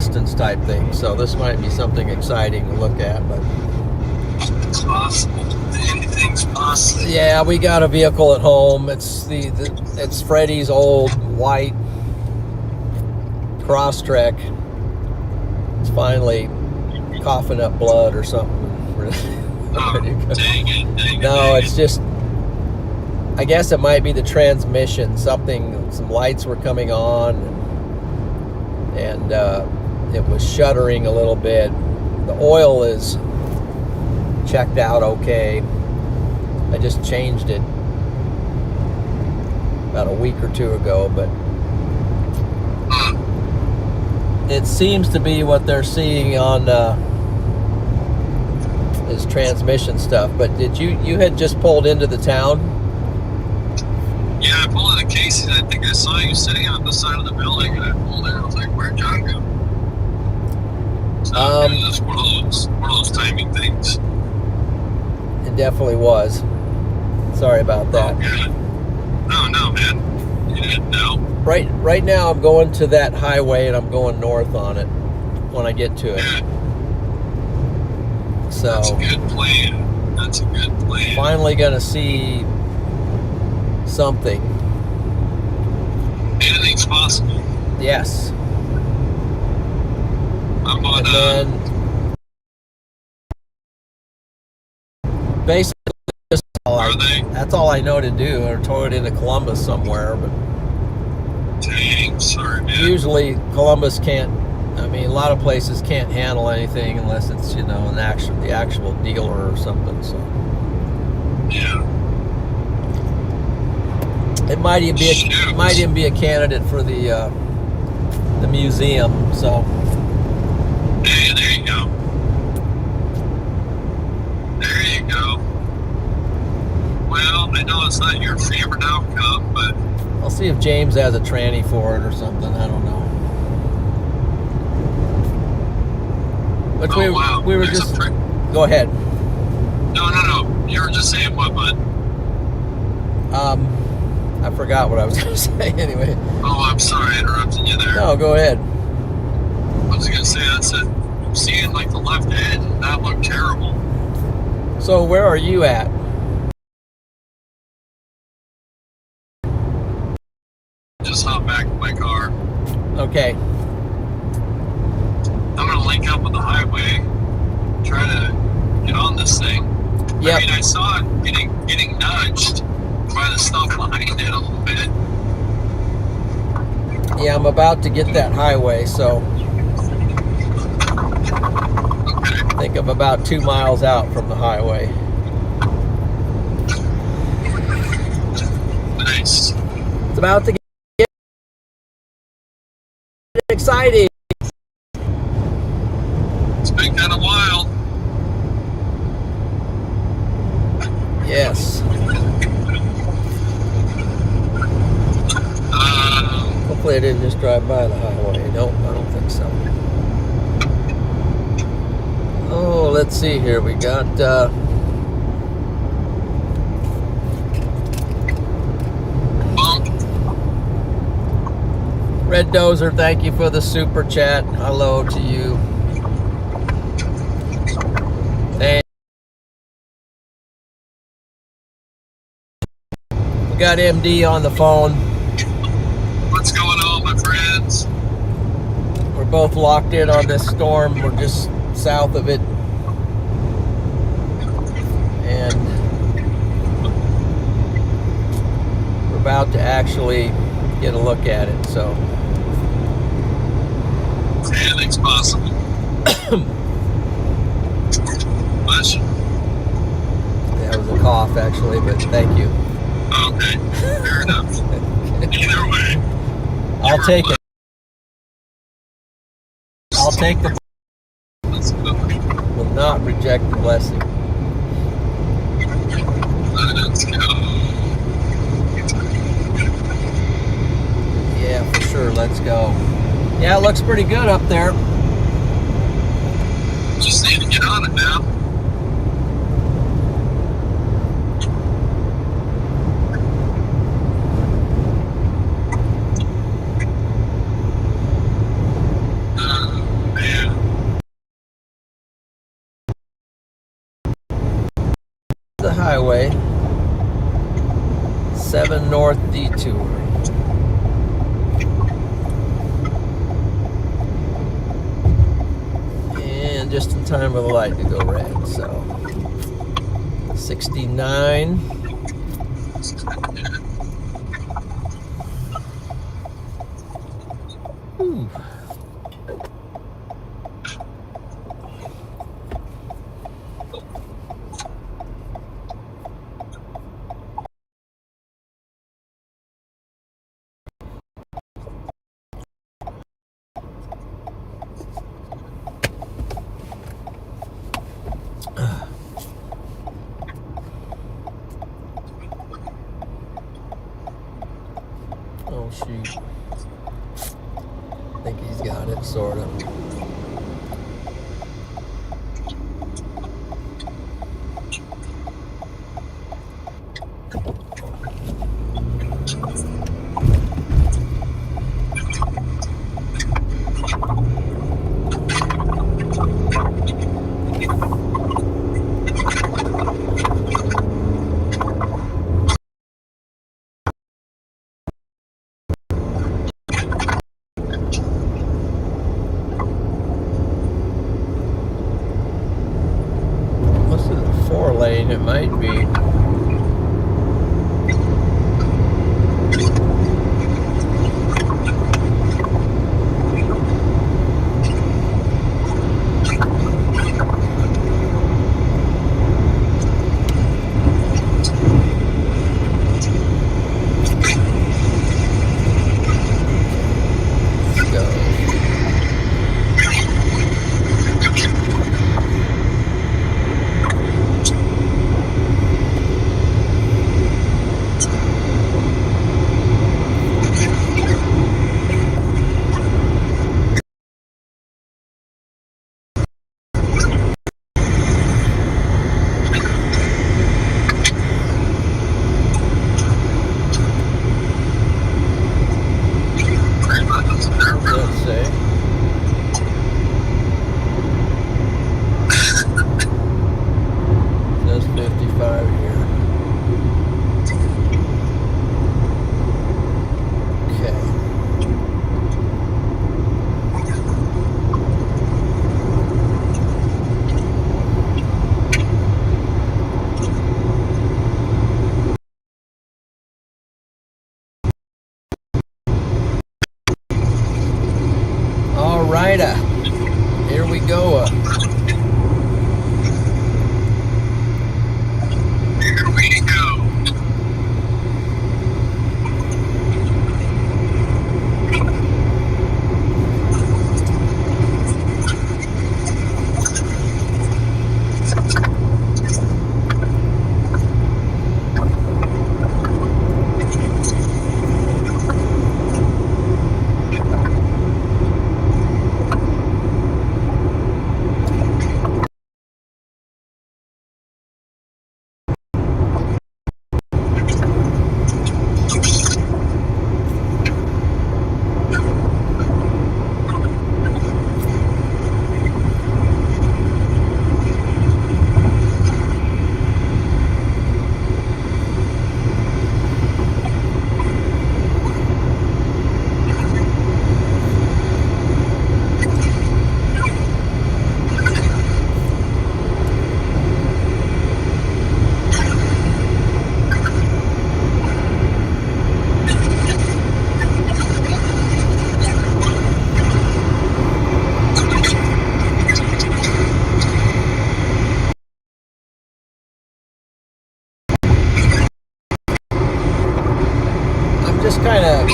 [SPEAKER 1] distance type thing. So this might be something exciting to look at, but
[SPEAKER 2] it's possible. Anything's possible.
[SPEAKER 1] Yeah, we got a vehicle at home. It's it's Freddie's old white Crosstrek. It's finally coughing up blood or something.
[SPEAKER 2] Dang it.
[SPEAKER 1] No, it's just, I guess it might be the transmission. Some lights were coming on, and it was shuddering a little bit. The oil is checked out okay. I just changed it about a week or two ago, but it seems to be what they're seeing on is transmission stuff. But did you had just pulled into the town?
[SPEAKER 2] Yeah, I pulled into Casey's. I think I saw you sitting on the side of the building, and I pulled in. I was like, "Where'd John go?" So it was just one of those timing things.
[SPEAKER 1] It definitely was. Sorry about that.
[SPEAKER 2] Oh, good. No, man. You didn't know.
[SPEAKER 1] Right now I'm going to that highway and I'm going north on it when I get to it.
[SPEAKER 2] Yeah.
[SPEAKER 1] So
[SPEAKER 2] That's a good plan.
[SPEAKER 1] Finally gonna see something.
[SPEAKER 2] Anything's possible.
[SPEAKER 1] Yes.
[SPEAKER 2] I'm on.
[SPEAKER 1] And then basically that's all I know to do, or tow it into Columbus somewhere. But
[SPEAKER 2] Dang, sorry, man.
[SPEAKER 1] usually Columbus can't. I mean, a lot of places can't handle anything unless it's the actual dealer or something. So
[SPEAKER 2] Yeah.
[SPEAKER 1] it might even be a candidate for the museum. So
[SPEAKER 2] Hey, there you go. There you go. Well, I know it's not your favorite outcome, but
[SPEAKER 1] I'll see if James has a tranny for it or something. I don't know. But
[SPEAKER 2] wow.
[SPEAKER 1] we were
[SPEAKER 2] There's
[SPEAKER 1] just.
[SPEAKER 2] a
[SPEAKER 1] Go ahead.
[SPEAKER 2] No. You were just saying what, bud?
[SPEAKER 1] I forgot what I was going to say anyway.
[SPEAKER 2] Oh, I'm sorry I interrupted you there.
[SPEAKER 1] No, go ahead.
[SPEAKER 2] I was going to say, that's it. I'm seeing like the left end, and that looked terrible.
[SPEAKER 1] So where are you at?
[SPEAKER 2] Just hop back in my car.
[SPEAKER 1] Okay.
[SPEAKER 2] I'm going to link up with the highway, try to get on this thing.
[SPEAKER 1] Yep.
[SPEAKER 2] I mean, I saw it getting nudged by the stuff behind it a little bit.
[SPEAKER 1] Yeah, I'm about to get that highway, so
[SPEAKER 2] Okay.
[SPEAKER 1] I think I'm about 2 miles out from the highway.
[SPEAKER 2] Nice.
[SPEAKER 1] It's about to get exciting.
[SPEAKER 2] It's been kind of wild.
[SPEAKER 1] Yes. Hopefully I didn't just drive by the highway. Nope, I don't think so. Oh, let's see here. We got Red Dozer, thank you for the super chat. Hello to you. Thanks. We got MD on the phone.
[SPEAKER 2] What's going on, my friends?
[SPEAKER 1] We're both locked in on this storm. We're just south of it. And we're about to actually get a look at it, so.
[SPEAKER 2] Anything's possible. Bless you.
[SPEAKER 1] That was a cough, actually, but thank you.
[SPEAKER 2] Okay, fair enough. Either way.
[SPEAKER 1] I'll take it. I'll take the.
[SPEAKER 2] Let's go.
[SPEAKER 1] Will not reject the blessing.
[SPEAKER 2] Let's go.
[SPEAKER 1] Yeah, for Sure, let's go. Yeah, it looks pretty good up there.
[SPEAKER 2] Just need to get on it now.
[SPEAKER 1] The highway, 7 North Detour. And just in time for the light to go red, so 69. Ooh. Oh shoot. I think he's got it, sort of. This is a 4-lane, it might be. Let's go. Let's say. Says 55 here. Okay. All right, here we go.
[SPEAKER 2] Here we go.
[SPEAKER 1] Just kind of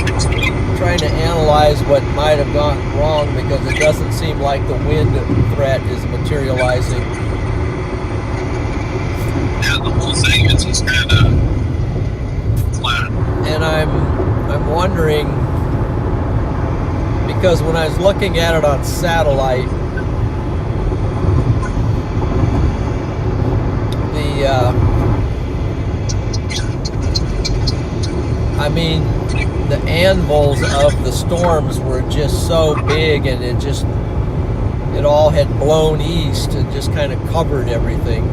[SPEAKER 1] trying to analyze what might have gone wrong because it doesn't seem like the wind threat is materializing.
[SPEAKER 2] Yeah, the whole thing is just kind of flat.
[SPEAKER 1] And I'm wondering because when I was looking at it on satellite, the anvils of the storms were just so big, and it all had blown east and just kind of covered everything.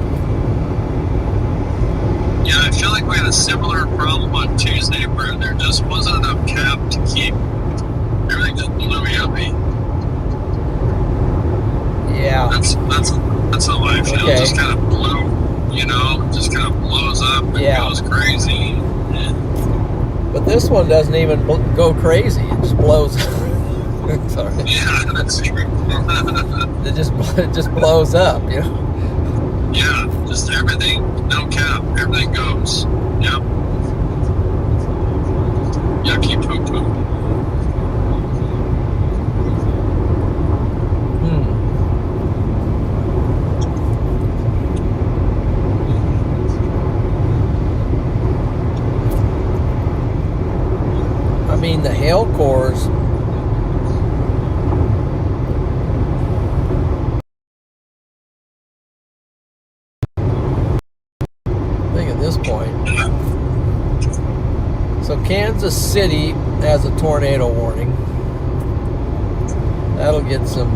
[SPEAKER 2] Yeah, I feel like we had a similar problem on Tuesday where there just wasn't enough cap to keep everything just blew yummy.
[SPEAKER 1] Yeah.
[SPEAKER 2] That's how I feel.
[SPEAKER 1] Okay.
[SPEAKER 2] It just kind of blew, just kind of blows up and goes crazy.
[SPEAKER 1] But this one doesn't even go crazy. It just blows. Sorry.
[SPEAKER 2] Yeah, that's true.
[SPEAKER 1] It just blows up,
[SPEAKER 2] Yeah, just everything, no cap, everything goes. Yep. Yucky poo poo.
[SPEAKER 1] The hail cores. I think at this point. So Kansas City has a tornado warning. That'll get some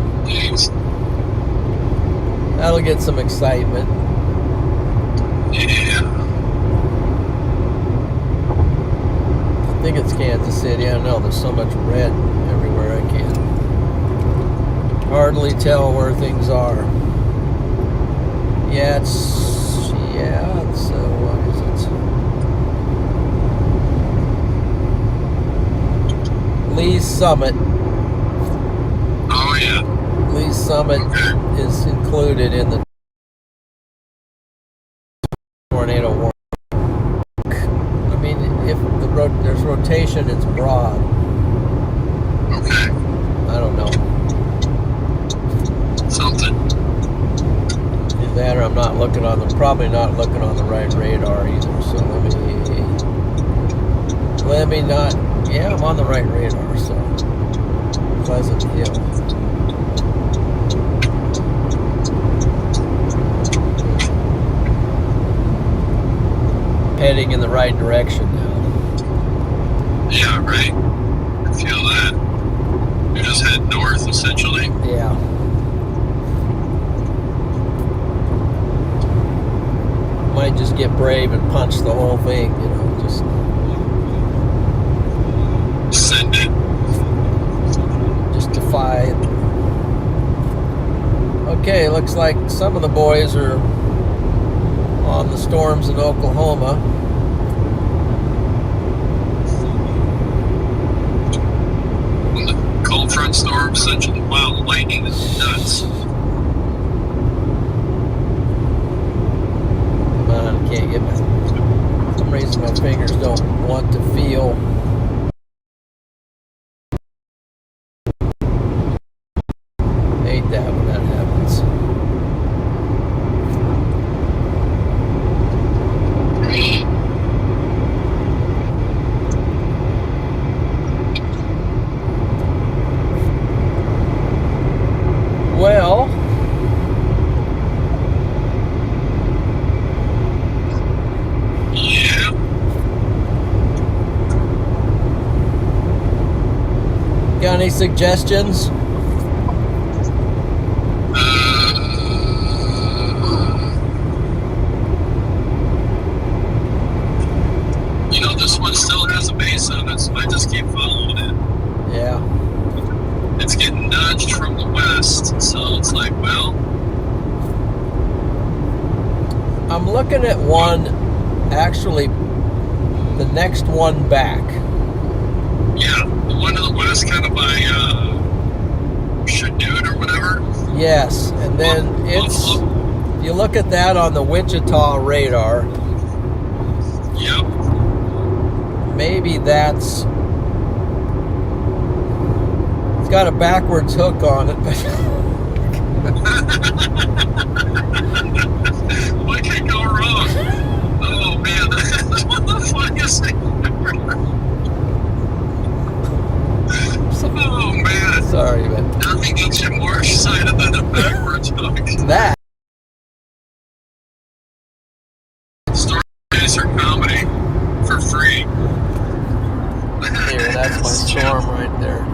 [SPEAKER 1] excitement.
[SPEAKER 2] Yeah.
[SPEAKER 1] I think it's Kansas City. I don't know. There's so much red everywhere. I can't hardly tell where things are. It's what is it? Lee's Summit.
[SPEAKER 2] Oh yeah.
[SPEAKER 1] Lee's Summit is included in the tornado warning. If there's rotation, it's broad.
[SPEAKER 2] Okay.
[SPEAKER 1] I don't know.
[SPEAKER 2] Something.
[SPEAKER 1] Either that or I'm probably not looking on the right radar either. So let me not. Yeah, I'm on the right radar. So Pleasant Hill. Heading in the right direction now.
[SPEAKER 2] Yeah, right. I feel that. You just head north, essentially.
[SPEAKER 1] Yeah. Might just get brave and punch the whole thing, just
[SPEAKER 2] send it.
[SPEAKER 1] Just defy it. Okay, looks like some of the boys are on the storms in Oklahoma.
[SPEAKER 2] Cold front storm, essentially. Wow, the lightning is nuts.
[SPEAKER 1] I can't get for some reason my fingers don't want to feel. Hate that when that happens. Well,
[SPEAKER 2] yeah.
[SPEAKER 1] Got any suggestions?
[SPEAKER 2] This one still has a base on it, so I just keep following it.
[SPEAKER 1] Yeah.
[SPEAKER 2] It's getting nudged from the west, so it's like, well.
[SPEAKER 1] I'm looking at one, actually, the next one back.
[SPEAKER 2] Yeah, the one to the west, kind of by Shadud or whatever.
[SPEAKER 1] Yes, and then if you look at that on the Wichita radar.
[SPEAKER 2] Yep.
[SPEAKER 1] Maybe it's got a backwards hook on it, but
[SPEAKER 2] what could go wrong? Oh man, that's one of the funniest things ever. Oh man.
[SPEAKER 1] So
[SPEAKER 2] me get you more excited than the backwards hook.
[SPEAKER 1] That.
[SPEAKER 2] Story Chaser comedy for free.
[SPEAKER 1] Here, that's my storm right there.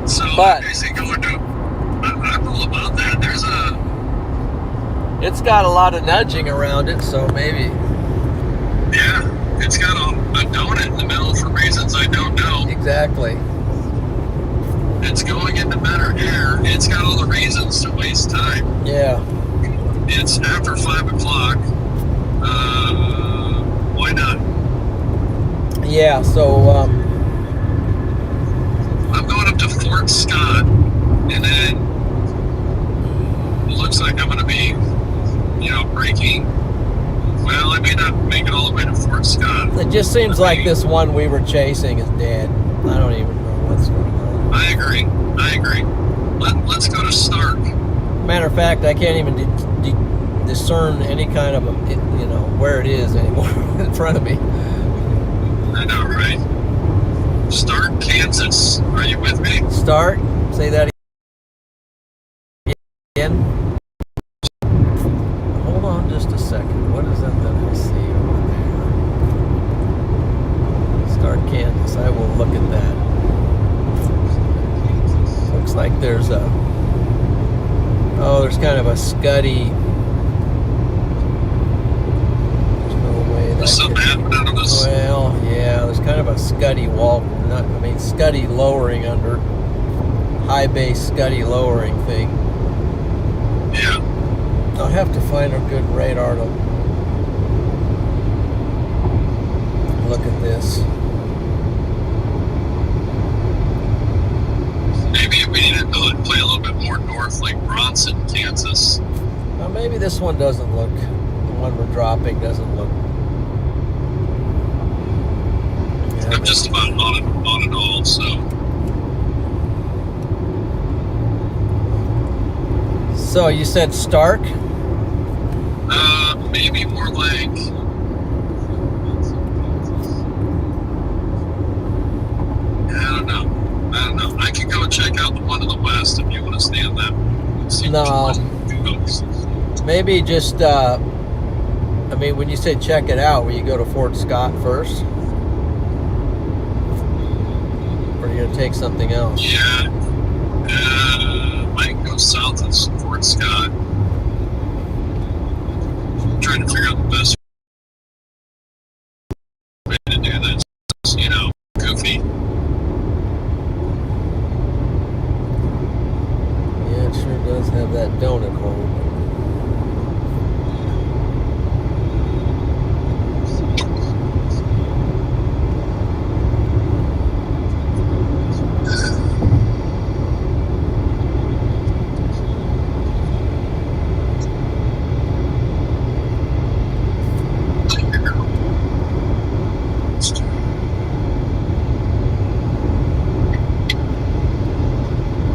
[SPEAKER 2] So,
[SPEAKER 1] But-
[SPEAKER 2] basically going to, I'm all about that. There's
[SPEAKER 1] It's got a lot of nudging around it, so maybe.
[SPEAKER 2] yeah, it's got a donut in the middle for reasons I don't know.
[SPEAKER 1] Exactly.
[SPEAKER 2] It's going into better air. It's got all the reasons to waste time.
[SPEAKER 1] Yeah.
[SPEAKER 2] It's after 5 o'clock. Why not?
[SPEAKER 1] Yeah, so,
[SPEAKER 2] I'm going up to Fort Scott, and then it looks like I'm going to be, breaking. Well, I may not make it all the way to Fort Scott.
[SPEAKER 1] it just seems like this one we were chasing is dead. I don't even know what's going on.
[SPEAKER 2] I agree. Let's go to Stark.
[SPEAKER 1] Matter of fact, I can't even discern any kind of, where it is anymore in front of me.
[SPEAKER 2] I know, right? Stark, Kansas. Are you with me?
[SPEAKER 1] Start. Say that again. Hold on just a second. What is that I see over there? Start Kansas. I will look at that. Looks like there's there's kind of a scuddy. There's no way that
[SPEAKER 2] There's something happening on this.
[SPEAKER 1] Well, yeah, there's kind of a scuddy wall. Scuddy lowering under high base scuddy lowering thing.
[SPEAKER 2] Yeah.
[SPEAKER 1] I'll have to find a good radar to look at this.
[SPEAKER 2] Maybe we need to play a little bit more north, like Bronson, Kansas.
[SPEAKER 1] Well, maybe this one doesn't look. The one we're dropping doesn't look. Yeah,
[SPEAKER 2] I'm just about on it all, so.
[SPEAKER 1] So you said Stark?
[SPEAKER 2] Maybe more like. I don't know. I can go check out the one to the west if you want to stay on that. See
[SPEAKER 1] No.
[SPEAKER 2] which one goes.
[SPEAKER 1] Maybe just. When you say check it out, will you go to Fort Scott first? Or are you gonna take something else?
[SPEAKER 2] Yeah. Might go south of Fort Scott. I'm trying to figure out the best way to do this. Goofy.
[SPEAKER 1] Yeah, it sure does have that donut hole.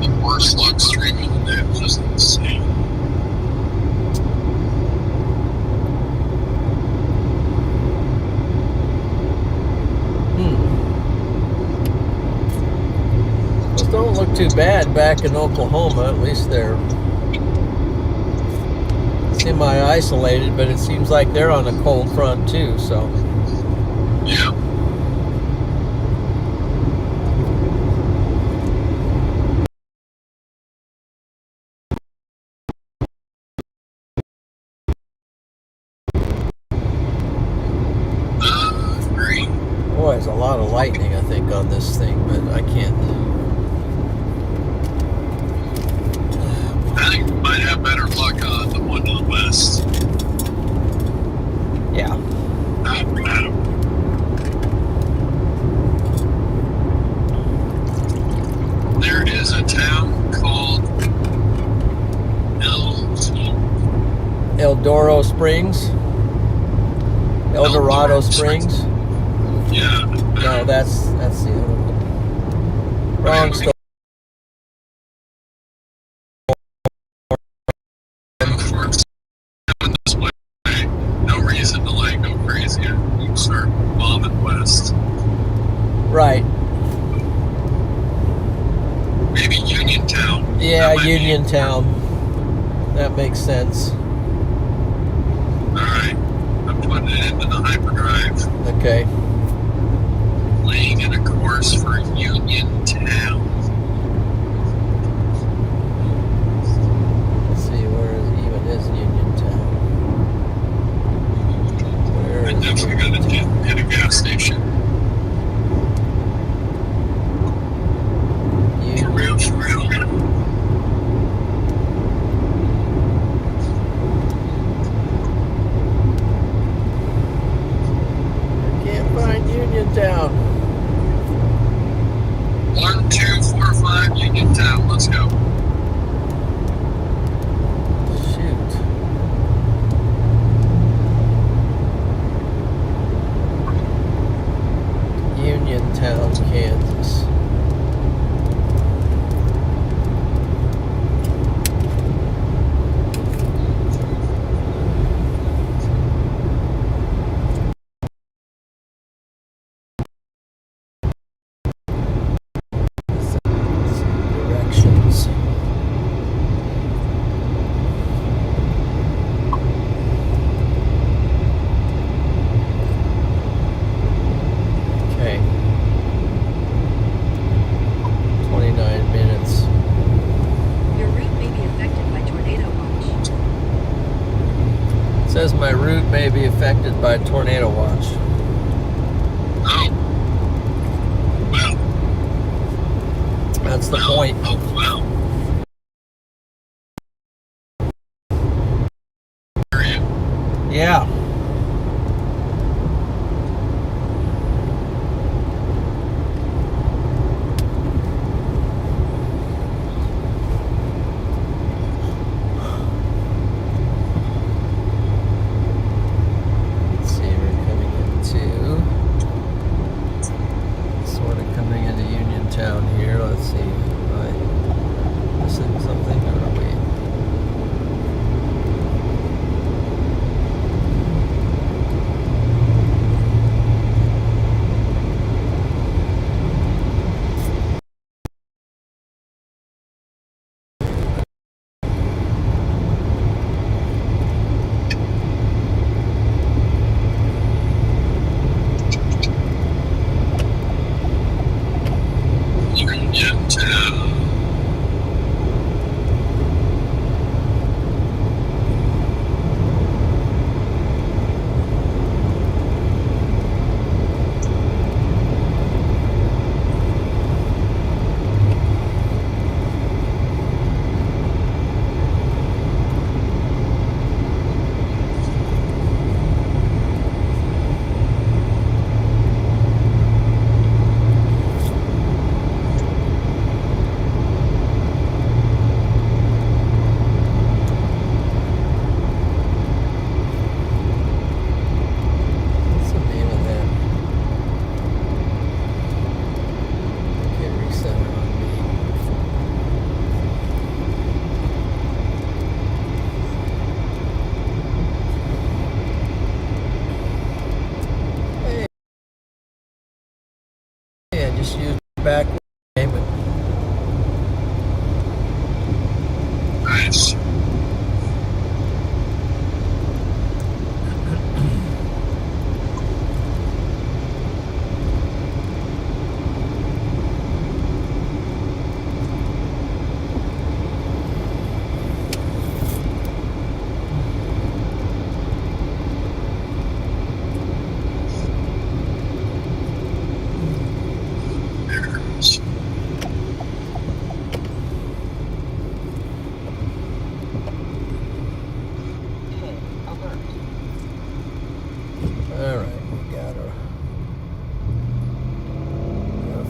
[SPEAKER 2] The worst luck streaming today was just insane.
[SPEAKER 1] Those don't look too bad back in Oklahoma. At least they're semi-isolated, but it seems like they're on a cold front too, so.
[SPEAKER 2] Yeah. Great.
[SPEAKER 1] Boy, there's a lot of lightning, I think, on this thing, but I can't.
[SPEAKER 2] I think we might have better luck on the one to the west.
[SPEAKER 1] Yeah.
[SPEAKER 2] Adam. There is a town called
[SPEAKER 1] El Dorado Springs. El Dorado Springs.
[SPEAKER 2] Yeah.
[SPEAKER 1] No, that's the other one. Wrong story.
[SPEAKER 2] This way, no reason to go crazy and start bombing west.
[SPEAKER 1] Right.
[SPEAKER 2] Maybe
[SPEAKER 1] Yeah,
[SPEAKER 2] That might be-
[SPEAKER 1] Uniontown. That makes sense.
[SPEAKER 2] Alright. I'm putting it into the hyperdrive.
[SPEAKER 1] Okay.
[SPEAKER 2] Laying in a course for Uniontown.
[SPEAKER 1] Let's see, where is Uniontown? Where
[SPEAKER 2] I
[SPEAKER 1] is
[SPEAKER 2] definitely got to
[SPEAKER 1] Uniontown?
[SPEAKER 2] hit a gas station. For real, for real.
[SPEAKER 1] Can't find Uniontown.
[SPEAKER 2] 1245 Uniontown. Let's go.
[SPEAKER 1] Shoot. Uniontown, Kansas. Directions. Okay. 29 minutes.
[SPEAKER 4] Your route may be affected by tornado watch.
[SPEAKER 1] It says my route may be affected by tornado watch.
[SPEAKER 2] Oh. Well.
[SPEAKER 1] That's the point.
[SPEAKER 2] Oh, well.
[SPEAKER 1] Yeah. Let's see, we're coming into sort of coming into Uniontown here. Let's see. Am I missing something or are we?
[SPEAKER 2] Uniontown.
[SPEAKER 1] What's the name of that? Okay, reset it on me. Hey, I just used back name.
[SPEAKER 2] Nice. There it is.
[SPEAKER 1] All right, we got a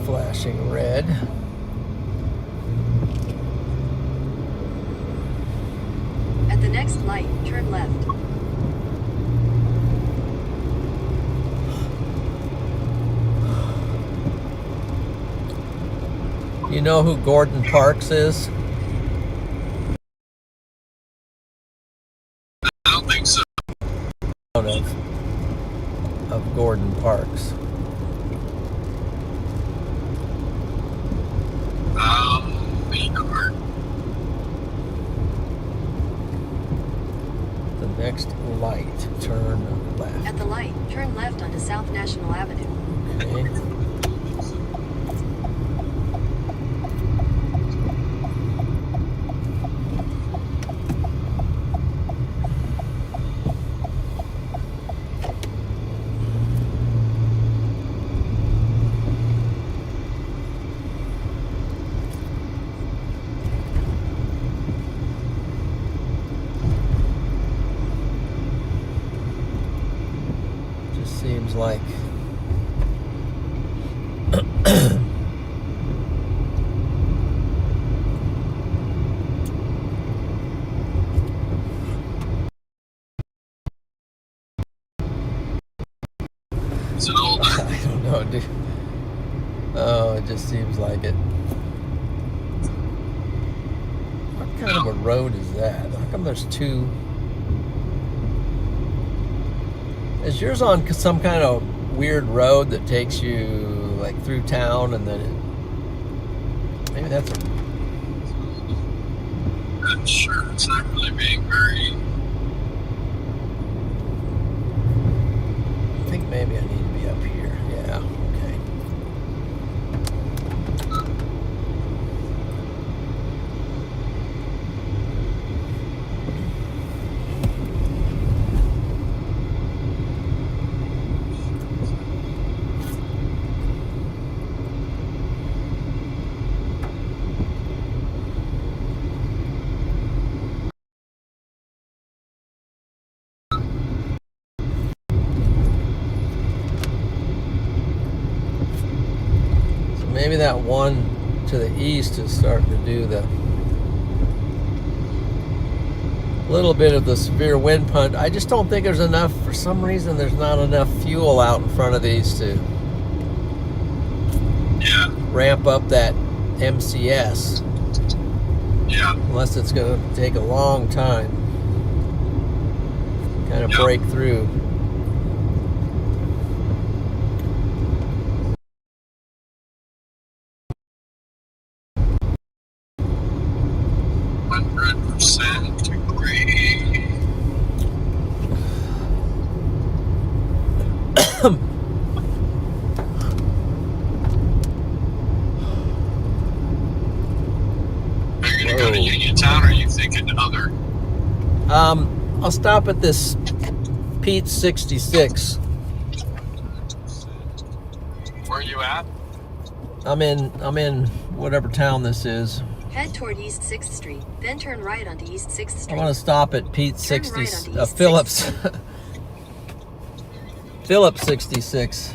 [SPEAKER 1] flashing red.
[SPEAKER 4] At the next light, turn left.
[SPEAKER 1] You know who Gordon Parks is?
[SPEAKER 2] I don't think so.
[SPEAKER 1] Of Gordon Parks.
[SPEAKER 2] Beanhart.
[SPEAKER 1] light, turn left.
[SPEAKER 4] At the light, turn left onto South National Avenue.
[SPEAKER 1] Okay. Just seems like
[SPEAKER 2] Is it older?
[SPEAKER 1] I don't know, dude. Oh, it just seems like it. What kind of a road is that? How come there's two? Is yours on some kind of weird road that takes you like through town and then maybe that's a...
[SPEAKER 2] I'm sure it's not really being very.
[SPEAKER 1] I think maybe I need to be up here. Yeah, okay. Maybe that one to the east is starting to do the little bit of the severe wind punt. I just don't think there's enough, for some reason there's not enough fuel out in front of these to ramp up that MCS.
[SPEAKER 2] Yeah.
[SPEAKER 1] Unless it's going to take a long time kind of break through.
[SPEAKER 2] Town, or are you thinking other?
[SPEAKER 1] I'll stop at this Pete's 66.
[SPEAKER 2] Where are you at?
[SPEAKER 1] I'm in whatever town this is.
[SPEAKER 4] Head toward East 6th Street, then turn right onto East 6th Street.
[SPEAKER 1] I want to stop at Pete's
[SPEAKER 4] Turn
[SPEAKER 1] 60,
[SPEAKER 4] right onto East
[SPEAKER 1] Phillips. Phillips 66.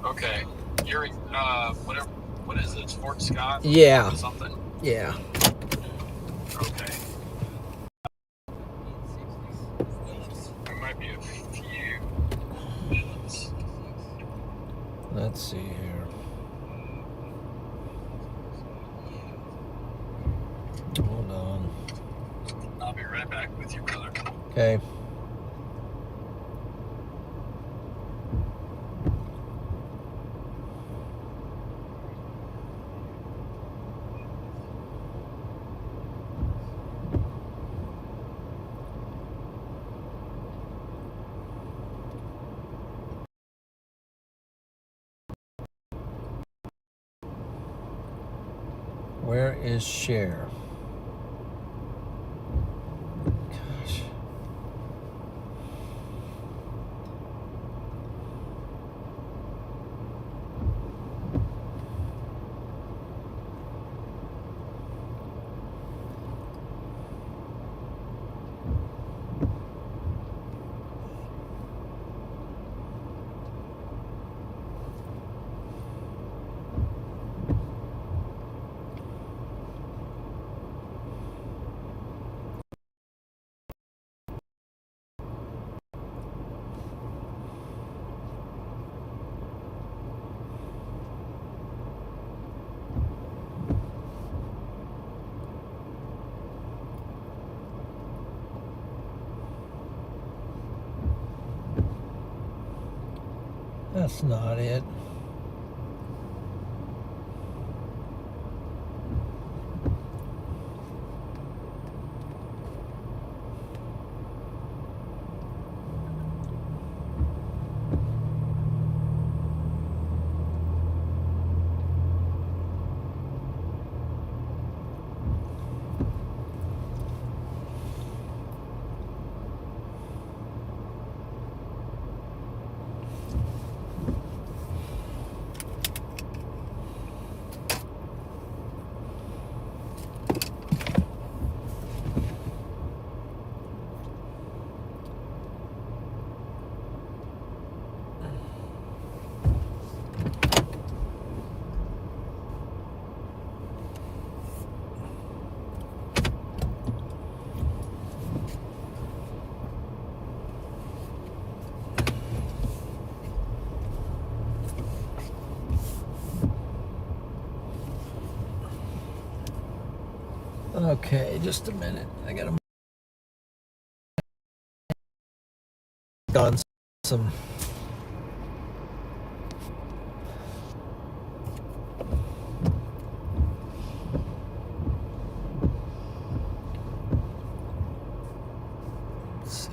[SPEAKER 2] Okay. You're whatever. What is it? Fort Scott?
[SPEAKER 1] Yeah.
[SPEAKER 2] Or something.
[SPEAKER 1] Yeah.
[SPEAKER 2] Okay. There might be a few minutes.
[SPEAKER 1] Let's see here. Hold on.
[SPEAKER 2] I'll be right back with you, brother.
[SPEAKER 1] Okay. Where is share? Gosh. That's not it. Okay, just a minute. I gotta on some. Let's see.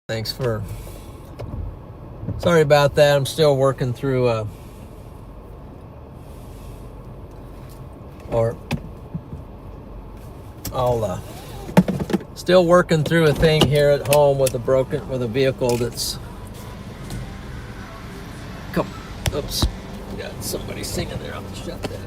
[SPEAKER 1] Thanks for... Sorry about that. I'm still working through still working through a thing here at home with a vehicle that's... Oops. Got somebody singing there. I'll shut that.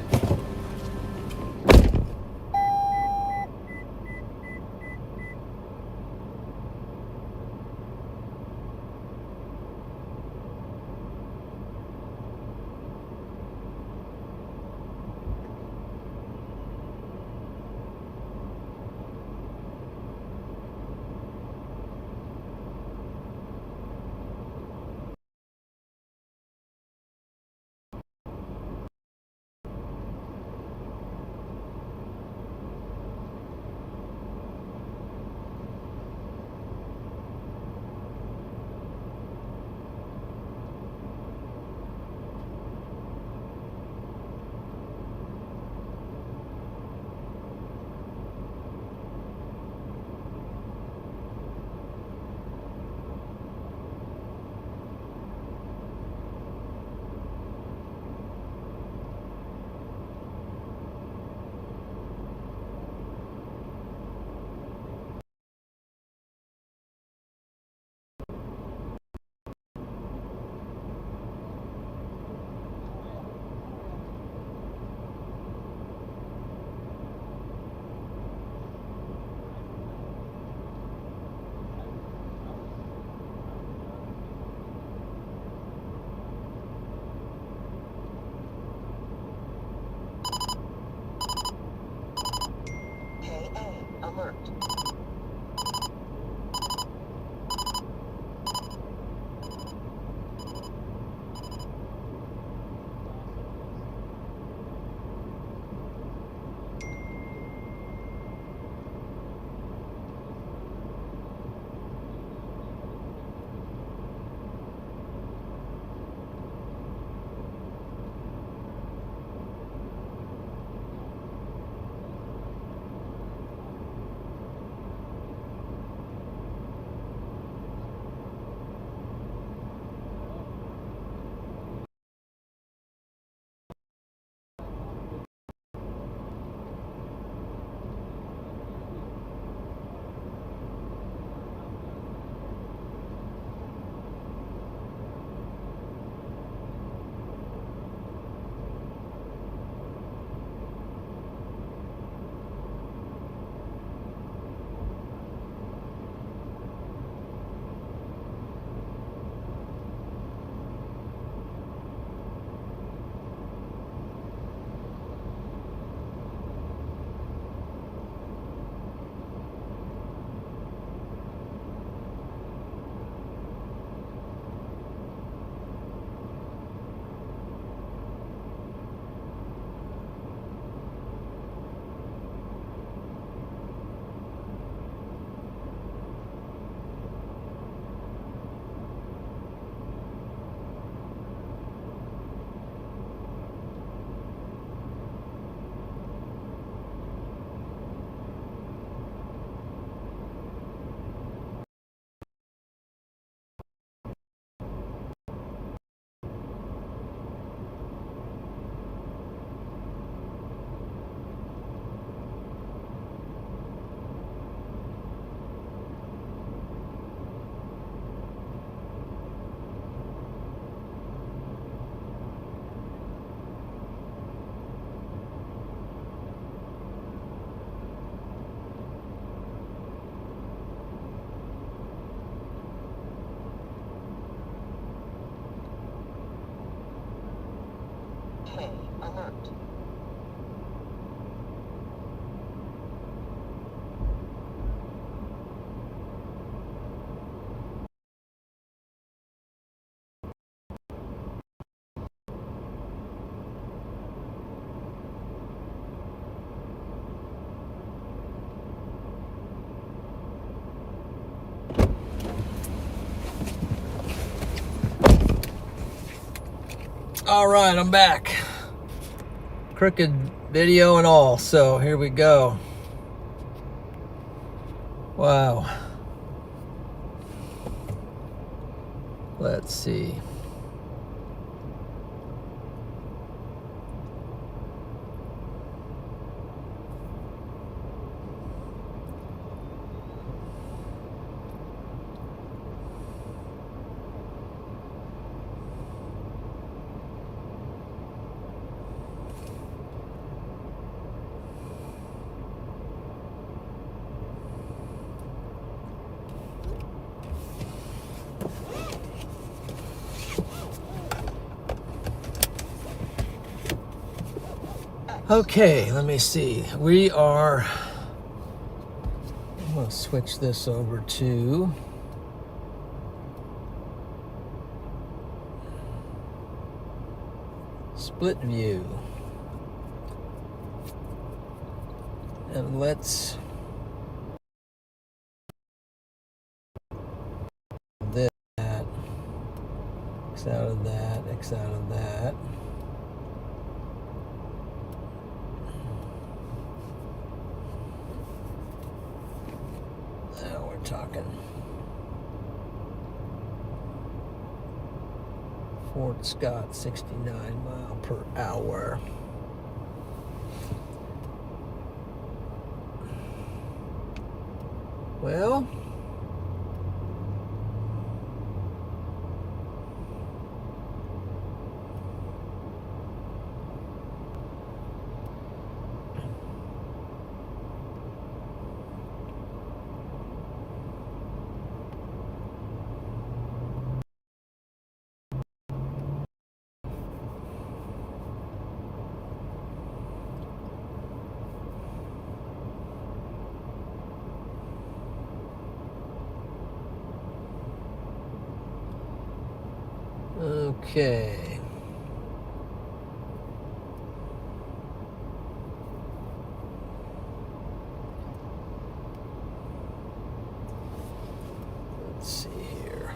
[SPEAKER 7] Alert. Alert.
[SPEAKER 1] All right, I'm back. Crooked video and all, so here we go. Wow. Let's see. Okay, let me see. I'm going to switch this over to split view. And let's this, that, X out of that, X out of that. Now we're talking Fort Scott, 69 mile per hour. Well, okay. Let's see here.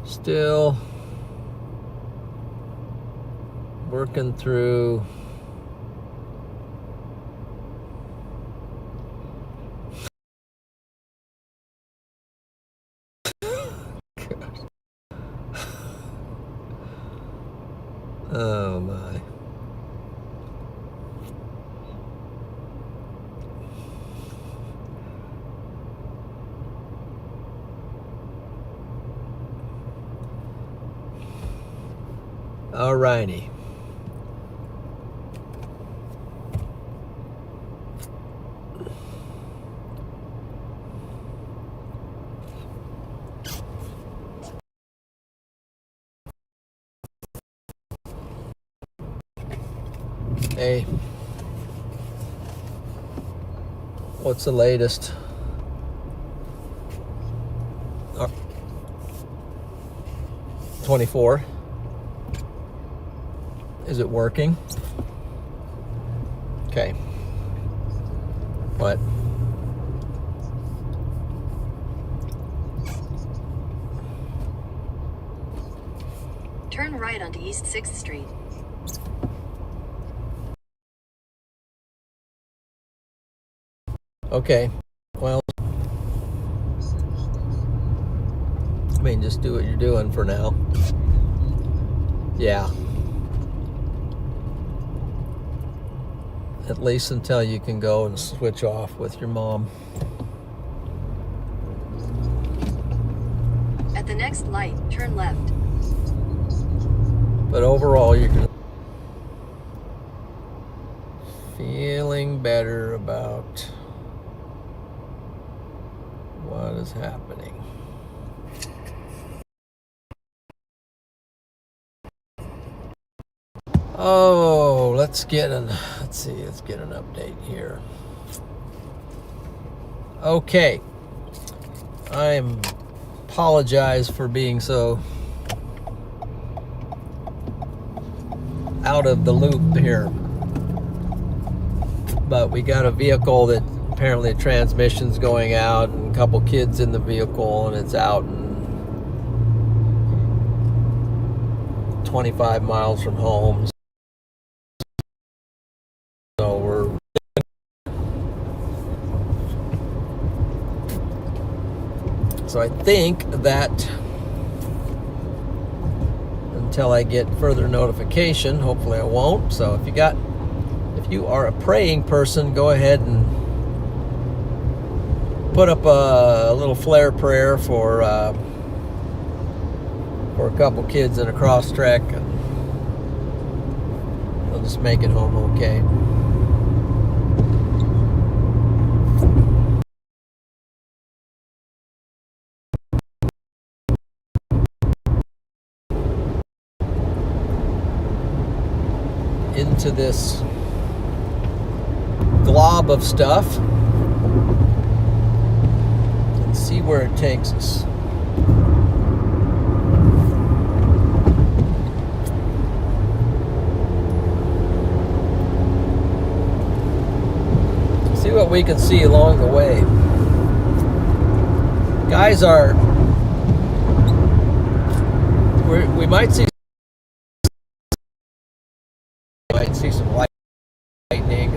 [SPEAKER 1] Still working through oh my. All righty. Hey, what's the latest? 24. Is it working? Okay. What?
[SPEAKER 4] Turn right onto East 6th Street.
[SPEAKER 1] Okay. Well, I mean, just do what you're doing for now. Yeah. At least until you can go and switch off with your mom.
[SPEAKER 4] At the next light, turn left.
[SPEAKER 1] But overall, you're feeling better about what is happening. Oh, let's get an update here. Okay. I apologize for being so out of the loop here. But we got a vehicle that apparently the transmission's going out, and a couple kids in the vehicle, and it's out and 25 miles from home. So I think that until I get further notification, hopefully I won't. So if you are a praying person, go ahead and put up a little flare prayer for a couple kids in a cross trek, and they'll just make it home okay. Into this glob of stuff and see where it takes us. See what we can see along the way. Guys we might see some lightning,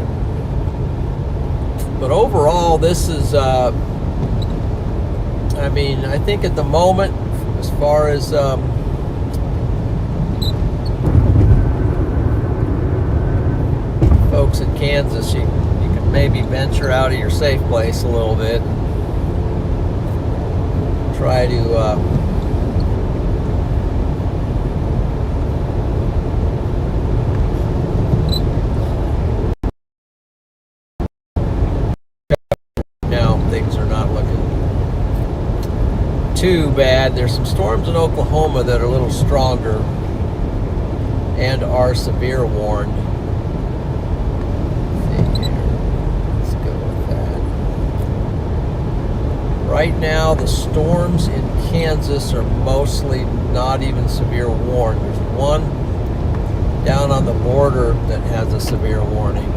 [SPEAKER 1] but overall this is I think at the moment, as far as folks in Kansas, you can maybe venture out of your safe place a little bit and try to things are not looking too bad. There's some storms in Oklahoma that are a little stronger and are severe warned. Let's go with that. Right now, the storms in Kansas are mostly not even severe warned. There's one down on the border that has a severe warning.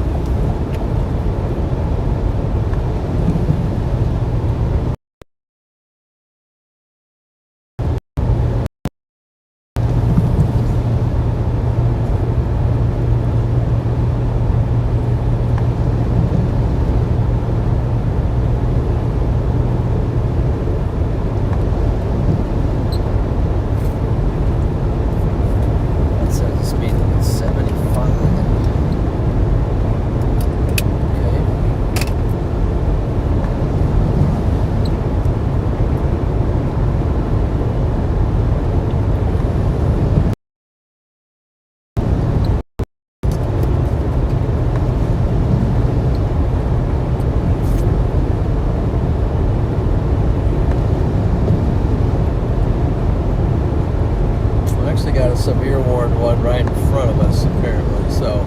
[SPEAKER 1] Got a severe warned one right in front of us, apparently. So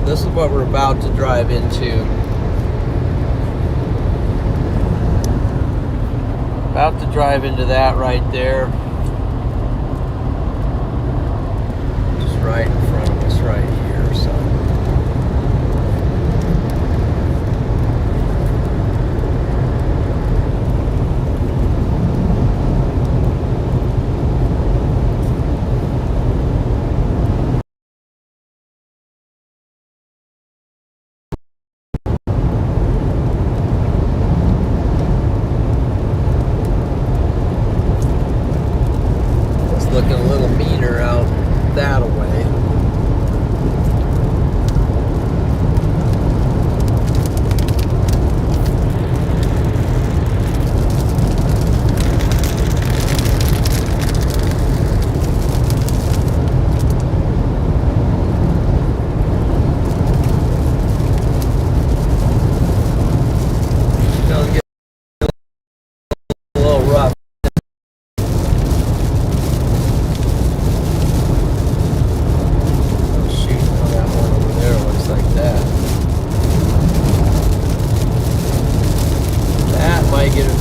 [SPEAKER 1] this is what we're about to drive into. About to drive into that right there. Just right in front of us right here, so.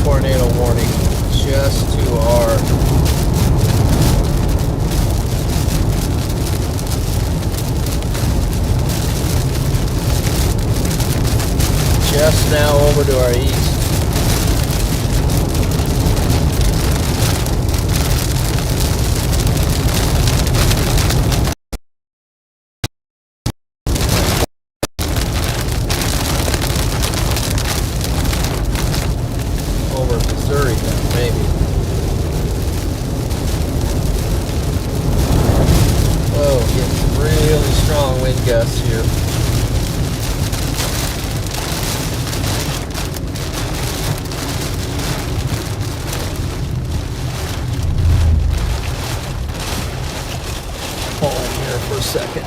[SPEAKER 1] tornado warning just to our just now over to our east. Over Missouri now, maybe. Whoa, getting some really strong wind gusts here. Hold here for a second.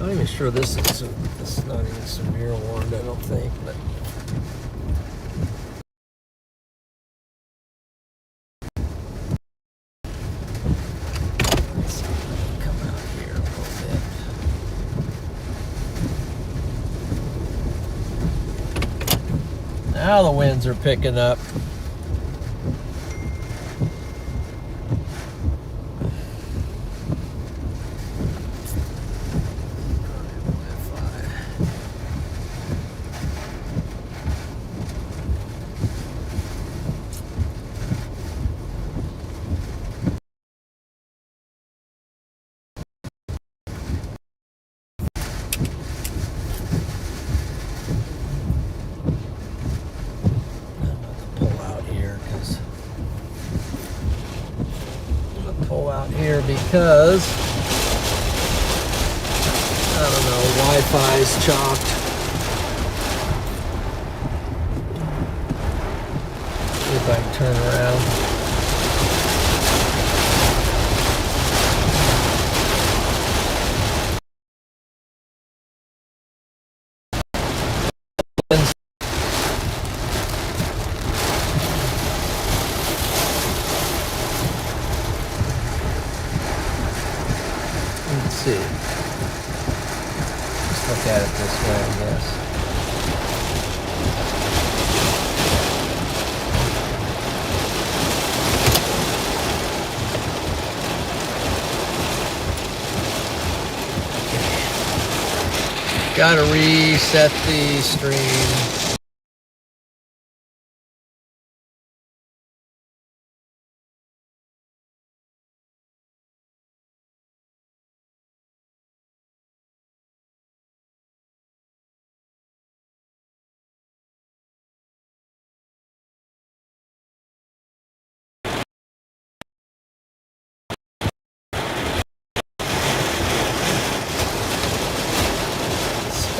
[SPEAKER 1] I'm not even sure this is not even severe warned, I don't think, but let's see, come out here a little bit. Now the winds are picking up. Pull out here because I don't know, Wi-Fi's chopped. See if I can turn around. Let's see. Let's look at it this way, I guess. Gotta reset the stream.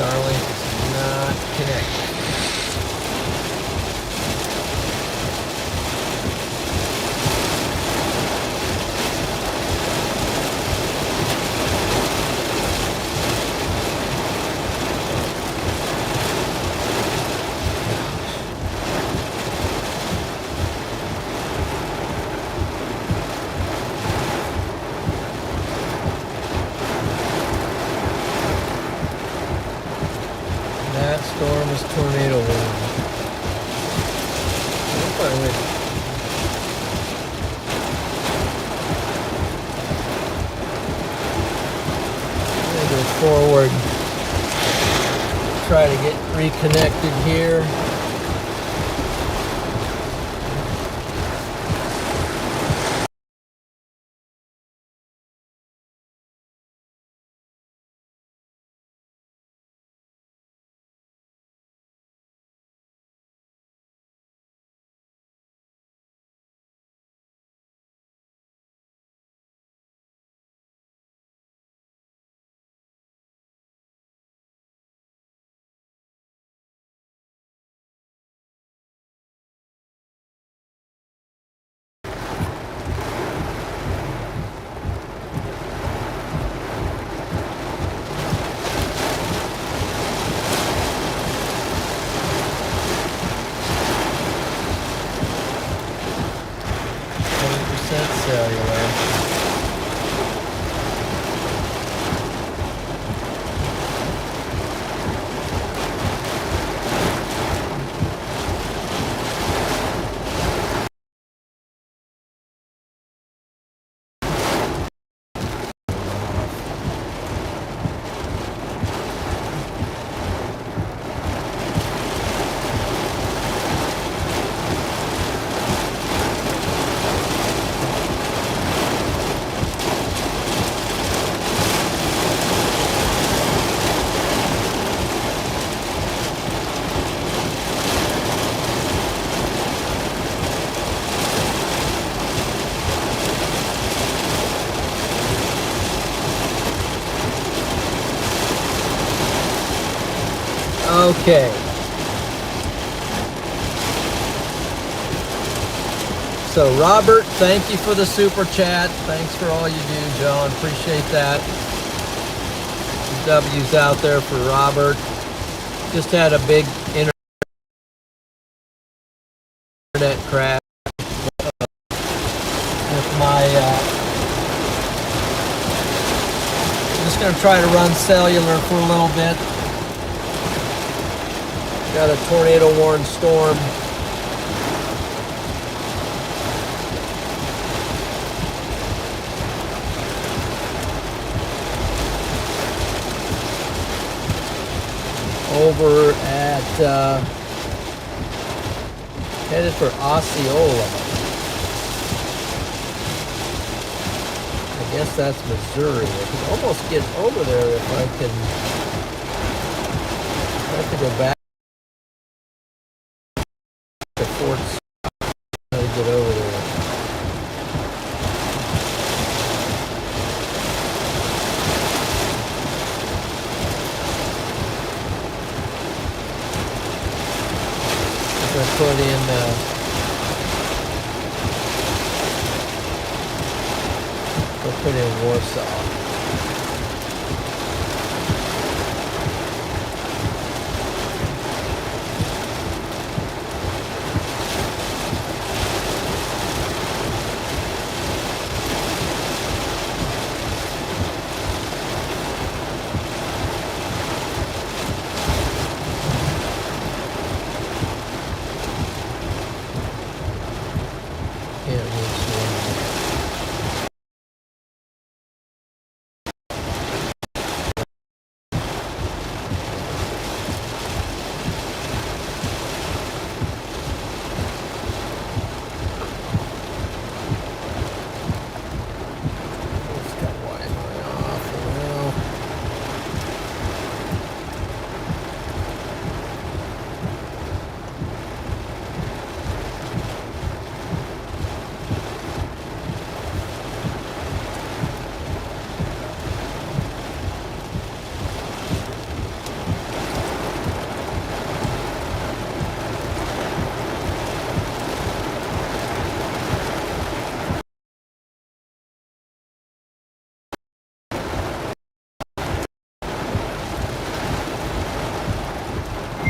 [SPEAKER 1] Starlink is not connected. That storm is tornado warning. I'm gonna go forward, try to get reconnected here. Okay. So Robert, thank you for the super chat. Thanks for all you do, John. Appreciate that. W's out there for Robert. Just had a big internet crash with my I'm just going to try to run cellular for a little bit. Got a tornado warned storm. Over at headed for Osceola. I guess that's Missouri. I can almost get over there if I can. I have to go back to Fort Scott to get over there. I put in we'll put in Warsaw. Can't reach one. Just got Wi-Fi off for now.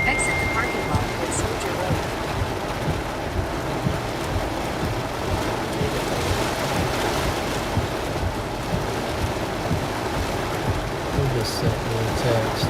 [SPEAKER 4] Exit the parking lot at Soldier Road.
[SPEAKER 1] Who just sent me a text?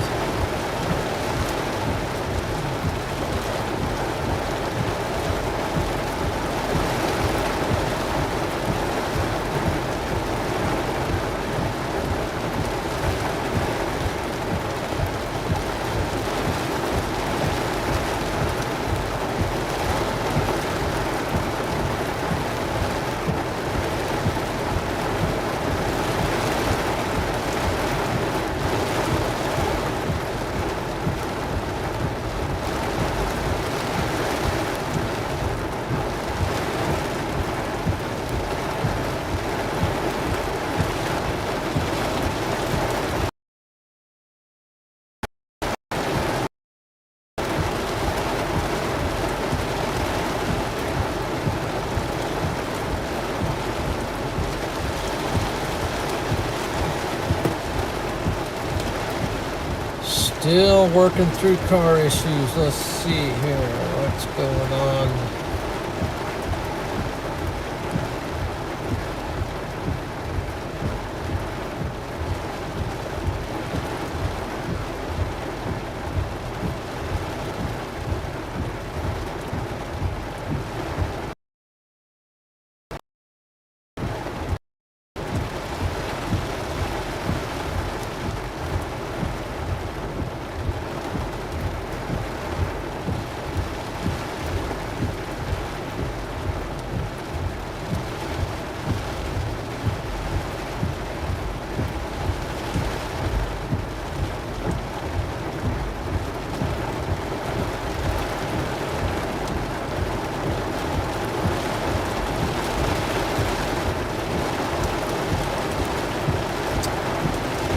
[SPEAKER 1] Still working through car issues. Let's see here. What's going on?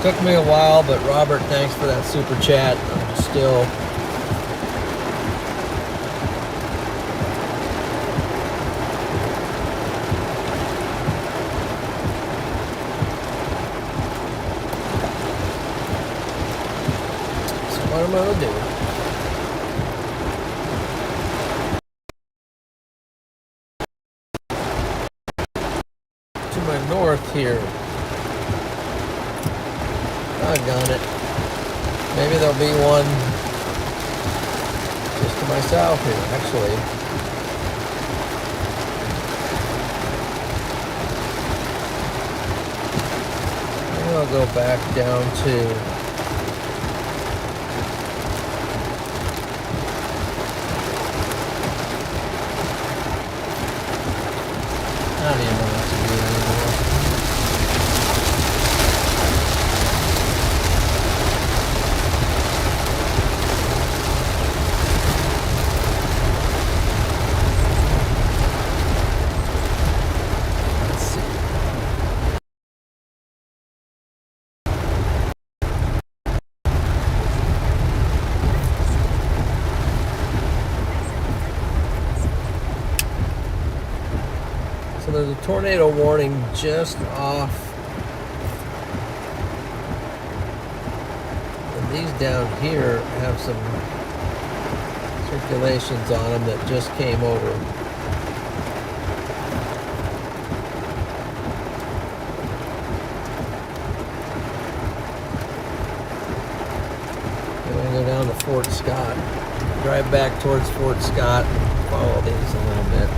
[SPEAKER 1] Took me a while, but Robert, thanks for that super chat. I'm still what I'm gonna do. To my north here. Doggone it. Maybe there'll be one just to my south here, actually. Maybe I'll go back down to I don't even know what to do anymore. Let's see. So there's a tornado warning just off. And these down here have some circulations on them that just came over. I'm going to go down to Fort Scott, drive back towards Fort Scott, follow these a little bit.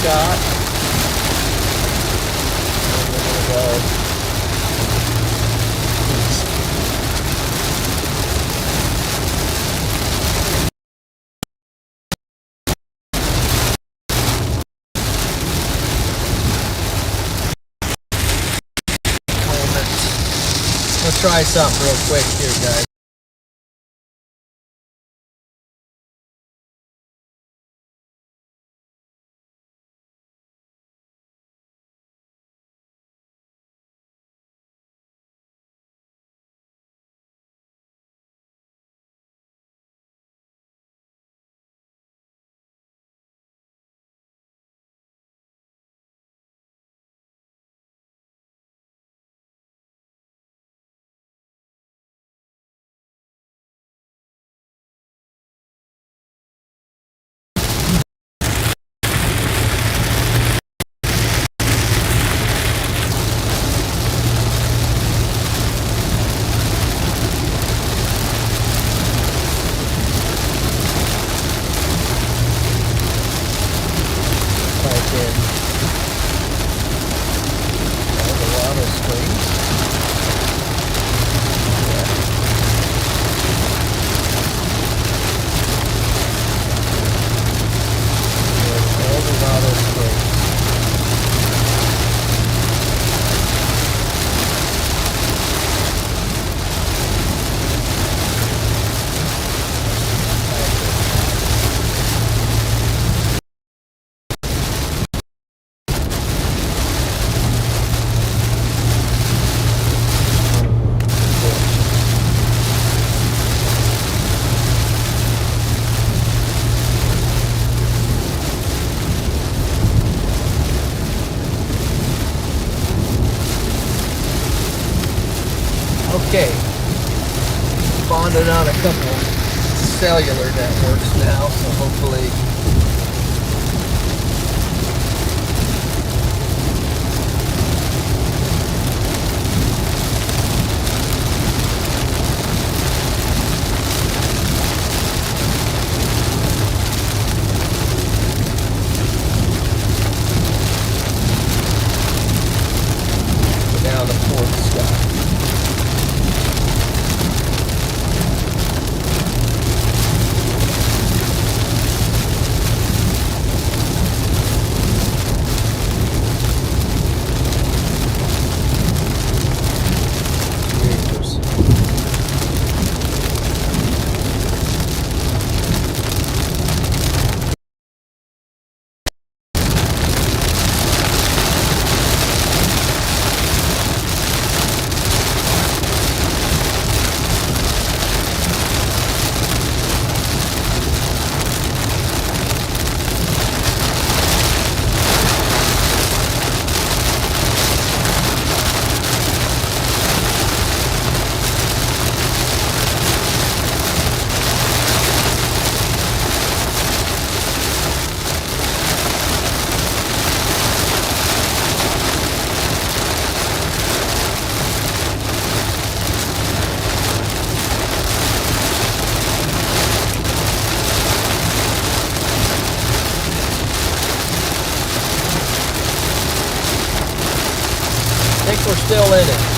[SPEAKER 1] Scott. Let's try something real quick here, guys. running on a couple cellular networks now, so hopefully down to Fort Scott. I think we're still in it.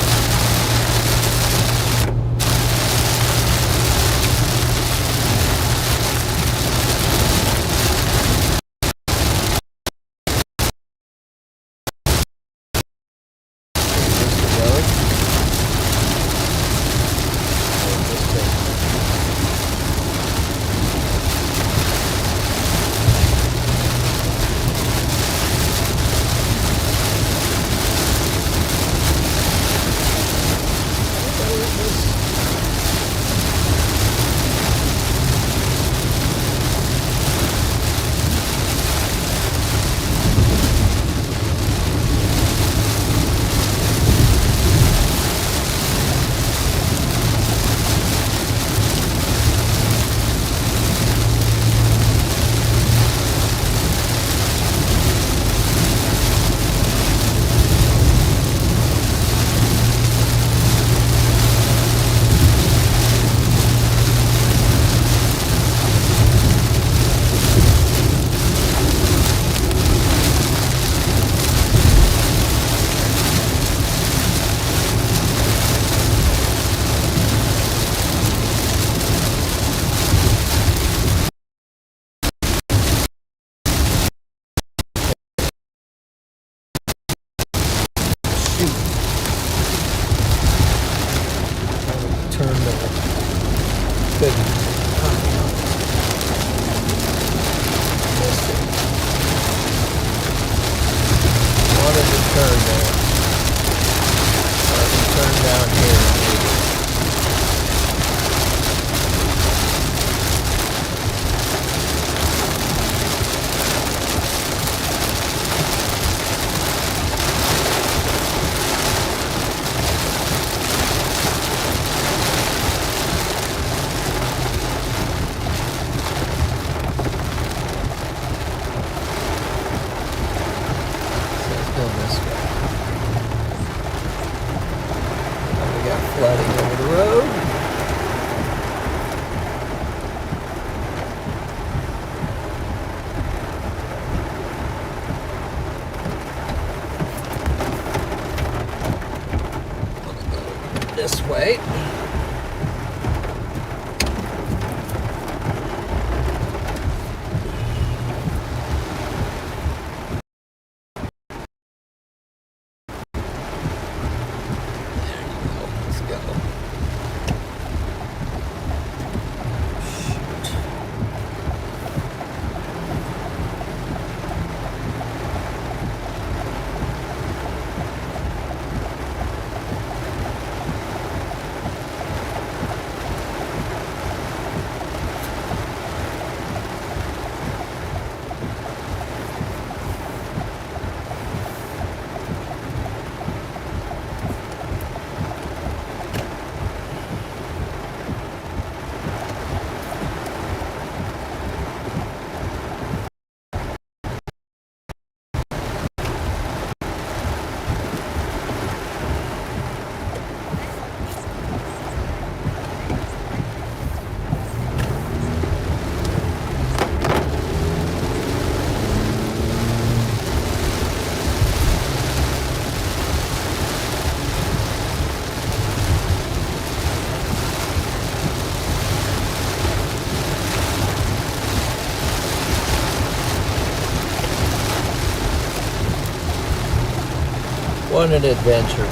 [SPEAKER 1] What an adventure.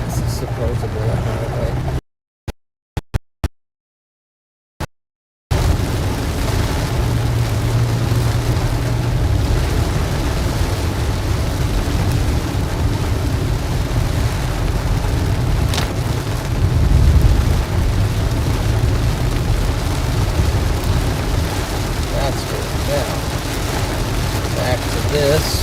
[SPEAKER 1] This is supposedly a highway. That's good. Now, back to this.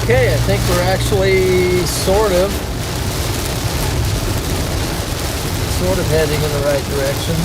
[SPEAKER 1] Okay, I think we're actually sort of heading in the right direction.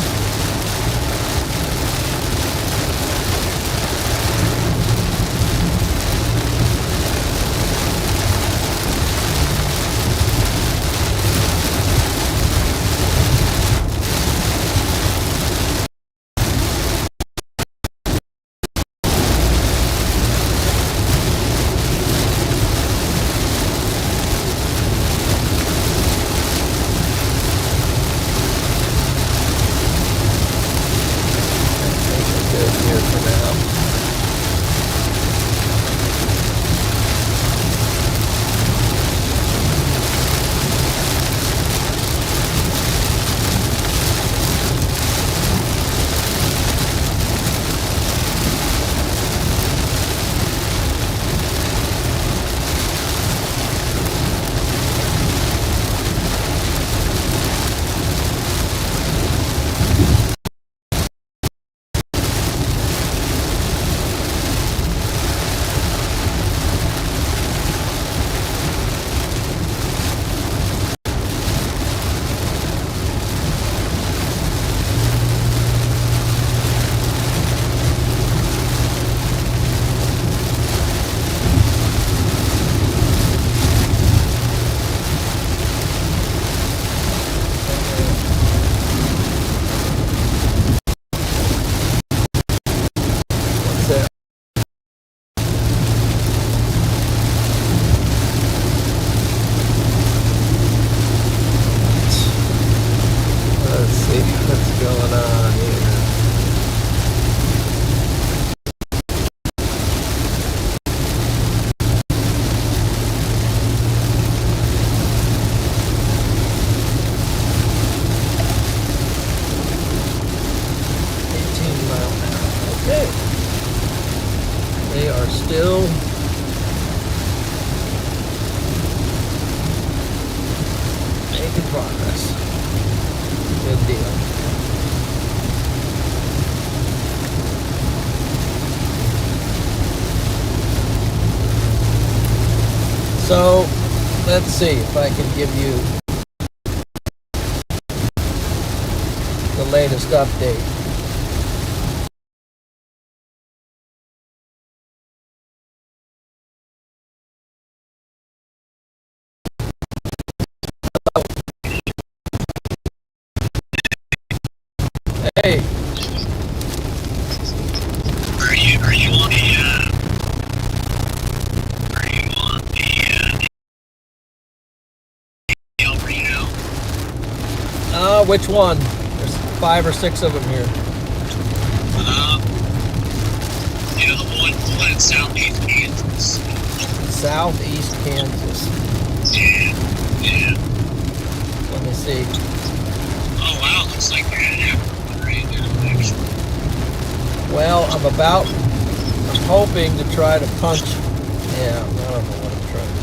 [SPEAKER 1] let's see if I can give you the latest update. Hey.
[SPEAKER 3] Are you on the El Reno?
[SPEAKER 1] Which one? There's 5 or 6 of them here.
[SPEAKER 3] The one in Southeast Kansas.
[SPEAKER 1] Southeast Kansas.
[SPEAKER 3] Yeah.
[SPEAKER 1] Let me see.
[SPEAKER 3] Oh wow, looks like you're at an one right now, actually.
[SPEAKER 1] Well, I'm hoping to try to punch. Yeah, I don't know what I'm trying to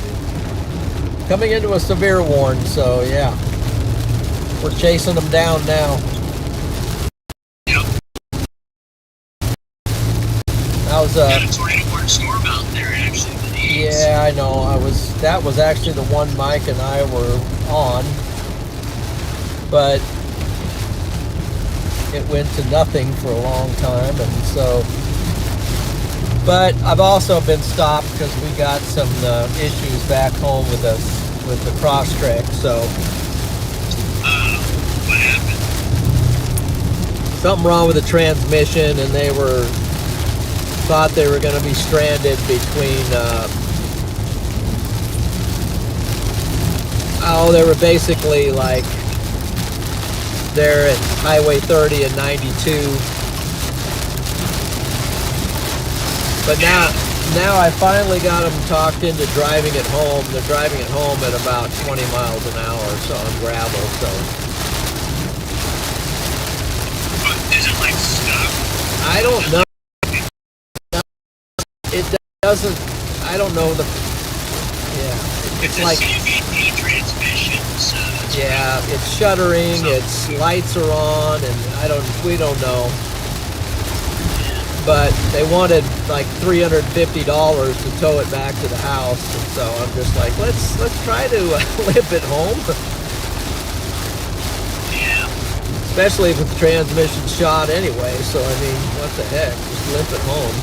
[SPEAKER 1] do. Coming into a severe warn, so yeah. We're chasing them down now.
[SPEAKER 3] Yep.
[SPEAKER 1] How's
[SPEAKER 3] Got a tornado warning storm out there, actually.
[SPEAKER 1] Yeah, I know. That was actually the one Mike and I were on, but it went to nothing for a long time, and so. But I've also been stopped because we got some issues back home with the Crosstrek. So.
[SPEAKER 3] What happened?
[SPEAKER 1] Something wrong with the transmission, and they thought they were going to be stranded between. They were basically like they're at Highway 30 and 92. But now I finally got them talked into driving it home. They're driving it home at about 20 miles an hour or so on gravel. So.
[SPEAKER 3] Is it like stuck?
[SPEAKER 1] I don't know. It doesn't. I don't know the. Yeah. It's like.
[SPEAKER 3] CVT transmission. So
[SPEAKER 1] yeah, it's shuttering. Its lights are on, and we don't know. But they wanted like $350 to tow it back to the house, and so I'm just like, let's try to limp it home.
[SPEAKER 3] Yeah.
[SPEAKER 1] Especially if the transmission's shot anyway. So I mean, what the heck? Just limp it home.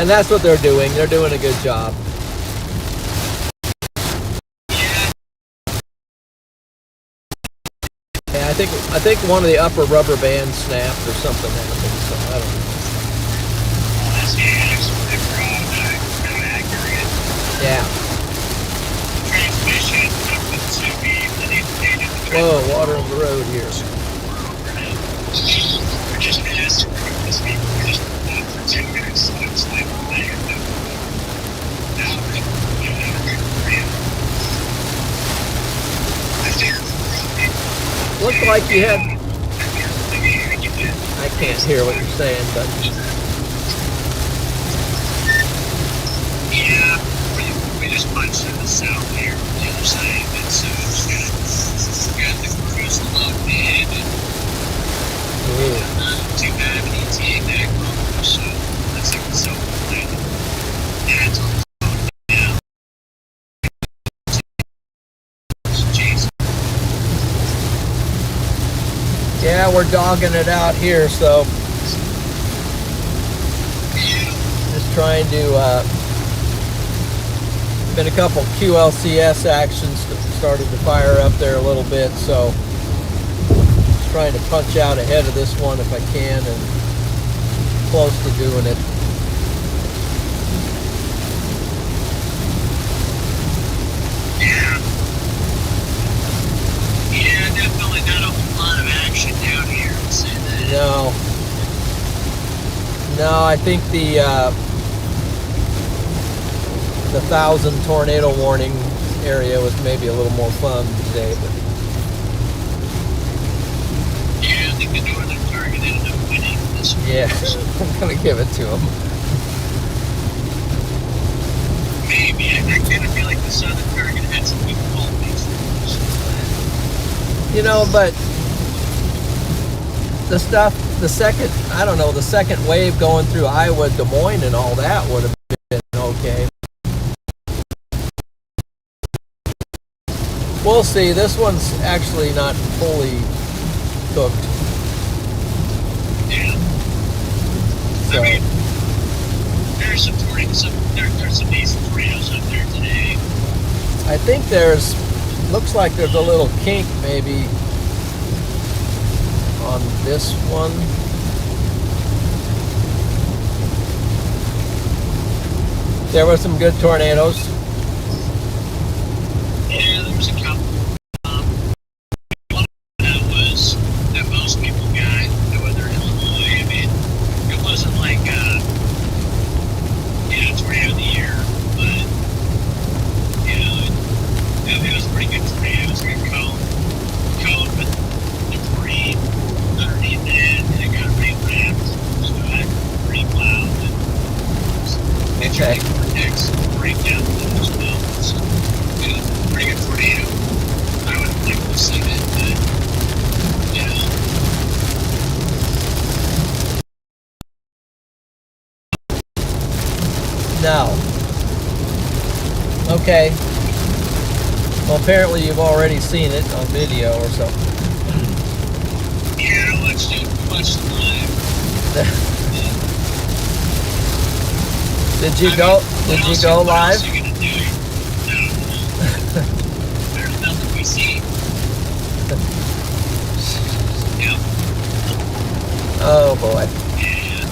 [SPEAKER 1] And that's what they're doing. They're doing a good job. Yeah, I think one of the upper rubber bands snapped or something happened. So I don't know. Yeah.
[SPEAKER 3] Transmission.
[SPEAKER 1] Whoa, water on the road here.
[SPEAKER 3] We're just past this week. We're just for 2 minutes. So it's like, now
[SPEAKER 1] Looked like you had. I can't hear what you're saying, but.
[SPEAKER 3] Yeah, we just punched in the south here, the other side of it, so just got the cruise locked in, and not too bad of an ETA back home, so that's like the self-planned. Yeah, it's on the phone now. Jason.
[SPEAKER 1] Yeah, we're dogging it out here, so. Just trying to. Been a couple QLCS actions started to fire up there a little bit, so just trying to punch out ahead of this one if I can, and close to doing it.
[SPEAKER 3] Yeah, definitely not a whole lot of action down here. I'll say that.
[SPEAKER 1] No, I think the 1,000 tornado warning area was maybe a little more fun today, but
[SPEAKER 3] yeah, I think the northern target ended up winning this one.
[SPEAKER 1] yeah, I'm gonna give it to them.
[SPEAKER 3] Maybe. I kind of feel like the southern target had some good qualities.
[SPEAKER 1] You know, but the second wave going through Iowa, Des Moines and all that would have been okay. We'll see. This one's actually not fully cooked.
[SPEAKER 3] Yeah.
[SPEAKER 1] So,
[SPEAKER 3] I mean, there's some tornadoes. There's some decent tornadoes up there today.
[SPEAKER 1] I think looks like there's a little kink maybe on this one. There were some good tornadoes.
[SPEAKER 3] Yeah, there was a couple. One that was that most people got that was Illinois. I mean, it wasn't like tornado of the year, but it was a pretty good tornado. It was a good cone with debris underneath it, and it got rain wrapped, so it had pretty loud.
[SPEAKER 1] Okay.
[SPEAKER 3] Vortex breakdown as well. So, pretty good tornado. I would have liked to have seen it, but
[SPEAKER 1] Now, okay. Well, apparently you've already seen it on video or something.
[SPEAKER 3] Yeah, I watched it live.
[SPEAKER 1] Did you go
[SPEAKER 3] What
[SPEAKER 1] live?
[SPEAKER 3] else are you gonna do? No. There's nothing we see. Yeah.
[SPEAKER 1] Oh boy.
[SPEAKER 3] Yeah.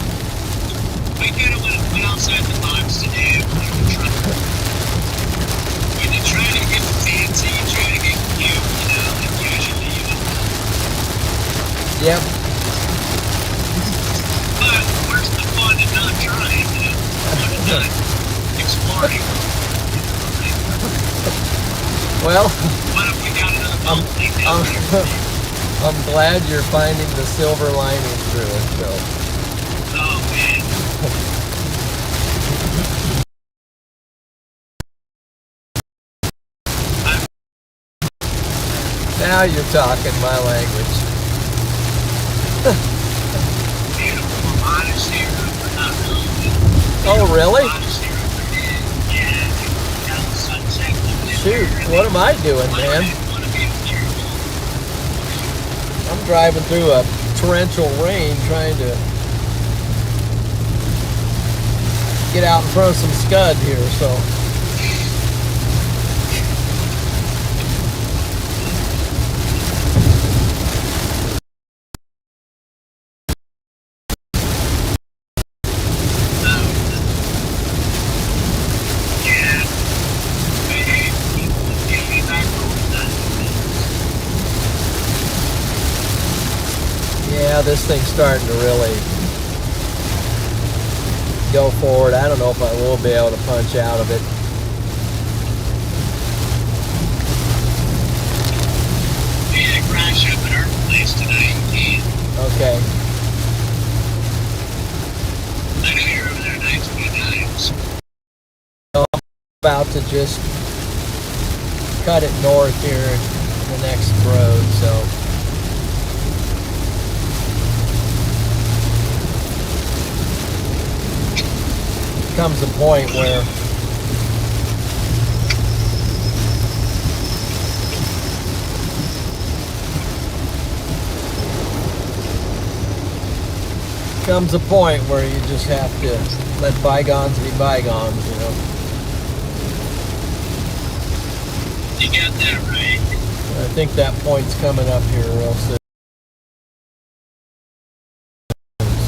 [SPEAKER 3] We kind of went outside the box today. When you try to get fancy, you try to get cute, and usually you don't.
[SPEAKER 1] Yep.
[SPEAKER 3] But where's the fun in not trying, Fun in not exploring.
[SPEAKER 1] Well,
[SPEAKER 3] What if we got another bump thing down there?
[SPEAKER 1] I'm glad you're finding the silver lining through it, so.
[SPEAKER 3] Oh, man.
[SPEAKER 1] Now you're talking my language.
[SPEAKER 3] Beautiful. I'm honest here, but not really.
[SPEAKER 1] Oh, really?
[SPEAKER 3] Honest here, but yeah, down the sunset.
[SPEAKER 1] Shoot, what am I doing, man?
[SPEAKER 3] Want to be here.
[SPEAKER 1] I'm driving through a torrential rain trying to get out in front of some scud here, so. Yeah, this thing's starting to really go forward. I don't know if I will be able to punch out of it.
[SPEAKER 3] We had a crash up at our place tonight.
[SPEAKER 1] Okay.
[SPEAKER 3] I know you're over there 929.
[SPEAKER 1] I'm about to just cut it north here in the next road, so. Comes a point where you just have to let bygones be bygones,
[SPEAKER 3] You got that right.
[SPEAKER 1] I think that point's coming up here real soon.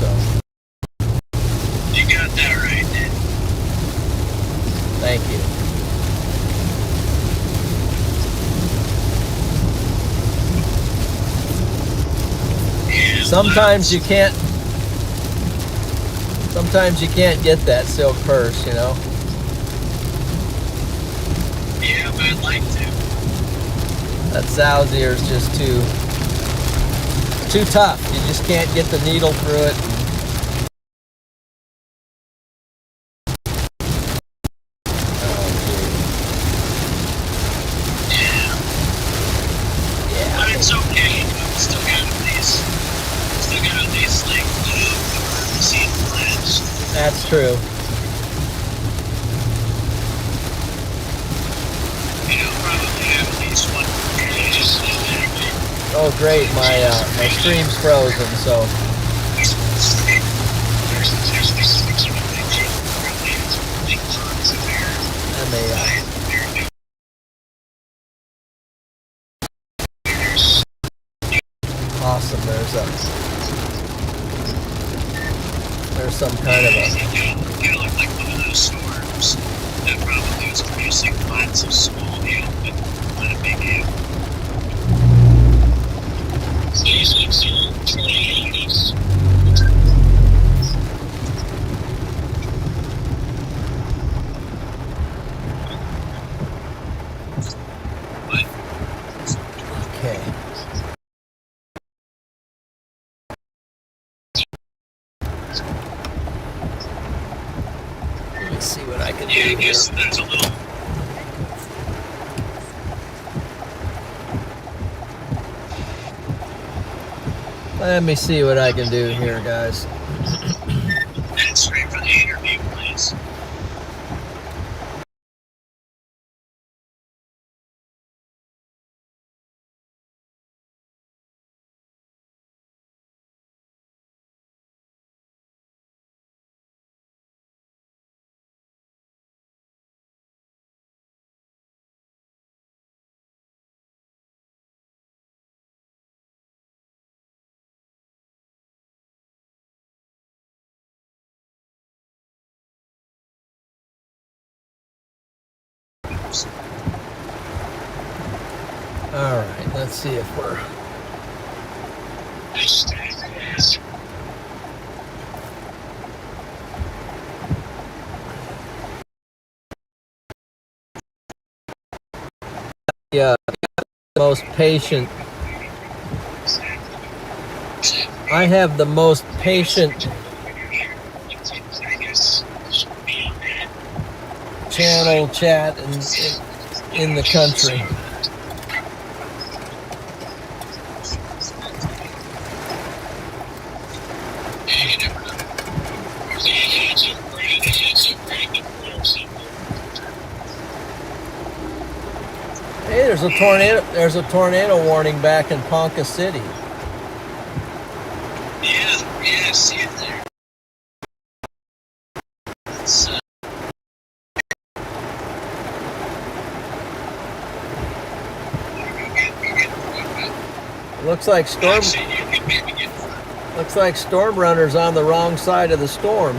[SPEAKER 1] So.
[SPEAKER 3] You got that right, Ned.
[SPEAKER 1] Thank you.
[SPEAKER 3] Yeah,
[SPEAKER 1] Sometimes you can't get that silk purse,
[SPEAKER 3] Yeah, but I'd like to.
[SPEAKER 1] That sow's ear is just too tough. You just can't get the needle through it.
[SPEAKER 3] But it's okay. Still got at least like the seed plants.
[SPEAKER 1] That's true.
[SPEAKER 3] Probably have at least one
[SPEAKER 1] Oh great, my stream's frozen, so let me awesome, there's some kind of a
[SPEAKER 3] It looked like one of those storms that probably was producing lots of small hail, but not a big hail. So you should see tornadoes.
[SPEAKER 1] okay. Let me see what I can do
[SPEAKER 3] Yeah, I
[SPEAKER 1] here.
[SPEAKER 3] guess there's a little.
[SPEAKER 1] Let me see what I can do here, guys.
[SPEAKER 3] And straight for the interview, please.
[SPEAKER 1] All right, let's see if we're. Yeah, the most patient. I have the most patient channel chat in the country. Hey, there's a tornado. There's a tornado warning back in Ponca City.
[SPEAKER 3] Yeah, I see it there. It's,
[SPEAKER 1] Looks like storm.
[SPEAKER 3] actually, you could maybe get.
[SPEAKER 1] Looks like storm runner's on the wrong side of the storm.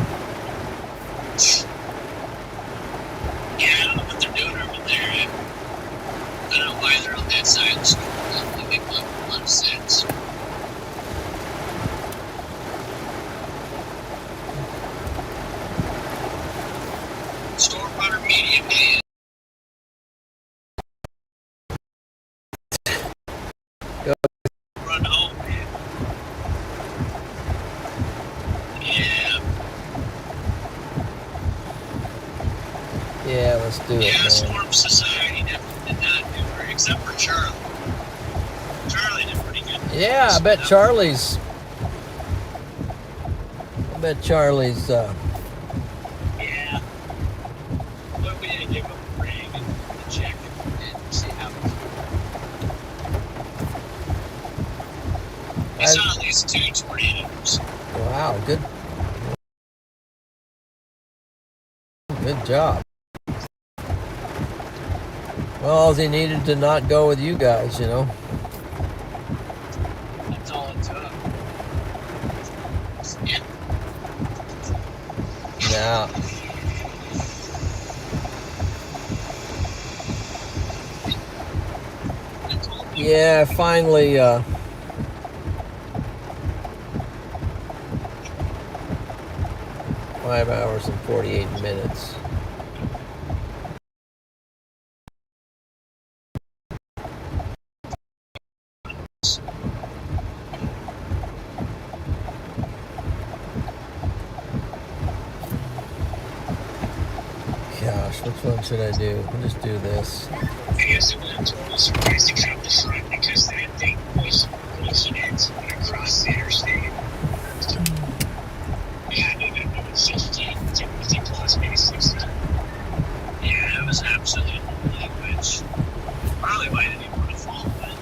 [SPEAKER 3] Yeah, I don't know what they're doing over there. I don't know why they're on that side of the school. That would make a lot of sense. Storm runner media man.
[SPEAKER 1] Go.
[SPEAKER 3] Run home, man. Yeah.
[SPEAKER 1] Yeah, let's do it,
[SPEAKER 3] Yeah,
[SPEAKER 1] man.
[SPEAKER 3] Storm Society definitely did not do very, except for Charlie. Charlie did pretty good.
[SPEAKER 1] Yeah, I bet Charlie's.
[SPEAKER 3] Yeah. But we need to give him a ring and check and see how we saw at least 2 tornadoes.
[SPEAKER 1] Wow, good job. Well, all he needed to not go with you guys, you know.
[SPEAKER 3] That's all it took. Yeah.
[SPEAKER 1] Yeah. Yeah, finally, 5 hours and 48 minutes. Gosh, which one should I do? I'll just do this.
[SPEAKER 3] I guess it was a total surprise to come to front because that thing was pushing it across the interstate. Yeah, maybe 15, 50 plus, maybe 60. Yeah, it was absolutely which probably why I didn't even want to follow it.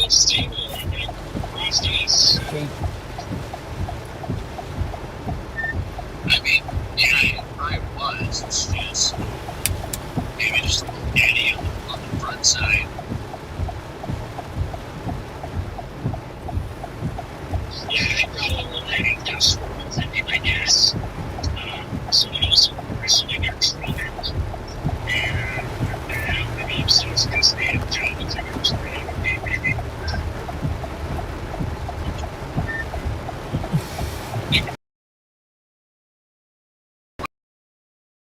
[SPEAKER 3] stable these days. I mean, yeah, it probably was. It's just maybe just a little daddy on the front side. Yeah, I brought a little lighting dust for my gas. Someone else recently got trouble. And maybe if someone's going to stay at the job, it's like it's maybe.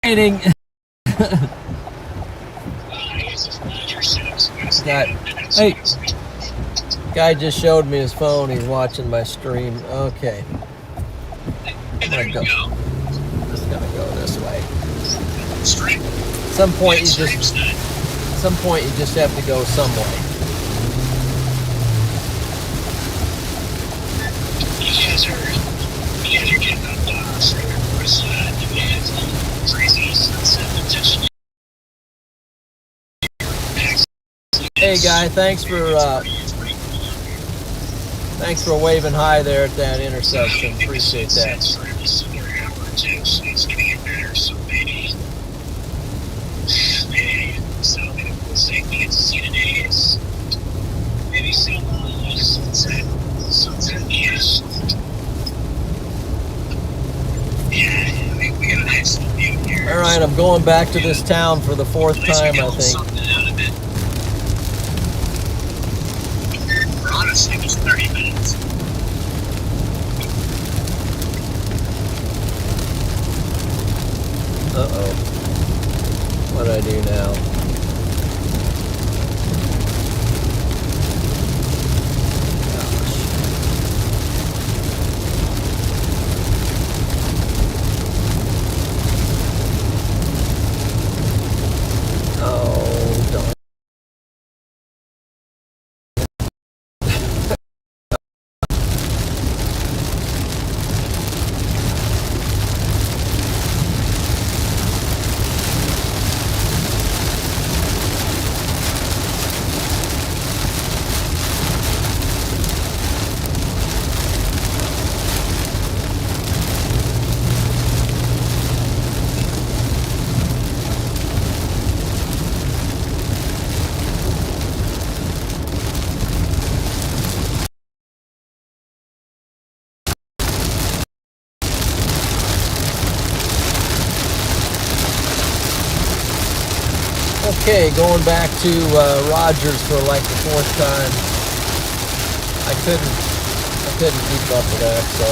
[SPEAKER 1] Waiting. Hey, guy just showed me his phone. He's watching my stream. Okay. I'm gonna go. Just gonna go this way. Some point you just have to go some way.
[SPEAKER 3] You guys are getting up crazy sunset potentially.
[SPEAKER 1] Hey guy, thanks for waving hi there at that intersection. Appreciate that.
[SPEAKER 3] It's gonna get better, so maybe so the same thing to see today is maybe some sunset yes. Yeah, we got a nice little view here.
[SPEAKER 1] All right, I'm going back to this town for the fourth time, I think.
[SPEAKER 3] Honestly, it was 30 minutes.
[SPEAKER 1] Uh-oh. What do I do now? Oh, darn. Okay, going back to Rogers for like the fourth time. I couldn't keep up with that, so.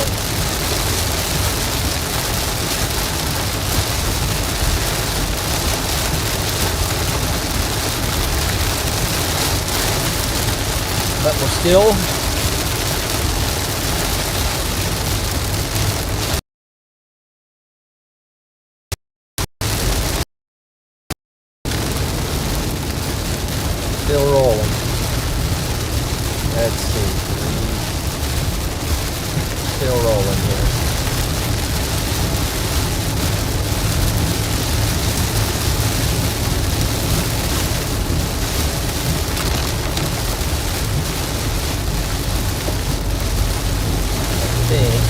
[SPEAKER 1] But we're still rolling. Let's see. Still rolling here. I think.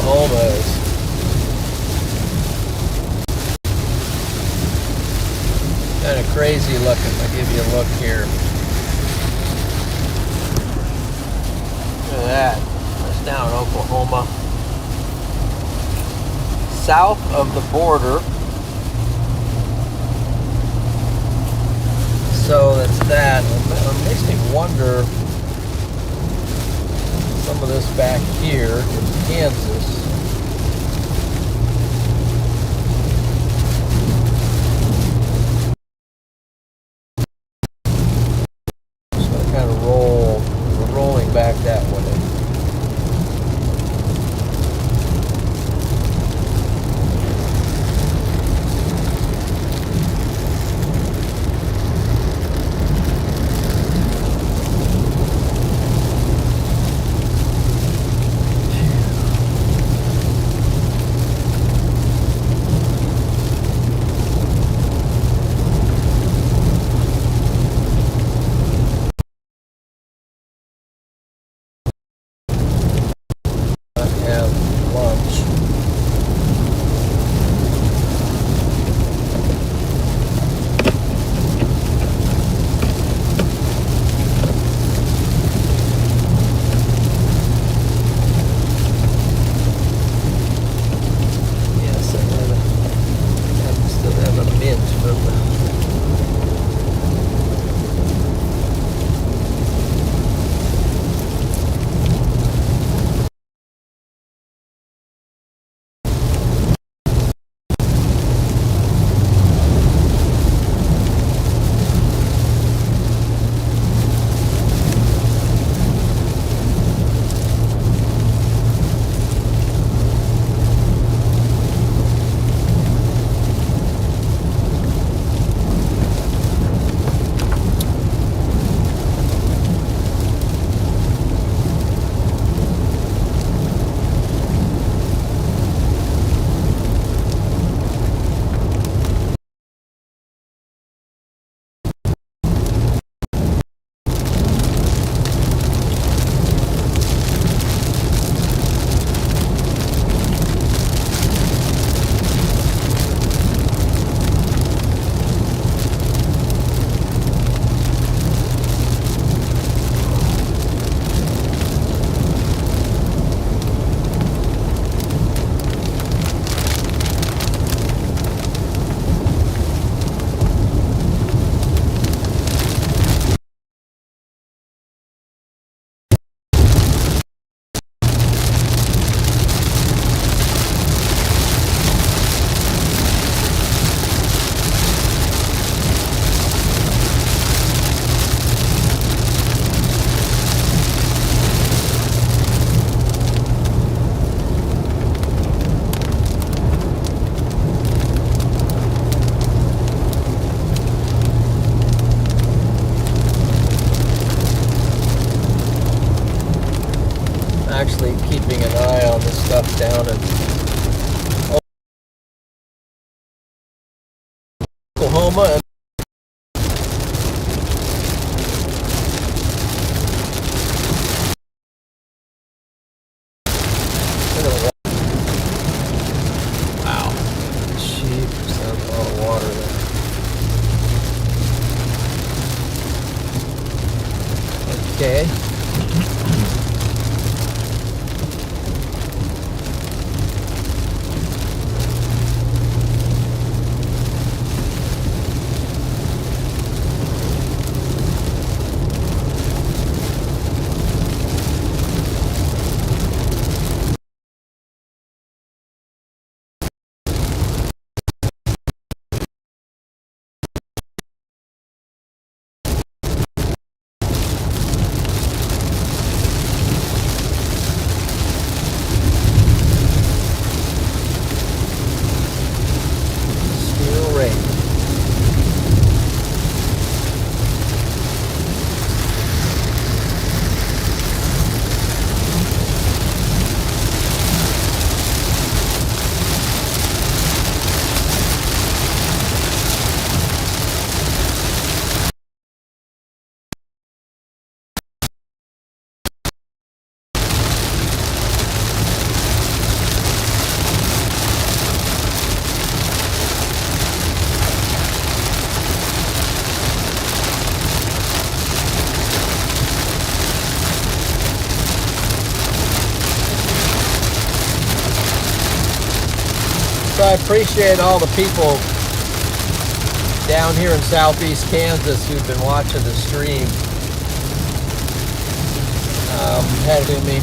[SPEAKER 1] Oklahoma is kind of crazy looking. I'll give you a look here. Look at that. That's down in Oklahoma. South of the border. So that's that. It makes me wonder, some of this back here in Kansas. So I kind of we're rolling back that way. Actually keeping an eye on the stuff down in Oklahoma. Wow. Jeez, that's a lot of water there. Okay. appreciate all the people down here in southeast Kansas who've been watching the stream. Had to me.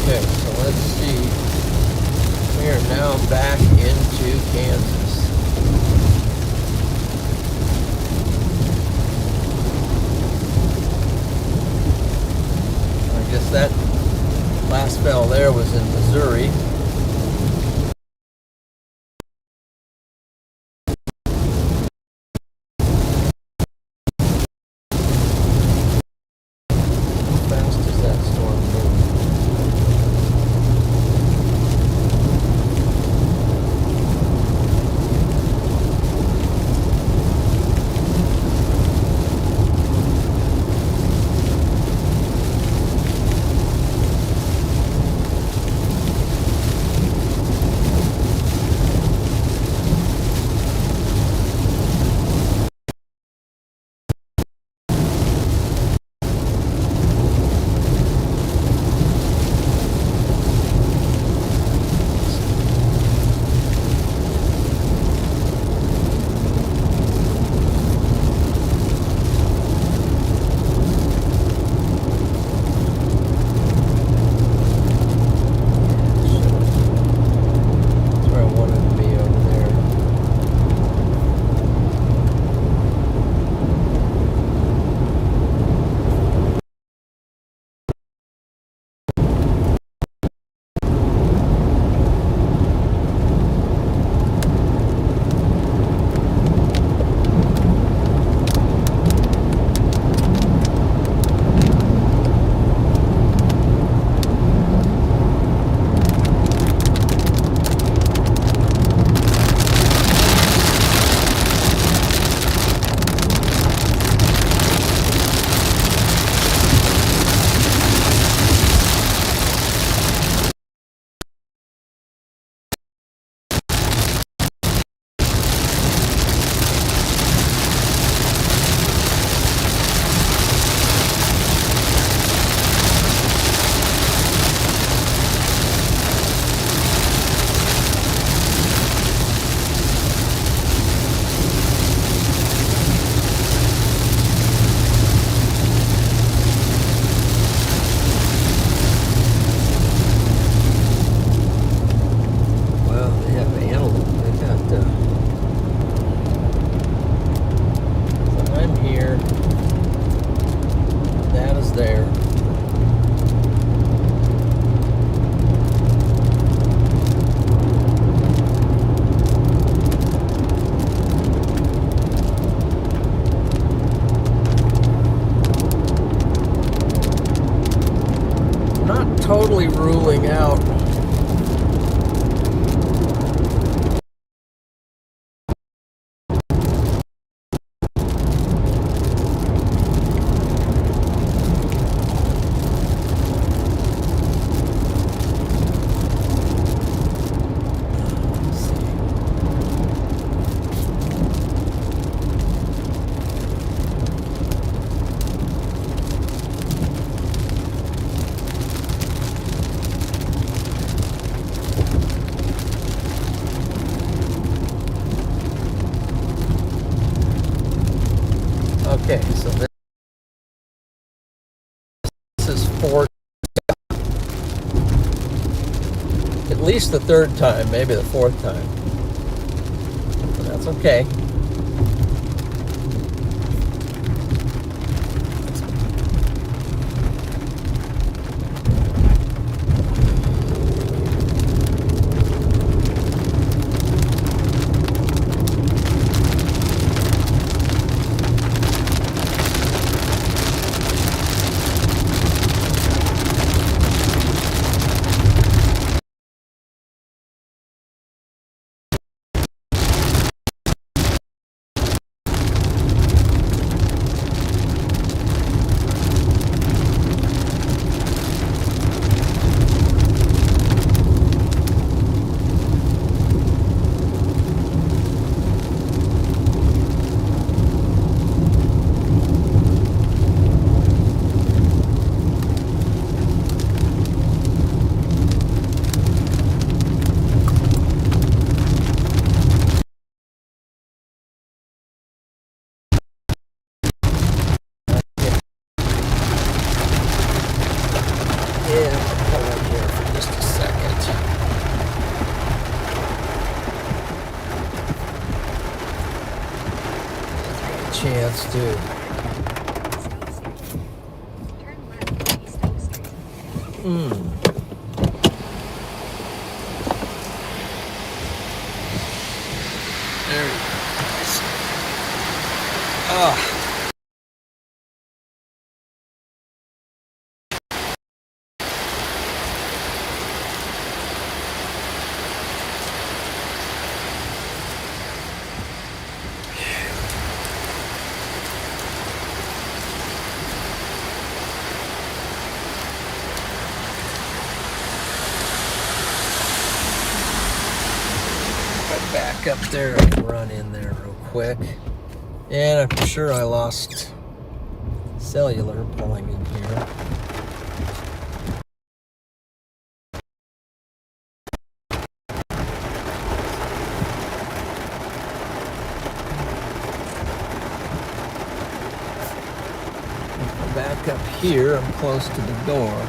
[SPEAKER 1] Okay, so let's see. We are now back into Kansas. I guess that last spell there was in Missouri. How fast does that storm move? Totally ruling out okay, so this is four, at least the third time, maybe the fourth time. But that's okay. wants to.
[SPEAKER 4] Turn left on East Oak Street.
[SPEAKER 1] There he is. Ah. Back up there, I can run in there real quick. And I'm sure I lost cellular pulling in here. Back up here, I'm close to the door.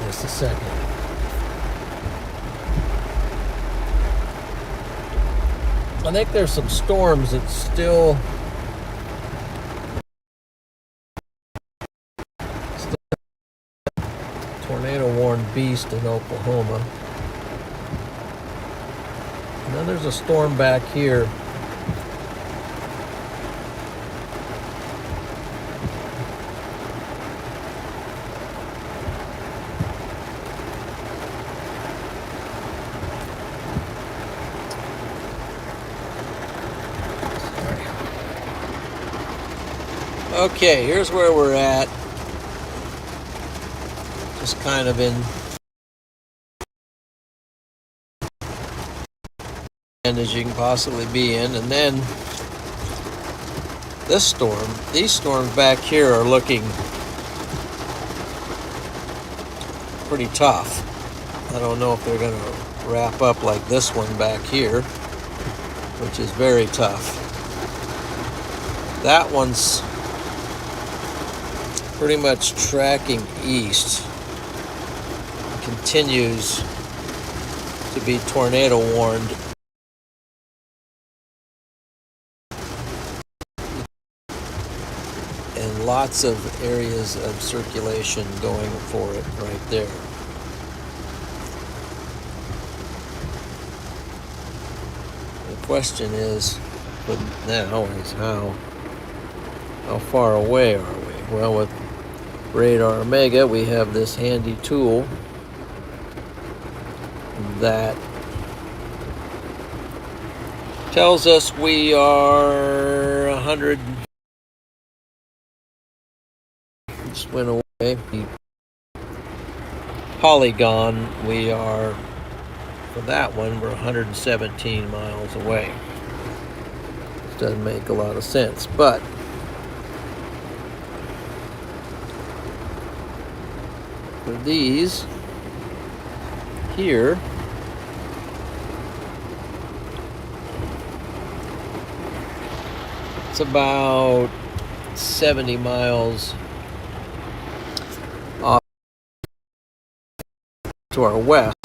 [SPEAKER 1] Just a second. I think there's some storms that still tornado warned beast in Oklahoma. And then there's a storm back here. Okay, here's where we're at. Just kind of in as you can possibly be in. And then this storm, these storms back here are looking pretty tough. I don't know if they're going to wrap up like this one back here, which is very tough. That one's pretty much tracking east, continues to be tornado warned. And lots of areas of circulation going for it right there. The question is, but now is how far away are we? Well, with Radar Omega, we have this handy tool that tells us we are 100. Just went away. Polygon, we are, for that one, we're 117 miles away. Which doesn't make a lot of sense, but for these here, it's about 70 miles off to our west.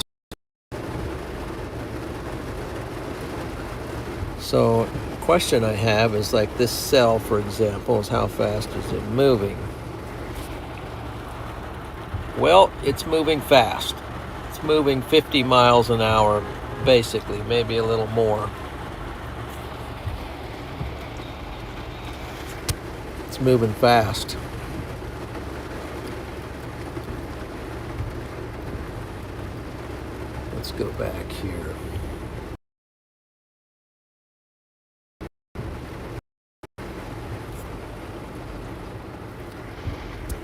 [SPEAKER 1] So the question I have is, like this cell, for example, is how fast is it moving? Well, it's moving fast. It's moving 50 miles an hour, basically, maybe a little more. It's moving fast. Let's go back here.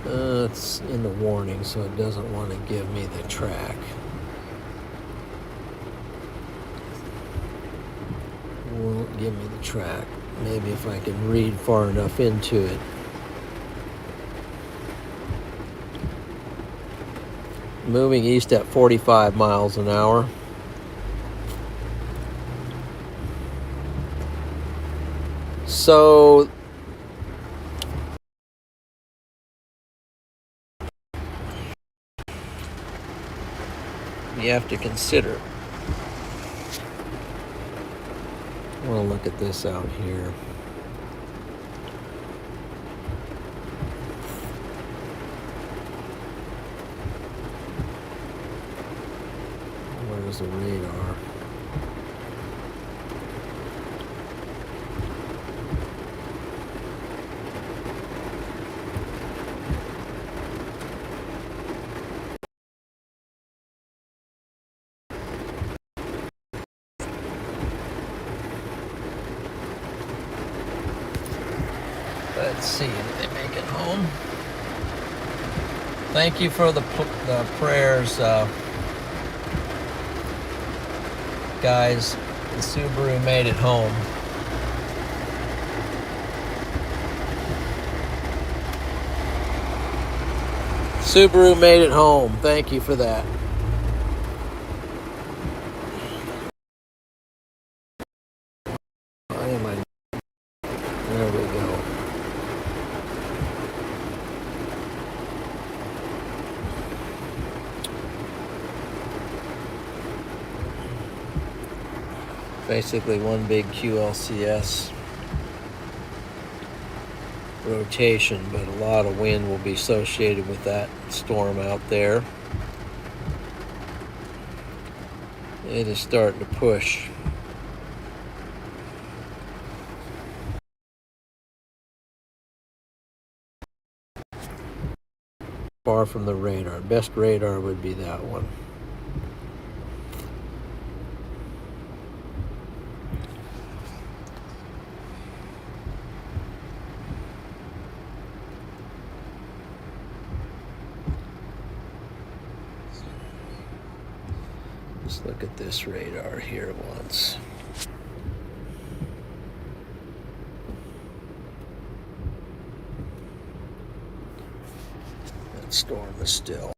[SPEAKER 1] It's in the warning, so it doesn't want to give me the track. Won't give me the track. Maybe if I can read far enough into it. Moving east at 45 miles an hour. So you have to consider. I want to look at this out here. Where's the radar? Let's see, did they make it home? Thank you for the prayers, guys. The Subaru made it home. Subaru made it home. Thank you for that. Why am I? There we go. Basically one big QLCS rotation, but a lot of wind will be associated with that storm out there. It is starting to push. Far from the radar. Best radar would be that one. Let's look at this radar here once. That storm is still.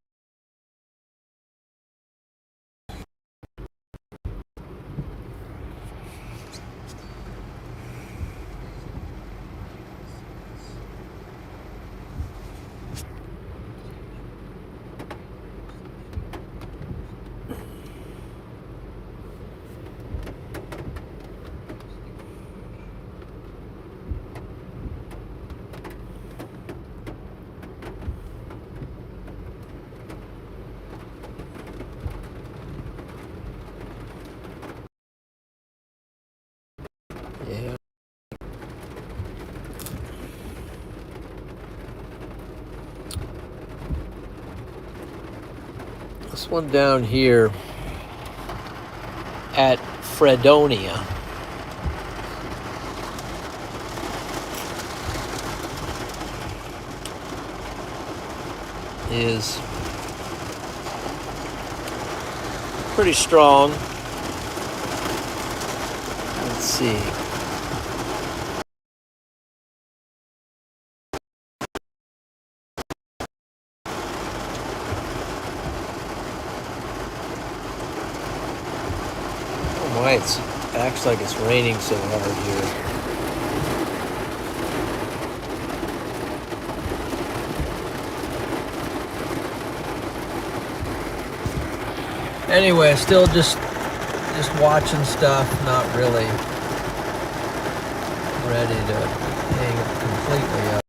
[SPEAKER 1] Yeah. This one down here at Fredonia is pretty strong. Let's see. Why it acts like it's raining so hard here. Anyway, still just watching stuff, not really ready to hang completely up.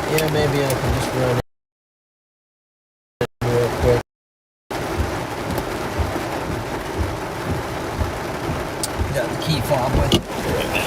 [SPEAKER 1] Yeah, maybe I can just run it real quick. Got the key fob with it. Be right back.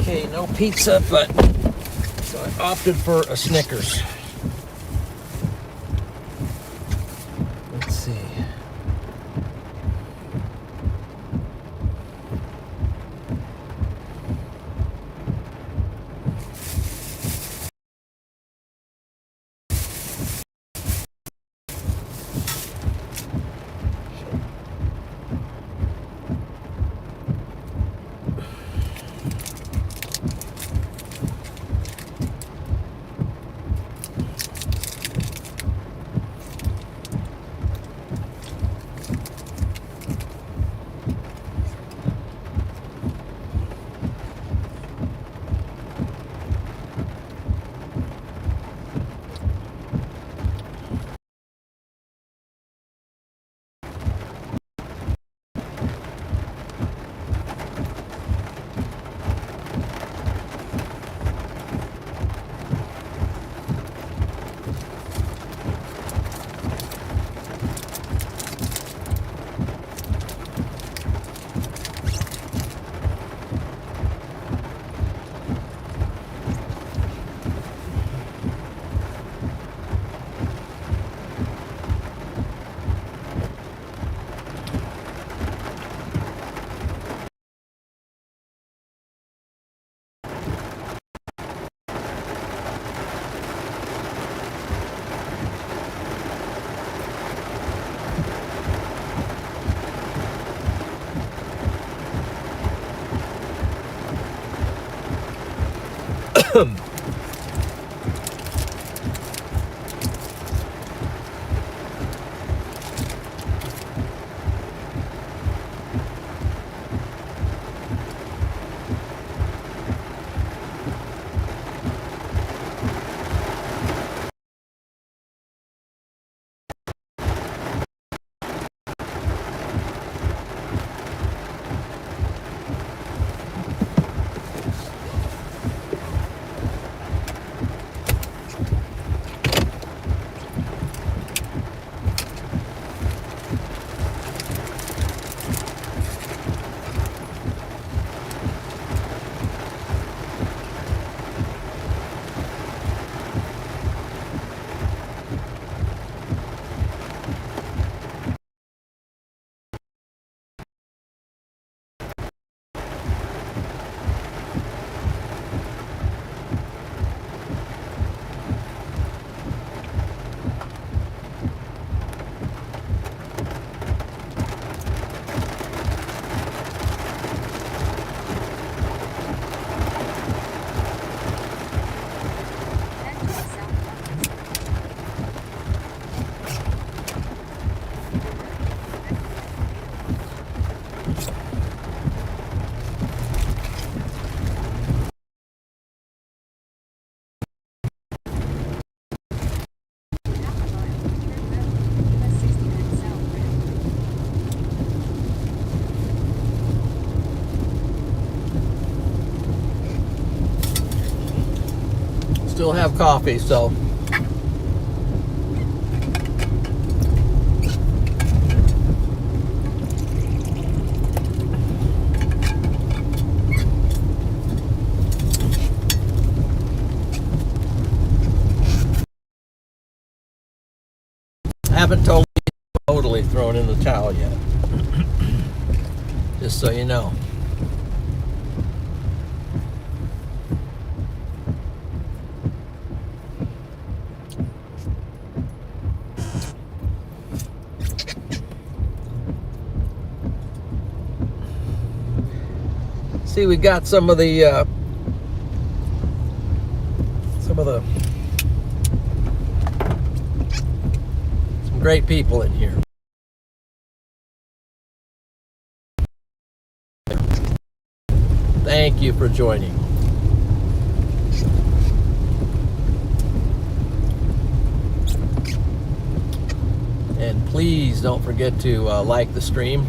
[SPEAKER 1] Okay, no pizza, but so I opted for a Snickers. Let's see. Still have coffee, so I haven't totally thrown in the towel yet. Just so you know. See, we got some of the some great people in here. Thank you for joining. And please don't forget to like the stream.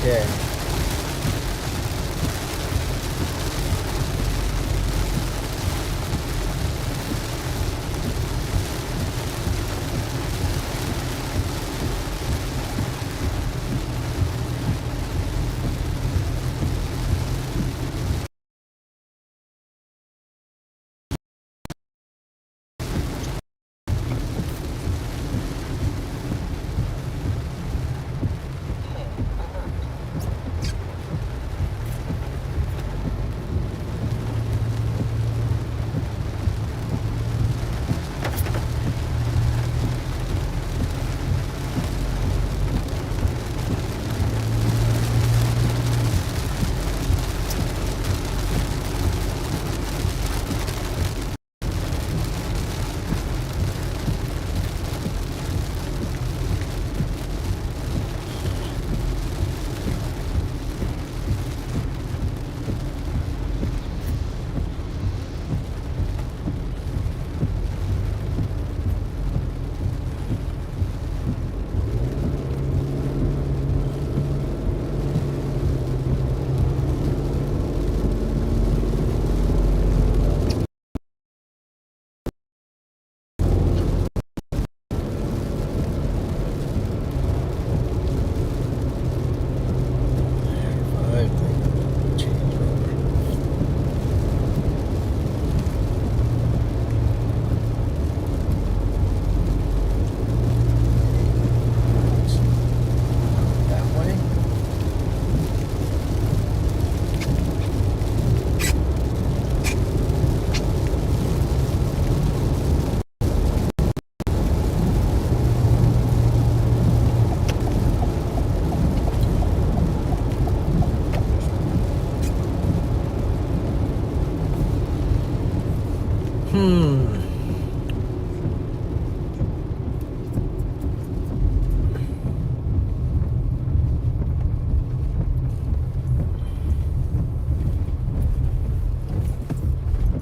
[SPEAKER 1] Okay.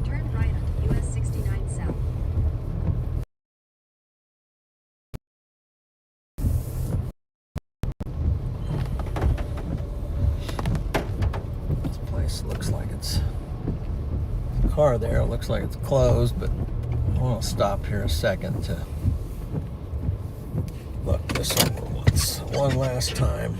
[SPEAKER 4] Turn right onto US 69 South.
[SPEAKER 1] This place looks like it's the car there. It looks like it's closed, but I'll stop here a second to look this over one last time.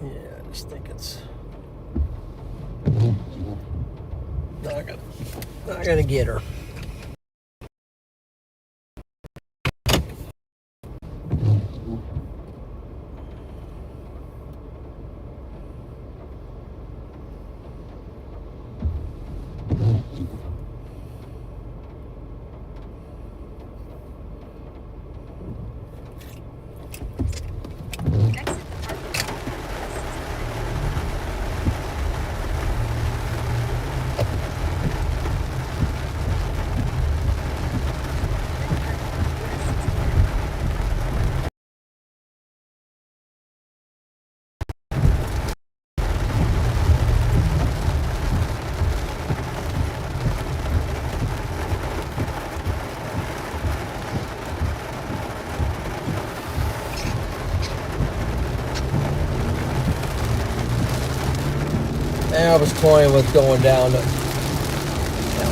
[SPEAKER 1] Yeah, I just think it's not gonna get her.
[SPEAKER 4] Exit the parking lot.
[SPEAKER 1] And I was toying with going down that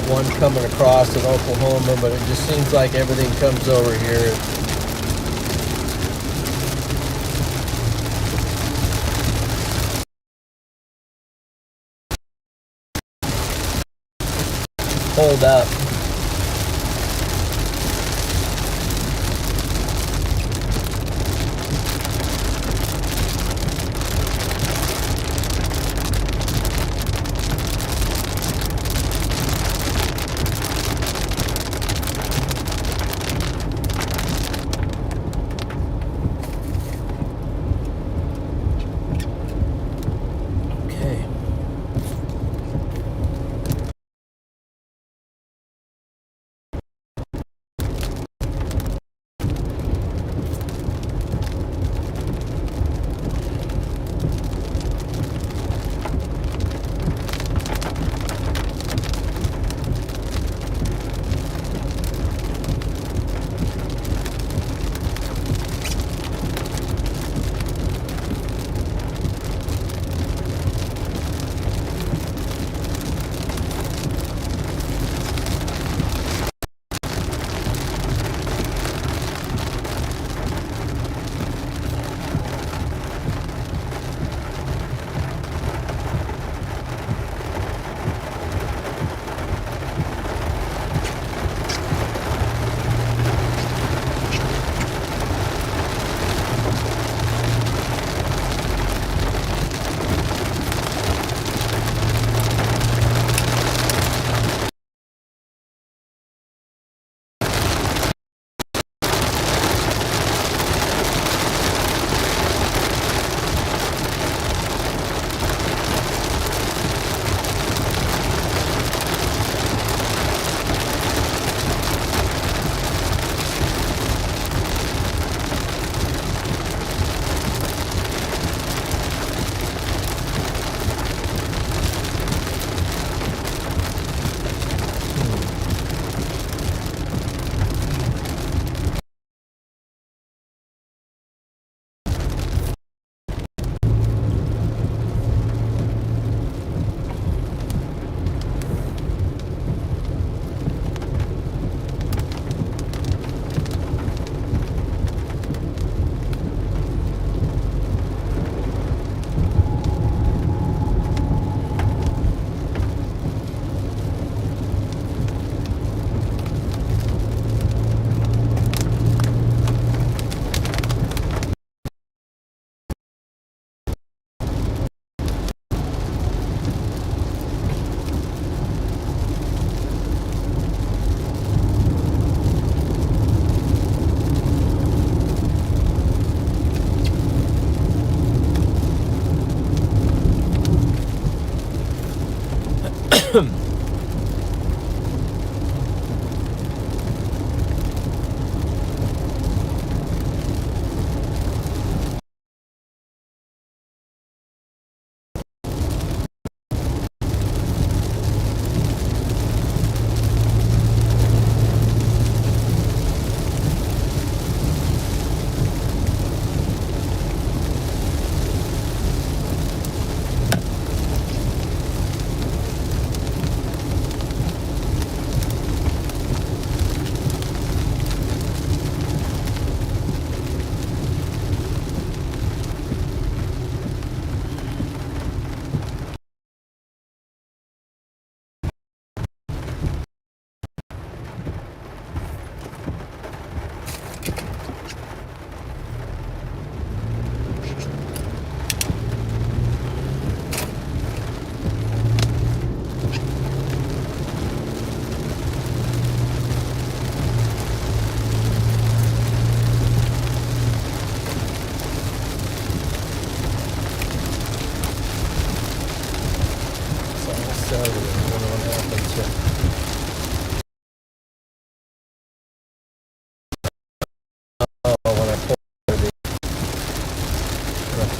[SPEAKER 1] one coming across in Oklahoma, but it just seems like everything comes over here. Hold up.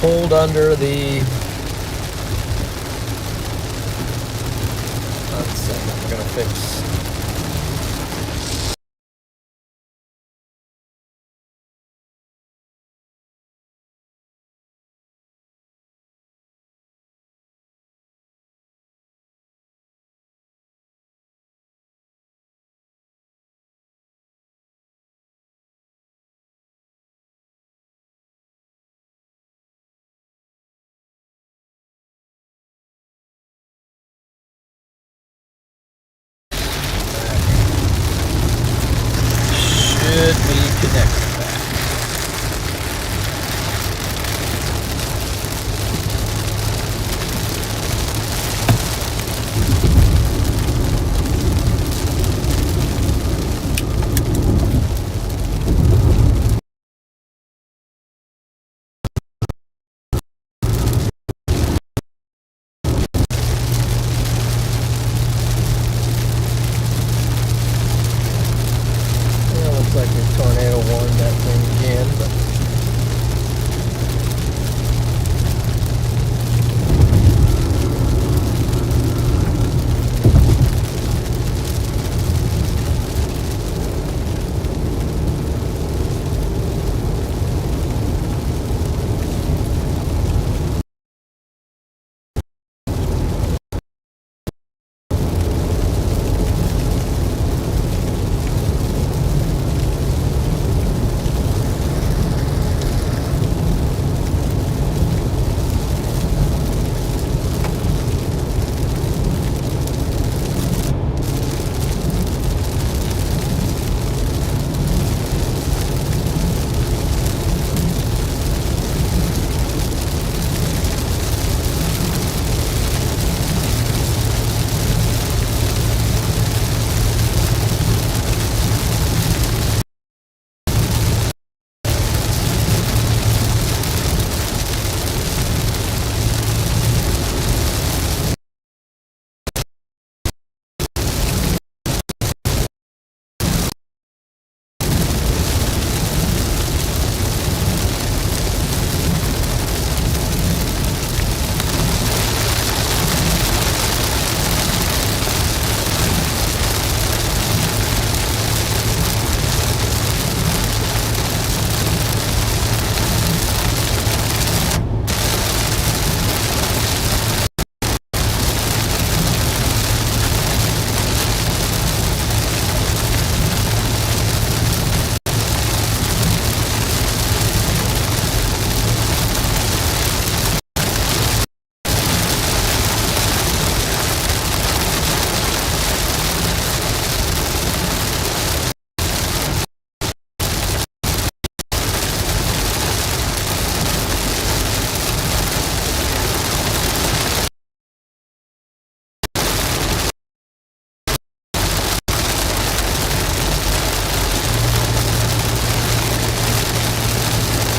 [SPEAKER 1] Pulled under the, one second, we're going to fix. Should be connected back. Looks like a tornado warned that thing again, but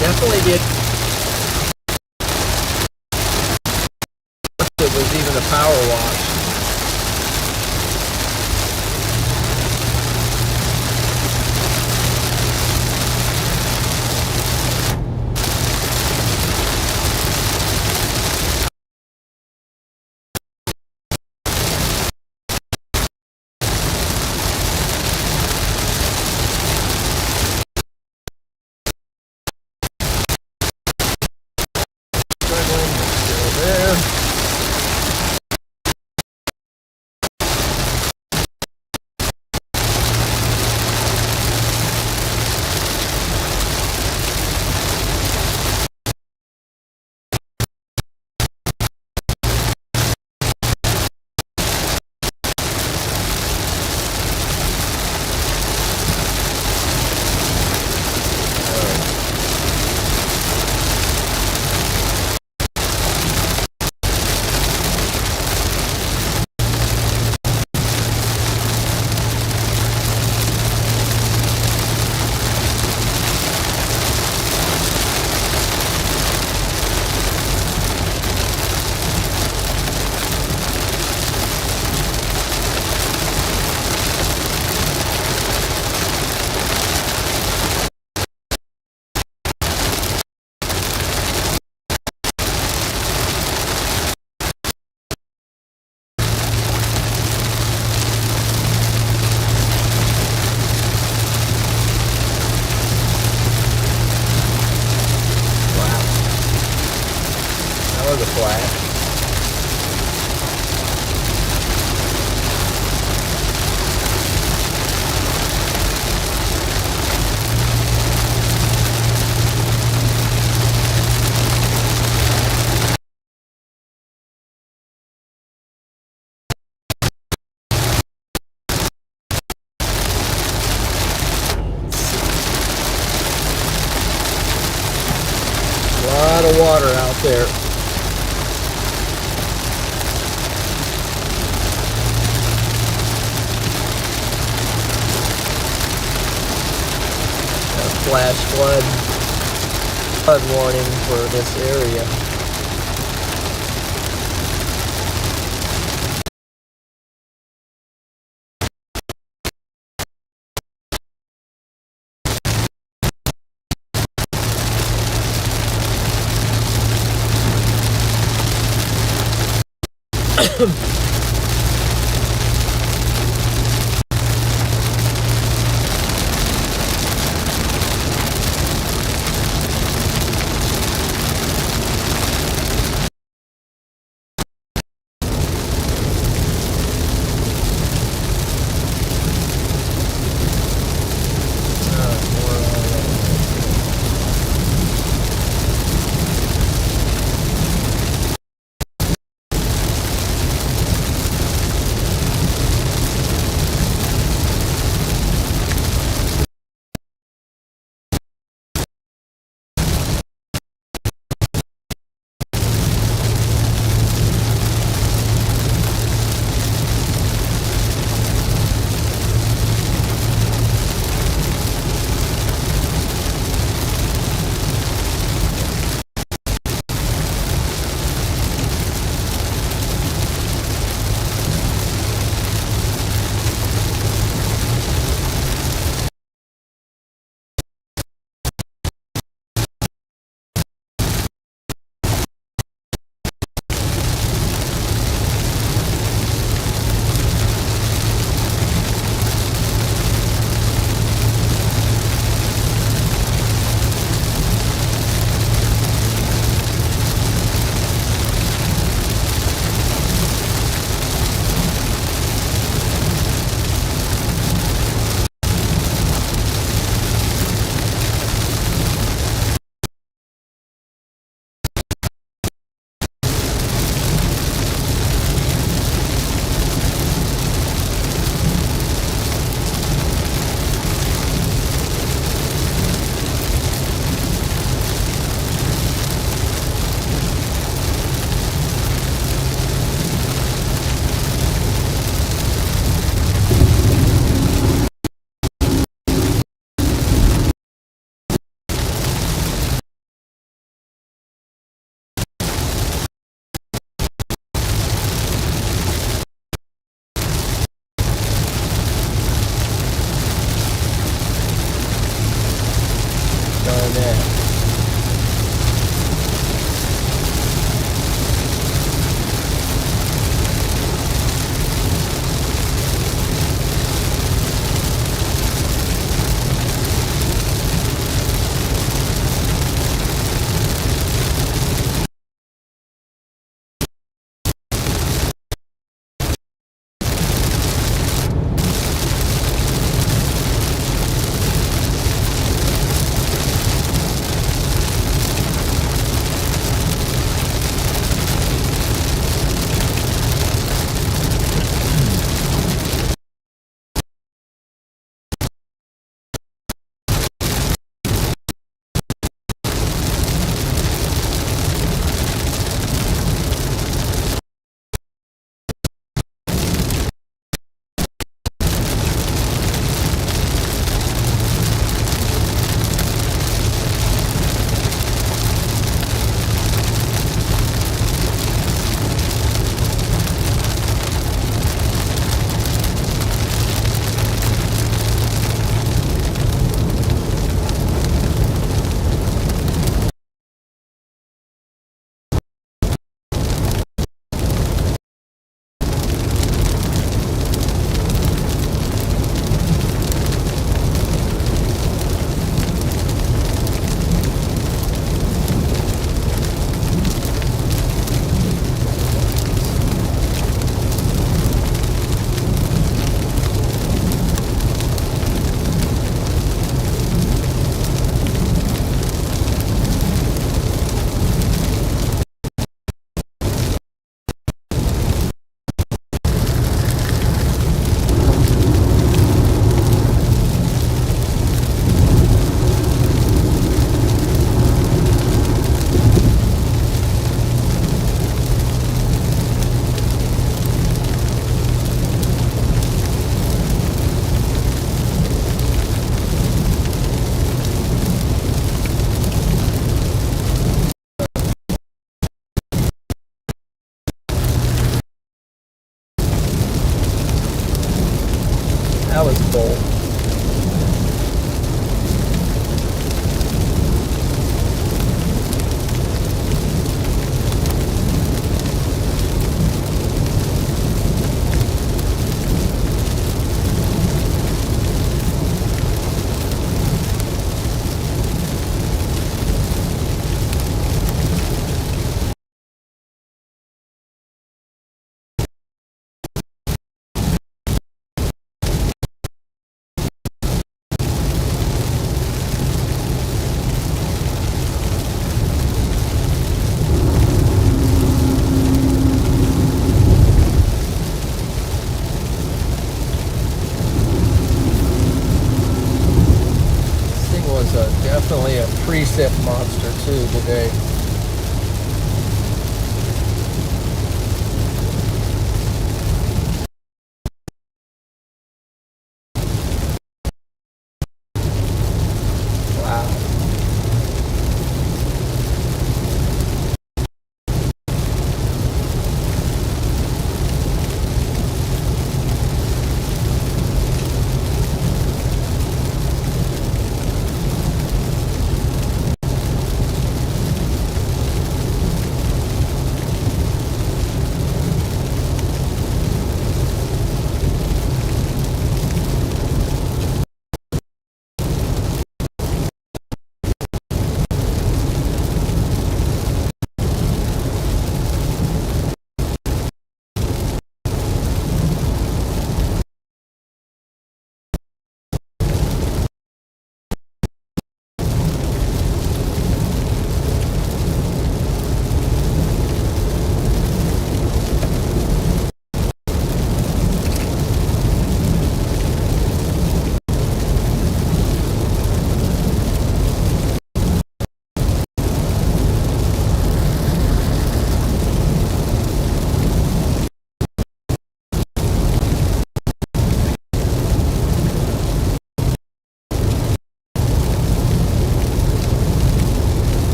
[SPEAKER 1] definitely did. It was even a power wash. the flash. A lot of water out there. A flash flood warning for this area.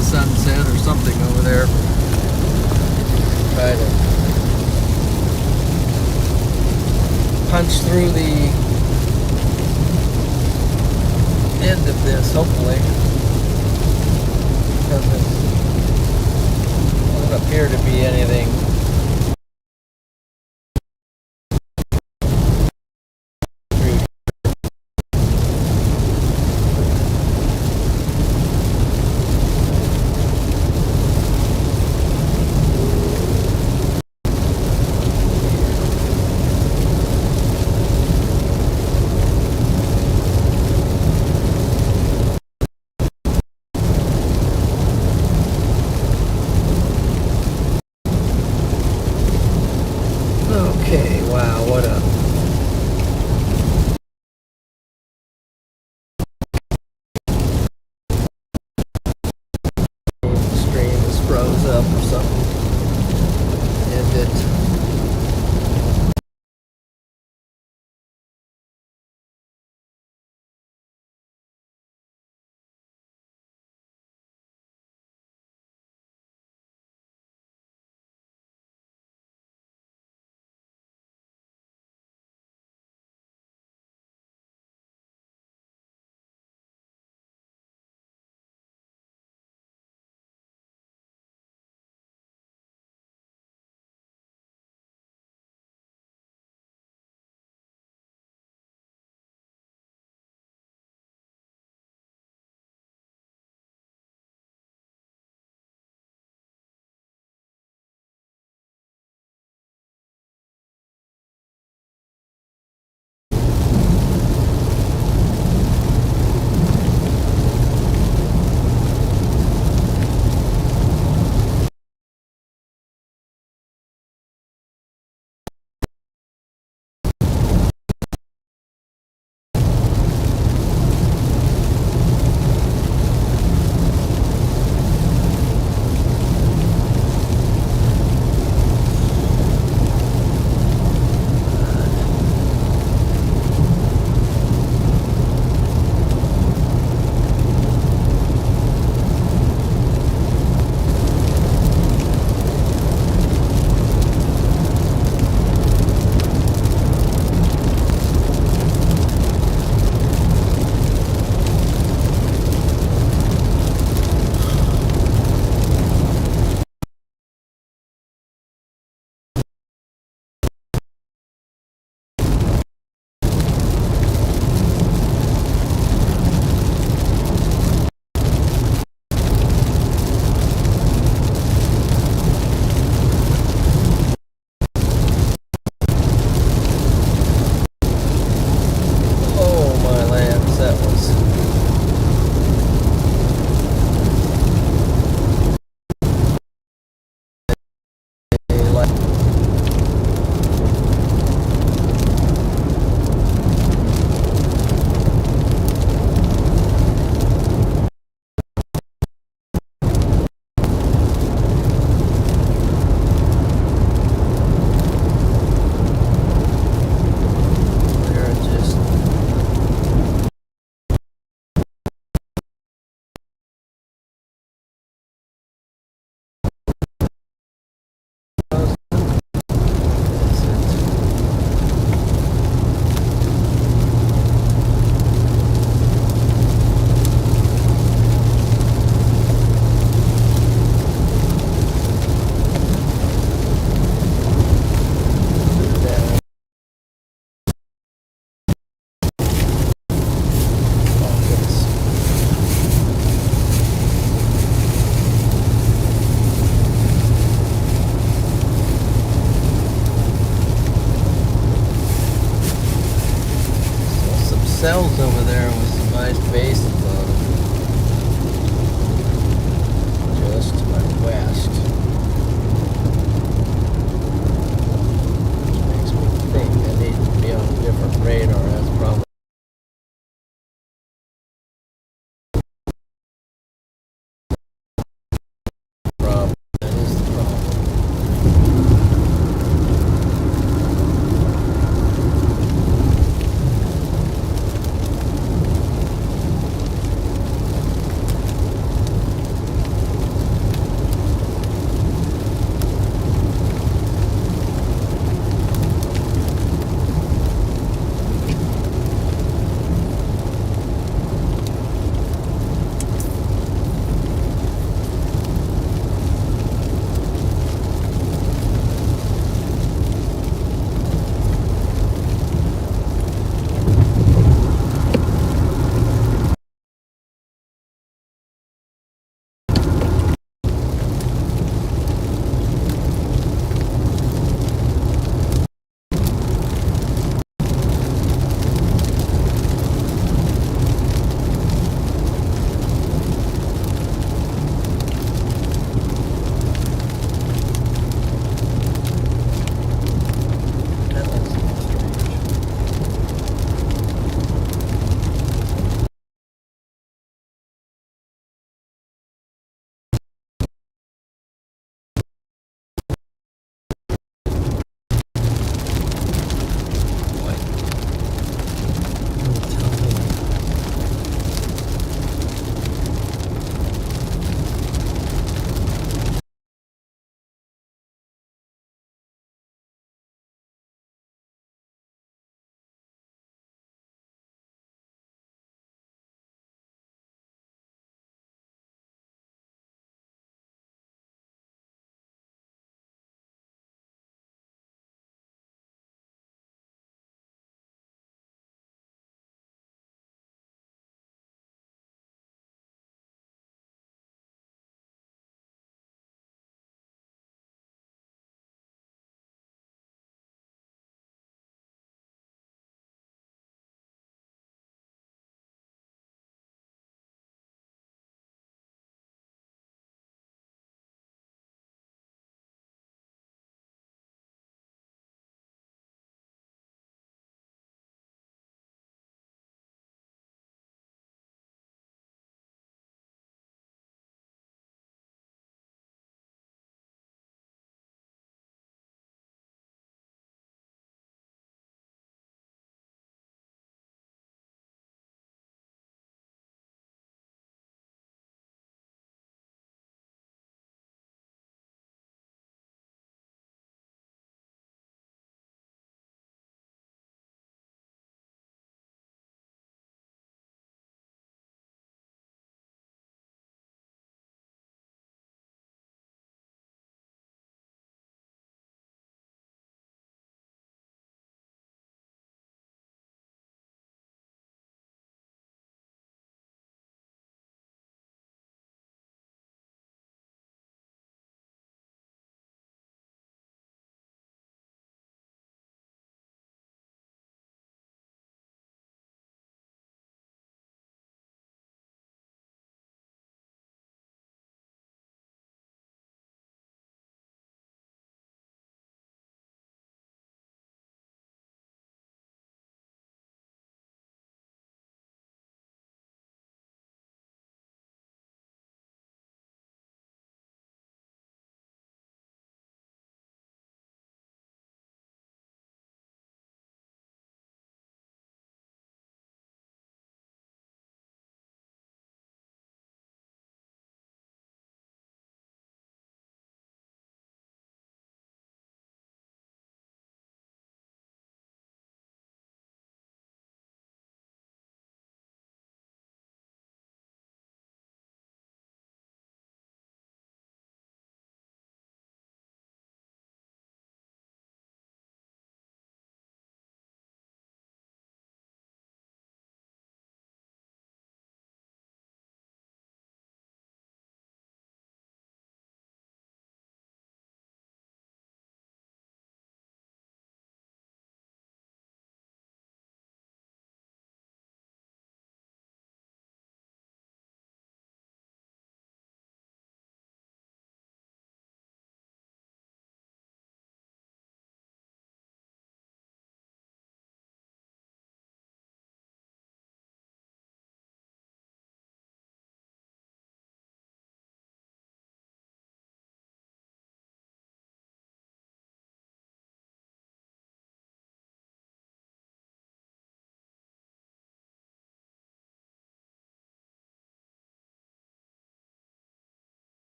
[SPEAKER 1] the sunset or something over there. Try to punch through the end of this, hopefully. Doesn't appear to be anything okay. Wow, what a stream is froze up or something. End it.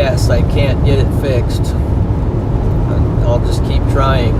[SPEAKER 1] guess I can't get it fixed. I'll just keep trying.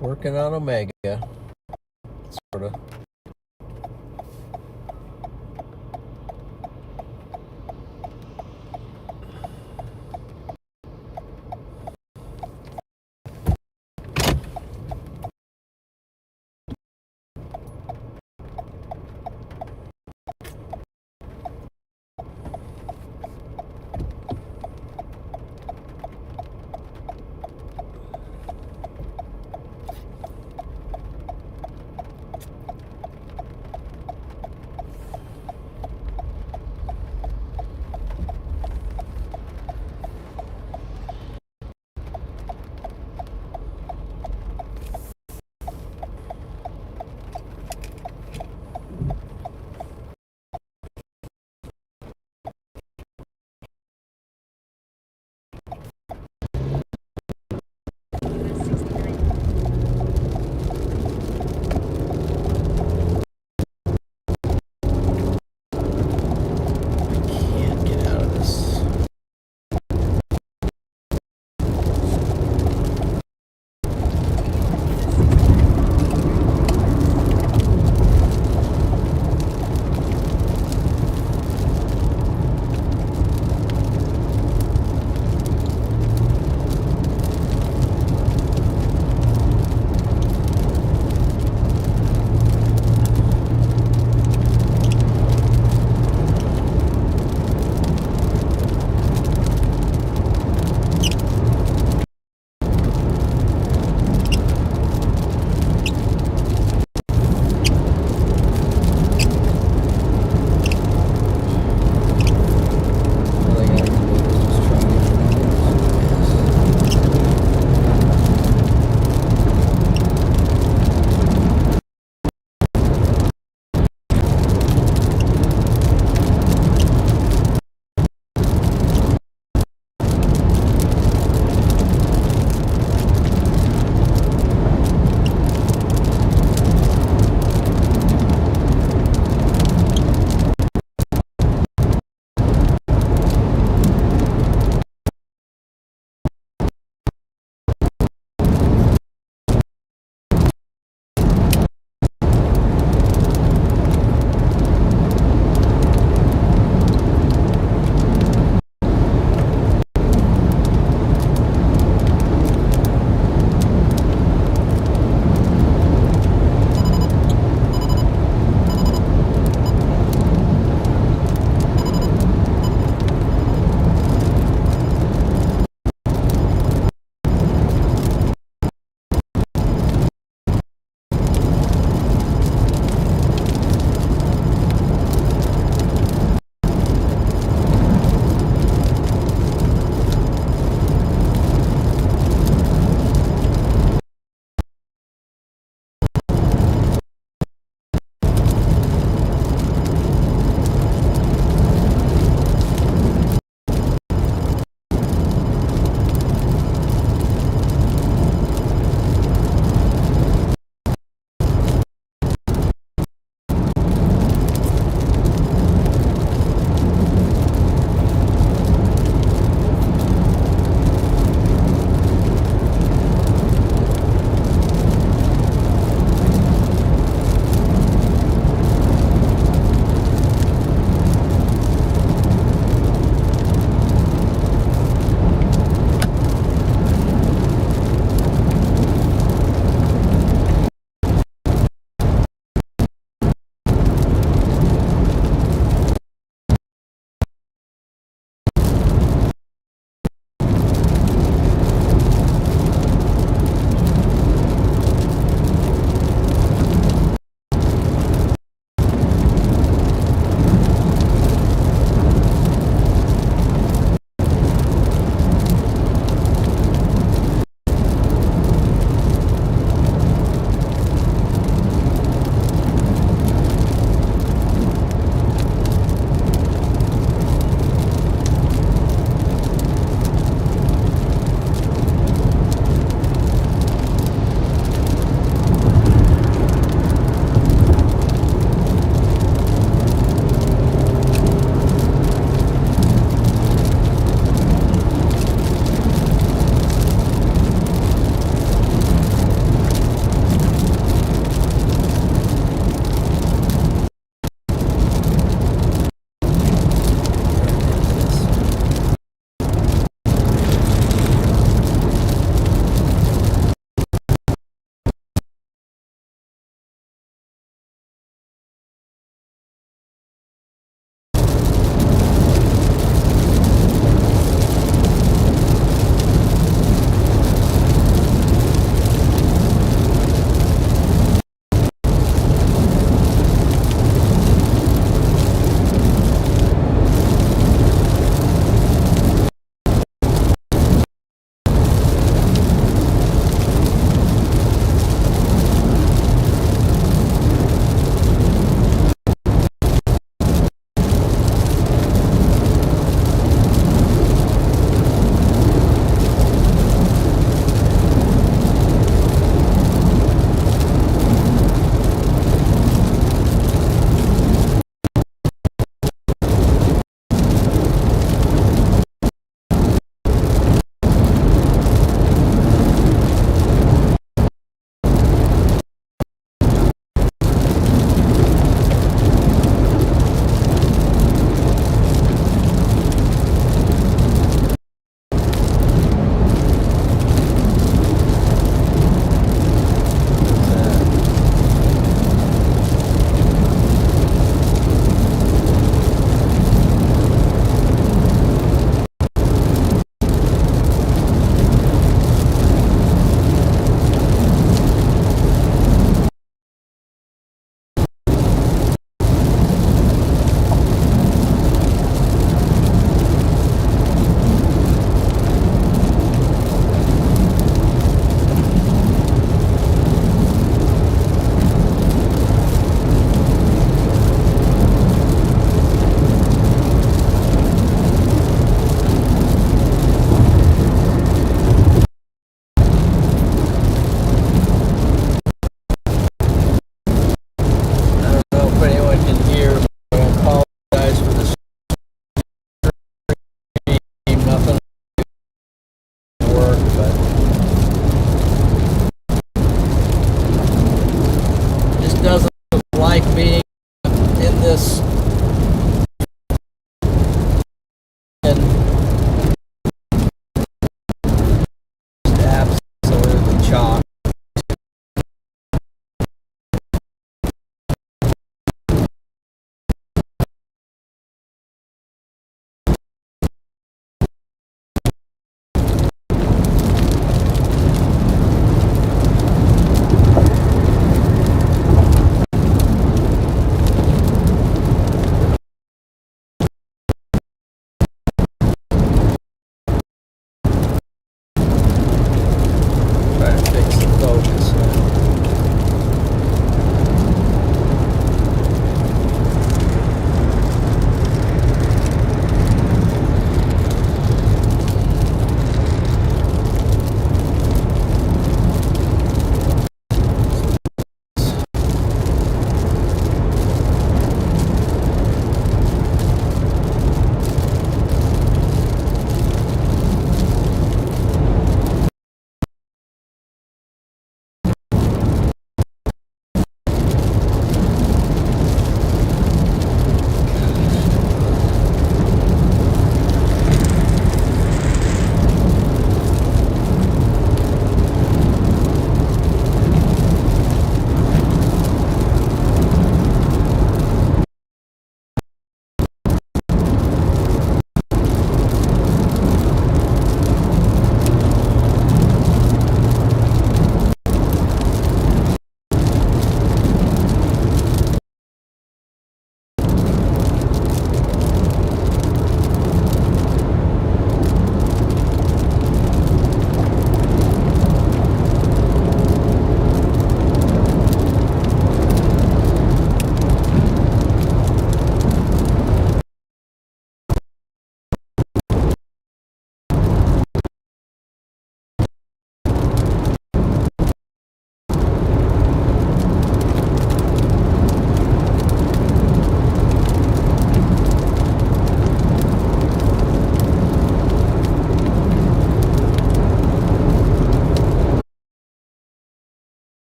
[SPEAKER 1] Working on Omega, sort of.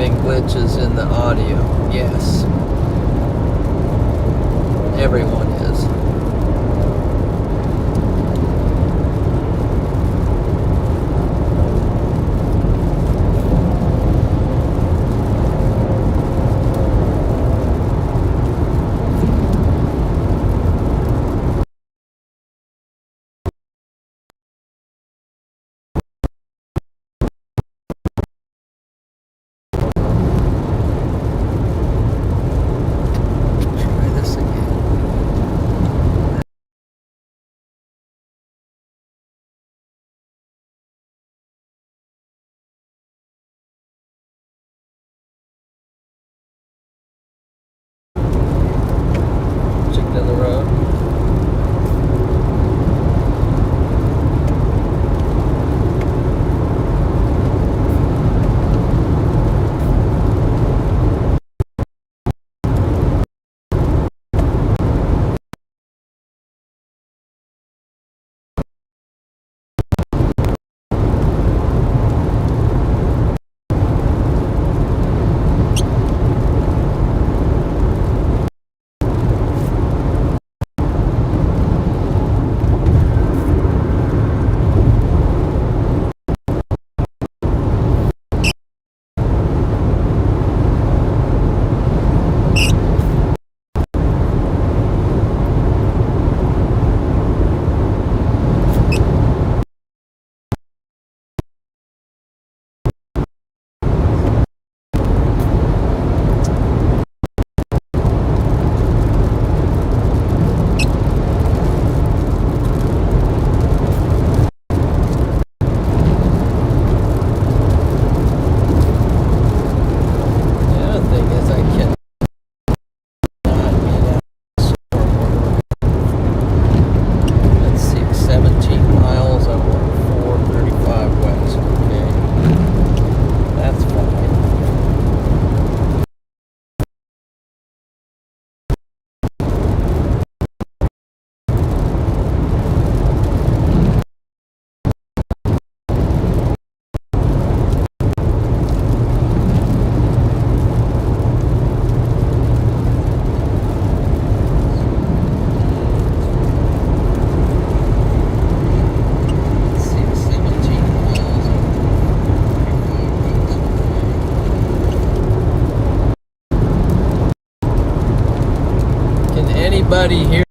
[SPEAKER 1] having glitches in the audio. Yes. Everyone is. Try this again. Chicken in the road. The other thing is I can let's see, 17 miles. I want 435 west. Okay, that's fine. Let's see, 17 miles. Can anybody hear?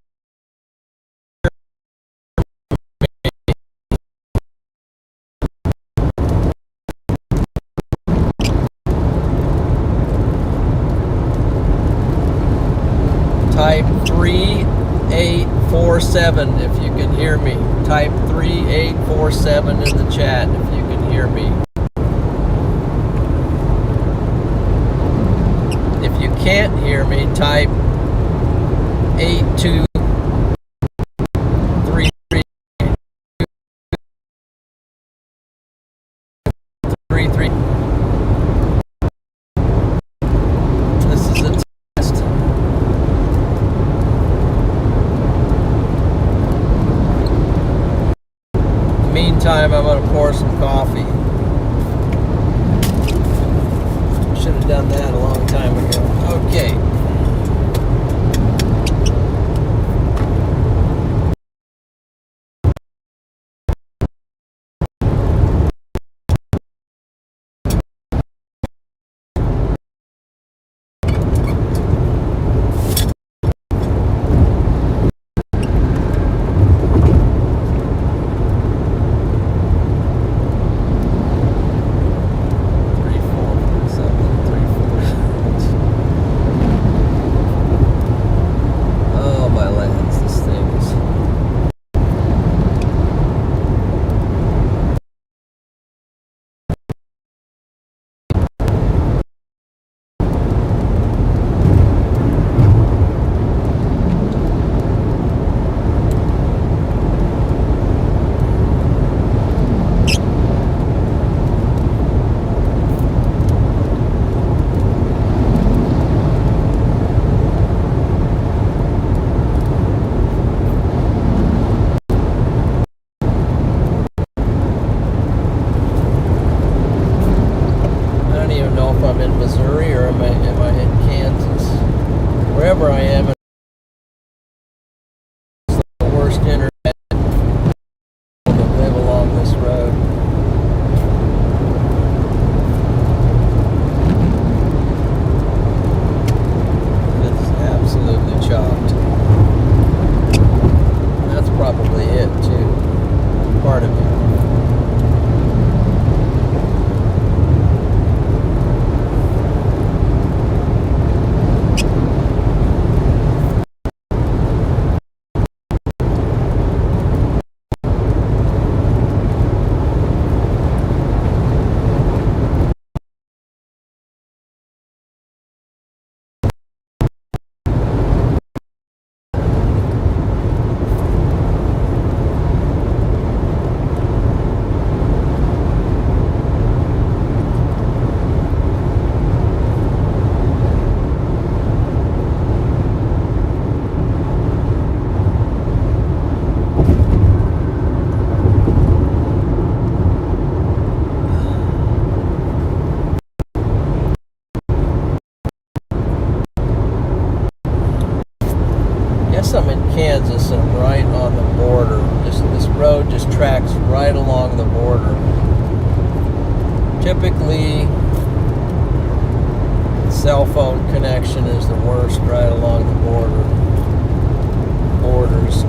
[SPEAKER 1] Type 3847 if you can hear me. Type 3847 in the chat if you can hear me. If you can't hear me, type 8233. This is a test. Meantime, I'm going to pour some coffee. Should have done that a long time ago. Okay. Three, four, seven, 3, 4. if I'm in Missouri or am I in Kansas. Wherever I am, it's the worst internet that live along this road. It's absolutely chopped. That's probably it too. Part of it. Guess I'm in Kansas and right on the border. This road just tracks right along the border. Typically, cell phone connection is the worst right along the borders.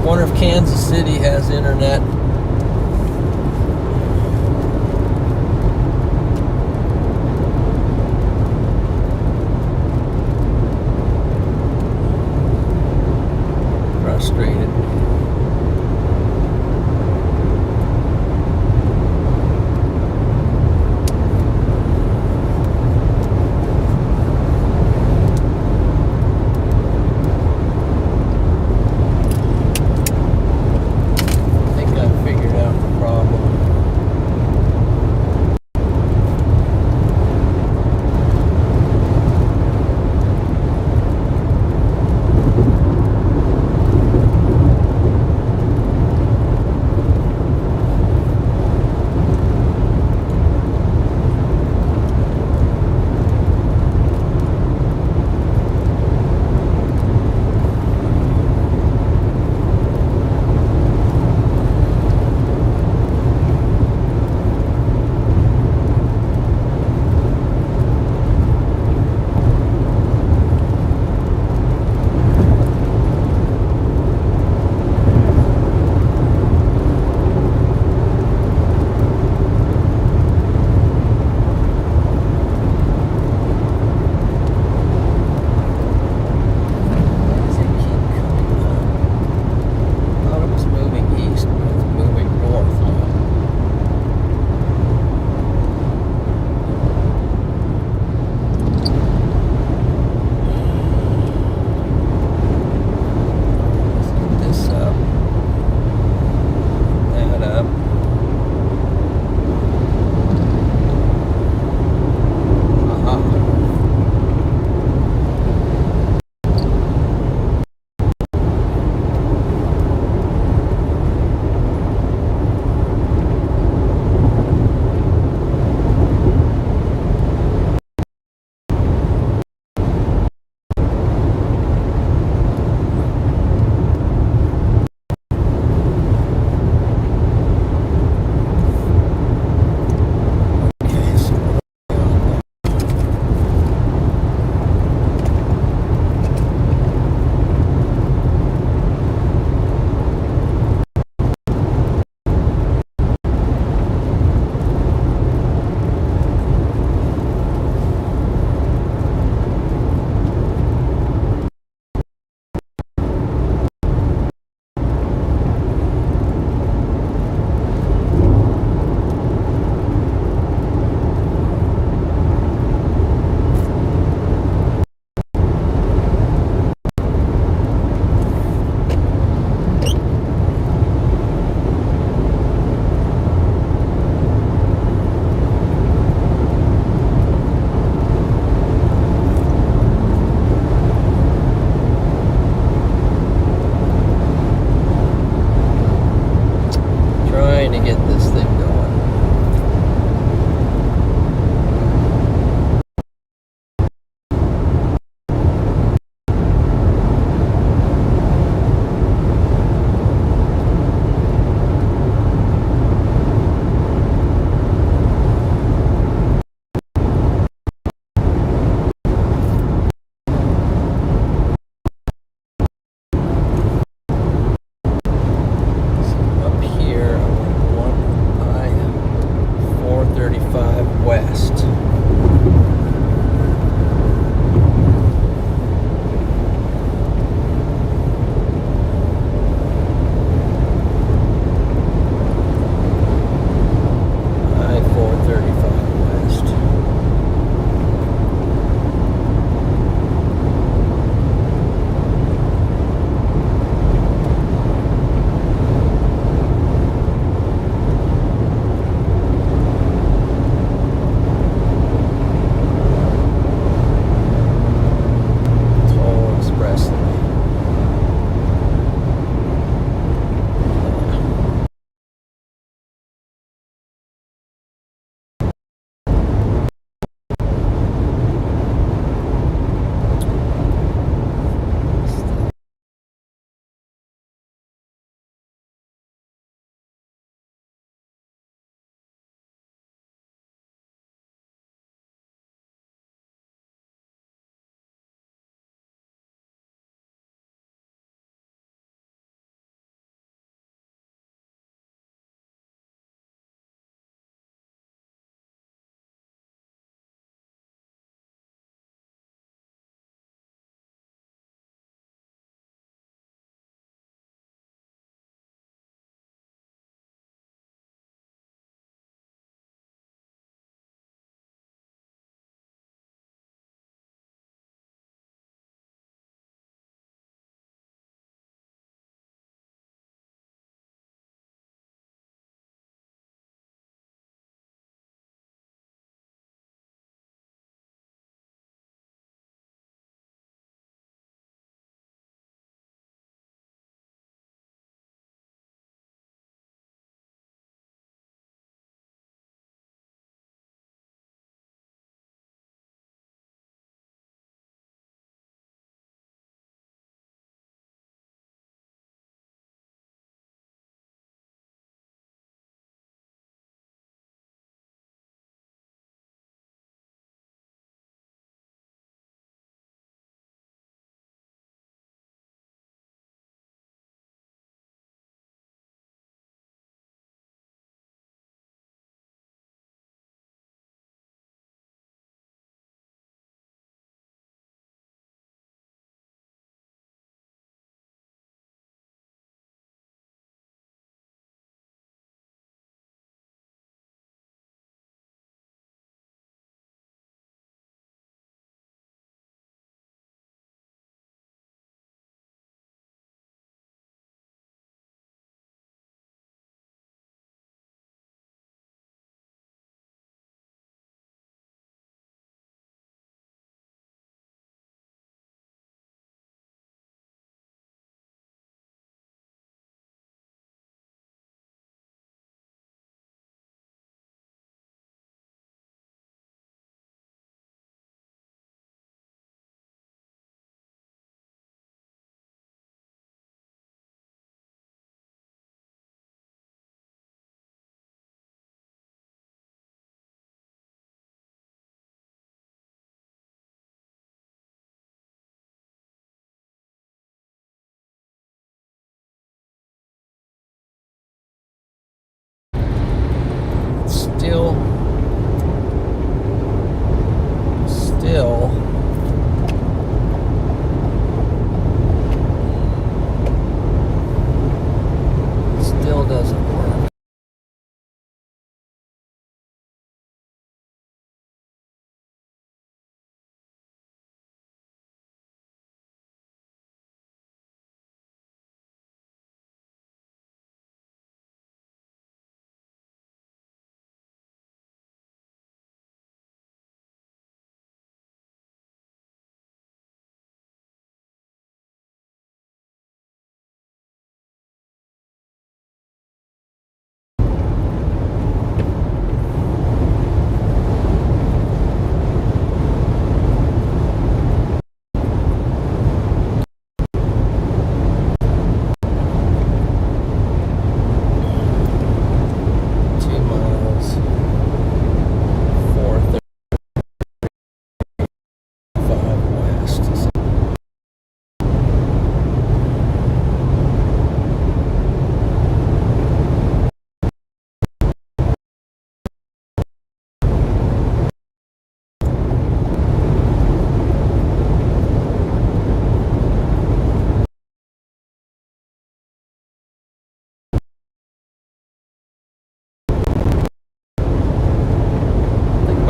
[SPEAKER 1] Wonder if Kansas City has internet. Frustrated. I think I'm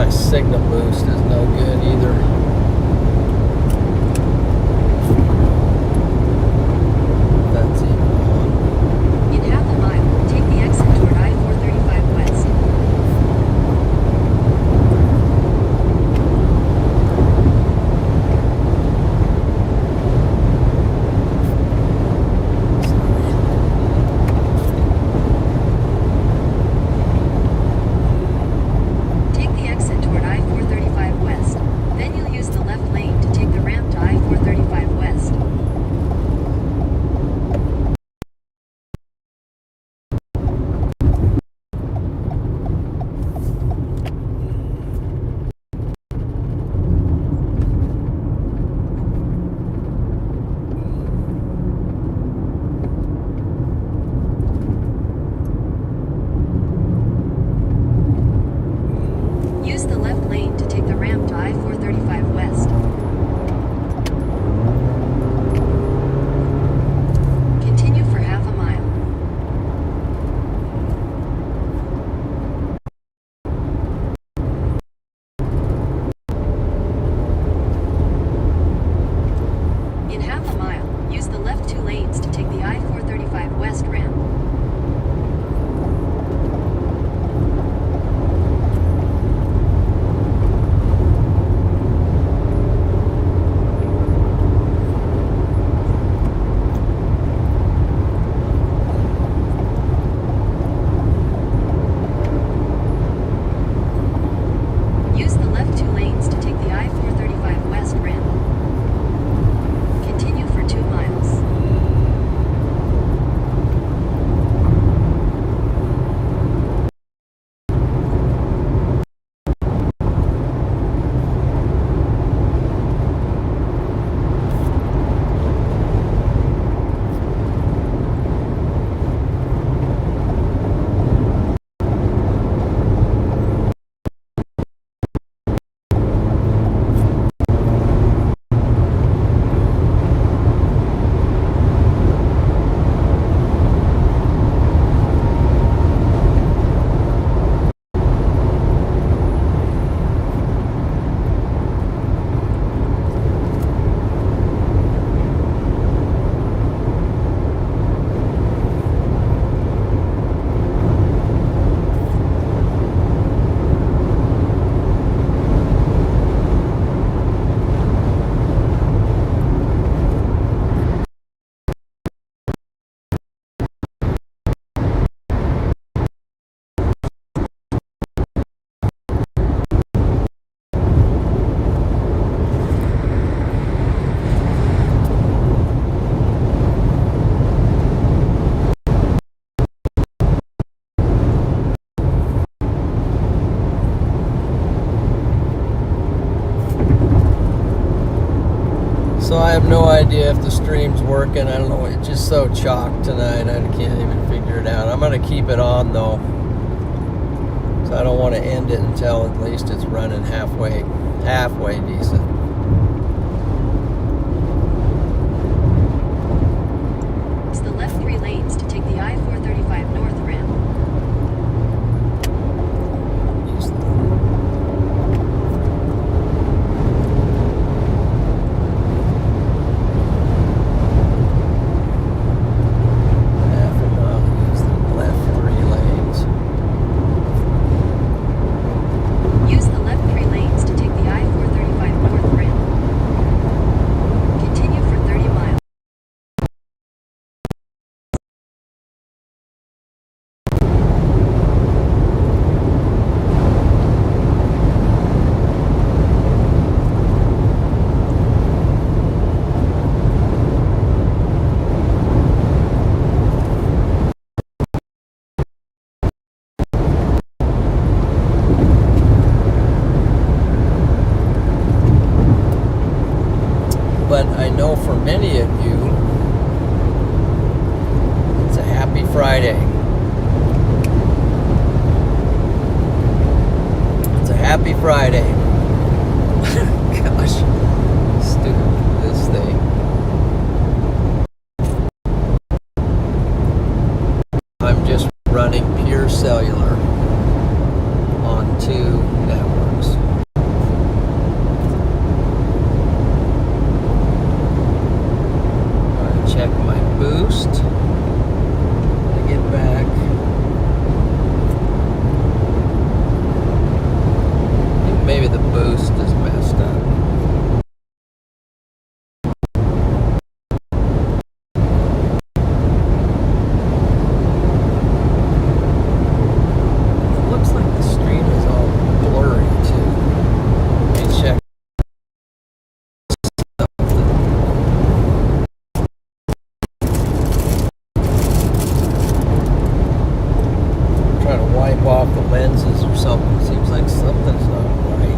[SPEAKER 1] My signal boost is no good either. That's even on.
[SPEAKER 4] In half a mile, take the exit toward I-435 West. Take the exit toward I-435 West. Then you'll use the left lane to take the ramp to I-435 West. Use the left lane to take the ramp to I-435 West. Continue for half a mile. In half a mile, use the left 2 lanes to take the I-435 West ramp. Use the left 2 lanes to take the I-435 West ramp. Continue for 2 miles.
[SPEAKER 1] So I have no idea if the stream's working. I don't know. It's just so chocked tonight. I can't even figure it out. I'm going to keep it on though. So I don't want to end it until at least it's running halfway decent.
[SPEAKER 4] Use the left 3 lanes to take the I-435 North ramp.
[SPEAKER 1] Use the half a mile. Use the left 3 lanes.
[SPEAKER 4] Use the left 3 lanes to take the I-435 North ramp. Continue for 30 miles.
[SPEAKER 1] But I know for many of you, it's a happy Friday. It's a happy Friday. Gosh, stupid this thing. I'm just running pure cellular on 2 networks. boost is messed up. Looks like the stream is all blurry too. Let me check. Trying to wipe off the lenses or something. Seems like something's not right.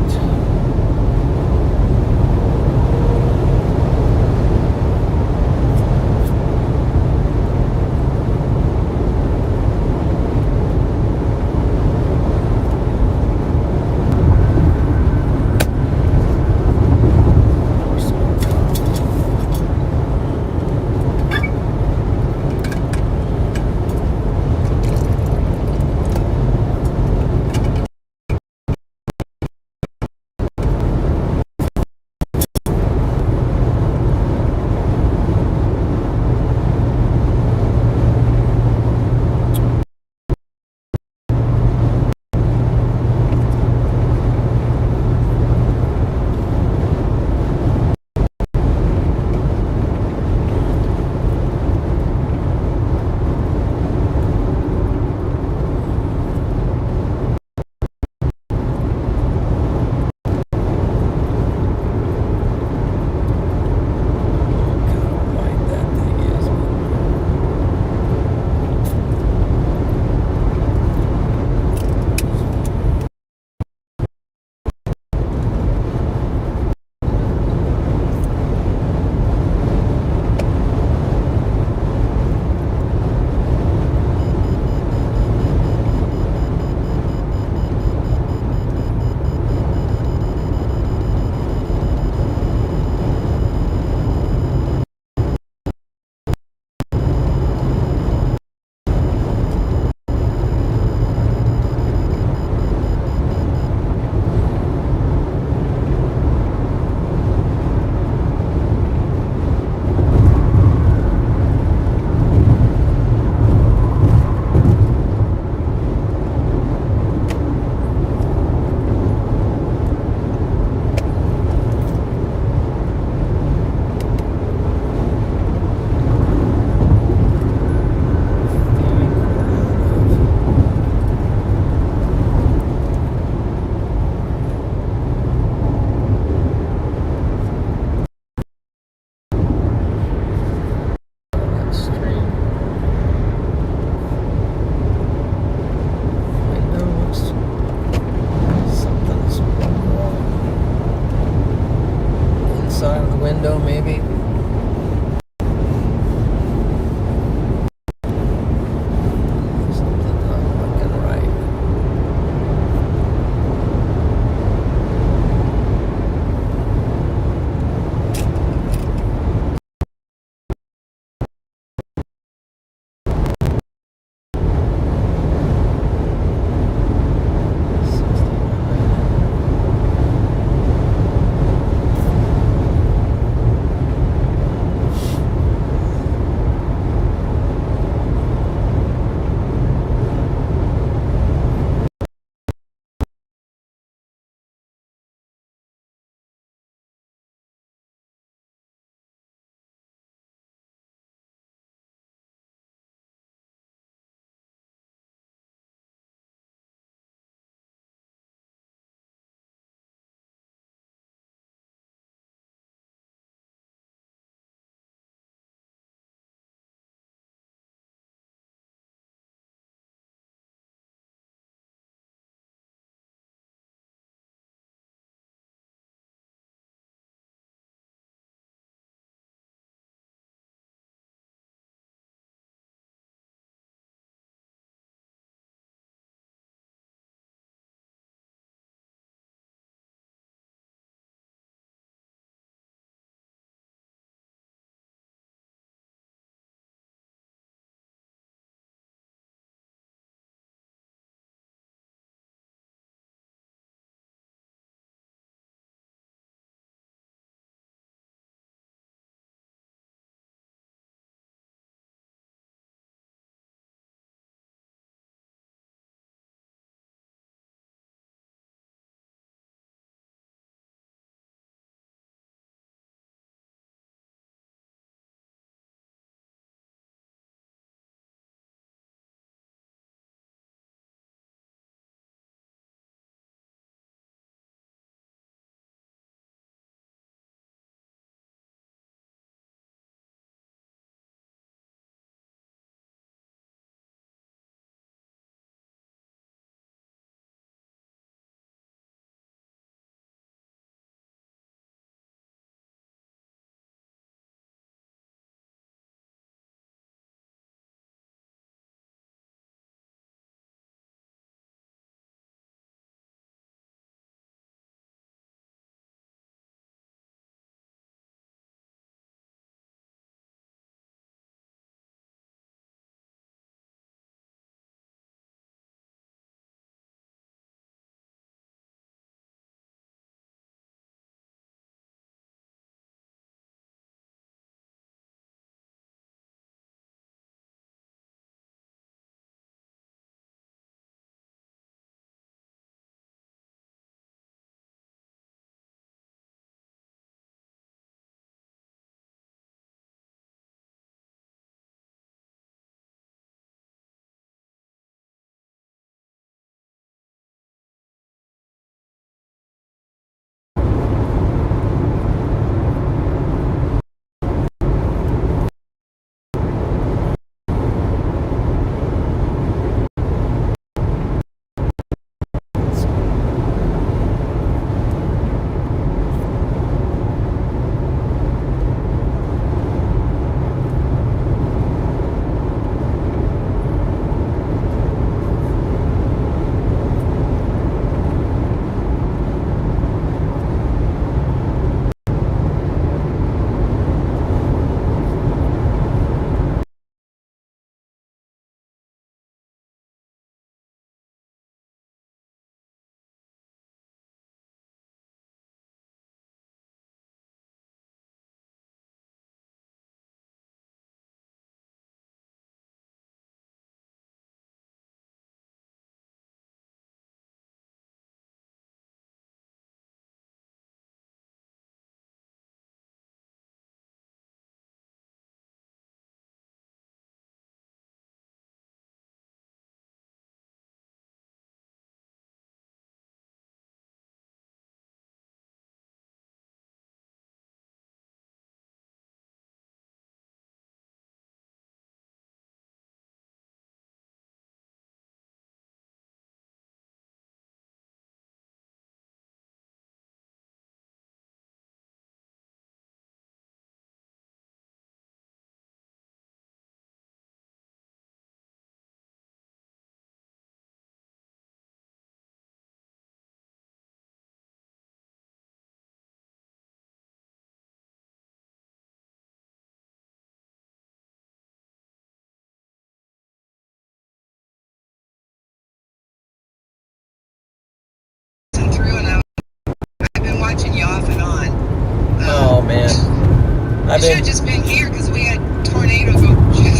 [SPEAKER 1] I've
[SPEAKER 7] should
[SPEAKER 1] been.
[SPEAKER 7] have just been here because we had tornado go.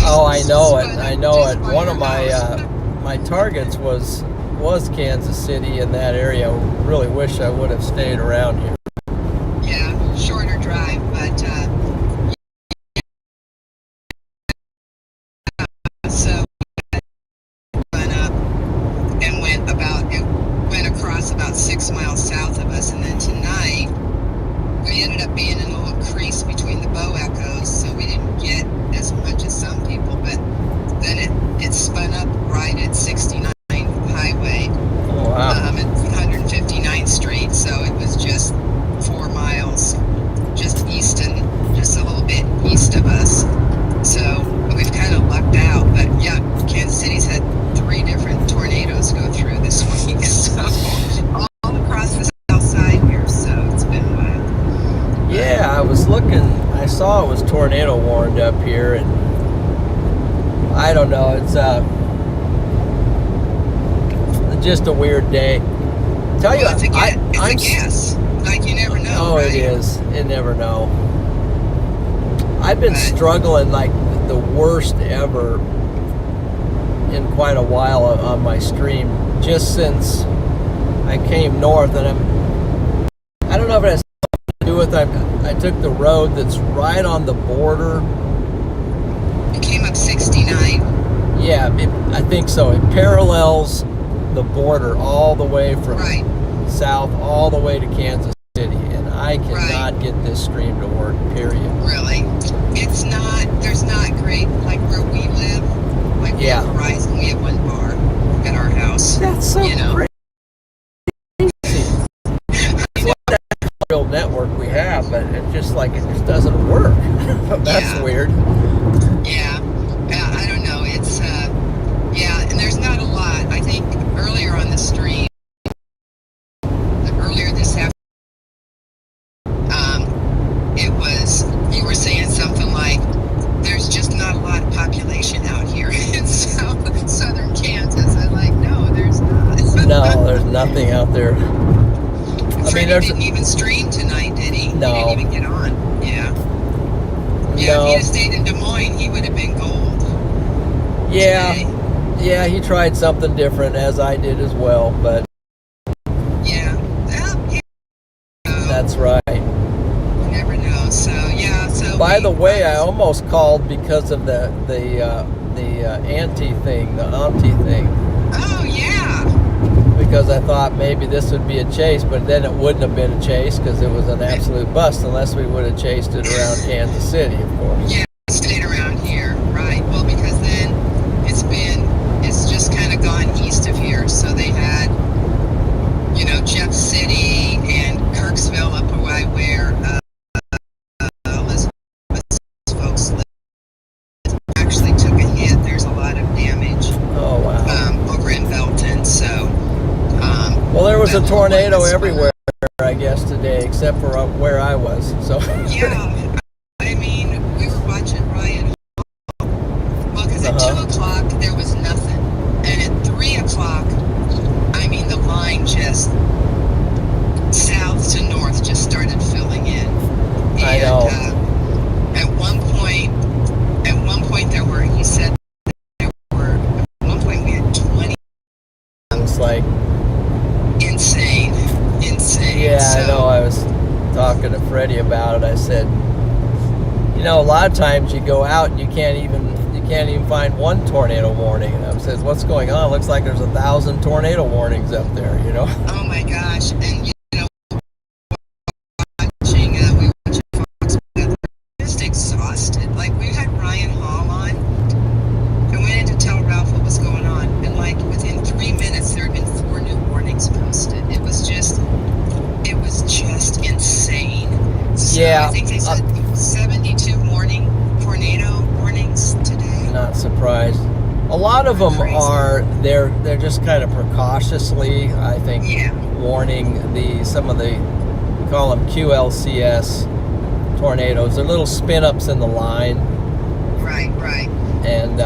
[SPEAKER 1] Oh, I know it.
[SPEAKER 7] Just
[SPEAKER 1] I know it.
[SPEAKER 7] by
[SPEAKER 1] One
[SPEAKER 7] our
[SPEAKER 1] of my
[SPEAKER 7] house.
[SPEAKER 1] my targets was Kansas City in that area. I really wish I would have stayed around here.
[SPEAKER 7] Yeah, shorter drive, but so went up and went across about 6 miles south of us, and then tonight we ended up being in a little crease between the bow echoes, so we didn't get as much as some people, but then it spun up right at 69 highway.
[SPEAKER 1] Oh, wow.
[SPEAKER 7] At 159th Street, so it was just 4 miles just east and just a little bit east of us. So we've kind of lucked out, but yeah, Kansas City's had 3 different tornadoes go through this week, so all across the south side here, so it's been wild.
[SPEAKER 1] Yeah, I was looking. I saw it was tornado warned up here, and I don't know. It's just a weird day. Tell you,
[SPEAKER 7] Well, it's a
[SPEAKER 1] I'm
[SPEAKER 7] guess. Like, you never know.
[SPEAKER 1] Oh,
[SPEAKER 7] right?
[SPEAKER 1] it is. You never know. I've been struggling like the worst ever in quite a while on my stream, just since I came north, and I don't know if it has something to do with I took the road that's right on the border.
[SPEAKER 7] It came up 69.
[SPEAKER 1] Yeah, I think so. It parallels the border all the way from
[SPEAKER 7] Right.
[SPEAKER 1] south all the way to Kansas City, and I cannot get this stream to work, period.
[SPEAKER 7] Really? There's not great, like where we live, like we have Verizon, we have one bar at our house.
[SPEAKER 1] That's so crazy. It's like that real network we have, but it just doesn't work. That's weird.
[SPEAKER 7] Yeah. I don't know. It's, and there's not a lot. I think earlier on the stream, earlier this afternoon, you were saying something like, there's just not a lot of population out here in southern Kansas. I'm like, no, there's not.
[SPEAKER 1] No, there's nothing out there.
[SPEAKER 7] Freddie didn't even stream tonight, did he?
[SPEAKER 1] No.
[SPEAKER 7] He didn't even get on. Yeah. Yeah,
[SPEAKER 1] No.
[SPEAKER 7] if he'd have stayed in Des Moines, he would have been gold.
[SPEAKER 1] Yeah.
[SPEAKER 7] Today.
[SPEAKER 1] Yeah, he tried something different, as I did as well, but
[SPEAKER 7] Yeah.
[SPEAKER 1] that's right.
[SPEAKER 7] You never know. So, yeah. So
[SPEAKER 1] By the way, I almost called because of the auntie thing, the auntie thing.
[SPEAKER 7] Oh, yeah.
[SPEAKER 1] Because I thought maybe this would be a chase, but then it wouldn't have been a chase because it was an absolute bust unless we would have chased it around Kansas City, of course.
[SPEAKER 7] Yeah, stayed around here, right? Well, because then it's just kind of gone east of here. So they had, Jeff City and Kirksville up away where Elizabeth's folks live. Actually took a hit. There's a lot of damage.
[SPEAKER 1] Oh, wow.
[SPEAKER 7] Over in Belton. So,
[SPEAKER 1] well, there was a tornado everywhere, I guess, today, except for where I was. So
[SPEAKER 7] yeah, I mean, we were watching Ryan Hall. Well, because at 2 o'clock there was nothing, and at 3 o'clock, I mean, the line just south to north just started filling in. And,
[SPEAKER 1] I know.
[SPEAKER 7] At one point he said at one point we had 20.
[SPEAKER 1] It's like
[SPEAKER 7] insane.
[SPEAKER 1] Yeah,
[SPEAKER 7] so,
[SPEAKER 1] I know. I was talking to Freddie about it. I said, a lot of times you go out and you can't even find one tornado warning. And I said, what's going on? Looks like there's 1,000 tornado warnings up there.
[SPEAKER 7] Oh my gosh! And watching we were watching Fox, we were just exhausted. Like, we had Ryan Hall on, and went in to tell Ralph what was going on, and like within 3 minutes there had been 4 new warnings posted. It was just insane. So
[SPEAKER 1] Yeah.
[SPEAKER 7] I think they said 72 tornado warnings today.
[SPEAKER 1] Not surprised. A lot of them they're just kind of precautiously, I think, warning some of the, we call them QLCS tornadoes. They're little spin ups in the line.
[SPEAKER 7] Right.
[SPEAKER 1] And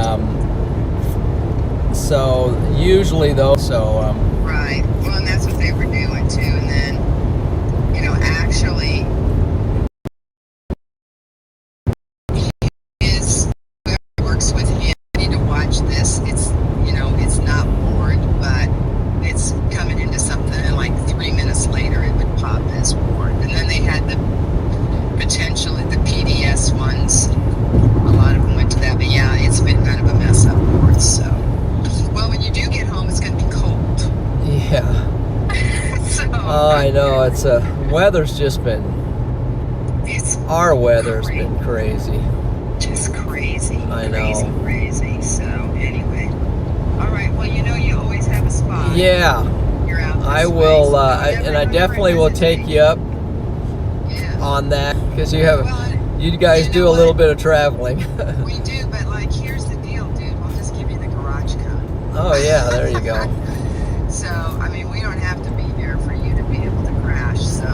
[SPEAKER 1] so usually though,
[SPEAKER 7] Right. Well, and that's what they were doing too. And then, actually,
[SPEAKER 1] Oh, I know. It's weather's just been. Our weather's been crazy.
[SPEAKER 7] Just crazy.
[SPEAKER 1] I know.
[SPEAKER 7] Crazy. So anyway, all right. Well, you always have a spot.
[SPEAKER 1] Yeah.
[SPEAKER 7] You're out.
[SPEAKER 1] I will, and I definitely will take you up on that because you guys do a little bit of traveling.
[SPEAKER 7] We do, but here's the deal, dude. We'll just give you the garage code.
[SPEAKER 1] Oh yeah, there you go.
[SPEAKER 7] So we don't have to be here for you to be able to crash. So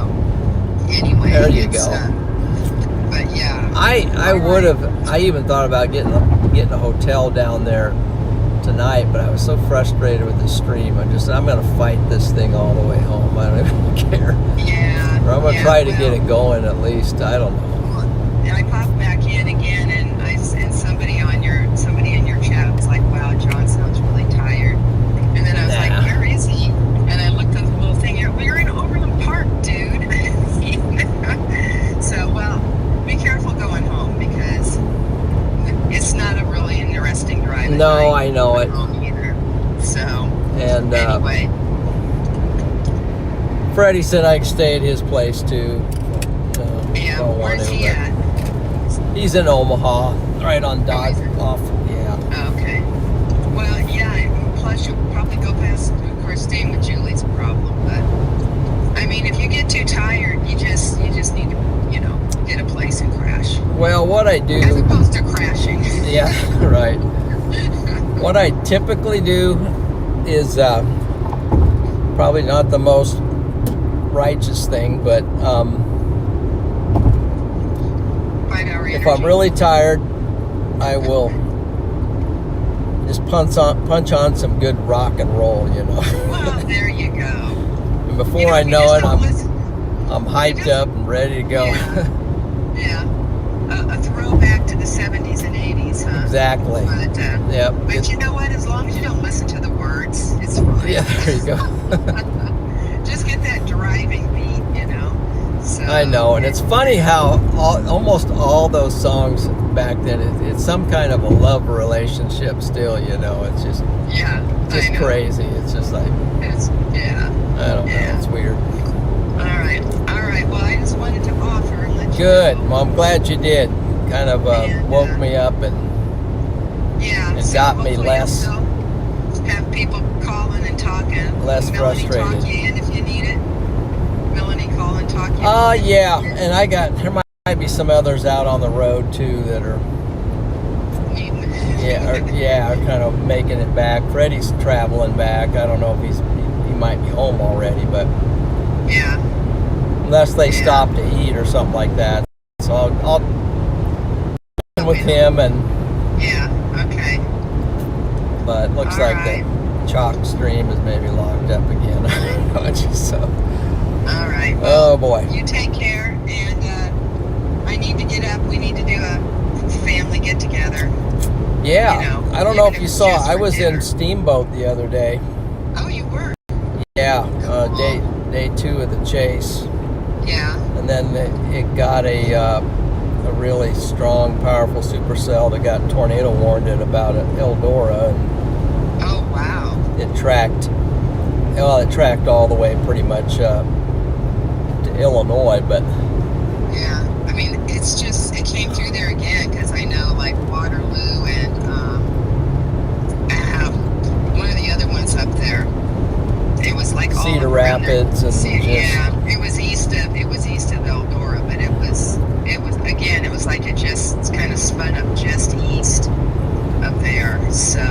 [SPEAKER 7] anyway,
[SPEAKER 1] there you go.
[SPEAKER 7] But yeah,
[SPEAKER 1] I even thought about getting a hotel down there tonight, but I was so frustrated with the stream. I'm gonna fight this thing all the way home. I don't even care.
[SPEAKER 7] Yeah.
[SPEAKER 1] Or I'm gonna try to get it going at least. I don't know.
[SPEAKER 7] And I popped back in again, and somebody in your chat was like, "Wow, John sounds really tired." And then I was like, "Where is he?" And I looked at the little thing here. We're in Overland Park, dude. So, be careful going home because it's not a really interesting drive.
[SPEAKER 1] No, I know it.
[SPEAKER 7] Either. So,
[SPEAKER 1] and
[SPEAKER 7] anyway,
[SPEAKER 1] Freddie said I could stay at his place too.
[SPEAKER 7] Yeah, where's he at?
[SPEAKER 1] He's in Omaha, right on Dodge. Yeah.
[SPEAKER 7] Okay. Well, yeah. Plus, you'll probably go past. Of course, staying with Julie's a problem, but if you get too tired, you just need to, get a place and crash.
[SPEAKER 1] Well, what I do,
[SPEAKER 7] as opposed to crashing.
[SPEAKER 1] Yeah, right. What I typically do is probably not the most righteous thing, but if I'm really tired, I will just punch on some good rock and roll,
[SPEAKER 7] Well, there you go.
[SPEAKER 1] And before I know it, I'm hyped up and ready to go.
[SPEAKER 7] Yeah. A throwback to the 70s and 80s, huh?
[SPEAKER 1] Exactly.
[SPEAKER 7] But you know what? As long as you don't listen to the words, it's fine.
[SPEAKER 1] Yeah, there you go.
[SPEAKER 7] Just get that driving beat, So,
[SPEAKER 1] I know, and it's funny how almost all those songs back then, it's some kind of a love relationship still, It's just crazy. It's just like, I don't know, it's weird.
[SPEAKER 7] All right. Well, I just wanted to offer and let you
[SPEAKER 1] Good.
[SPEAKER 7] know.
[SPEAKER 1] Well, I'm glad you did. Kind of woke me up and got me less.
[SPEAKER 7] Have people calling and talking.
[SPEAKER 1] Less frustrated.
[SPEAKER 7] Melanie talk you in if you need it. Melanie call and talk you.
[SPEAKER 1] Yeah, and there might be some others out on the road too that are are kind of making it back. Freddie's traveling back. I don't know if he might be home already, but unless they stop to eat or something like that. So I'll with him and
[SPEAKER 7] okay.
[SPEAKER 1] But it looks like the chalk stream is maybe locked up again.
[SPEAKER 7] All right.
[SPEAKER 1] Well, oh boy.
[SPEAKER 7] You take care, and I need to get up. We need to do a family get together.
[SPEAKER 1] Yeah. I don't know if you saw. I was in Steamboat the other day.
[SPEAKER 7] Oh, you were?
[SPEAKER 1] Yeah. Day 2 of the chase.
[SPEAKER 7] Yeah.
[SPEAKER 1] And then it got a really strong, powerful supercell that got tornado warned at about Eldora. And
[SPEAKER 7] oh wow!
[SPEAKER 1] It tracked all the way pretty much to Illinois, but
[SPEAKER 7] it's just it came through there again because I know Waterloo and one of the other ones up there. It was
[SPEAKER 1] Cedar Rapids and
[SPEAKER 7] it was east of Eldora, but it was again, it was like it just kind of spun up just east of there. So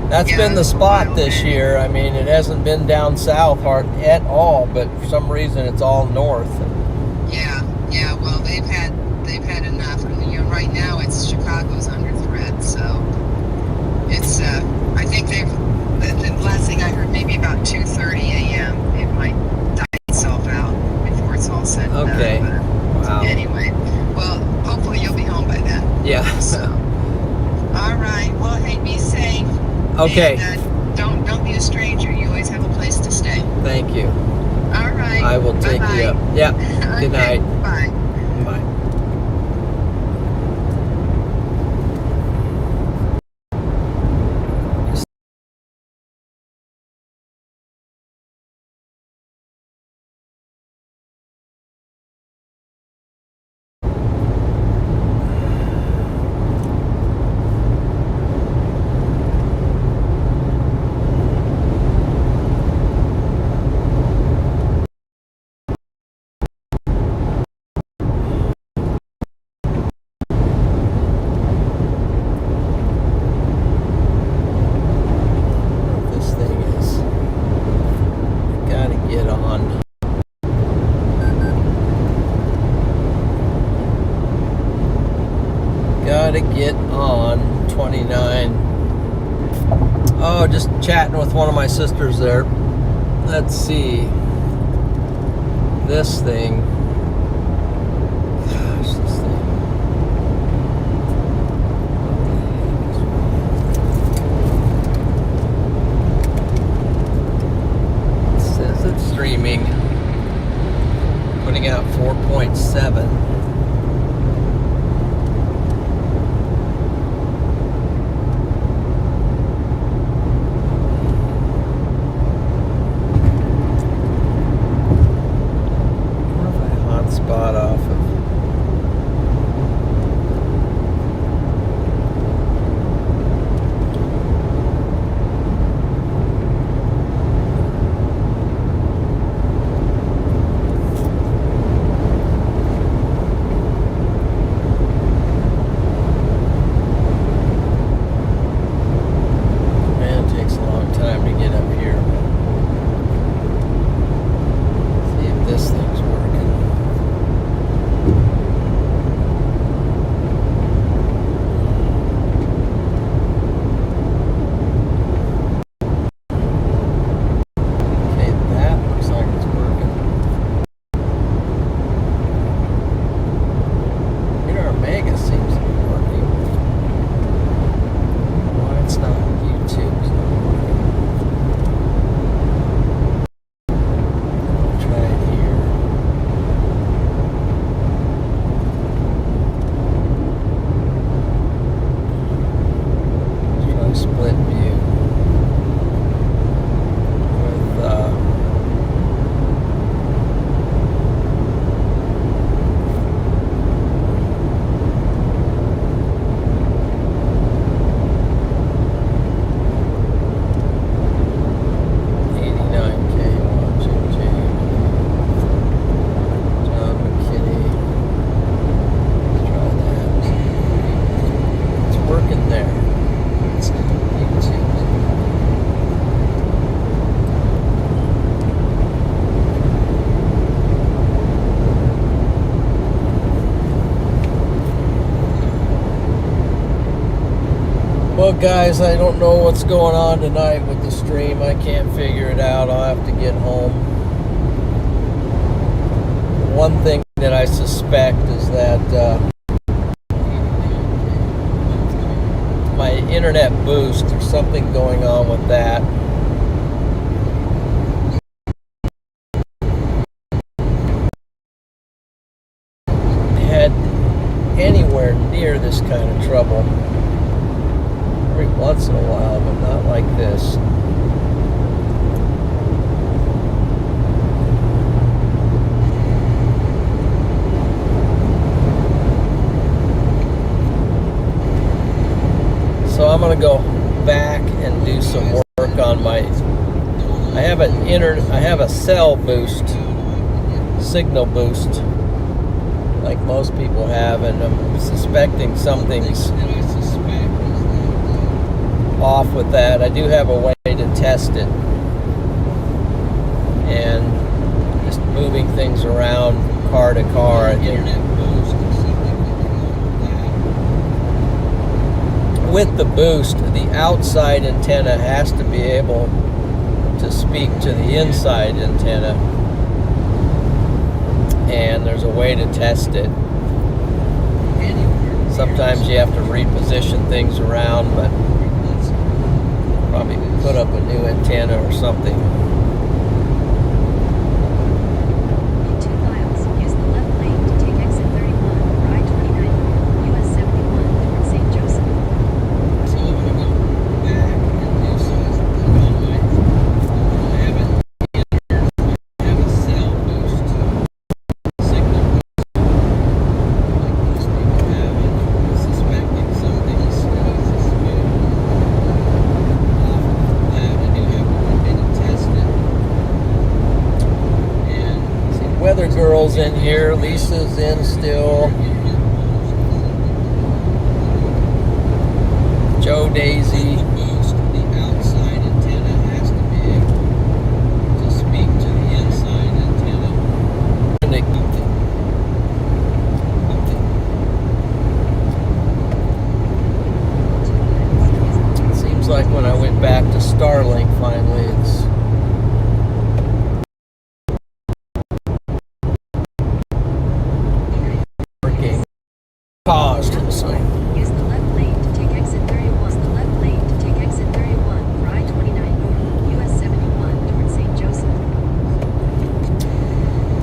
[SPEAKER 1] that's been the spot this year. It hasn't been down south at all, but for some reason it's all north.
[SPEAKER 7] Well, they've had enough. Right now it's Chicago's under threat. So it's I think the last thing I heard, maybe about 2:30 a.m. it might die itself out before it's all said and done.
[SPEAKER 1] Okay. Wow.
[SPEAKER 7] Anyway, well, hopefully you'll be home by then.
[SPEAKER 1] Yeah.
[SPEAKER 7] So, all right. Well, hey, be safe.
[SPEAKER 1] Okay.
[SPEAKER 7] And, don't be a stranger. You always have a place to stay.
[SPEAKER 1] Thank you.
[SPEAKER 7] All right.
[SPEAKER 1] I will take you up. Yeah. Good night.
[SPEAKER 7] Bye.
[SPEAKER 1] Bye. get on 29? Oh, just chatting with one of my sisters there. Let's see. This thing. Gosh, this thing. It says it's streaming. Putting out 4.7. Spot off of man, it takes a long time to get up here. See if this thing's working. Split view with John McKinney. Let's try that. It's working there. Well, guys, I don't know what's going on tonight with the stream. I can't figure it out. I'll have to get home. One thing that I suspect is that my internet boost, there's something going on with that. Had anywhere near this kind of trouble. Every once in a while, but not like this. So I'm gonna go back and do some work on my. I have a cell boost, signal boost, like most people have, and I'm suspecting something's off with that. I do have a way to test it, and just moving things around car to car, I think. With the boost, the outside antenna has to be able to speak to the inside antenna, and there's a way to test it. Sometimes you have to reposition things around, but probably put up a new antenna or something.
[SPEAKER 4] In 2 miles, use the left lane to take exit 31 or I-29 North, US 71 toward St. Joseph.
[SPEAKER 1] So I'm going to go back and do some on my. I have a cell boost signal boost, like most people have, and I'm suspecting something's suspecting. I do have one way to test it. And see, Weather Girl's in here. Lisa's in still. Joe Daisy. The outside antenna has to be able to speak to the inside antenna.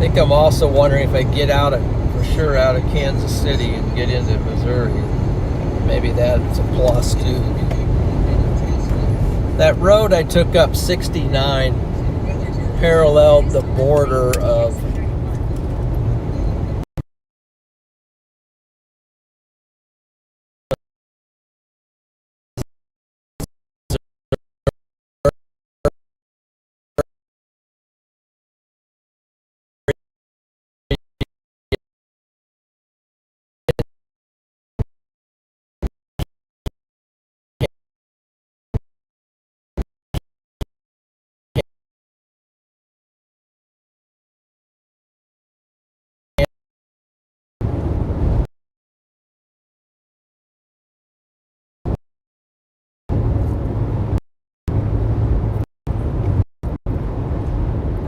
[SPEAKER 1] think I'm also wondering if I get out of Kansas City and get into Missouri. Maybe that's a plus too. That road I took up 69 paralleled the border of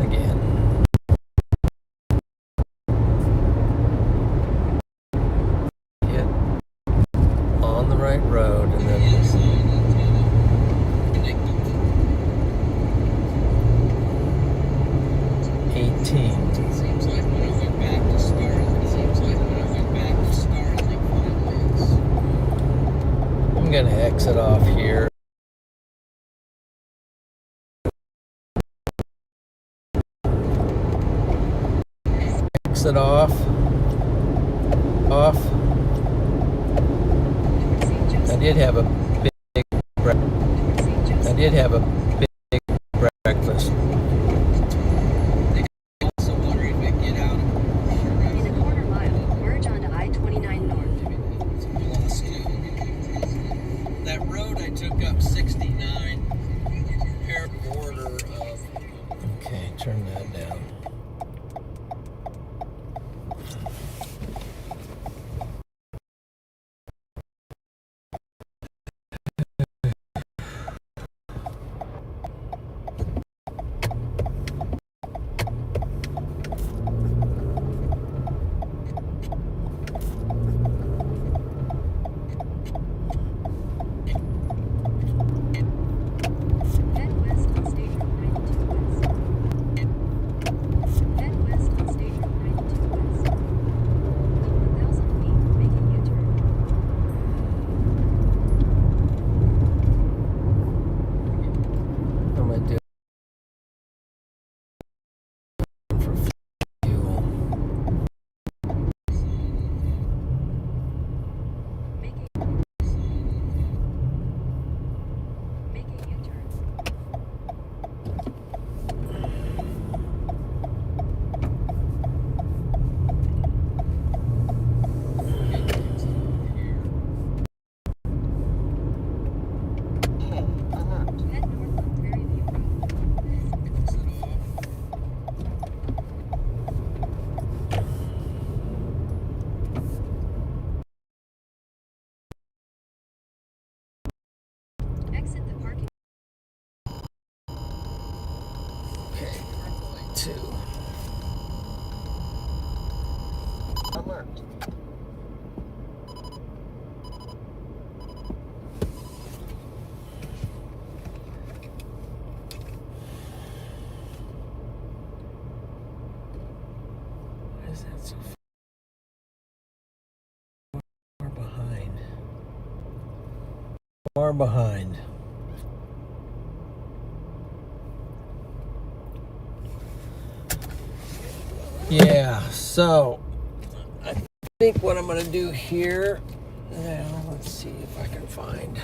[SPEAKER 1] again. Get on the right road and then 18.
[SPEAKER 7] Seems like when I went back to Starling,
[SPEAKER 1] I'm gonna exit off here. Exit off. I did have a big breakfast.
[SPEAKER 7] also wondering if I get out of
[SPEAKER 4] In a quarter mile, merge onto I-29 North.
[SPEAKER 1] That road I took up 69 border of. Okay, turn that down.
[SPEAKER 4] Head west on State Road 92 West. Head west on State Road 92 West. 1,000 feet, make a U-turn.
[SPEAKER 1] What am I doing for fuel?
[SPEAKER 4] Make a U-turn. Head north on Prairie View Road. Exit the parking.
[SPEAKER 1] Okay, two.
[SPEAKER 7] alert.
[SPEAKER 1] Why is that so far behind? Far behind. Yeah, so I think what I'm going to do here now, let's see if I can find.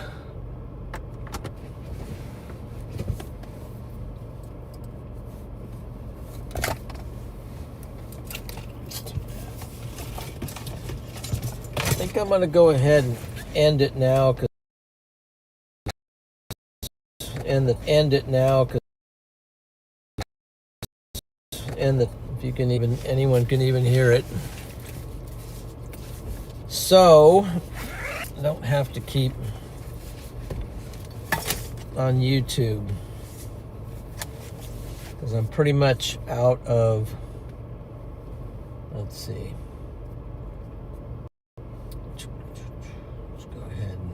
[SPEAKER 1] I think I'm going to go ahead and end it now because if you can even, anyone can even hear it. So I don't have to keep on YouTube because I'm pretty much out of, let's see. Let's go ahead and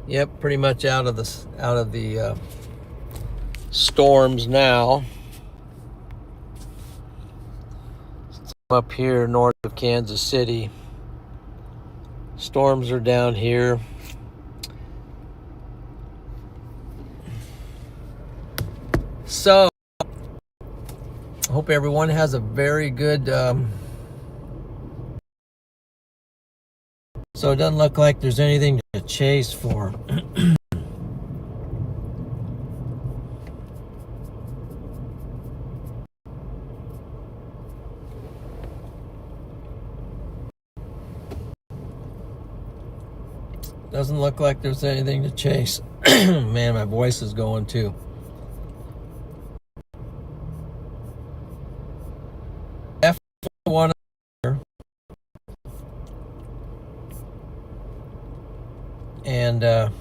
[SPEAKER 1] Yep, pretty much out of the storms now. Up here north of Kansas City, storms are down here. So, I hope everyone has a very good. So it doesn't look like there's anything to chase for. Doesn't look like there's anything to chase. Man, my voice is going too. F1 and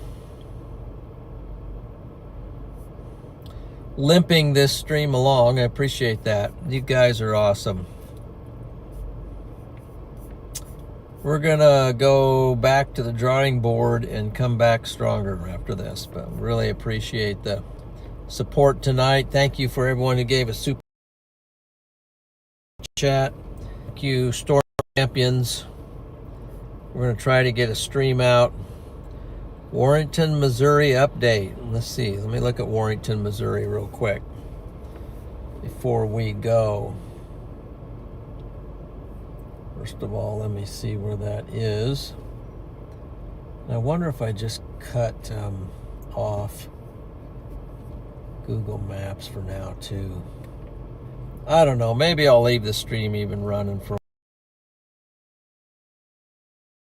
[SPEAKER 1] limping this stream along. I appreciate that. You guys are awesome. We're gonna go back to the drawing board and come back stronger after this, but really appreciate the support tonight. Thank you for everyone who gave a super chat. Thank you, Store Champions. We're gonna try to get a stream out. Warrington, Missouri update. Let's see. Let me look at Warrington, Missouri real quick before we go. First of all, let me see where that is. I wonder if I just cut off Google Maps for now too. I don't know. Maybe I'll leave the stream even running for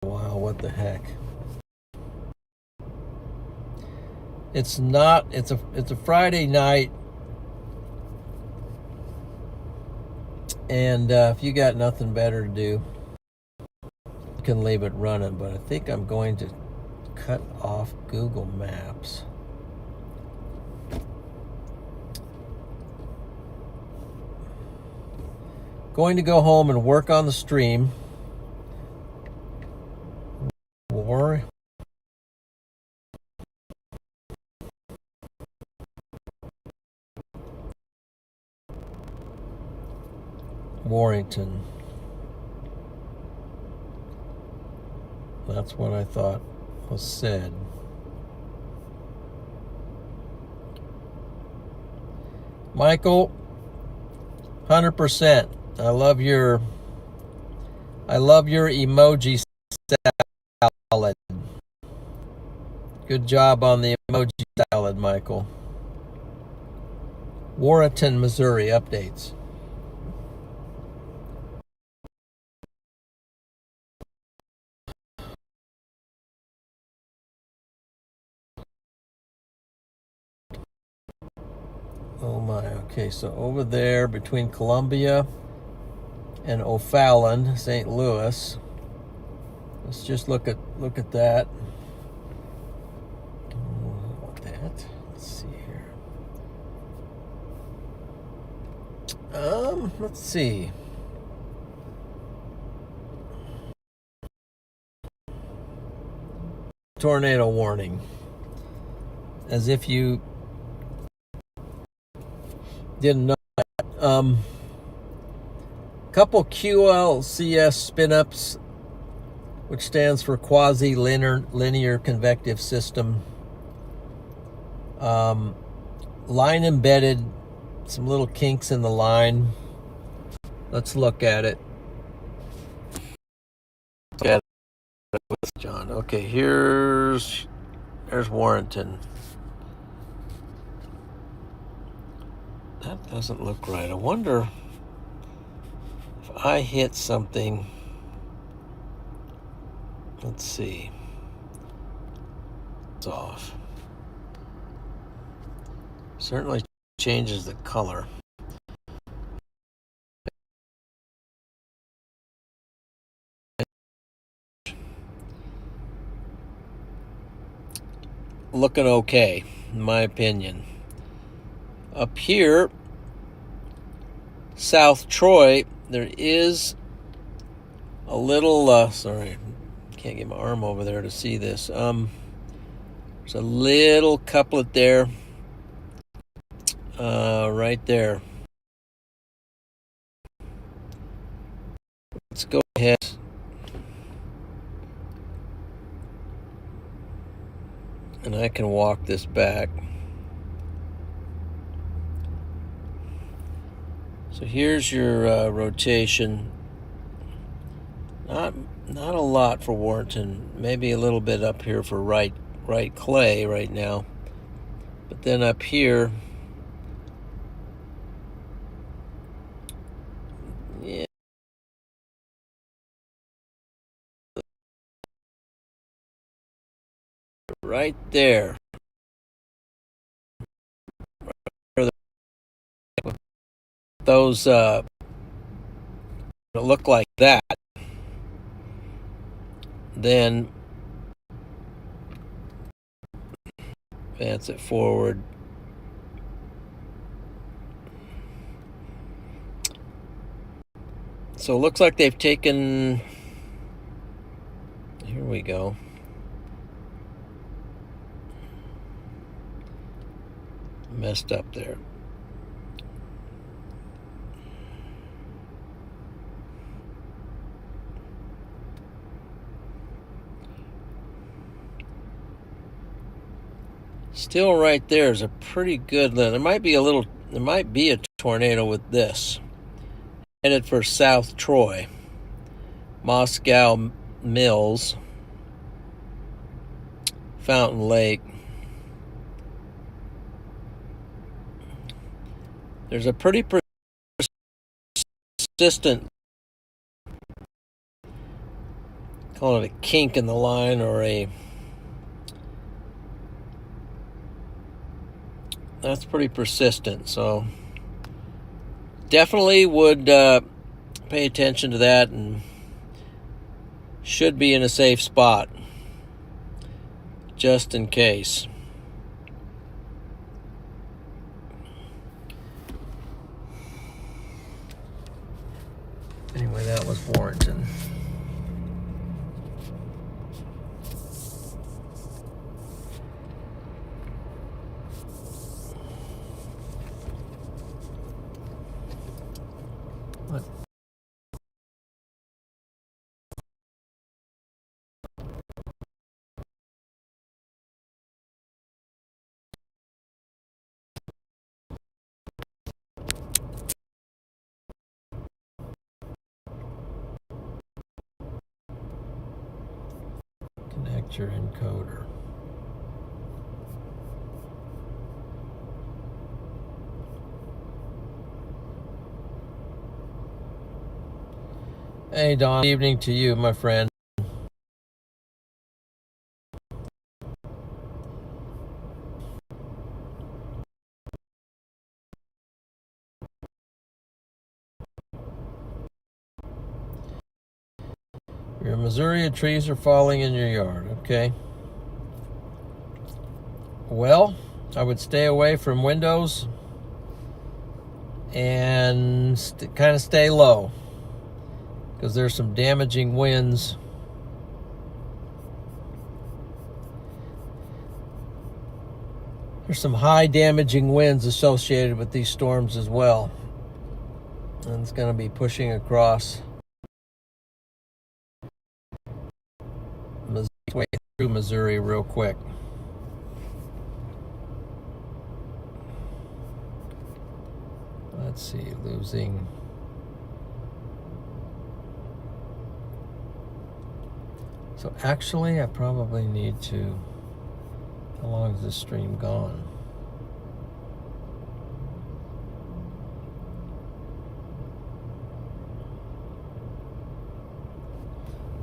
[SPEAKER 1] a while. What the heck? It's not. It's a Friday night. And if you got nothing better to do, you can leave it running. But I think I'm going to cut off Google Maps. Going to go home and work on the stream. Warrington. That's what I thought was said. Michael, 100%. I love your emoji salad. Good job on the emoji salad, Michael. Warrenton, Missouri updates. Oh my, okay, so over there between Columbia and O'Fallon, St. Louis. Let's just look at that. Let's see here. Let's see. Tornado warning. As if you didn't know that. Couple QLCS spin-ups, which stands for quasi-linear convective system. Line embedded, some little kinks in the line. Let's look at it. Look at it with John. Okay, there's Warrenton. That doesn't look right. I wonder if I hit something. Let's see. It's off. Certainly changes the color. Looking okay, in my opinion. Up here, South Troy, there is a little, sorry, can't get my arm over there to see this. There's a little couplet there, right there. Let's go ahead. And I can walk this back. So here's your rotation. Not a lot for Warrenton. Maybe a little bit up here for right clay right now. But then up here, yeah, right there. Those look like that. Then advance it forward. So it looks like they've taken, here we go. Messed up there. Still right there is a pretty good limit. There might be a tornado with this. Headed for South Troy. Moscow Mills. Fountain Lake. There's a pretty persistent, call it a kink in the line, or that's pretty persistent. So definitely would pay attention to that, and should be in a safe spot just in case. Anyway, that was Warrenton. What? Connect your encoder. Hey, Don. Good evening to you, my friend. You're in Missouri, trees are falling in your yard. Okay. Well, I would stay away from windows and kind of stay low, because there's some damaging winds. There's some high damaging winds associated with these storms as well. And it's going to be pushing across way through Missouri real quick. Let's see, losing. So actually, I probably need to. How long is this stream gone?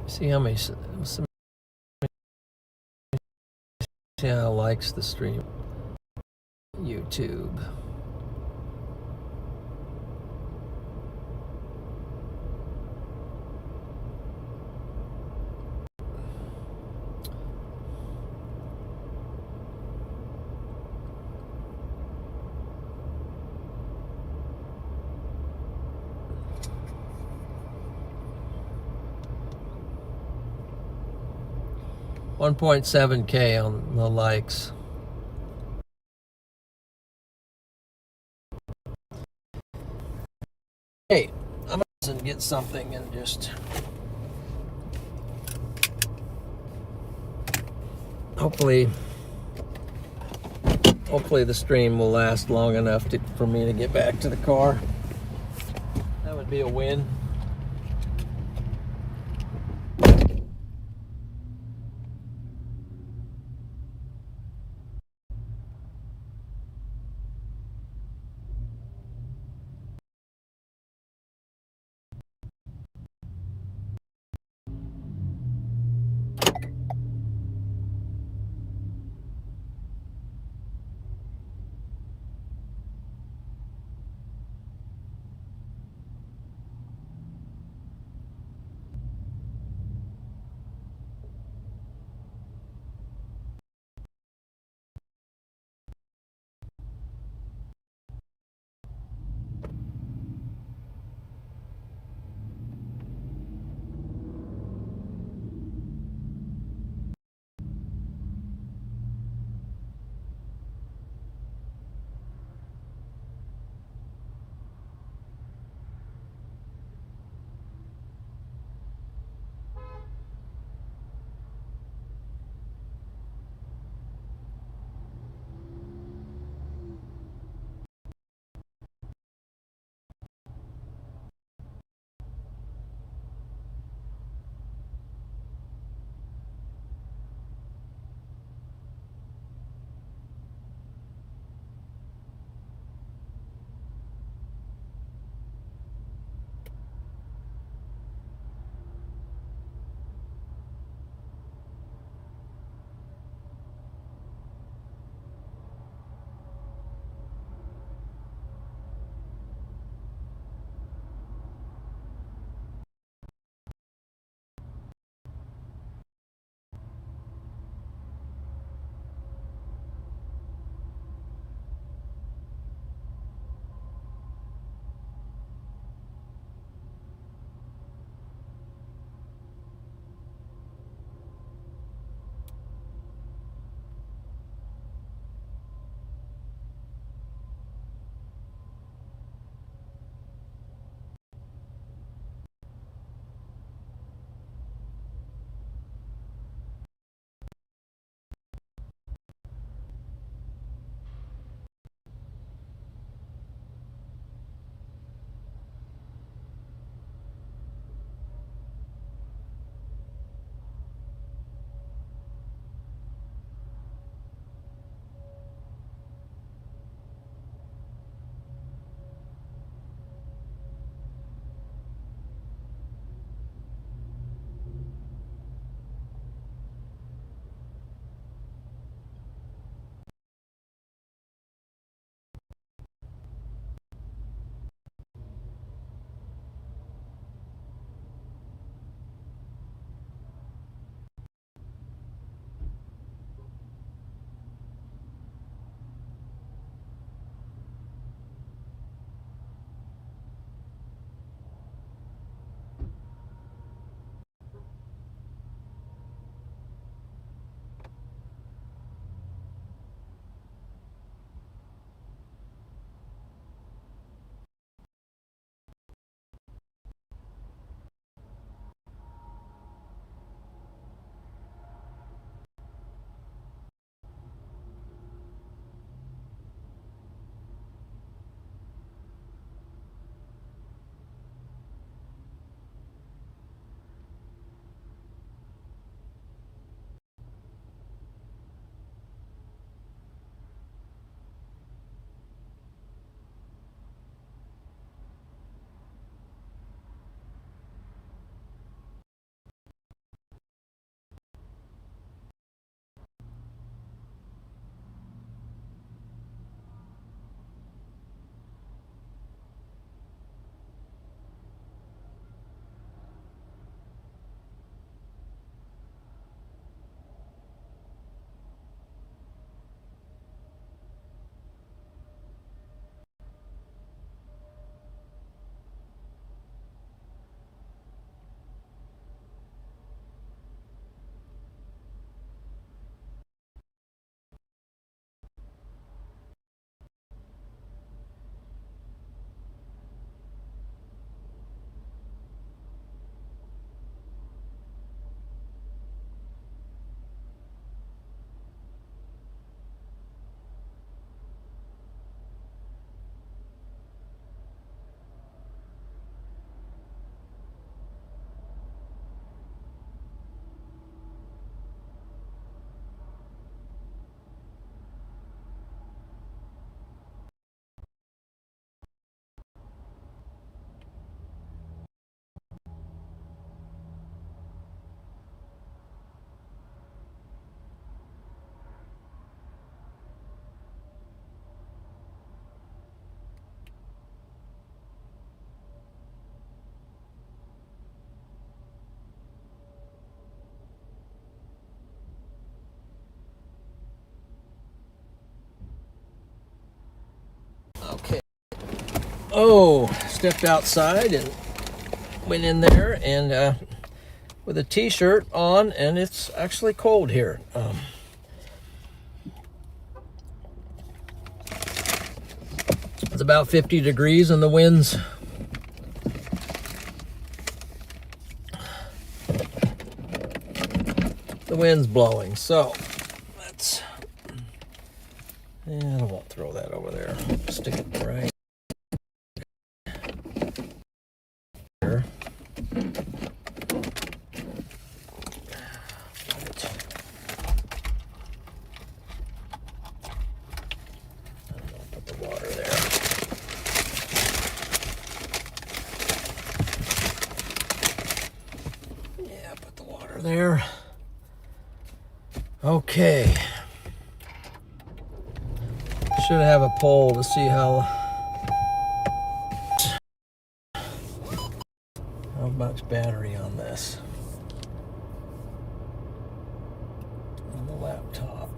[SPEAKER 1] See how many. See how likes the stream. YouTube. 1.7K on the likes. Hey, I'm gonna get something and just hopefully the stream will last long enough for me to get back to the car. That would be a win. Oh, stepped outside and went in there and with a t-shirt on, and it's actually cold here. It's about 50 degrees and the wind's blowing. So let's, and I won't throw that over there. Stick it right here. Put the water there. Yeah, put the water there. Okay. Should have a poll to see how much battery on this. On the laptop.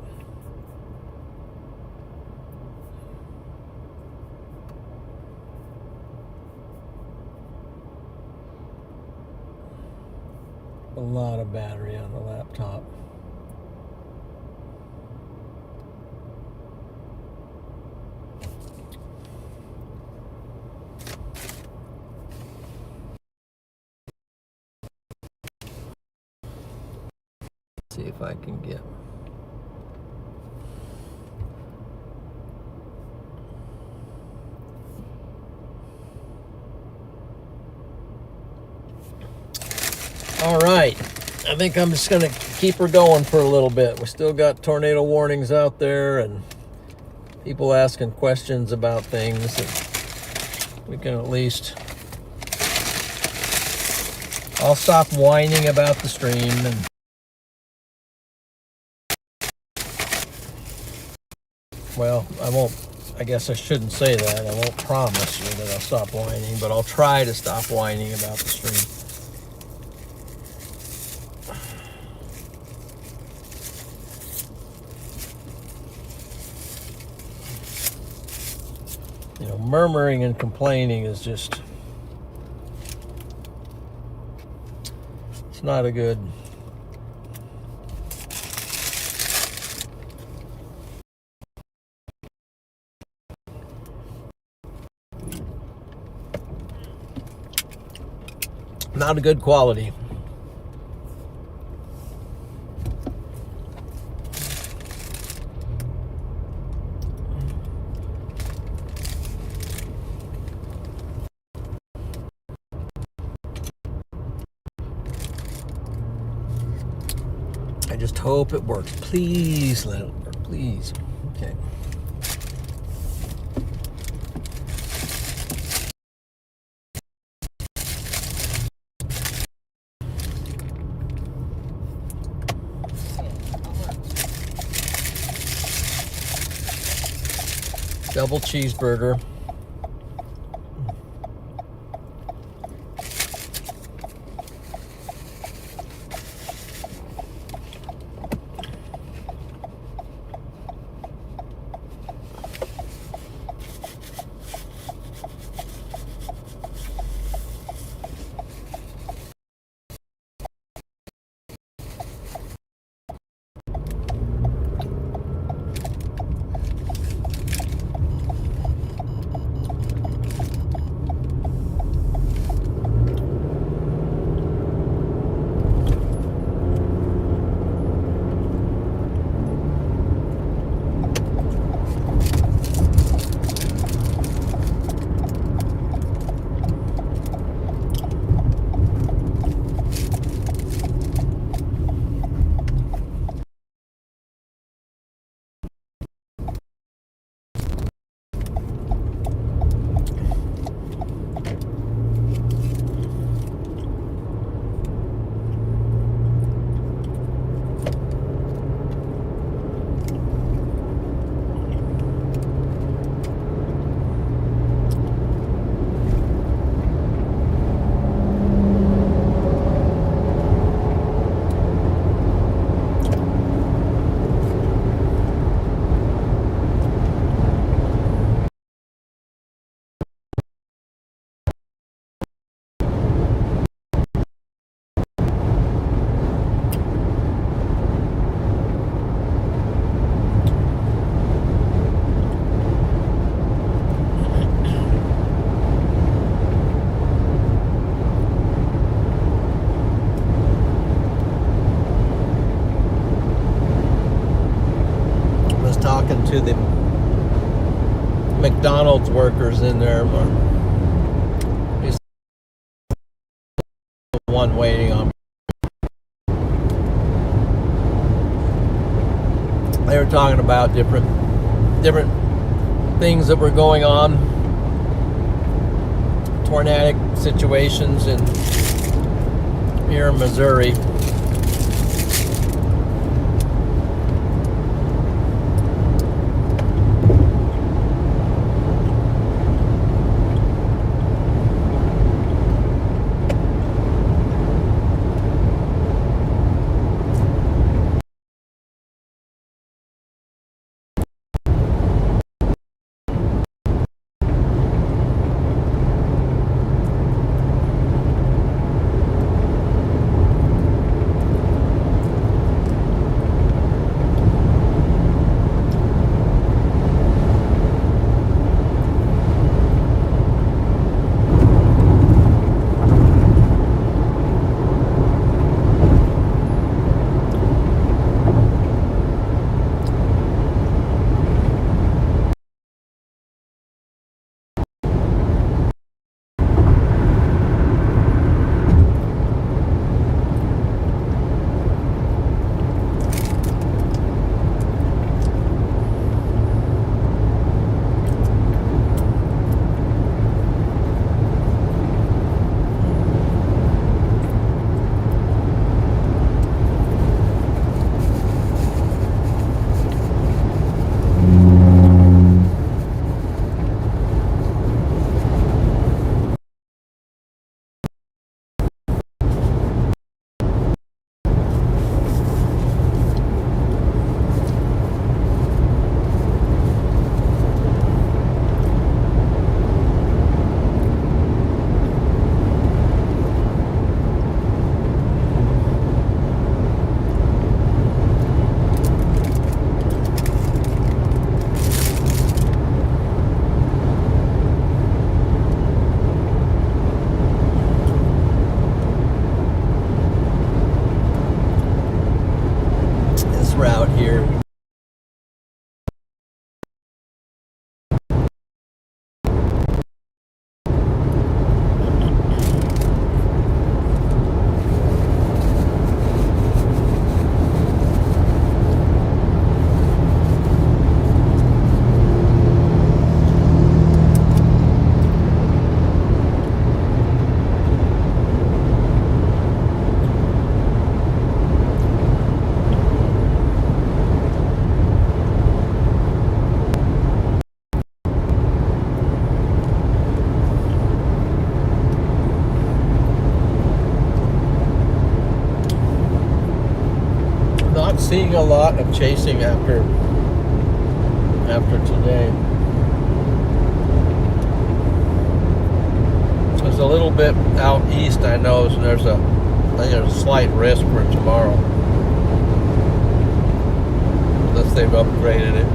[SPEAKER 1] A lot of battery on the laptop. See if I can get all right. I think I'm just gonna keep her going for a little bit. We still got tornado warnings out there and people asking questions about things that we can at least, I'll stop whining about the stream and well, I won't, I guess I shouldn't say that. I won't promise you that I'll stop whining, but I'll try to stop whining about the stream. You know, murmuring and complaining is just, it's not a good, not a good quality. I just hope it works. Please let it work, please. Okay. Double cheeseburger. to the McDonald's workers in there. He's the one waiting on me. They were talking about different things that were going on, tornadic situations here in Missouri. Route here. Not seeing a lot of chasing after today. There's a little bit out east, I know, so I think there's a slight risk for tomorrow, unless they've upgraded it.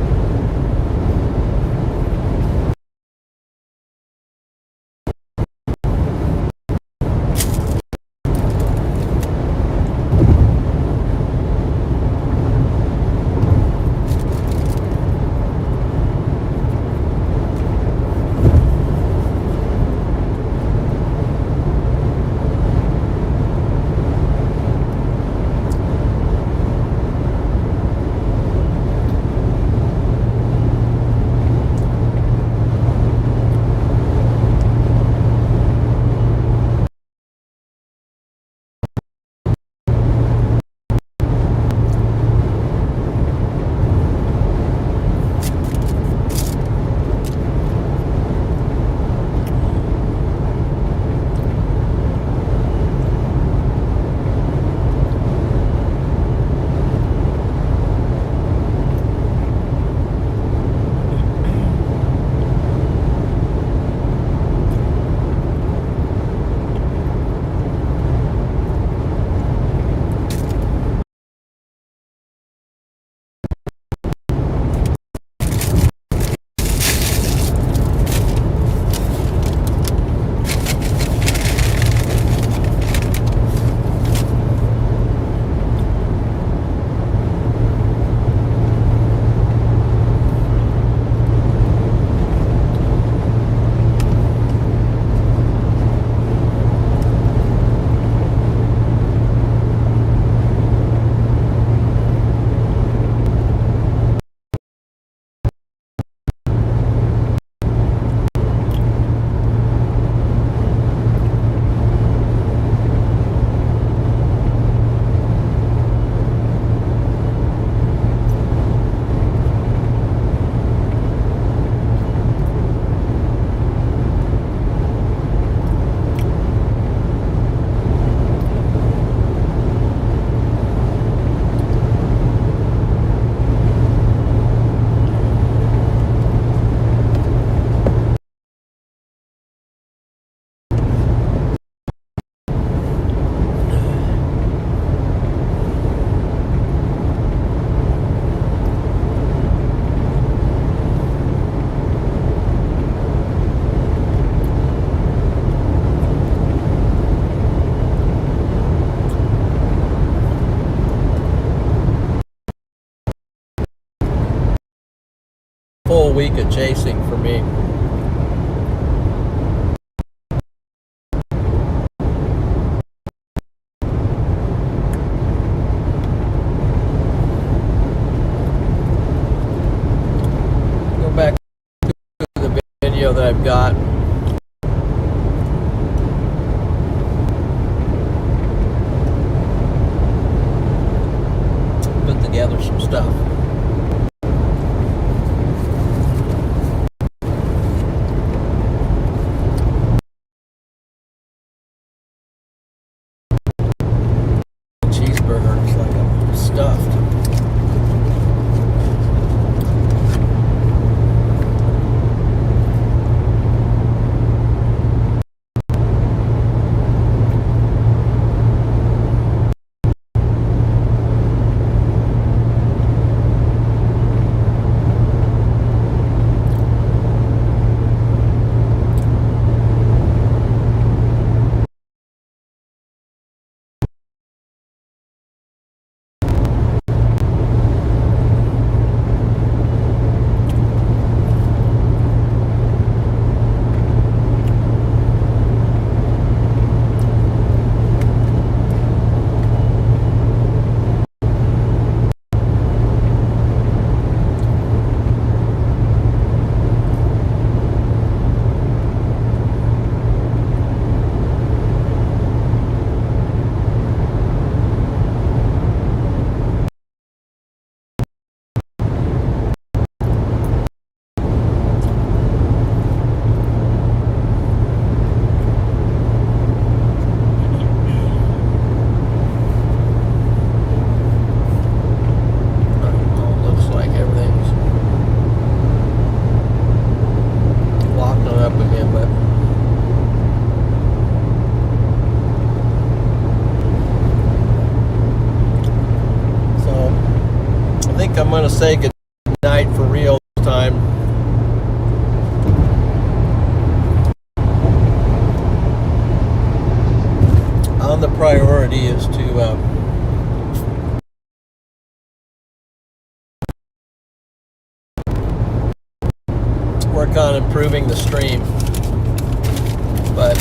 [SPEAKER 1] full week of chasing for me. Go back to the video that I've got. Put together some stuff. Cheeseburger is like I'm stuffed. I'm going to say good night for real this time. On the priority is to work on improving the stream. But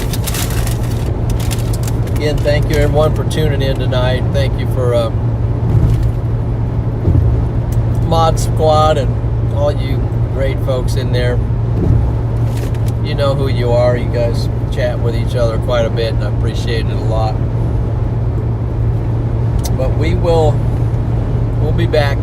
[SPEAKER 1] again, thank you everyone for tuning in tonight. Thank you for Mod Squad and all you great folks in there. You know who you are. You guys chat with each other quite a bit, and I appreciate it a lot. But we'll be back